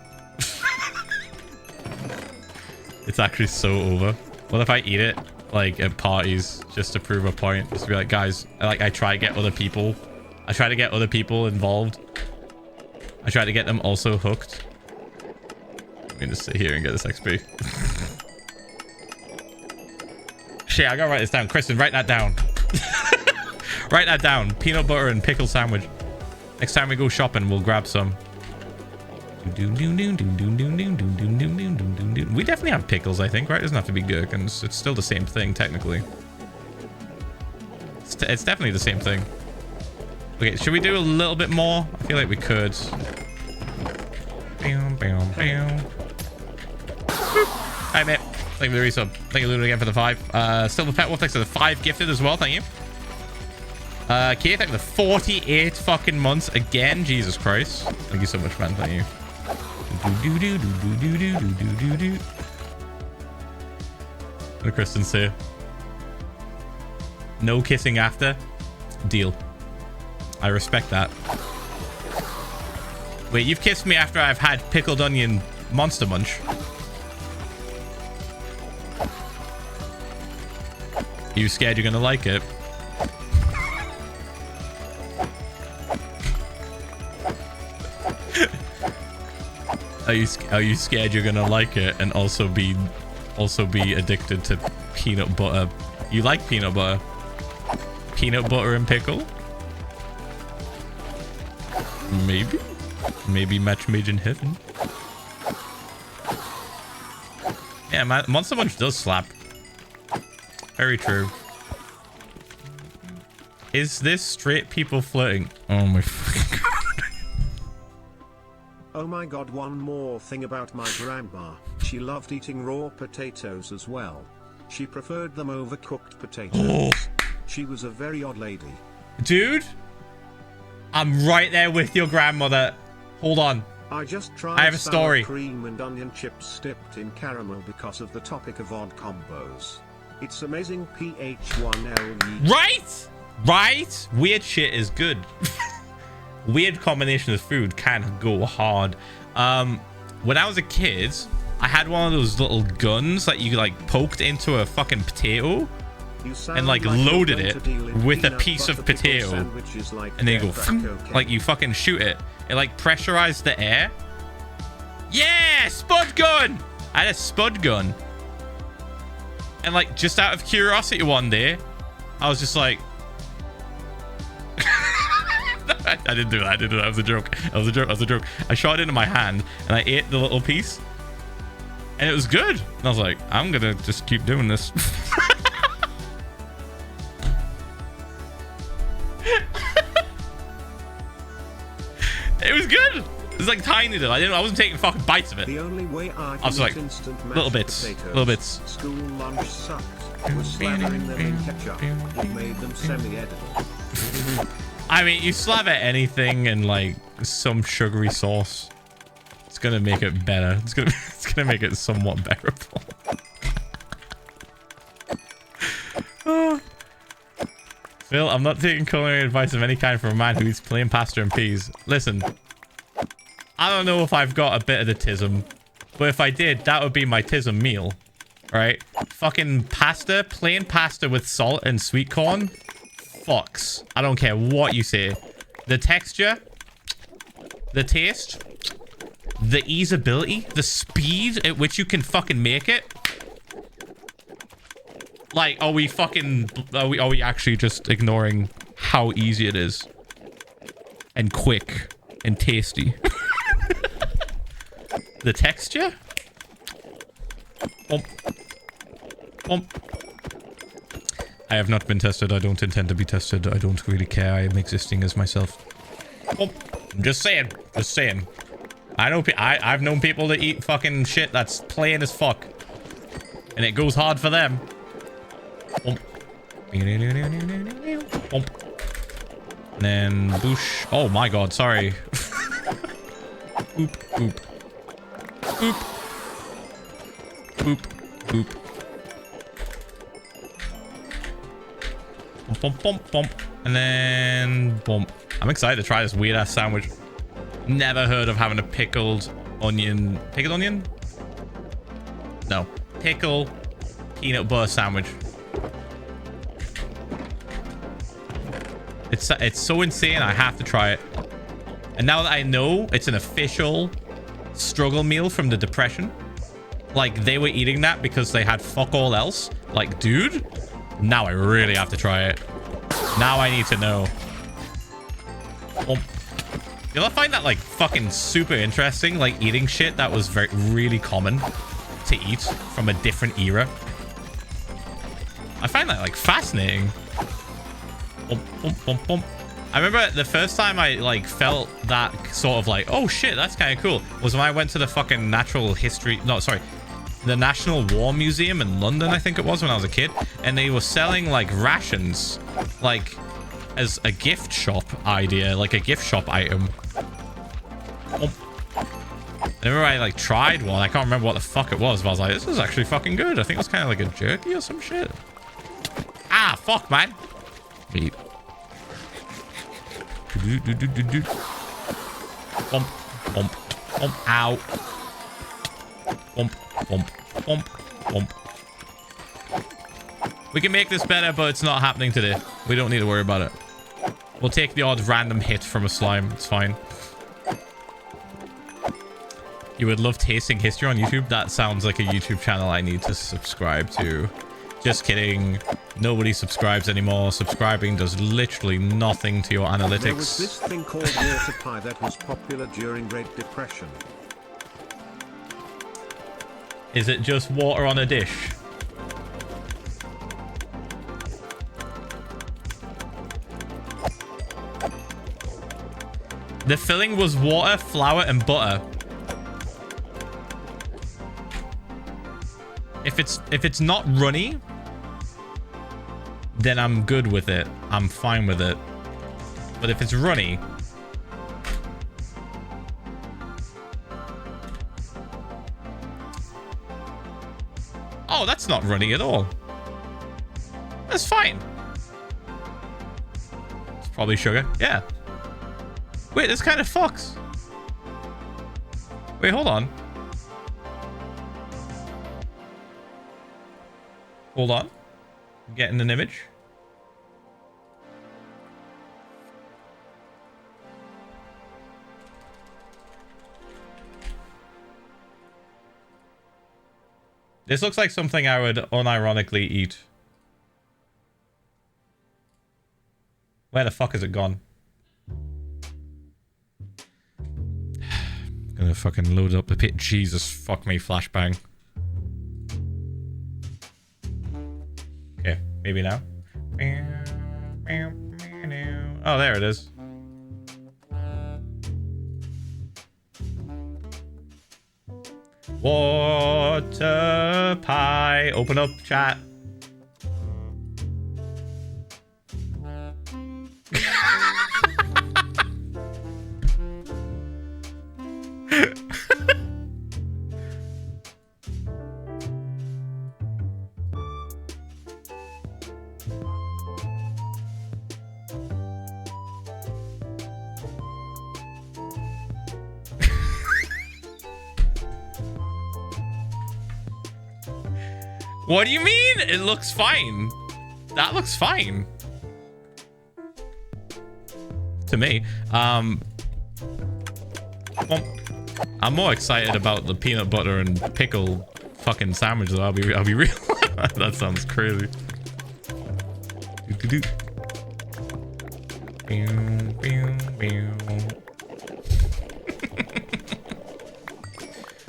It's actually so over. What if I eat it, like, at parties just to prove a point? Just to be like, guys, I try to get other people. I try to get other people involved. I try to get them also hooked. I'm gonna sit here and get this XP. Shit, I gotta write this down. Kristen, write that down. Write that down. Peanut butter and pickle sandwich. Next time we go shopping, we'll grab some. We definitely have pickles, I think, right? It doesn't have to be gherkins. It's still the same thing, technically. It's definitely the same thing. Okay, should we do a little bit more? I feel like we could. Hi, mate. Thank you for the resub. Thank you, Luna, again for the 5. Silver Pet Wolf, thanks for the 5 gifted as well. Thank you. Kia, thank you for the 48 fucking months again. Jesus Christ. Thank you so much, man. Thank you. What did Kristen say? No kissing after. Deal. I respect that. Wait, you've kissed me after I've had pickled onion Monster Munch. Are you scared you're gonna like it? Are you scared you're gonna like it and also be addicted to peanut butter? You like peanut butter? Peanut butter and pickle? Maybe match made in heaven. Yeah, man, Monster Munch does slap. Very true. Is this straight people flirting? Oh my fucking god. Oh my god, one more thing about my grandma. She loved eating raw potatoes as well. She preferred them over cooked potatoes. Oh. She was a very odd lady. Dude, I'm right there with your grandmother. Hold on. I just tried I have a sour story. cream and onion chips dipped in caramel because of the topic of odd combos. It's amazing. Ph1lza. Right? Weird shit is good. Weird combination of food can go hard. When I was a kid, I had one of those little guns that you like poked into a fucking potato and like loaded it with a piece of potato, and then you go like you fucking shoot it. It like pressurized the air. Yeah, spud gun. I had a spud gun, and like just out of curiosity one day, I was just like, I didn't do that. That was a joke. That was a joke. I shot it into my hand and I ate the little piece, and it was good. And I was like, I'm gonna just keep doing this. It was good. It was like tiny though. I wasn't taking fucking bites of it. The only way I was like little bits. School lunch sucked. Was slathering them in ketchup. It made them semi-edible. I mean, you slap at anything and like some sugary sauce, it's gonna make it better. It's gonna make it somewhat bearable. Phil, I'm not taking culinary advice of any kind from a man who eats plain pasta and peas. Listen, I don't know if I've got a bit of the tism, but if I did, that would be my tism meal, right? Fucking pasta, plain pasta with salt and sweet corn. Fucks. I don't care what you say. The texture, the taste, the easeability, the speed at which you can fucking make it. Like, are we actually just ignoring how easy it is and quick and tasty? The texture? I have not been tested. I don't intend to be tested. I don't really care. I am existing as myself. I'm just saying. Just saying. I've known people that eat fucking shit that's plain as fuck, and it goes hard for them. And then boosh. Oh my god, sorry. Boop, boop. Boop. Boop, boop. Bump, bump, bump. And then bump. I'm excited to try this weird ass sandwich. Never heard of having a pickled onion. Pickled onion? No. Pickle peanut butter sandwich. It's so insane. I have to try it. And now that I know it's an official struggle meal from the Depression, like they were eating that because they had fuck all else. Like, dude, now I really have to try it. Now I need to know. You'll find that like fucking super interesting, like eating shit that was really common to eat from a different era. I find that like fascinating. I remember the first time I like felt that sort of like, oh shit, that's kind of cool, was when I went to the fucking the National War Museum in London, I think it was, when I was a kid, and they were selling like rations, like as a gift shop idea, like a gift shop item. I remember I like tried one. I can't remember what the fuck it was, but I was like, this is actually fucking good. I think it was kind of like a jerky or some shit. Ah, fuck, man. Meat. Bump, bump, bump, ow. Bump, bump, bump, bump. We can make this better, but it's not happening today. We don't need to worry about it. We'll take the odd random hit from a slime. It's fine. You would love tasting history on YouTube? That sounds like a YouTube channel I need to subscribe to. Just kidding. Nobody subscribes anymore. Subscribing does literally nothing to your analytics. There was this thing called water pie that was popular during Great Depression. Is it just water on a dish? The filling was water, flour, and butter. If it's not runny, then I'm good with it. I'm fine with it. But if it's runny, oh, that's not runny at all. That's fine. It's probably sugar. Yeah. Wait, this kind of fucks. Wait, hold on. Hold on. I'm getting an image. This looks like something I would unironically eat. Where the fuck is it gone? Gonna fucking load up the pit. Jesus, fuck me, flashbang. Okay, maybe now. Oh, there it is. Water pie. Open up chat. What do you mean? It looks fine. That looks fine. To me. I'm more excited about the peanut butter and pickle fucking sandwich though. I'll be real. That sounds crazy.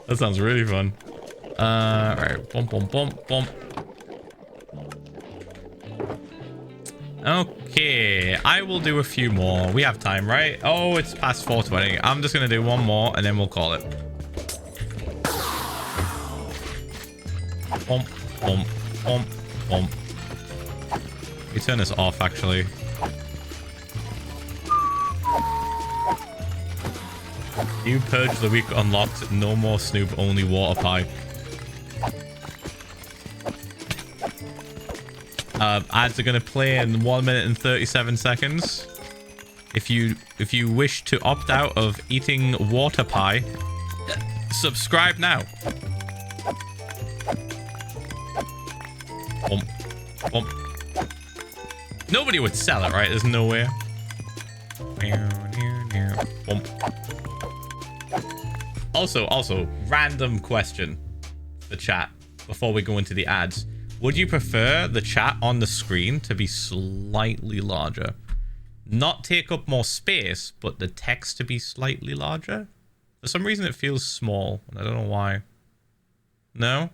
That sounds really fun. Alright. Bump, bump, bump, bump. Okay. I will do a few more. We have time, right? Oh, it's past 4:20. I'm just gonna do one more and then we'll call it. Bump, bump, bump, bump. We turn this off, actually. New Purge of the Week unlocked. No more Snoop, only water pie. Ads are going to play in 1 minute and 37 seconds. If you wish to opt out of eating water pie, subscribe now. Bump, bump. Nobody would sell it, right? There's no way. Bump. Also, random question for chat before we go into the ads. Would you prefer the chat on the screen to be slightly larger? Not take up more space, but the text to be slightly larger? For some reason it feels small, and I don't know why. No?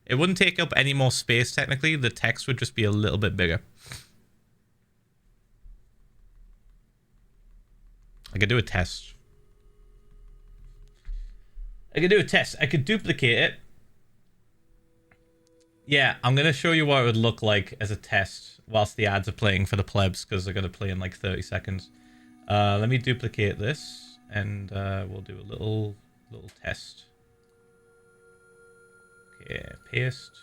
It wouldn't take up any more space technically, the text would just be a little bit bigger. I could do a test. I could duplicate it. Yeah, I'm going to show you what it would look like as a test whilst the ads are playing for the plebs, because they're going to play in like 30 seconds. Let me duplicate this, and we'll do a little test. Okay, paste.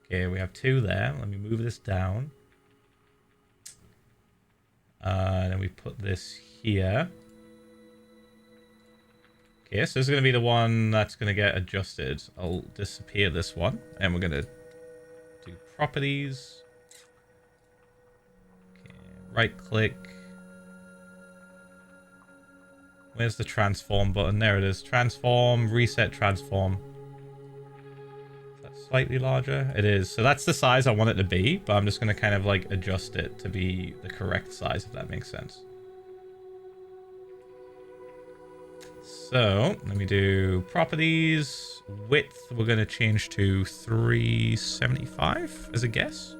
Okay, we have 2 there. Let me move this down. And then we put this here. Okay, so this is going to be the one that's going to get adjusted. I'll disappear this one. And we're going to do properties. Okay, right click. Where's the transform button? There it is. Transform, reset transform. Is that slightly larger? It is. So that's the size I want it to be, but I'm just going to kind of like adjust it to be the correct size, if that makes sense. So let me do properties. Width, we're going to change to 375 as a guess.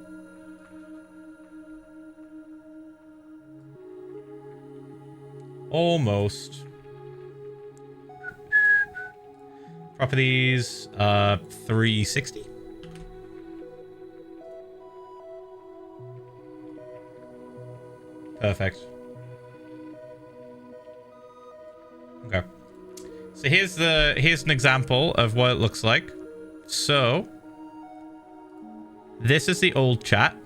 Almost. Properties, 360. Perfect. Okay. So here's an example of what it looks like. So this is the old chat.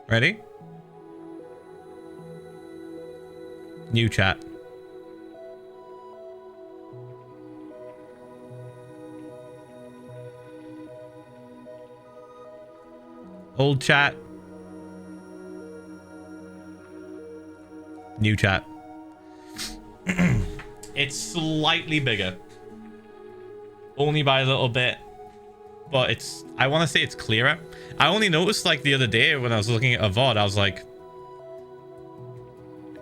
Ready? New chat. Old chat. New chat. It's slightly bigger. Only by a little bit. But it's... I want to say it's clearer. I only noticed like the other day when I was looking at a VOD, I was like...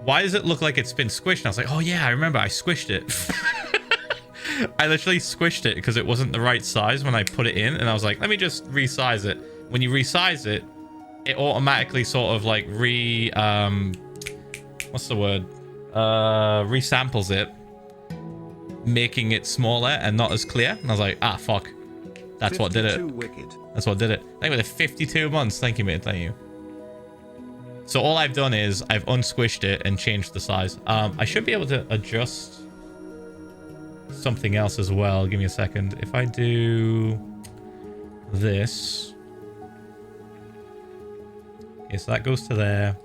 Why does it look like it's been squished? And I was like, oh yeah, I remember I squished it. I literally squished it because it wasn't the right size when I put it in. And I was like, let me just resize it. When you resize it, it automatically sort of like what's the word? Resamples it, making it smaller and not as clear. And I was like, ah, fuck. That's what did it. Wicked. That's what did it. Thank you for the 52 months. Thank you, mate. Thank you. So all I've done is I've unsquished it and changed the size. I should be able to adjust something else as well. Give me a second. If I do this. Okay, so that goes to there.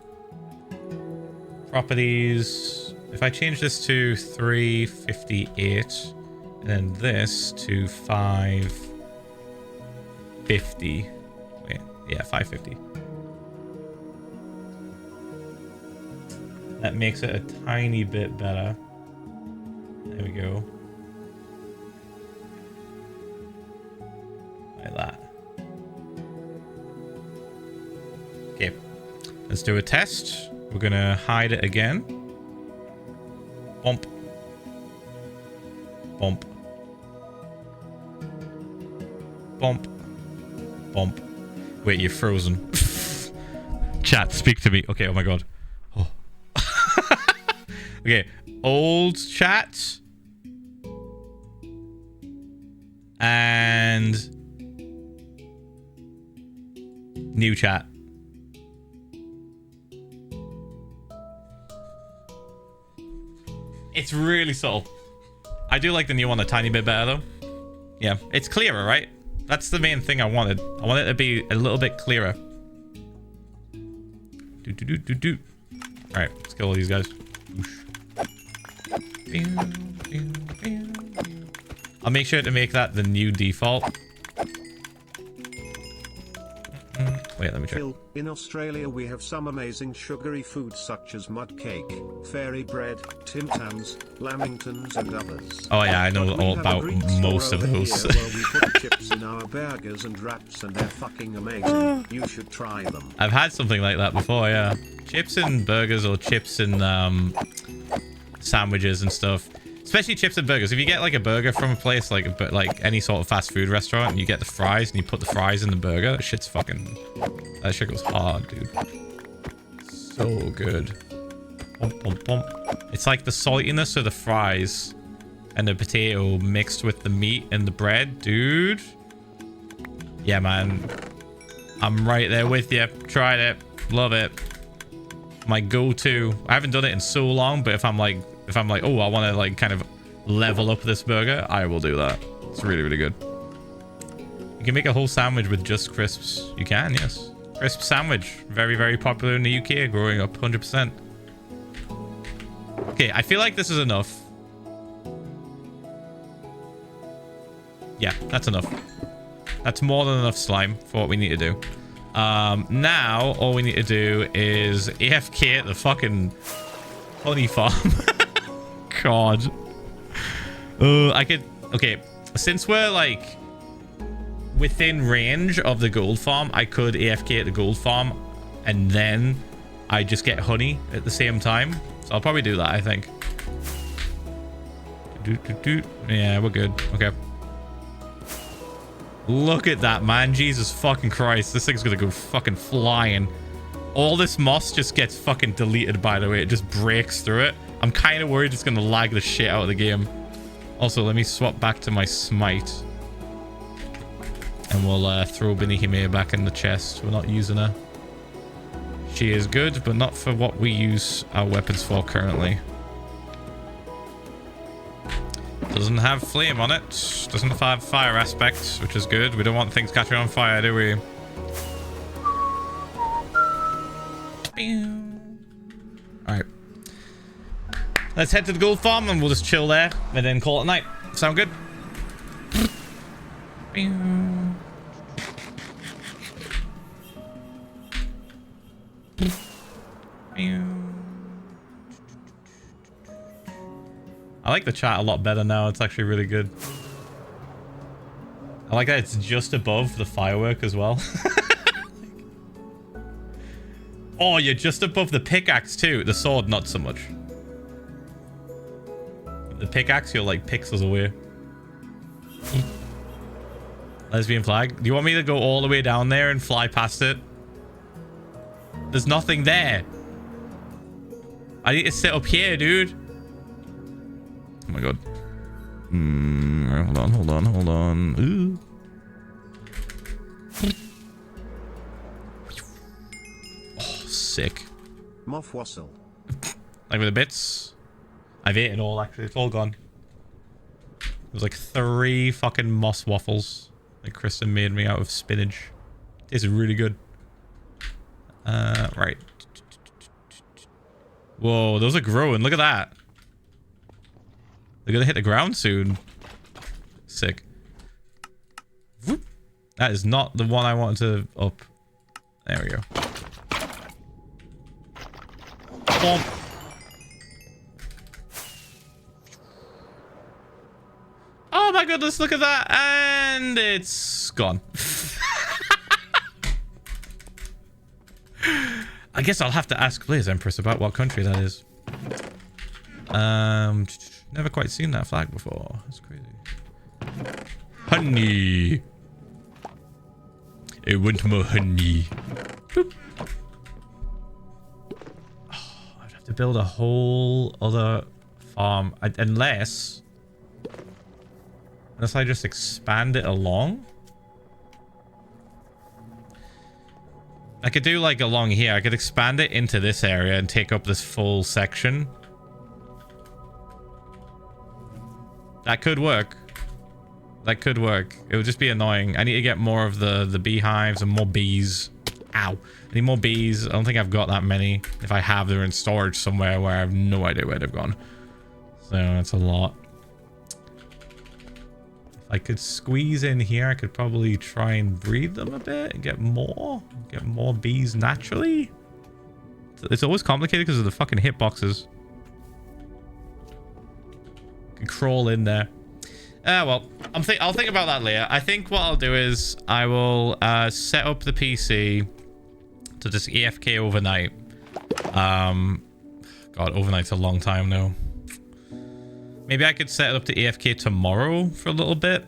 Properties. If I change this to 358 and then this to 550. Wait, yeah, 550. That makes it a tiny bit better. There we go. Like that. Okay. Let's do a test. We're going to hide it again. Bump. Bump. Bump. Bump. Wait, you're frozen. Chat, speak to me. Okay, oh my god. Oh. Okay, old chat. And new chat. It's really subtle. I do like the new one a tiny bit better though. Yeah, it's clearer, right? That's the main thing I wanted. I want it to be a little bit clearer. Alright, let's kill all these guys. I'll make sure to make that the new default. Wait, let me check. Phil, in Australia we have some amazing sugary foods such as mud cake, fairy bread, Tim Tams, lamingtons and others. Oh yeah, I know But we all have a about Greek store most of over those. here where we put chips in our burgers and wraps and they're fucking amazing. You should try them. I've had something like that before, yeah. Chips in burgers or chips in sandwiches and stuff. Especially chips and burgers. If you get like a burger from a place like any sort of fast food restaurant and you get the fries and you put the fries in the burger, that shit's fucking... That shit goes hard, dude. So good. It's like the saltiness of the fries and the potato mixed with the meat and the bread, dude. Yeah, man. I'm right there with you. Tried it. Love it. My go-to. I haven't done it in so long, but if I'm like, oh, I want to like kind of level up this burger, I will do that. It's really, really good. You can make a whole sandwich with just crisps. You can, yes. Crisp sandwich. Very, very popular in the UK growing up, 100%. Okay, I feel like this is enough. Yeah, that's enough. That's more than enough slime for what we need to do. Now, all we need to do is AFK at the fucking honey farm. God. I could... Okay, since we're, like, within range of the gold farm, I could AFK at the gold farm, and then I just get honey at the same time. So I'll probably do that, I think. Yeah, we're good. Okay. Look at that, man. Jesus fucking Christ. This thing's gonna go fucking flying. All this moss just gets fucking deleted, by the way. It just breaks through it. I'm kind of worried it's going to lag the shit out of the game. Also, let me swap back to my smite. And we'll throw Benihime back in the chest. We're not using her. She is good, but not for what we use our weapons for currently. Doesn't have flame on it. Doesn't have fire aspect, which is good. We don't want things catching on fire, do we? Alright. Let's head to the gold farm and we'll just chill there and then call it a night. Sound good? I like the chat a lot better now. It's actually really good. I like that it's just above the firework as well. Oh, you're just above the pickaxe too. The sword, not so much. The pickaxe, you're like pixels away. Lesbian flag. Do you want me to go all the way down there and fly past it? There's nothing there. I need to sit up here, dude. Oh my god. Hold on. Ooh. Sick. Moffle. Like with the bits. I've eaten all, actually. It's all gone. There's like 3 fucking moss waffles that Kristen made me out of spinach. Tastes really good. Right. Whoa, those are growing. Look at that. They're gonna hit the ground soon. Sick. Whoop. That is not the one I wanted to up. There we go. Bomb. Oh my goodness, look at that. And it's gone. I guess I'll have to ask Blaze Empress about what country that is. Never quite seen that flag before. That's crazy. Honey. I want more honey. Boop. To build a whole other farm unless I just expand it along. I could do like along here. I could expand it into this area and take up this full section. That could work. That could work. It would just be annoying. I need to get more of the beehives and more bees. Ow. I need more bees. I don't think I've got that many. If I have, they're in storage somewhere where I have no idea where they've gone. So that's a lot. If I could squeeze in here. I could probably try and breed them a bit and get more bees naturally. It's always complicated because of the fucking hitboxes. Can crawl in there. Well, I'll think about that later. I think what I'll do is I will set up the PC to just AFK overnight. God, overnight's a long time now. Maybe I could set it up to AFK tomorrow for a little bit.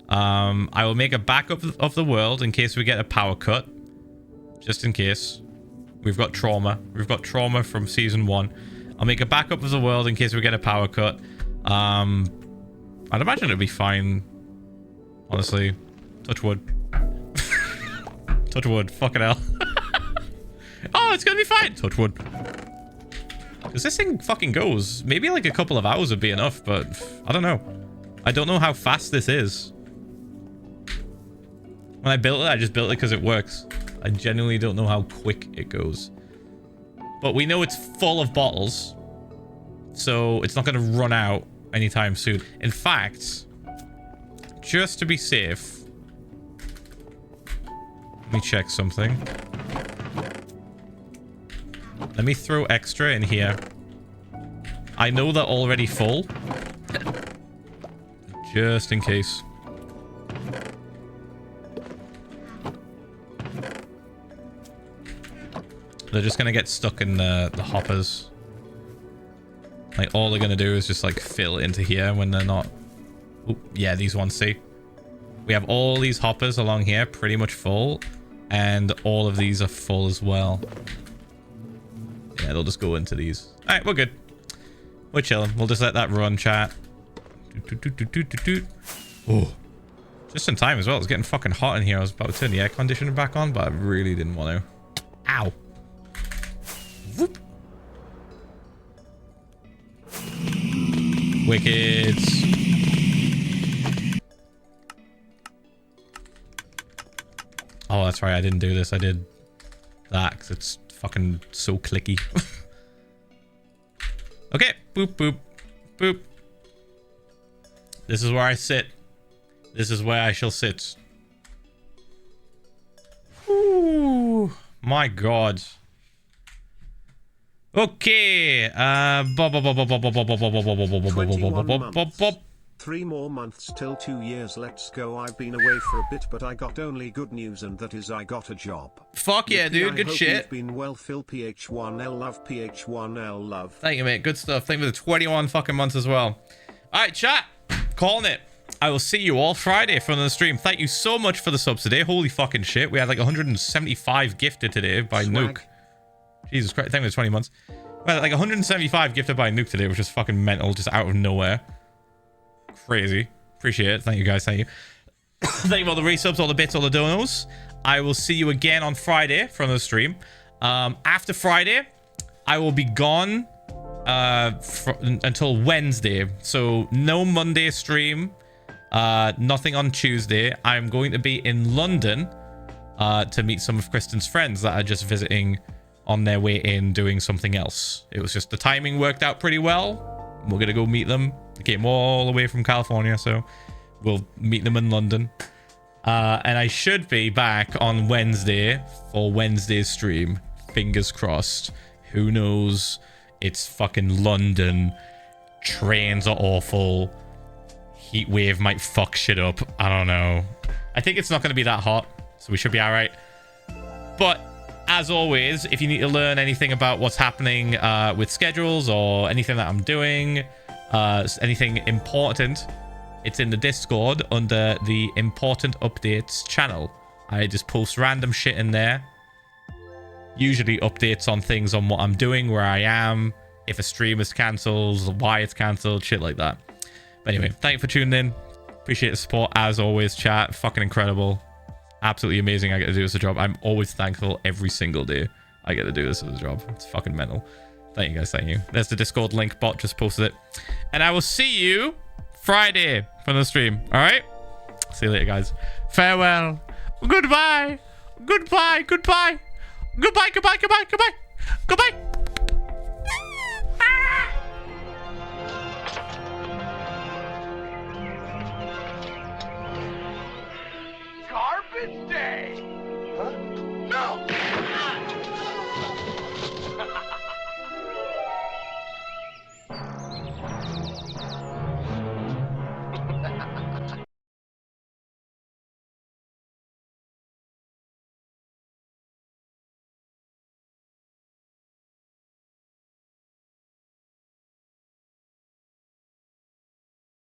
I will make a backup of the world in case we get a power cut. Just in case. We've got trauma. We've got trauma from season 1. I'll make a backup of the world in case we get a power cut. I'd imagine it'd be fine. Honestly. Touch wood. Touch wood. Fucking hell. Oh, it's gonna be fine. Touch wood. Because this thing fucking goes. Maybe like a couple of hours would be enough, but I don't know. I don't know how fast this is. When I built it, I just built it because it works. I genuinely don't know how quick it goes. But we know it's full of bottles. So it's not going to run out anytime soon. In fact, just to be safe, let me check something. Let me throw extra in here. I know they're already full. Just in case. They're just gonna get stuck in the hoppers. Like, all they're gonna do is just, like, fill into here when they're not... Oop, yeah, these ones, see? We have all these hoppers along here pretty much full. And all of these are full as well. Yeah, they'll just go into these. Alright, we're good. We're chilling. We'll just let that run, chat. Oh. Just in time as well. It's getting fucking hot in here. I was about to turn the air conditioner back on, but I really didn't want to. Ow. Whoop. Wickeds. Oh, that's right. I didn't do this. I did that because it's fucking so clicky. Okay. Boop, boop, boop. This is where I sit. This is where I shall sit. Ooh, my God. Okay. 21 months. 3 more months till 2 years. Let's go. I've been away for a bit, but I got only good news, and that is I got a job. Fuck yeah, dude. Good shit. You've been well, Phil. Ph1l love. Ph1l love. Thank you, mate. Good stuff. Thank you for the 21 fucking months as well. All right, chat. Calling it. I will see you all Friday for another stream. Thank you so much for the subs today. Holy fucking shit. We had like 175 gifted today by Nuke. Jesus Christ. Thank you for the 20 months. We had like 175 gifted by Nuke today, which is fucking mental, just out of nowhere. Crazy. Appreciate it. Thank you, guys. Thank you. Thank you for all the resubs, all the bits, all the donos. I will see you again on Friday for another stream. After Friday, I will be gone until Wednesday. So no Monday stream. Nothing on Tuesday. I'm going to be in London to meet some of Kristen's friends that are just visiting on their way in doing something else. It was just the timing worked out pretty well. We're going to go meet them. They came all the way from California, so we'll meet them in London. And I should be back on Wednesday for Wednesday's stream. Fingers crossed. Who knows? It's fucking London. Trains are awful. Heat wave might fuck shit up. I don't know. I think it's not going to be that hot, so we should be all right. But as always, if you need to learn anything about what's happening with schedules or anything that I'm doing, anything important, it's in the Discord under the important updates channel. I just post random shit in there. Usually updates on things on what I'm doing, where I am, if a stream is cancelled, why it's cancelled, shit like that. But anyway, thank you for tuning in. Appreciate the support as always, chat. Fucking incredible. Absolutely amazing I get to do this as a job. I'm always thankful every single day I get to do this as a job. It's fucking mental. Thank you guys. Thank you. There's the Discord link. Bot just posted it. And I will see you Friday for the stream. All right? See you later, guys. Farewell. Goodbye. Goodbye. Goodbye. Goodbye. Goodbye. Goodbye. Goodbye. Goodbye.